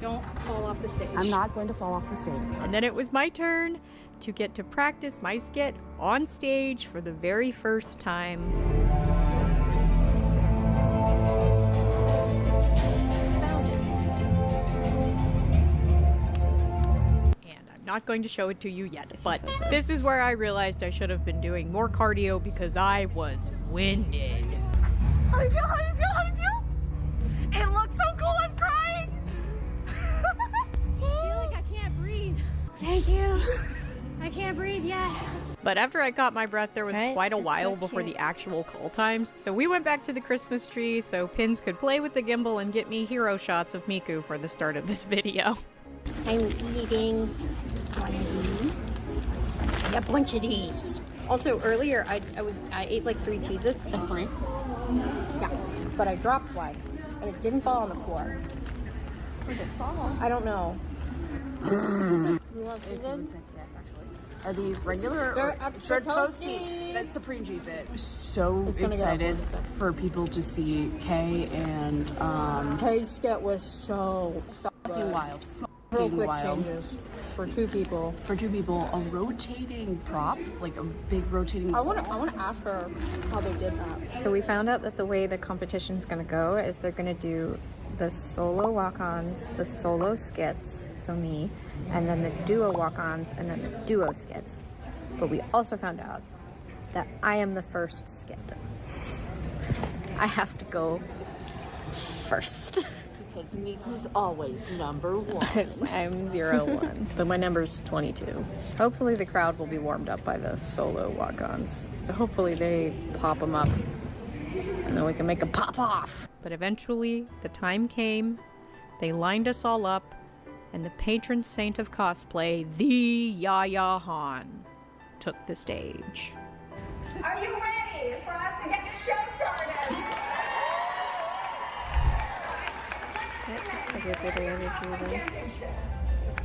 Don't fall off the stage. I'm not going to fall off the stage. And then it was my turn to get to practice my skit on stage for the very first time. And I'm not going to show it to you yet, but this is where I realized I should have been doing more cardio because I was winded. How do you feel? How do you feel? How do you feel? It looks so cool. I'm crying. I feel like I can't breathe. Thank you. I can't breathe yet. But after I caught my breath, there was quite a while before the actual call times. So we went back to the Christmas tree so Pins could play with the gimbal and get me hero shots of Miku for the start of this video. I'm eating one of these. A bunch of these. Also, earlier I ate like 3 Cheez-Its. That's fine. Yeah, but I dropped one and it didn't fall on the floor. Where did it fall? I don't know. You love Cheez-Its? Yes, actually. Are these regular They're or extra toasty? toasty. That's Supreme Cheez-It. So It's gonna get excited for people to see Kay and Kay's skit was so fucking wild. Real Fucking quick wild. changes for 2 people. For 2 people, a rotating prop, like a big rotating. I wanna ask her how they did that. So we found out that the way the competition's gonna go is they're gonna do the solo walk-ons, the solo skits, so me, and then the duo walk-ons, and then the duo skits. But we also found out that I am the first skit. I have to go first. Because Miku's always number one. I'm 01, but my number's 22. Hopefully the crowd will be warmed up by the solo walk-ons. So hopefully they pop them up and then we can make them pop off. But eventually, the time came, they lined us all up, and the patron saint of cosplay, the Yaya Han, took the stage. Are you ready for us to get the show started?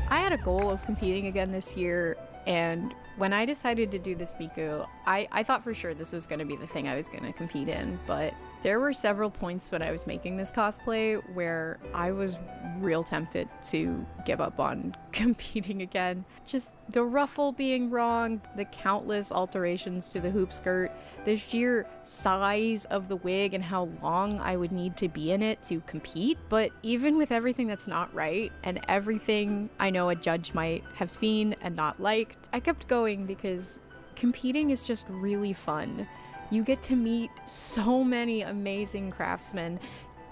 I had a goal of competing again this year, and when I decided to do this Miku, I thought for sure this was going to be the thing I was going to compete in, but there were several points when I was making this cosplay where I was real tempted to give up on competing again. Just the ruffle being wrong, the countless alterations to the hoop skirt, the sheer size of the wig and how long I would need to be in it to compete. But even with everything that's not right and everything I know a judge might have seen and not liked, I kept going because competing is just really fun. You get to meet so many amazing craftsmen.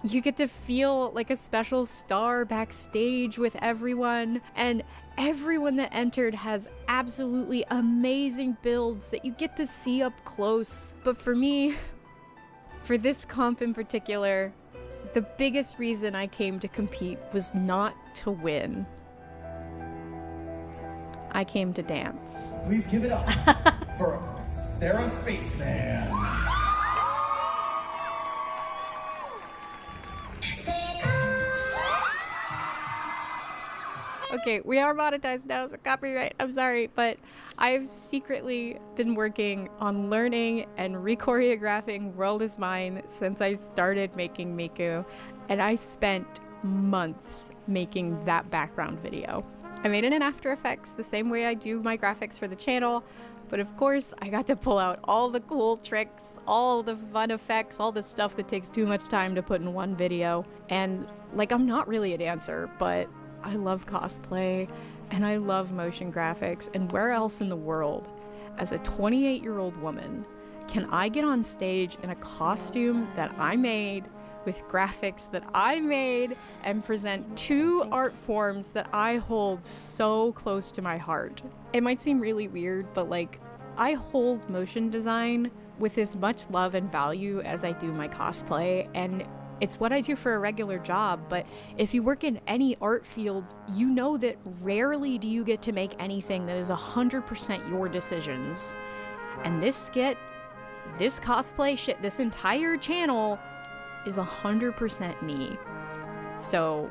You get to feel like a special star backstage with everyone, and everyone that entered has absolutely amazing builds that you get to see up close. But for me, for this comp in particular, the biggest reason I came to compete was not to win. I came to dance. Please give it up for Sarah Spaceman. Okay, we are monetized now, so copyright, I'm sorry, but I've secretly been working on learning and re-choreographing World is Mine since I started making Miku, and I spent months making that background video. I made it in After Effects the same way I do my graphics for the channel, but of course I got to pull out all the cool tricks, all the fun effects, all the stuff that takes too much time to put in one video. And like, I'm not really a dancer, but I love cosplay and I love motion graphics, and where else in the world, as a 28-year-old woman, can I get on stage in a costume that I made with graphics that I made and present two art forms that I hold so close to my heart? It might seem really weird, but like, I hold motion design with as much love and value as I do my cosplay, and it's what I do for a regular job. But if you work in any art field, you know that rarely do you get to make anything that is 100% your decisions. And this skit, this cosplay shit, this entire channel is 100% me. So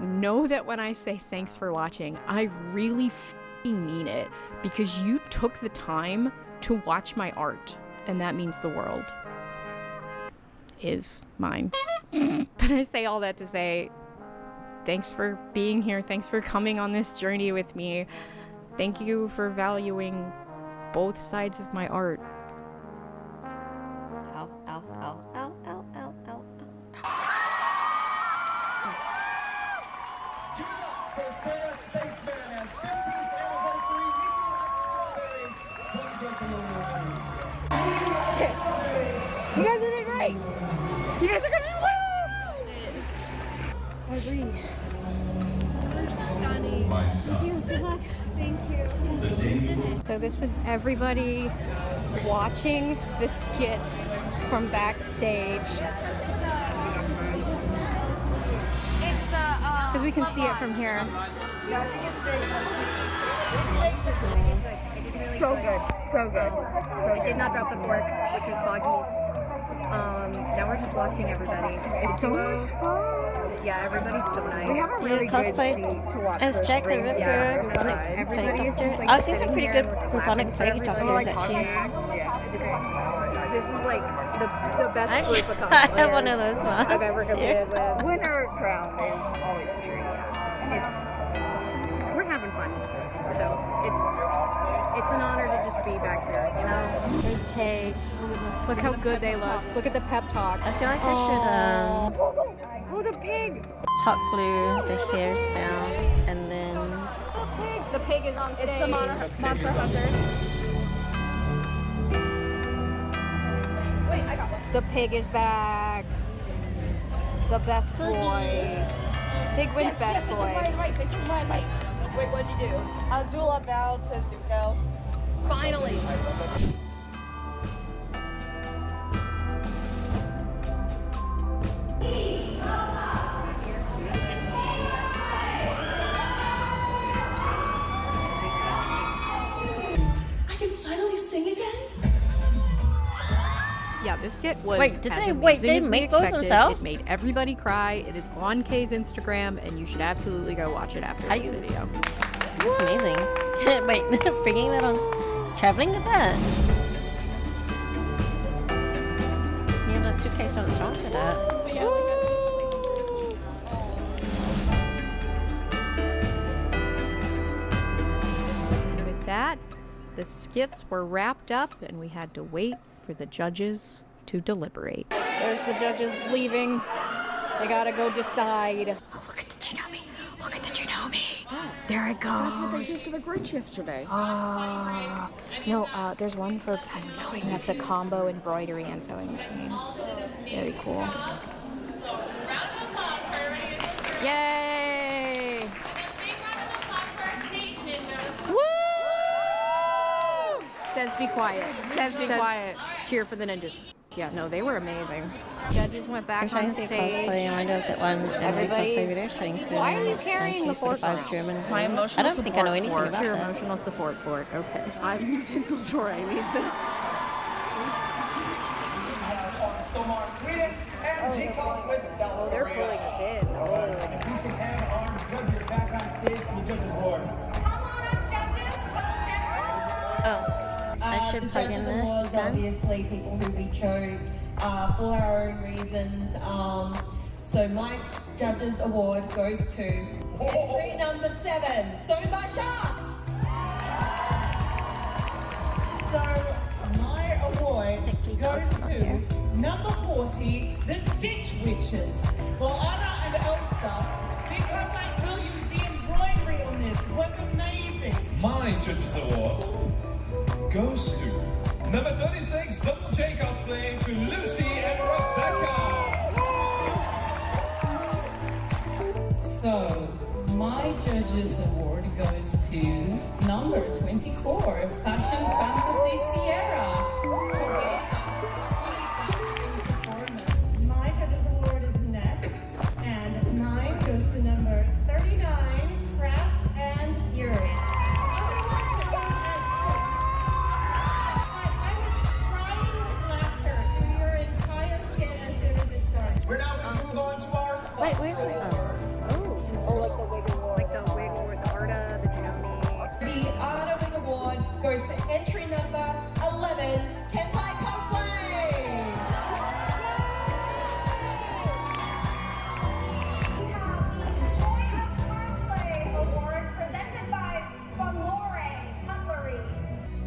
know that when I say thanks for watching, I really f***ing mean it, because you took the time to watch my art, and that means the world. Is mine. But I say all that to say thanks for being here, thanks for coming on this journey with me, thank you for valuing both sides of my art. Ow, ow, ow, ow, ow, ow, ow. Give it up for Sarah Spaceman as 15th anniversary Miku X Strawberry. Okay. You guys are doing great. You guys are gonna do well. I agree. You're stunning. My son. Good luck. Thank you. So this is everybody watching the skits from backstage. It's the Because we can see it from here. So good, so good. So I did not drop the fork, which was Boggy's. Now we're just watching everybody. It's so much fun. Yeah, everybody's so nice. We have a really cosplay to watch as Jack the Ripper. Yeah, Everybody's just like I've seen some pretty good bubonic plague doctors actually. Yeah, it's fun. This is like the best group of I cosplayers have one of those masks. I've ever competed here. with. Winner crown is always a treat. We're having fun. So it's an honor to just be back here, you know? There's Kay. Look how good they look. Look at the pep talk. I feel like I should the pig! Hot glue, the hairstyle, and then The pig is on stage. It's the Monster Hunter. Wait, I got one. The pig is back. The best boy. Pig wins best They boy. took my advice. They took my advice. Wait, what did you do? Azula bowed to Zuko. Finally. I can finally sing again? Yeah, this skit was Wait, did as they- amazing wait, they as we make those expected. themselves? It made everybody cry. It is on Kay's Instagram, and you should absolutely go watch it after this video. That's amazing. Wait, bringing that on, traveling with that. You have a suitcase on its own for that. And with that, the skits were wrapped up, and we had to wait for the judges to deliberate. There's the judges leaving. They gotta go decide. Oh, look at the Janome. Look at the Janome. There it goes. That's what they did for the Grinch yesterday. No, there's one for sewing. That's a combo embroidery and sewing machine. Very cool. Yay! Woo! Says be quiet. Says be quiet. Cheer for the ninjas. Yeah, no, they were amazing. Judges went back I'm trying on to see stage. cosplay. I mind of that one MG Everybody's- cosplay video showing soon. Why are you carrying the 1945 fork German. It's my I emotional don't think I know support anything for it. about Your that. emotional support for it. Okay. I'm a utensil drawer. I need this. Greetings, MG-Con with South Oh, they're Korea. pulling us in. We can have our judges back on stage for the judges' award. Oh, I should The plug in Judges the Awards, gun. obviously, people who we chose for our own reasons. So my Judges Award goes to entry number 7, Sewn by Sharks. So my award goes to number 40, the Stitch Witches, for Anna and Elsa, because I tell you, the embroidery on this was amazing. My Judges Award goes to number 36, Double J Cosplay, to Lucy and Rebecca. So, my Judges Award goes to number 24, Fashion Fantasy Sierra. My Judges Award is next, and mine goes to number 39, Craft and Fury. We're now going to move on to our Wait, where's my? Oh, Like the wig award, the Arda, the Janome. The Arda Wing Award goes to entry number 11, Kenpai Cosplay.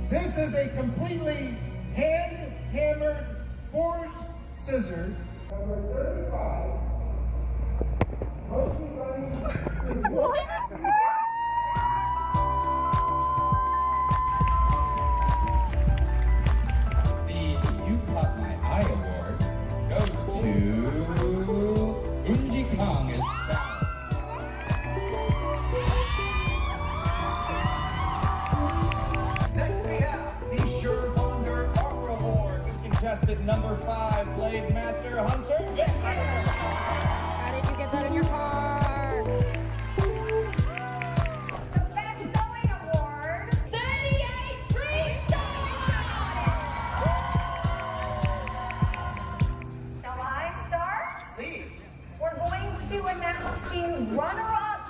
This is a completely hand-hammered, forged scissor. Number 35. What? The You Caught My Eye Award goes to Unji Kong as Val. Next we have the Sure Wonder Opera Award. Contestant number 5, Blade Master Hunter Victor. How did you get that in your car? Shall I start? Please. We're going to announce the runner-up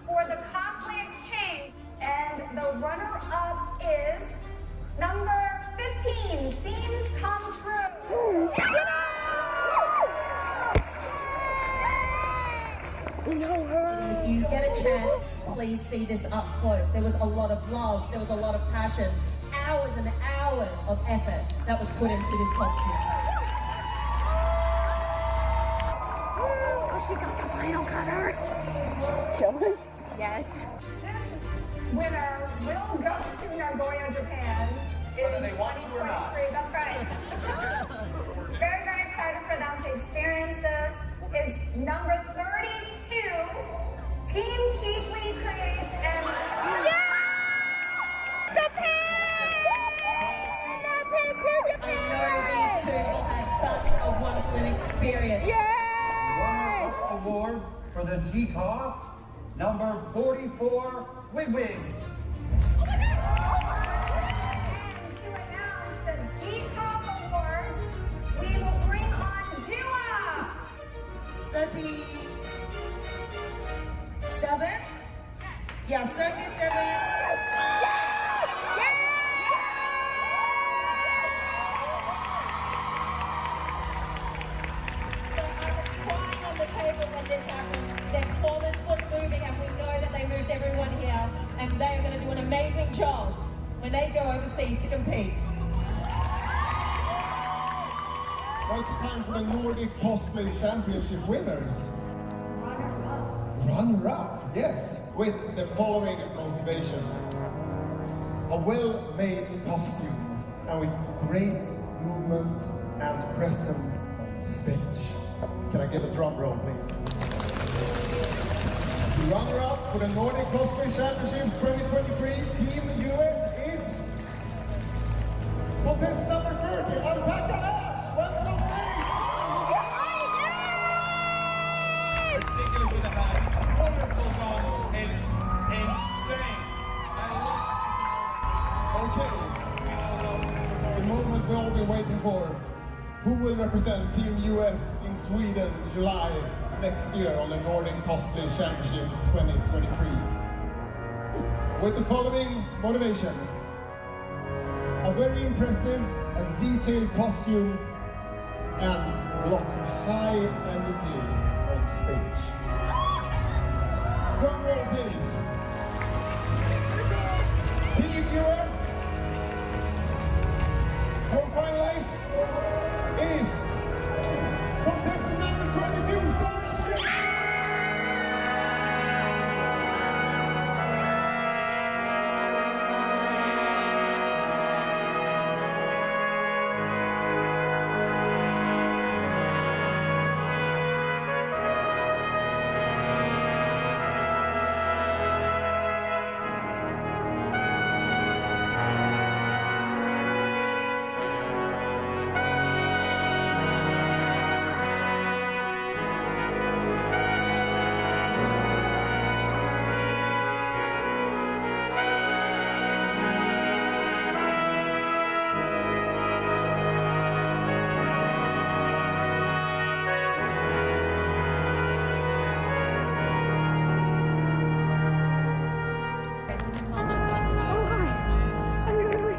for the Cosplay Exchange. And the runner-up is number 15, Scenes Come True. If you get a chance, please see this up close. There was a lot of love, there was a lot of passion, hours and hours of effort that was put into this costume. she got the final cutter. Jealous? Yes. This winner will go to Nagoya, Japan. Whether they want to or not. That's right. Very, very excited for them to experience this. It's number 32, Team Chiefly Creates, and The pin! The pin to Japan! I know these two will have such a wonderful experience. Runner-up award for the G-Cough, number 44, Wig Wig. to announce the G-Cough Awards, we will bring on Jua. 37? Yeah, 37. Crying on the table when this happened. Their performance was moving, and we know that they moved everyone here, and they are going to do an amazing job when they go overseas to compete. Now it's time for the Nordic Cosplay Championship winners. Runner-up, yes, with the following motivation. A well-made costume, and with great movement and presence on stage. Can I get a drum roll, please? The runner-up for the Nordic Cosplay Championship 2023, Team US is contestant number 30, Alpaca Ash. Welcome on stage! Ridiculous with the hat. Wonderful run. It's insane. Okay. The moment we've all been waiting for. Who will represent Team US in Sweden, July next year on the Nordic Cosplay Championship 2023? With the following motivation. A very impressive and detailed costume and lots of high energy on stage. Drum roll, please. Team US, our finalist is contestant number 22, Sarah Smith.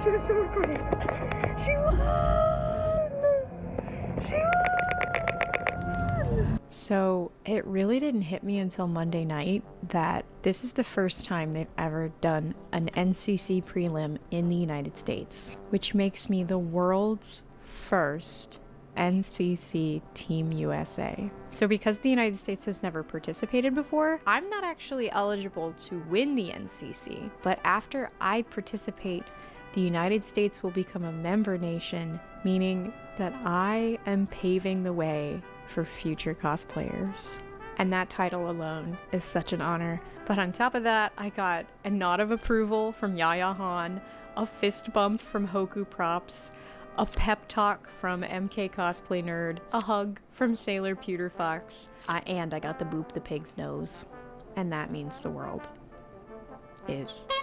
She was so recording. She won! She won! So it really didn't hit me until Monday night that this is the first time they've ever done an NCC prelim in the United States, which makes me the world's first NCC Team USA. So because the United States has never participated before, I'm not actually eligible to win the NCC, but after I participate, the United States will become a member nation, meaning that I am paving the way for future cosplayers. And that title alone is such an honor. But on top of that, I got a nod of approval from Yaya Han, a fist bump from Hoku Props, a pep talk from MK Cosplay Nerd, a hug from Sailor Pewter Fox, and I got the boop the pig's nose. And that means the world.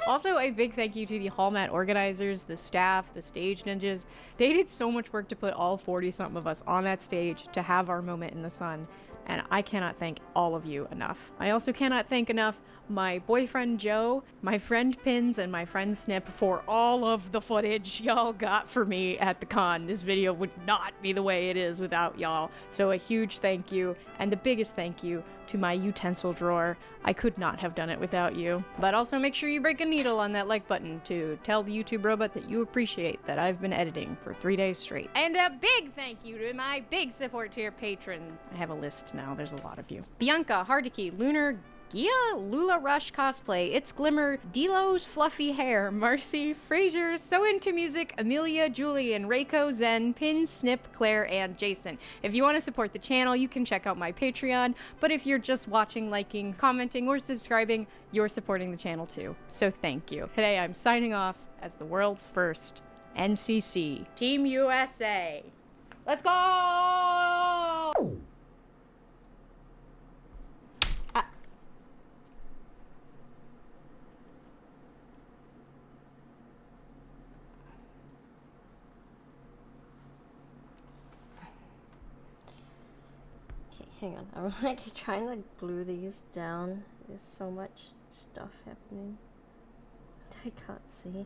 Also, a big thank you to the Hallmat organizers, the staff, the stage ninjas. They did so much work to put all 40-something of us on that stage to have our moment in the sun, and I cannot thank all of you enough. I also cannot thank enough my boyfriend Joe, my friend Pins, and my friend Snip for all of the footage y'all got for me at the con. This video would not be the way it is without y'all, so a huge thank you, and the biggest thank you to my utensil drawer. I could not have done it without you. But also make sure you break into needle on that like button to tell the YouTube robot that you appreciate that I've been editing for 3 days straight. And a big thank you to my big support tier patron. I have a list now, there's a lot of you. Bianca, Hardiki, Lunar, Gia, Lula Rush Cosplay, It's Glimmer, Delo's Fluffy Hair, Marcy, Frazier, So Into Music, Amelia, Julian, Reiko, Zen, Pin, Snip, Claire, and Jason. If you want to support the channel, you can check out my Patreon, but if you're just watching, liking, commenting, or subscribing, you're supporting the channel too. So thank you. Today I'm signing off as the world's first NCC Team USA. Let's go! Hang on, I'm like trying to glue these down. There's so much stuff happening. I can't see. Can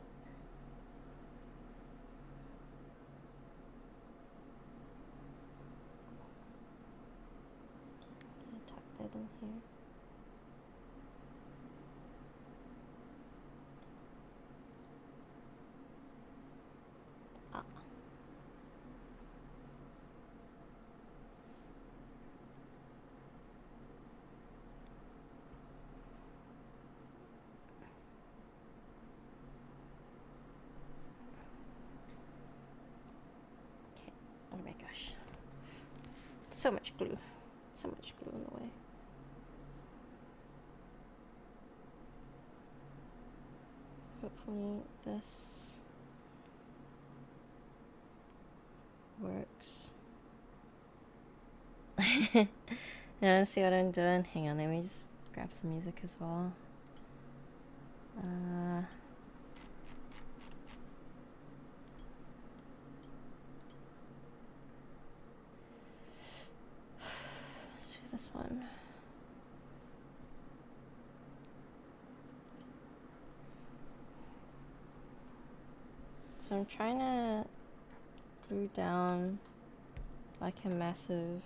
I tuck that in here? Oh my gosh. So much glue. So much glue in the way. Hopefully this works. Yeah, see what I'm doing? Hang on, let me just grab some music as well. This one. So I'm trying to glue down like a massive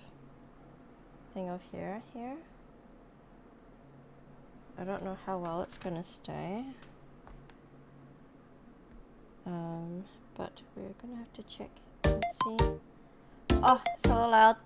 thing of hair here. I don't know how well it's gonna stay. But we're gonna have to check and see. Oh, it's a little loud.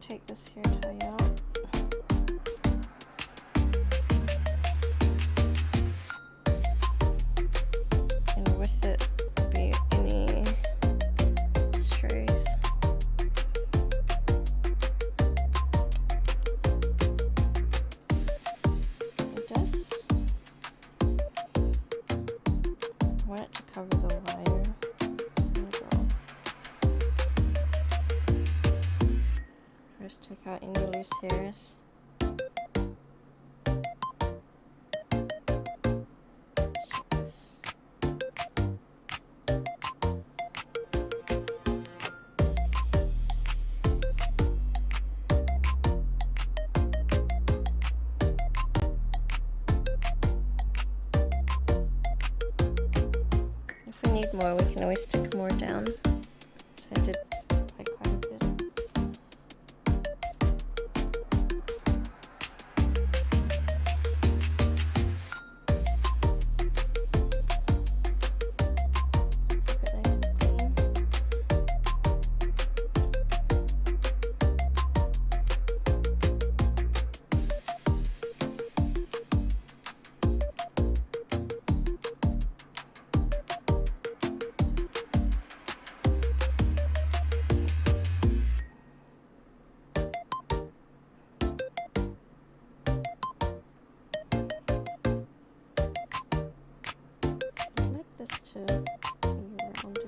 Take this hair tie out. And with it be any strays. It does. I want it to cover the wire. First, take out any loose hairs. If we need more, we can always stick more down. So I did quite a bit. To be around it.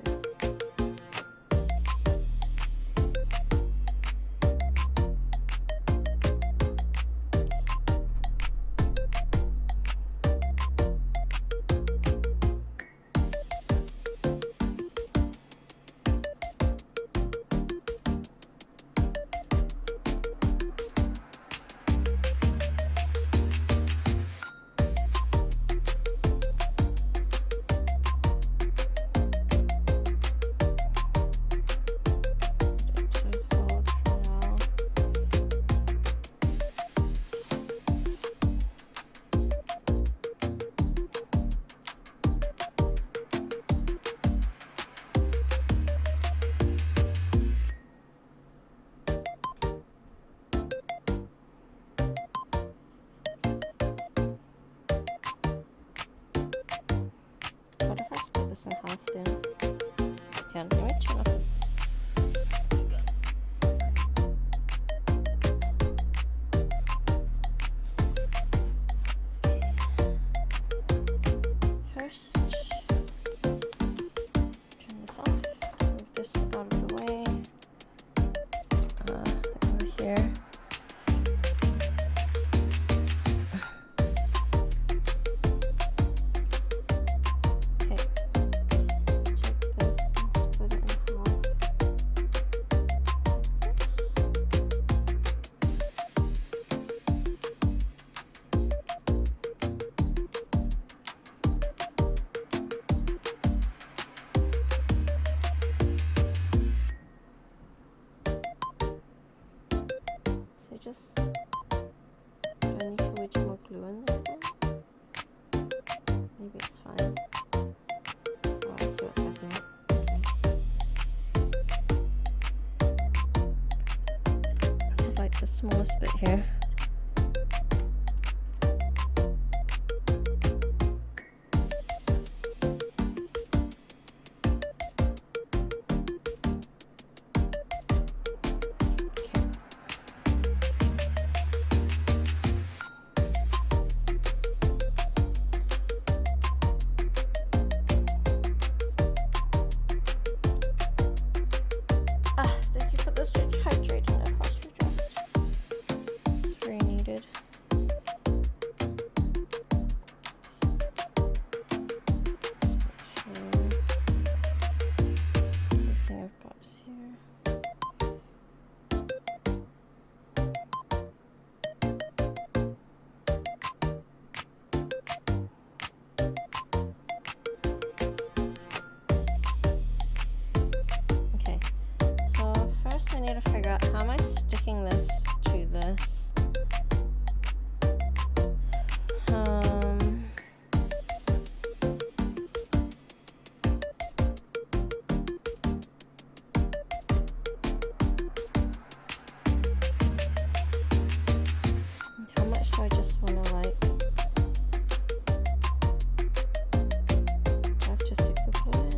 this in half then. Yeah, let me turn off this. First, turn this off, move this out of the way. Over here. Just do I need to wedge more glue in there then? Maybe it's fine. Oh, I see what's happening. I like the smallest bit here. I need to figure out how am I sticking this to this. How much do I just want to like? Do I have to super glue it?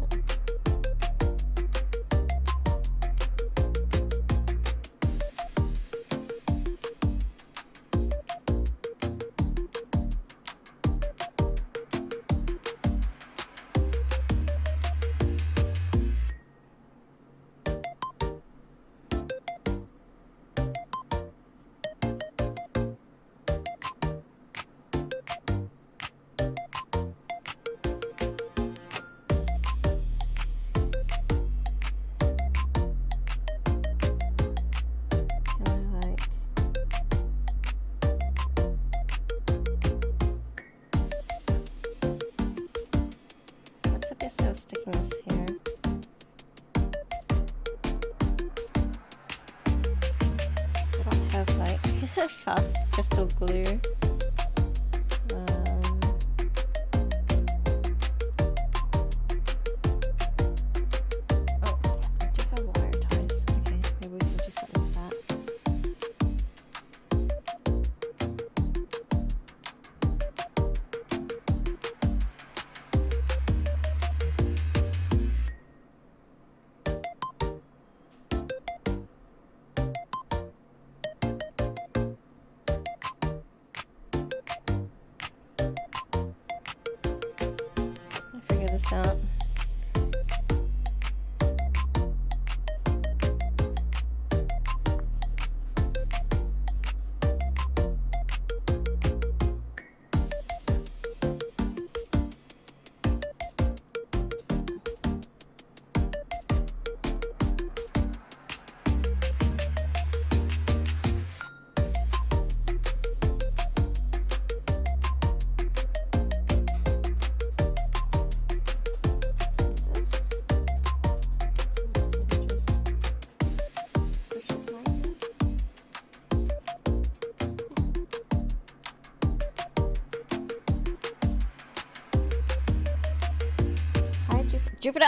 So sticking this here. I don't have like fast crystal glue. Oh, I do have wire ties. Okay, maybe we can do something with that. This out. Jupiter,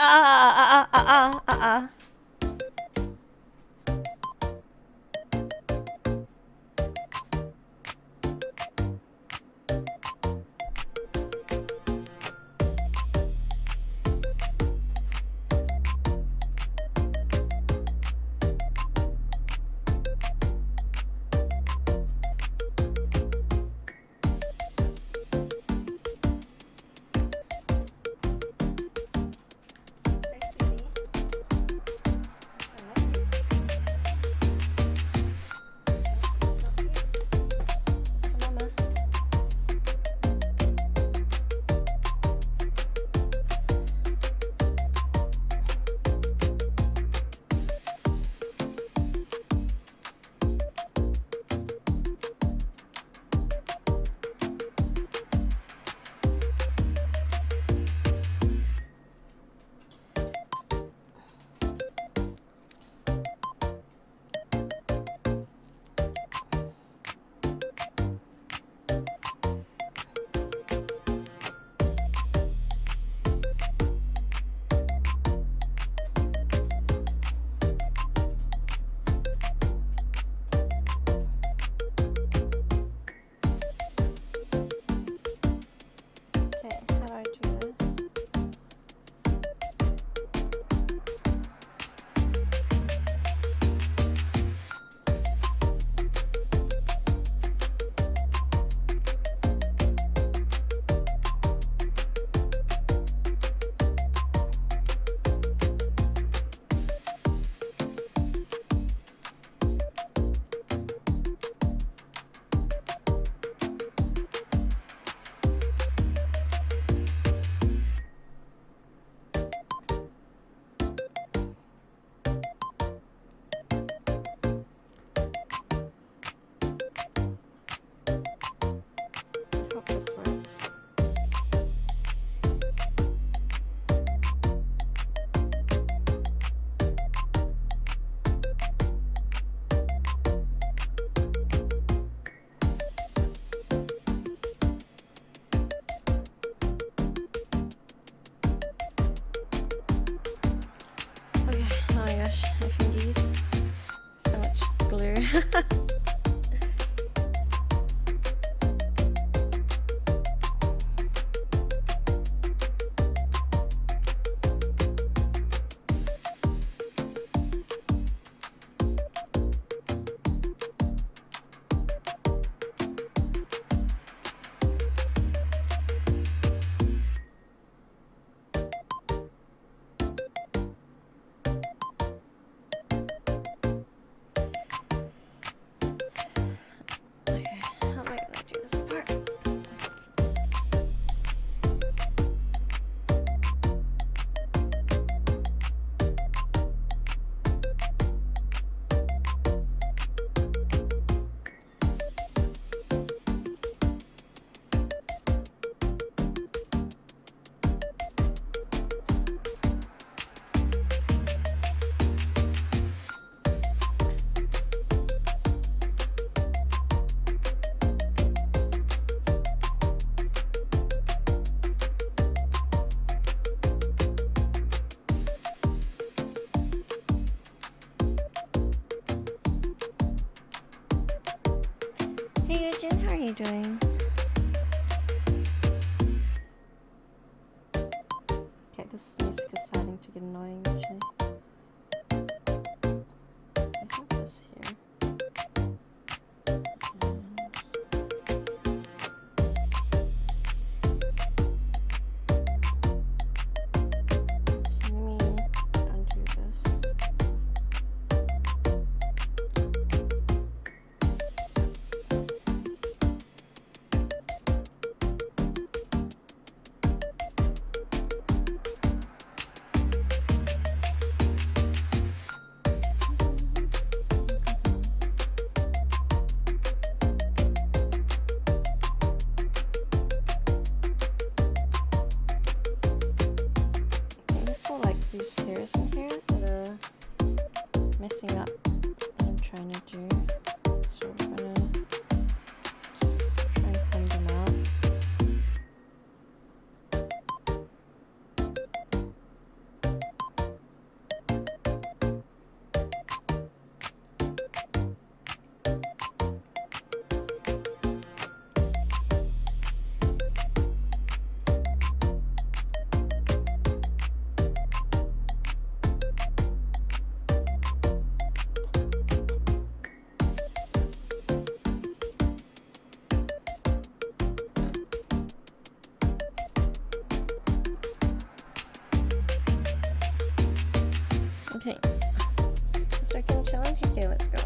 Hey Eugene, how are you doing? Okay, this music is starting to get annoying actually. I have this here. Let me undo this. These hairs in here that are messing up what I'm trying to do. So we're gonna just try and comb them out. Okay, second challenge. Okay, let's go.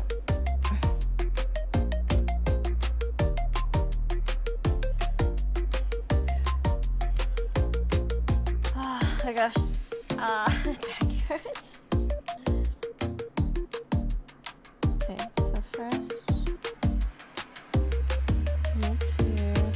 Oh my gosh, back hurts. Okay, so first, I need to do this.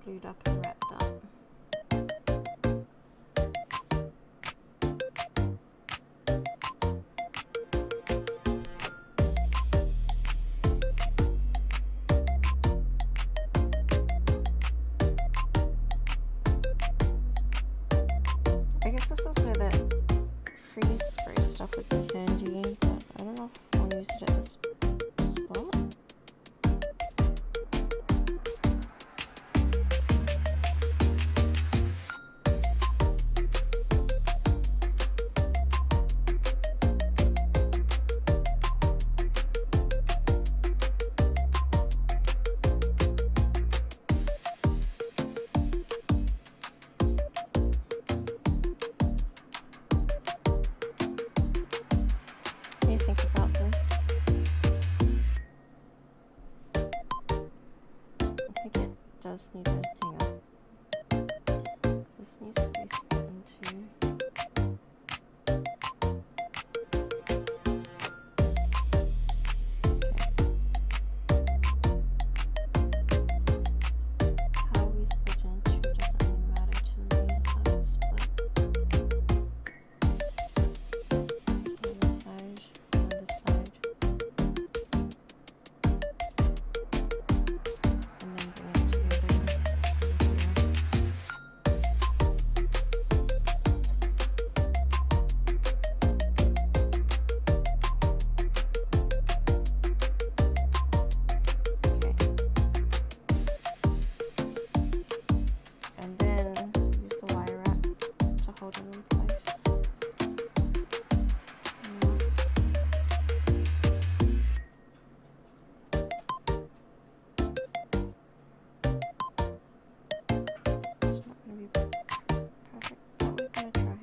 Glued up and wrapped up. I guess this is where that freeze spray stuff would be handy, but I don't know if I'll use it at this spot. does need to hang on. This needs to be split into. How we split into doesn't really matter to me as long as it's split. On this side, on this side. And then bring it together here. And then use the wire wrap to hold it in place. It's not gonna be perfect, but we're gonna try.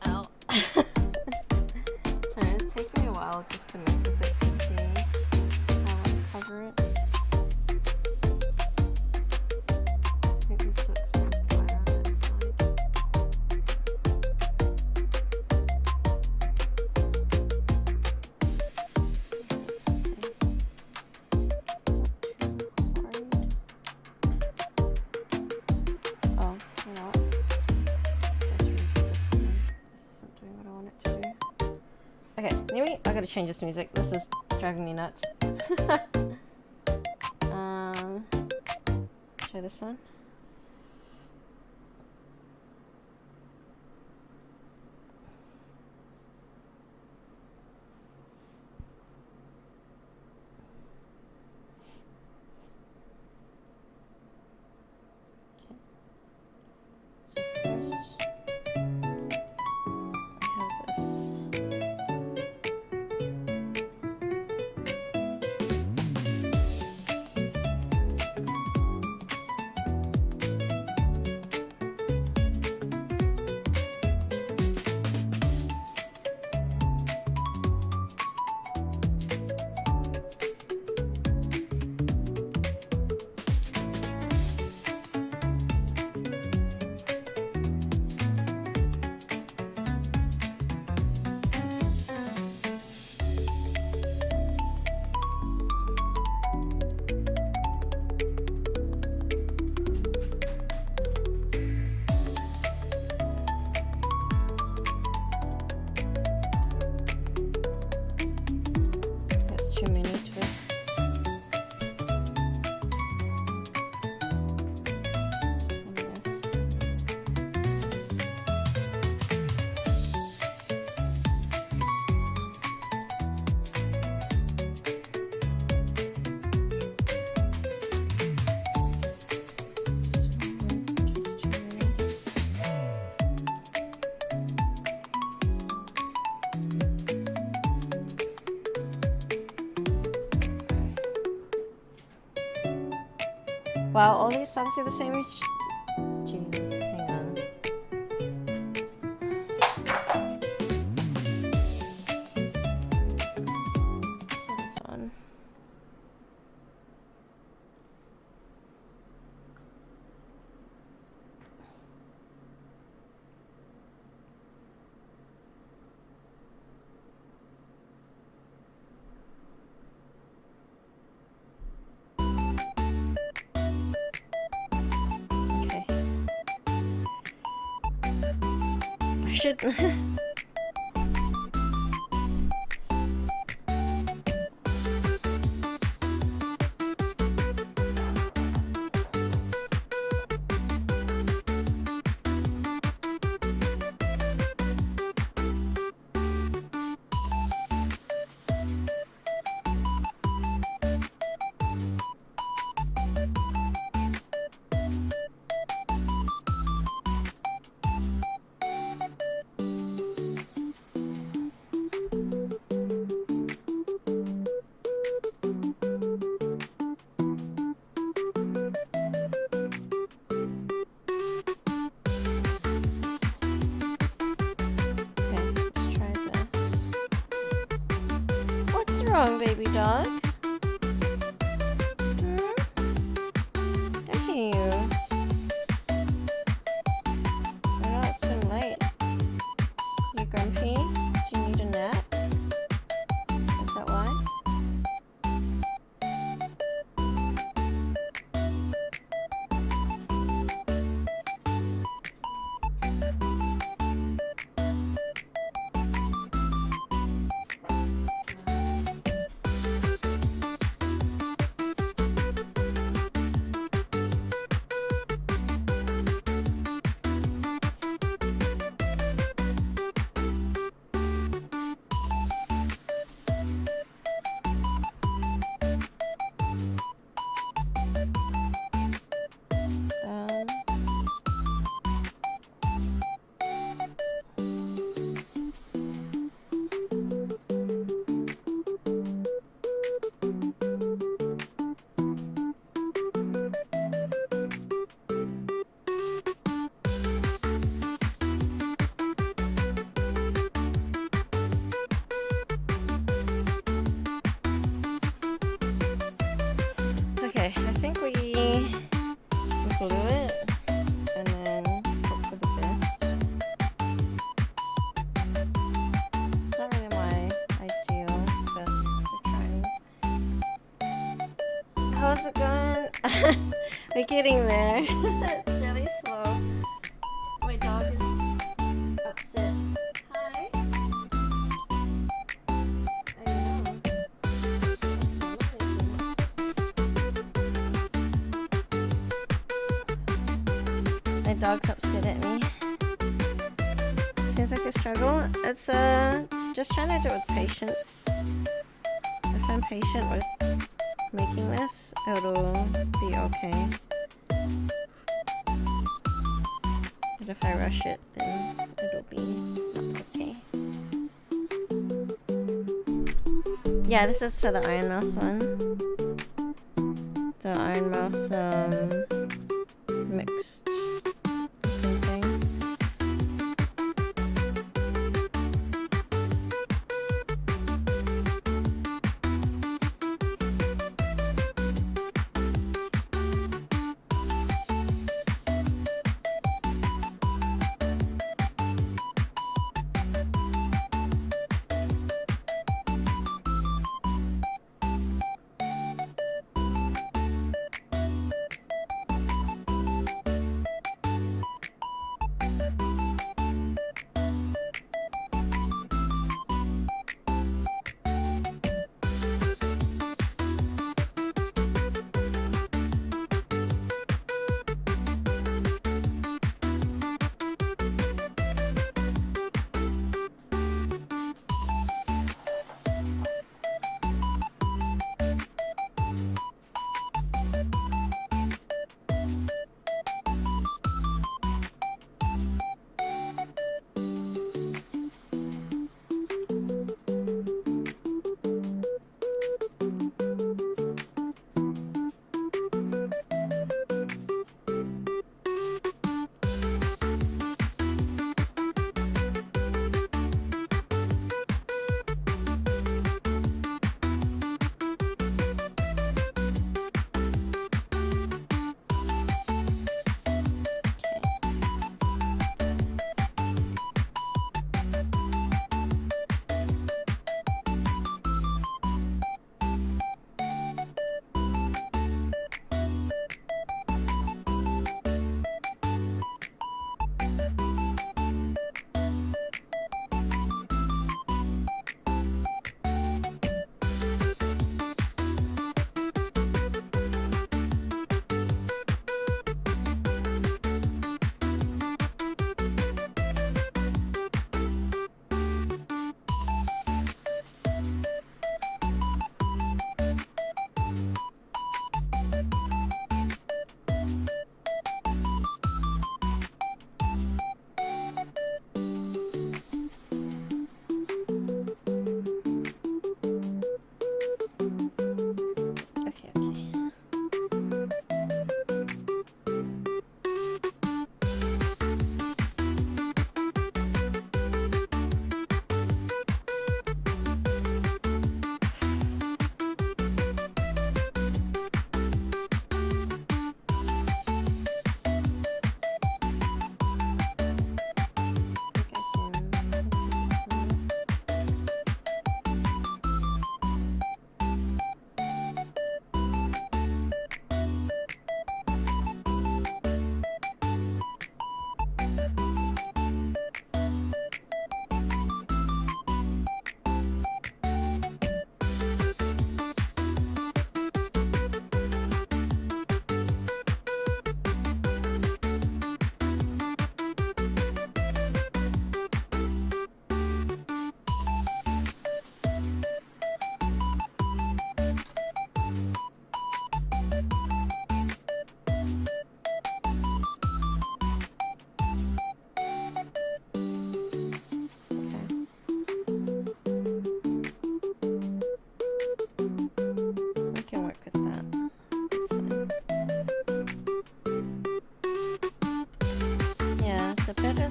Ow. Sorry, it's taking me a while just to mess with it to see how I cover it. I think this looks pretty wire on that side. That's okay. Not too hard. Oh, you know what? Just redo this again. This isn't doing what I want it to do. Okay, anyway, I gotta change this music. This is driving me nuts. Try this one. Okay. So first, I have this. That's too many twists. Wow, all these songs are the same. Jesus, hang on. So this one. Should. Wrong, baby dog. Hey. I know it's been late. You grumpy? Do you need a nap? Is that why? Okay, I think we glue it and then hope for the best. It's not really my ideal, but we're trying. How's it going? We're getting there. It's really slow. My dog is upset. Hi. I know. My dog's upset at me. Seems like a struggle. It's just trying to do it with patience. If I'm patient with making this, it'll be okay. But if I rush it, then it'll be not okay. Yeah, this is for the Iron Mouse one. The Iron Mouse mixed thing.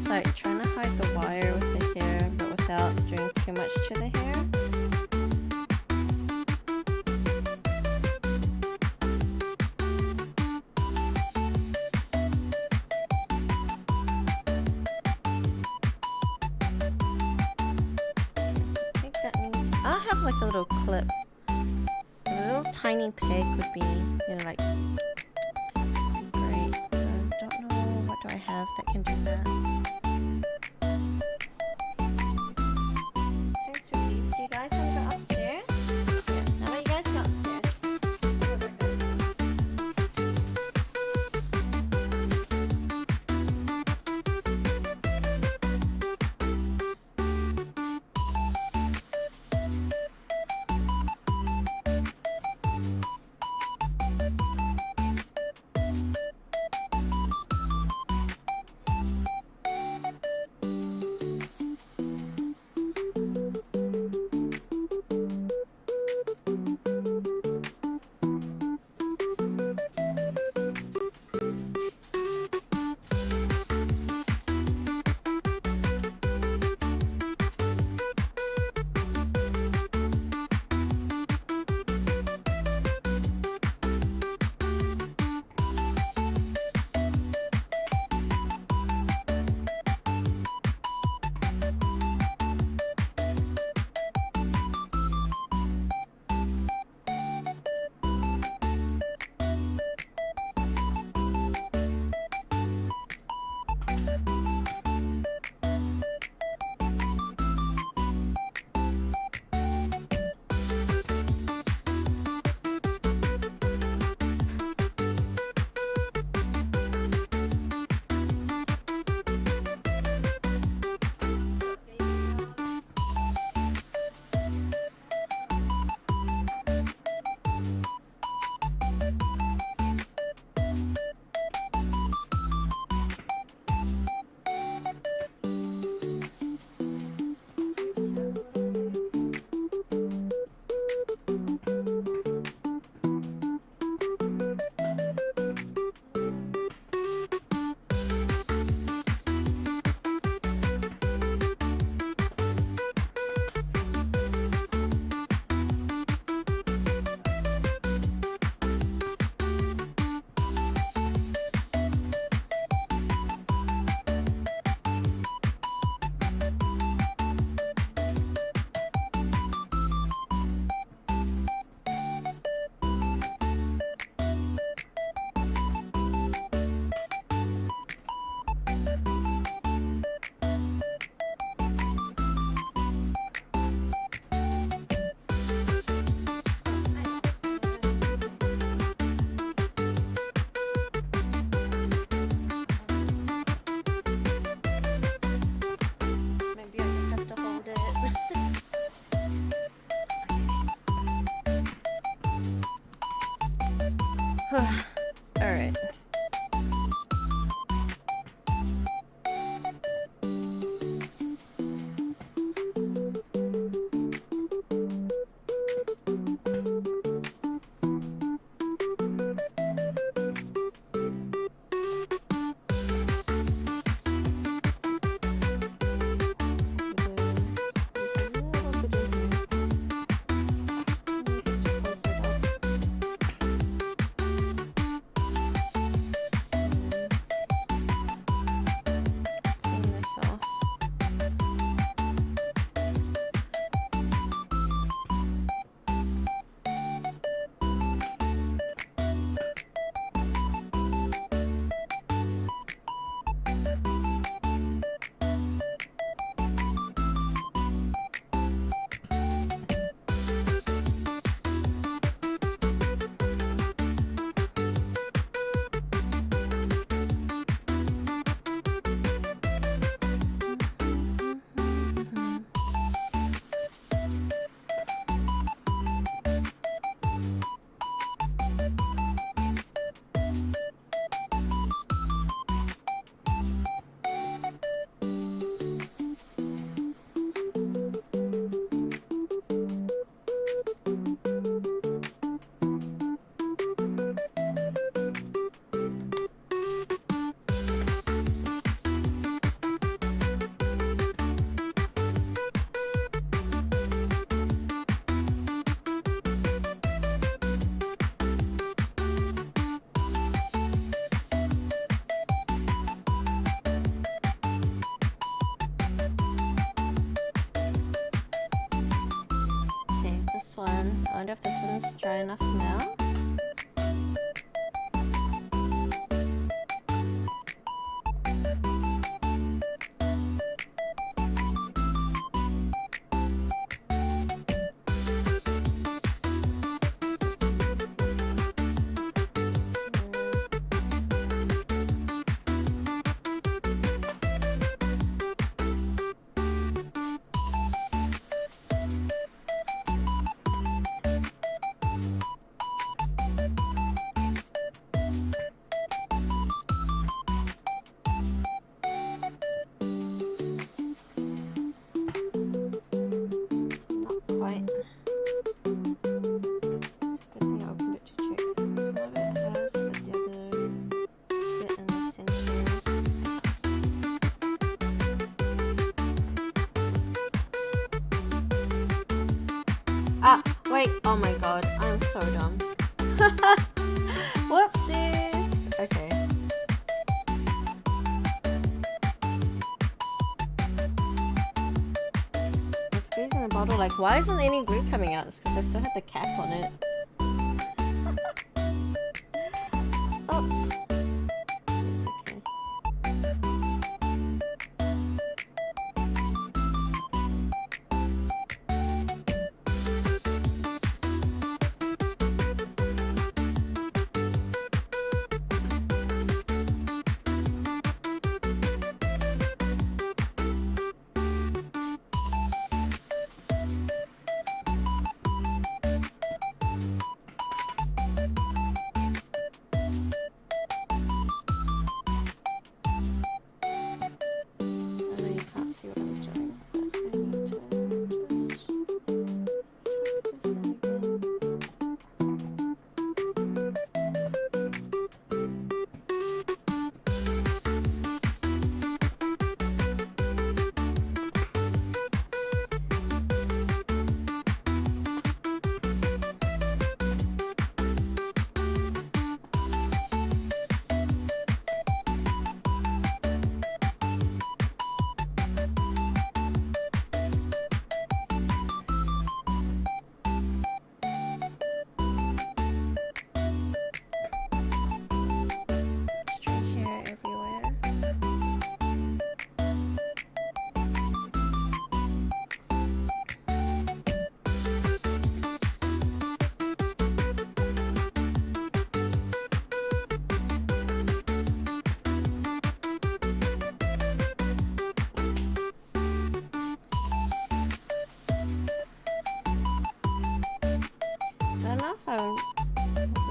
just like trying to hide the wire with the hair, but without doing too much to the hair. I think that means I'll have like a little clip. A little tiny peg would be, you know, like great. Don't know what do I have that can do that. Okay, sweeties, do you guys want to go upstairs? Yeah, how about you guys go upstairs? Alright. dry enough now? Ah, wait, oh my god, I'm so dumb. Whoopsies! Okay. I'm squeezing the bottle, like, why isn't any glue coming out? It's because I still have the cap on it. Oops. It's okay. I don't know if I'll be able to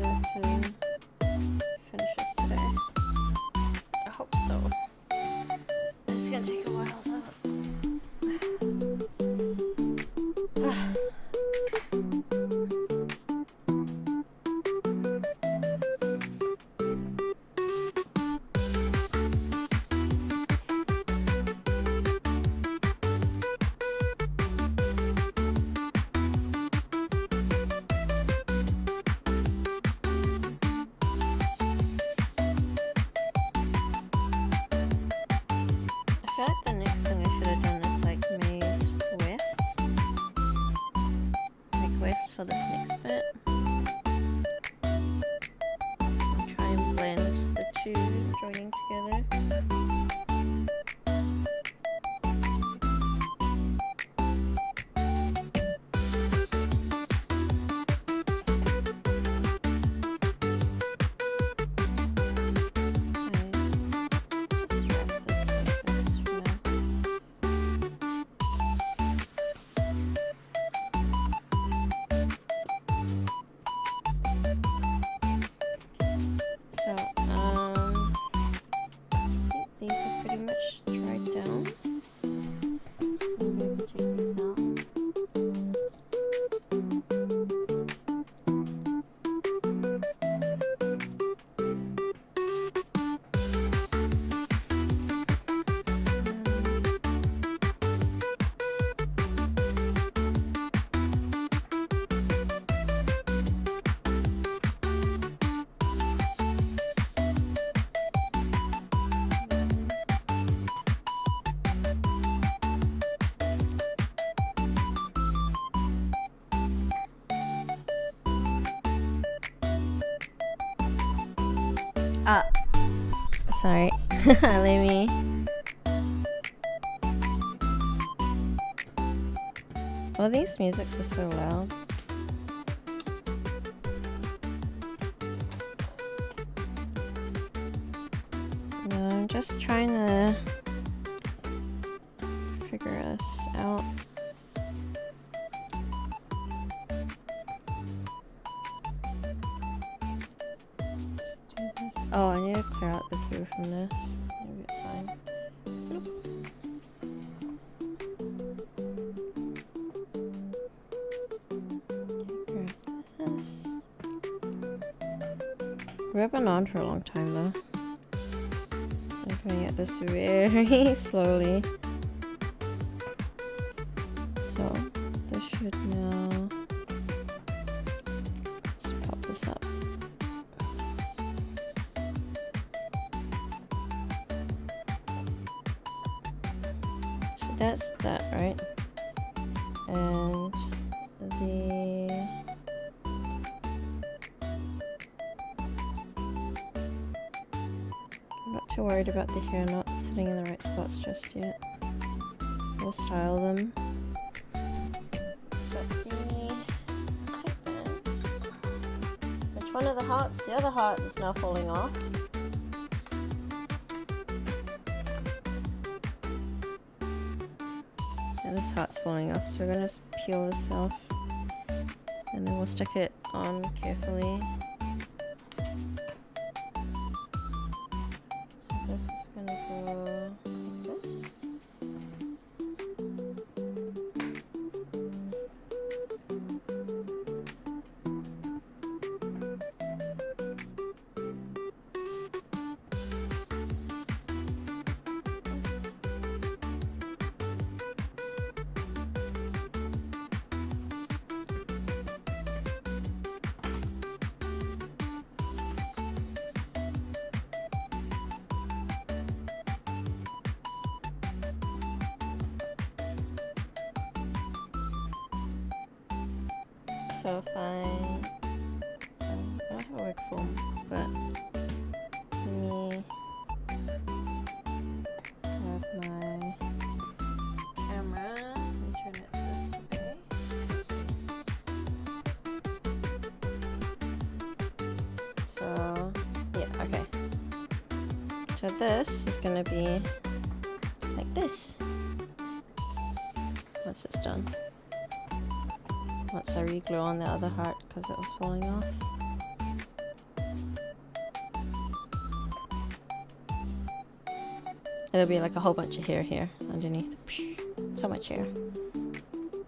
finish this today. I hope so. It's gonna take a while though. I feel like the next thing I should have done is like made wefts. Make wefts for this next bit. And try and blend the two joining together. Sorry. Let me. All these musics are so loud. No, I'm just trying to figure this out. Oh, I need to clear out the glue from this. Maybe it's fine. Grab this. We've been on for a long time though. I'm going at this very slowly. So, this should now just pop this up. That's that, right? And the I'm not too worried about the hair not sitting in the right spots just yet. We'll style them. But the headbands. Which one of the hearts? The other heart is now falling off. This heart's falling off, so we're gonna just peel this off and then we'll stick it on carefully. So this is gonna go like this. So if I don't have a wig form, but let me have my camera and turn it this way. So yeah, okay. So this is gonna be like this once it's done. Once I re-glue on the other heart because it was falling off. It'll be like a whole bunch of hair here underneath. So much hair.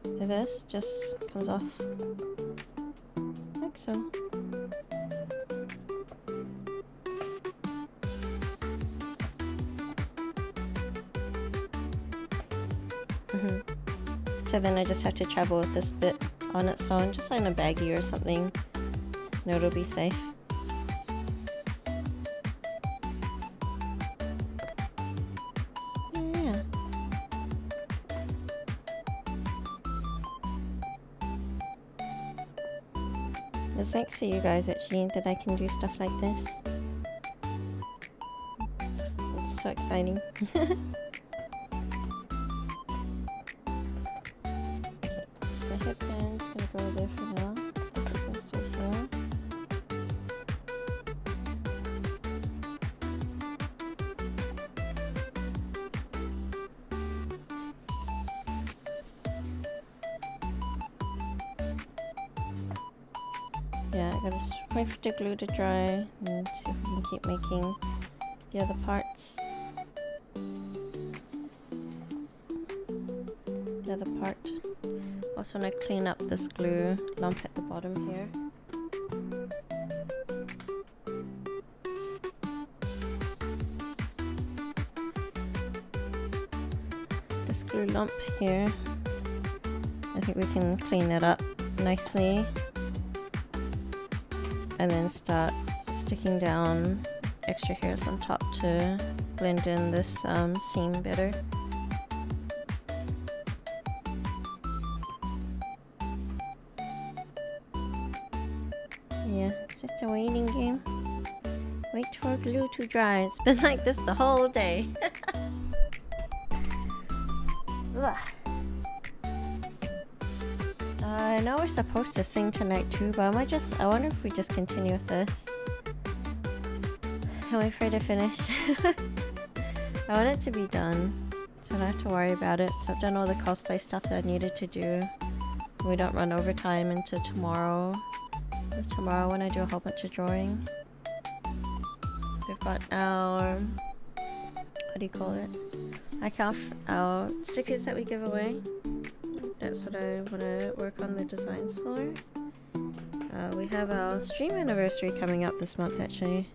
And this just comes off like so. So then I just have to travel with this bit on its own, just in a baggie or something. No, it'll be safe. Yeah. It's thanks to you guys actually that I can do stuff like this. It's so exciting. Headband's gonna go there for now. This one's still here. Yeah, I gotta wait for the glue to dry and see if we can keep making the other parts. The other part. Also want to clean up this glue lump at the bottom here. This glue lump here, I think we can clean that up nicely and then start sticking down extra hairs on top to blend in this seam better. Yeah, it's just a waiting game. Wait for glue to dry. It's been like this the whole day. Ugh. I know we're supposed to sing tonight too, but I wonder if we just continue with this. And wait for it to finish. I want it to be done, so I don't have to worry about it. So I've done all the cosplay stuff that I needed to do. We don't run overtime into tomorrow. It's tomorrow when I do a whole bunch of drawing. We've got our... what do you call it? Our stickers that we give away. That's what I want to work on the designs for. We have our stream anniversary coming up this month actually.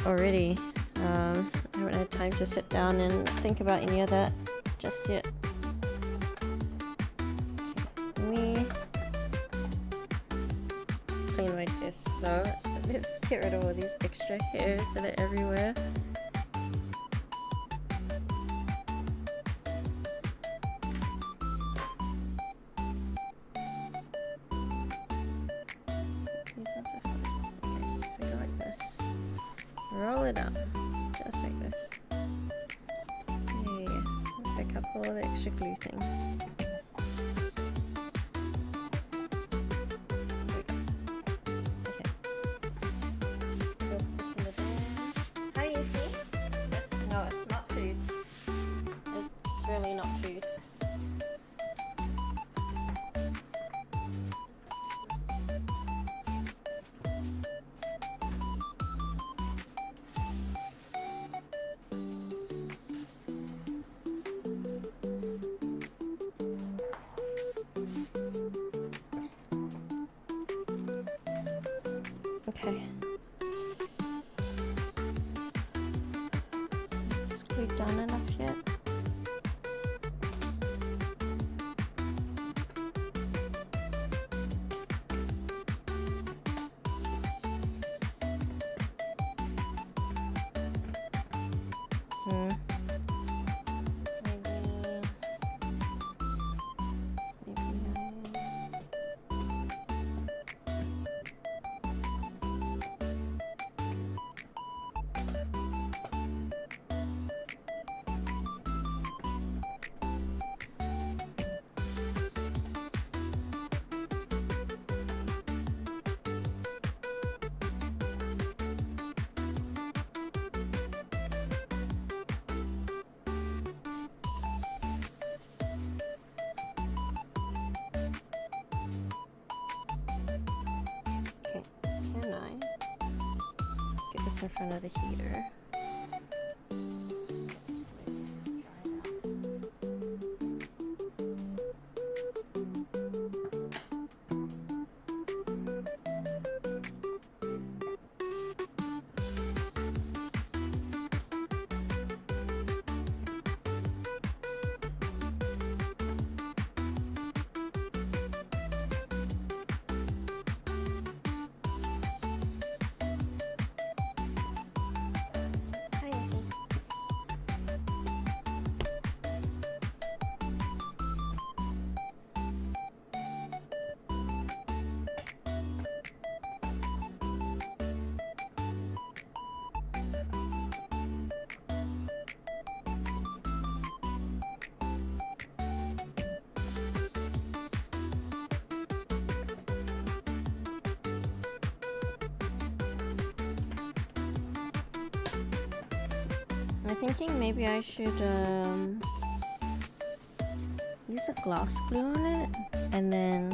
Already. I haven't had time to sit down and think about any of that just yet. We clean my desk though. Let's get rid of all these extra hairs that are everywhere. These ones are fun. Okay, we go like this. Roll it up. Just like this. Yeah. Pick up all the extra glue things. Hi, Yuffie. No, it's not food. It's really not food. Okay. Is glue done enough yet? Can I get this in front of the heater? I'm thinking maybe I should use a glass glue on it and then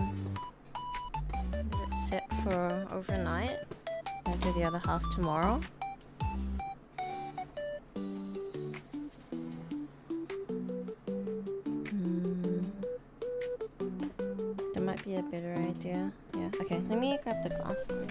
let it sit for overnight. I'll do the other half tomorrow. That might be a better idea. Yeah. Okay, let me grab the glass glue.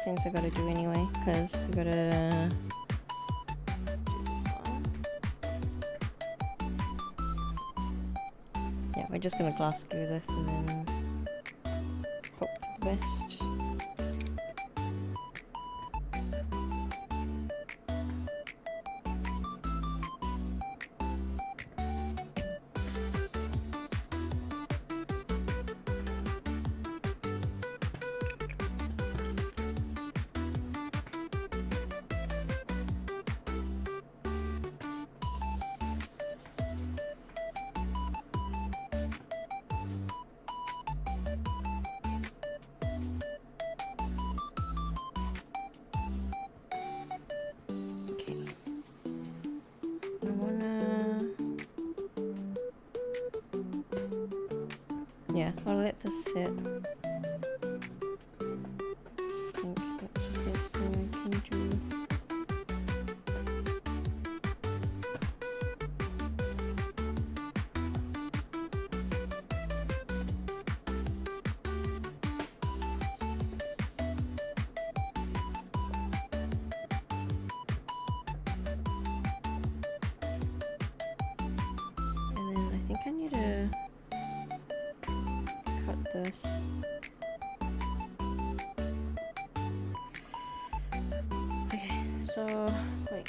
Things I gotta do anyway, because we gotta do this one. Yeah, we're just gonna glass glue this and then hope for the best. Yeah, I'll let this sit. I think that's the best thing I can do. And then I think I need to cut this. Okay, so wait.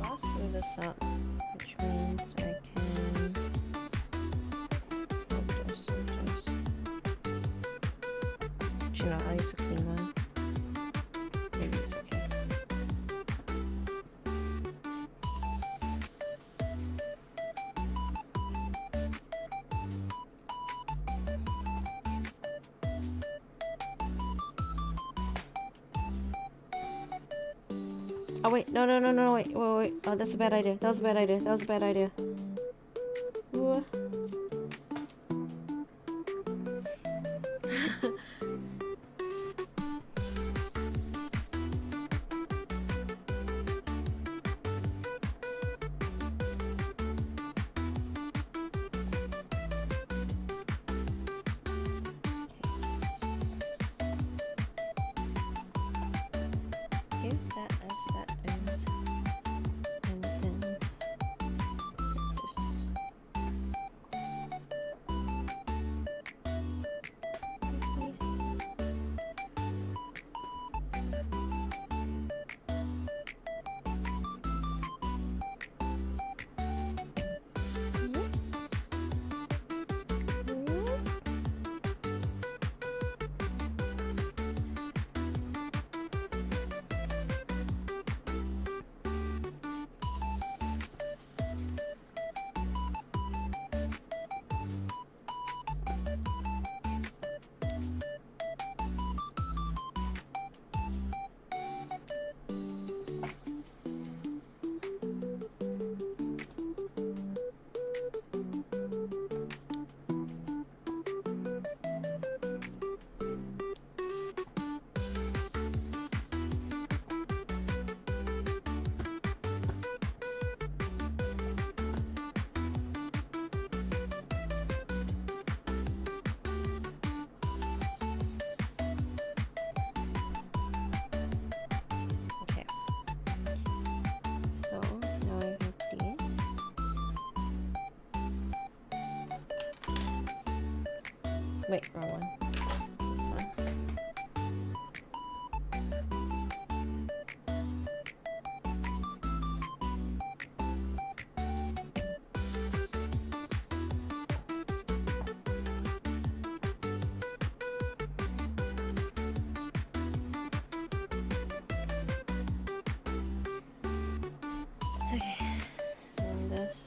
I'll screw this up, which means I can hold this and just. Actually, no, I'll use a clean one. Maybe it's okay. Oh wait, no, wait. Oh, that's a bad idea. That was a bad idea. That was a bad idea. Ooh. Okay, that as that is. And then just okay. So now I have these. Wait, wrong one. This one. Okay. And this.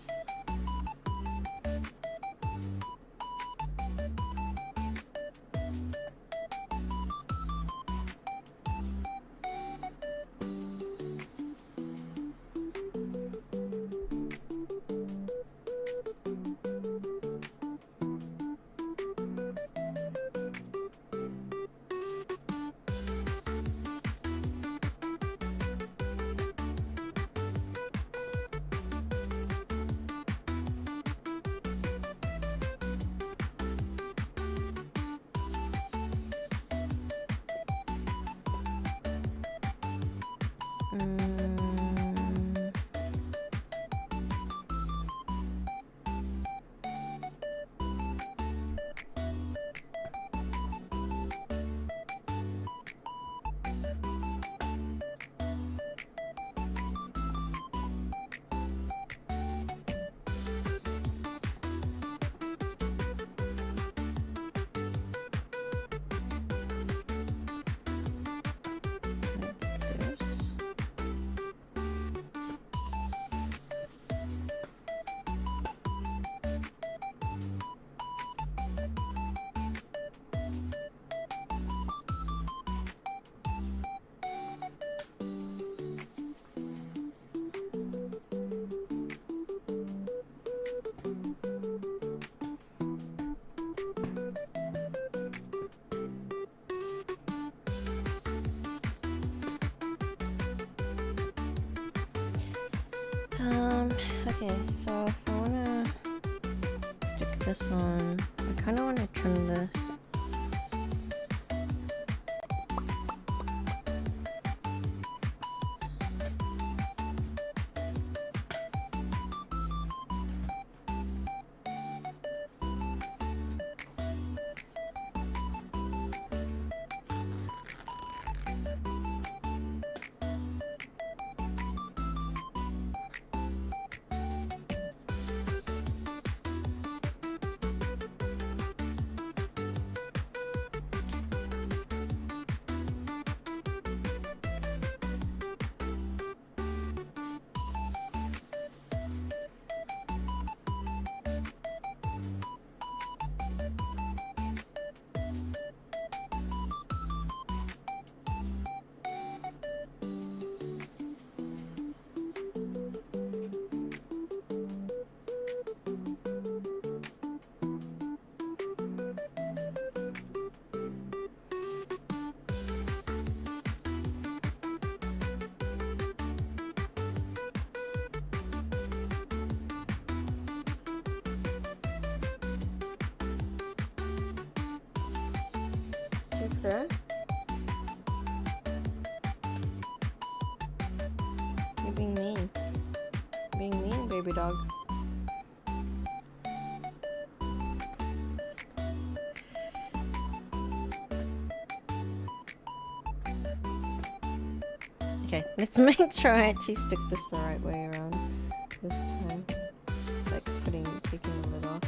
Okay, so if I wanna stick this on, I kinda wanna trim this. Jupiter. You're being mean. Being mean, baby dog. Okay, let's make sure I actually stick this the right way around this time. Like taking the lid off.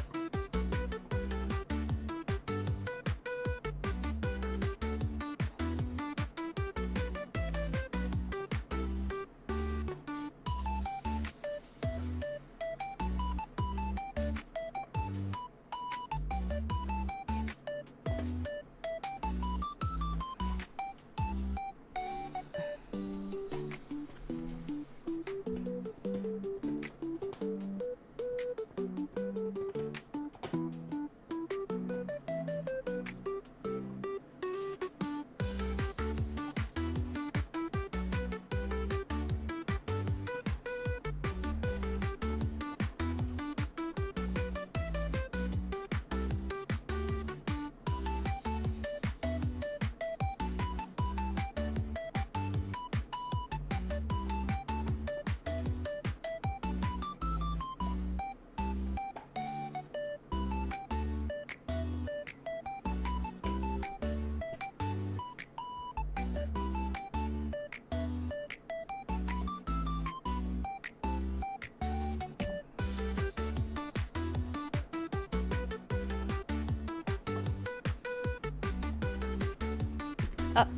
Up.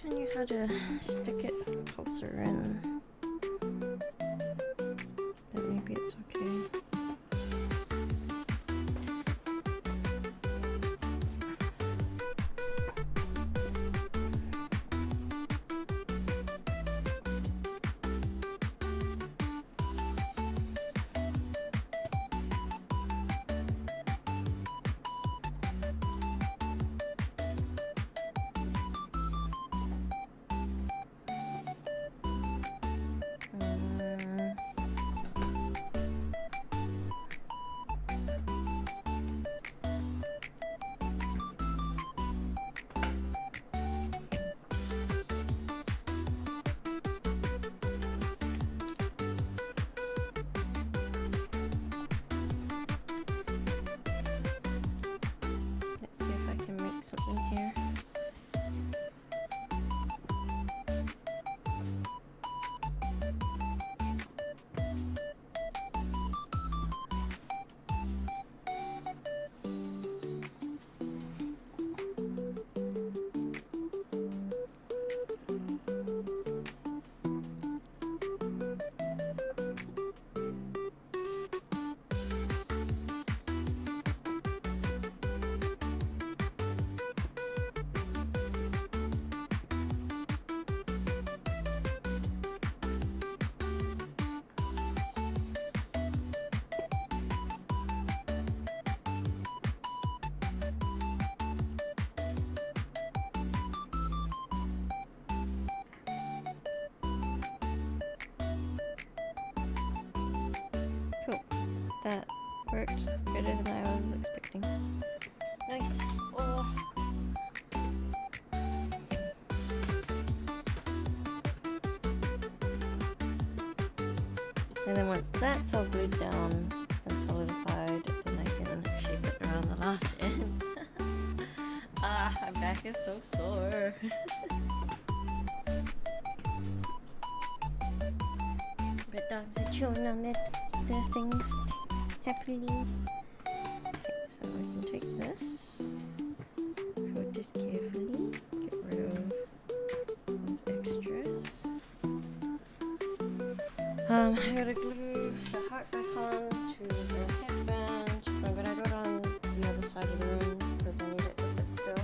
Showing you how to stick it closer in. But maybe it's okay. something here. Cool. That worked better than I was expecting. Nice. Oh. And then once that's all glued down and solidified, then I can shape it around the last end. Ah, my back is so sore. But dogs are chewing on their things happily. Okay, so we can take this, fold this carefully, get rid of those extras. I gotta glue the heart back on to the headband. I'm gonna do it on the other side of the room because I need it to sit still.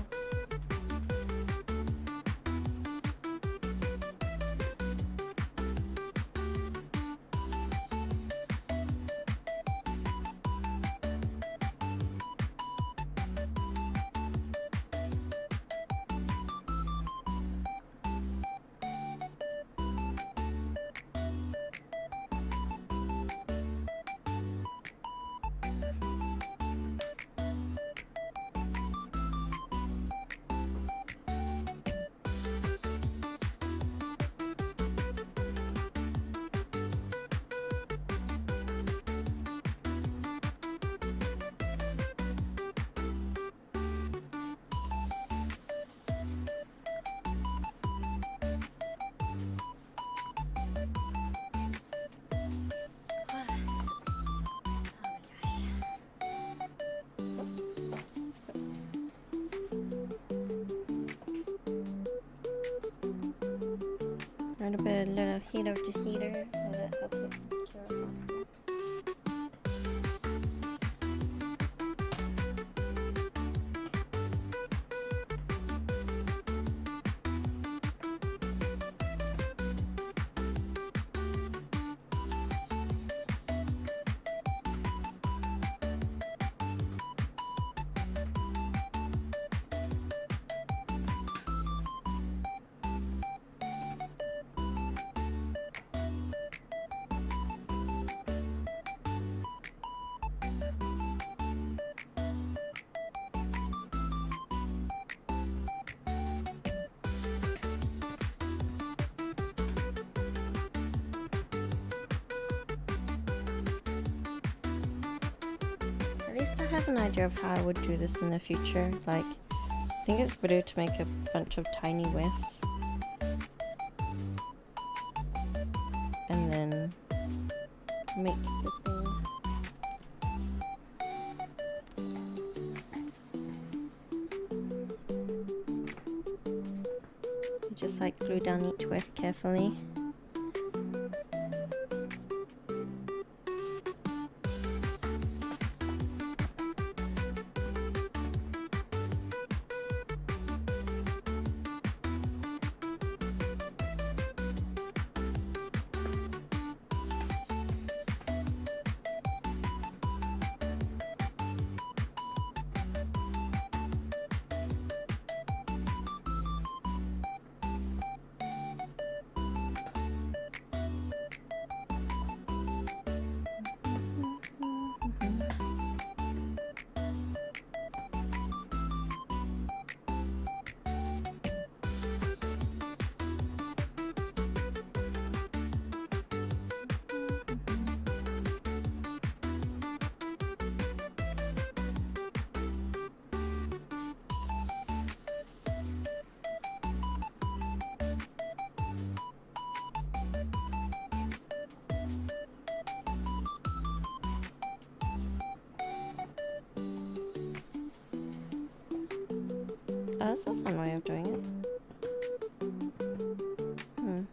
Add a bit, a little heat of the heater so that helps it cure faster. At least I have an idea of how I would do this in the future. Like, I think it's better to make a bunch of tiny whiffs. And then make the thing. Just like glue down each whiff carefully. That's also one way of doing it. Hmm.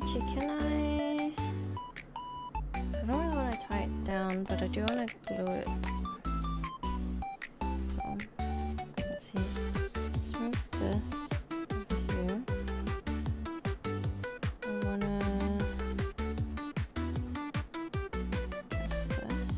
Actually, can I don't really want to tie it down, but I do want to glue it. So, let's see. Let's move this over here. I want to just this.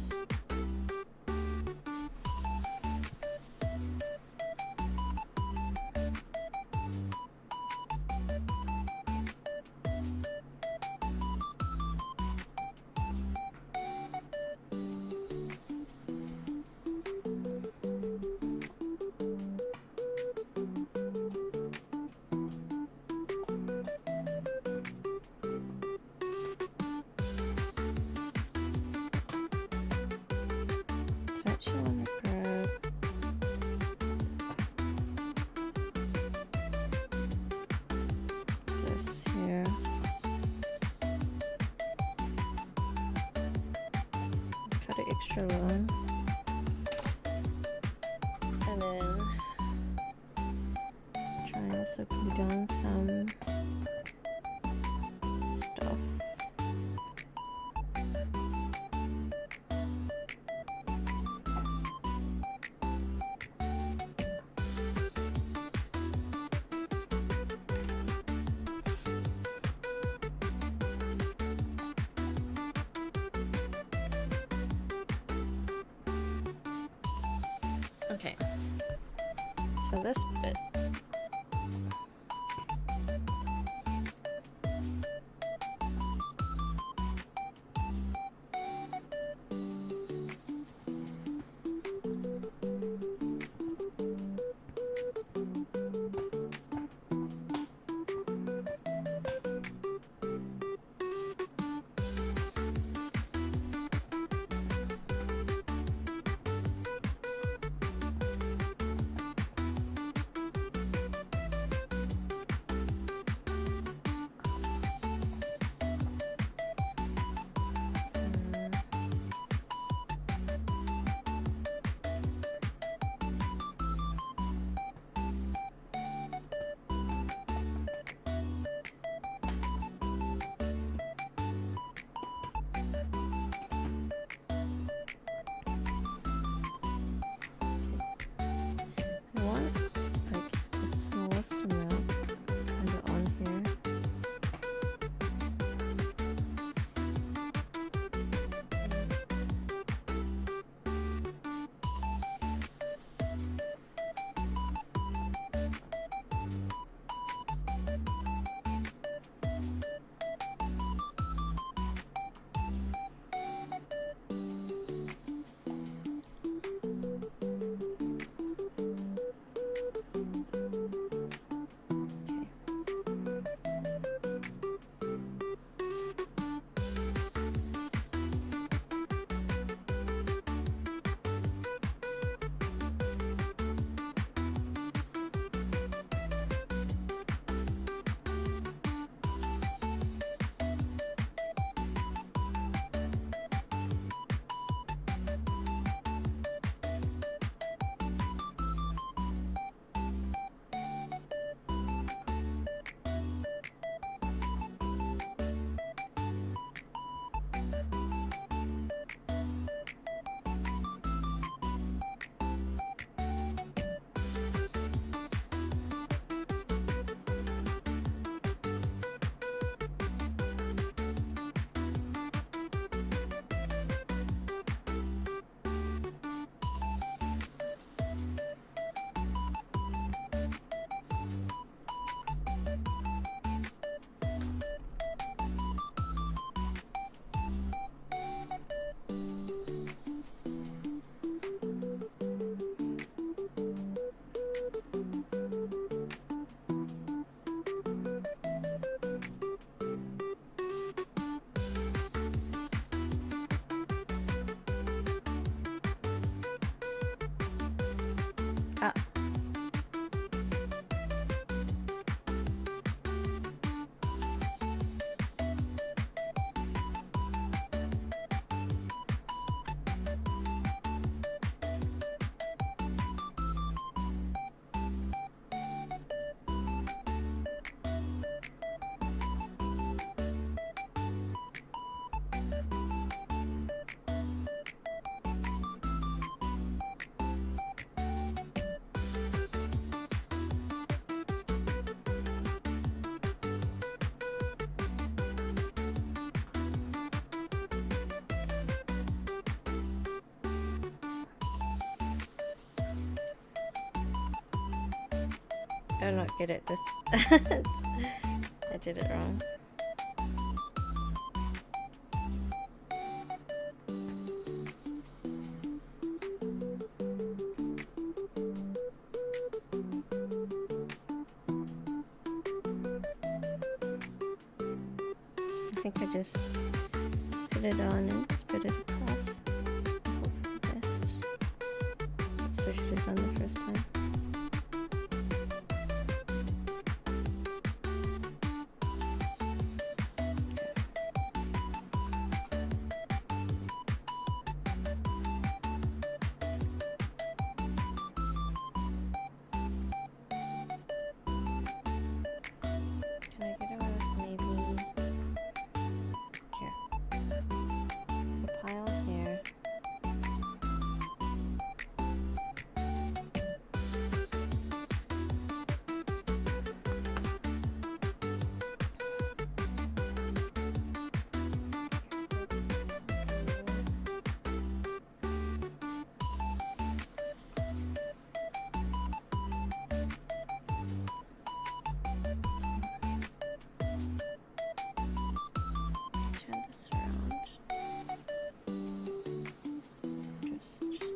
So actually want to grab this here. Cut it extra long. And then try and also glue down some stuff. Okay, so this bit. Oh no, get it. This I did it wrong. I think I just put it on and spread it across. Hope for the best. That's what I should have done the first time. Can I get out? Maybe here. A pile here. Turn this around. Just place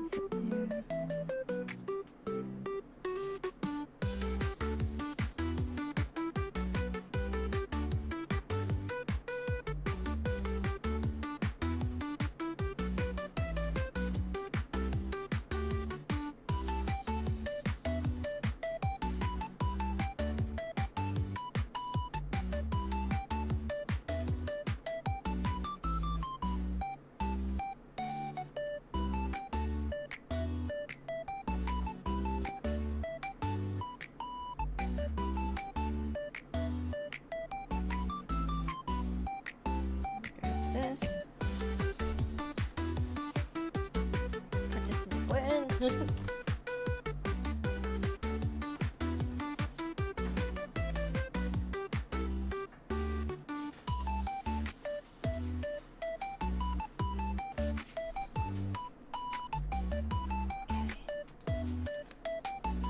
it there. Grab this. Put this in the bin.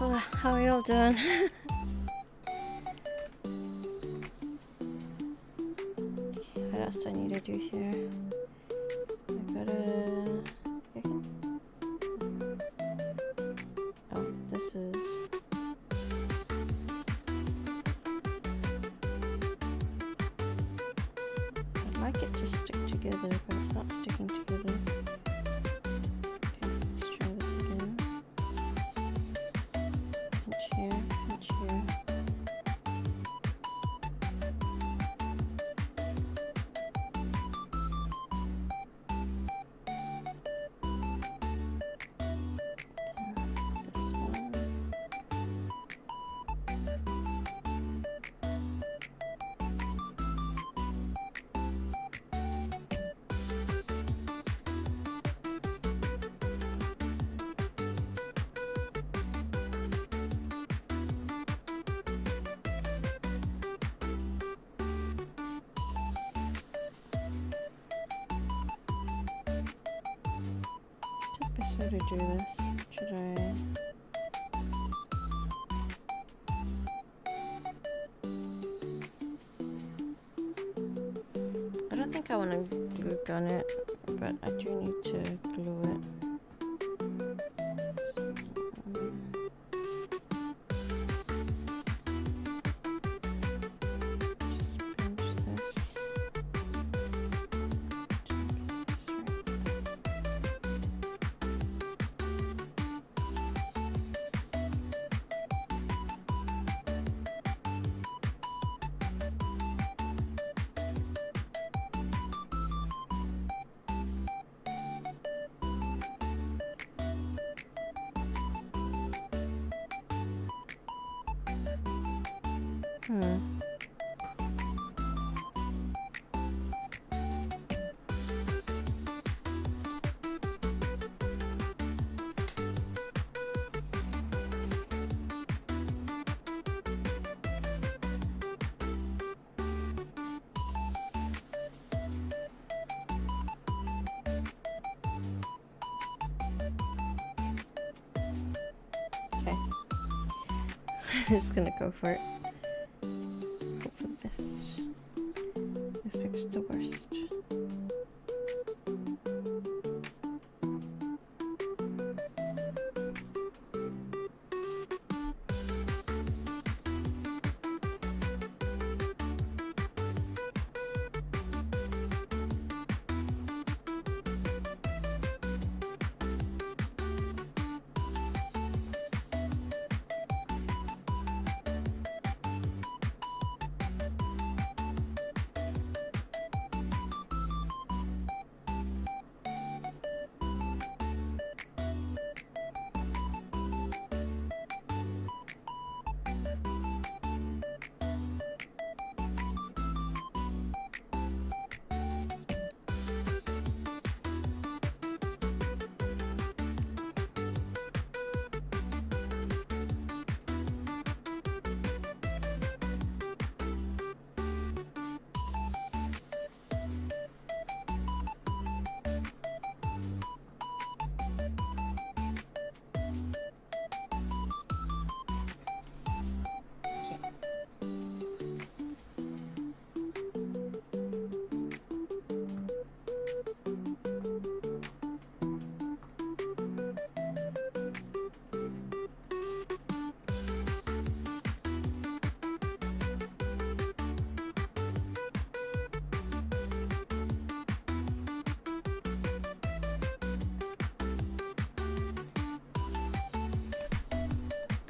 Oh, how are you all doing? Okay, what else do I need to do here? I gotta... Oh, this is... I'd like it to stick together, but it's not sticking together. Okay, let's try this again. Pinch here, pinch here. This one. What's the best way to do this? Should I... I don't think I want to glue gun it, but I do need to glue it. Just pinch this. That's right. just gonna go for it. Hope for the best. Expect the worst.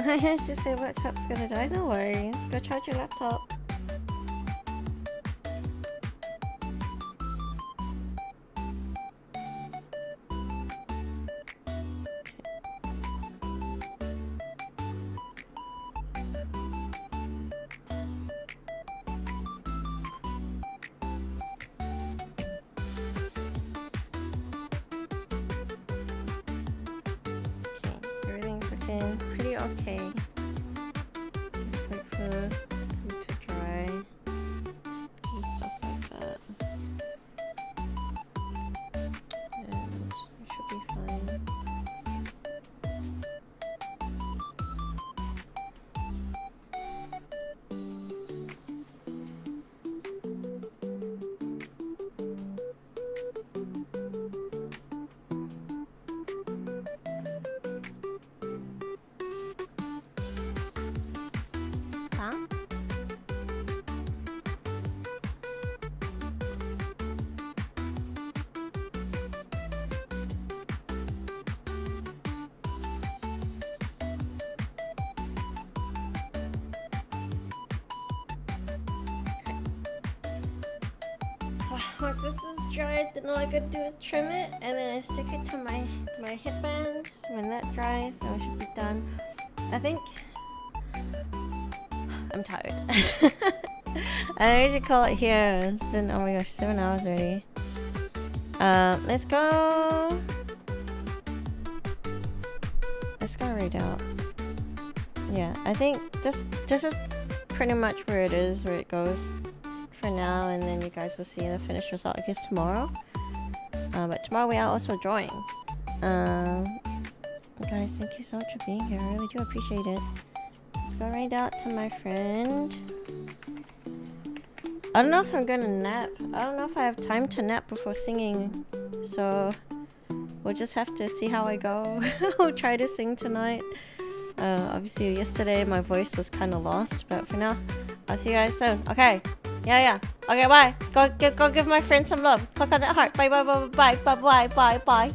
I just say laptop's gonna die. No worries. Go charge your laptop. Everything's looking pretty okay. Just wait for food to dry and stuff like that. And it should be fine. Huh? Once this is dried, then all I gotta do is trim it, and then I stick it to my headband. When that dries, so I should be done. I think I'm tired. I should call it here. It's been, oh my gosh, 7 hours already. Let's go. Let's go right out. Yeah, I think this is pretty much where it is, where it goes for now, and then you guys will see the finished result, I guess, tomorrow. But tomorrow we are also drawing. Guys, thank you so much for being here. I really do appreciate it. Let's go right out to my friend. I don't know if I'm gonna nap. I don't know if I have time to nap before singing. So we'll just have to see how I go. I'll try to sing tonight. Obviously yesterday my voice was kind of lost, but for now, I'll see you guys soon. Okay. Yeah. Okay, bye. Go give my friend some love. Click on that heart. Bye.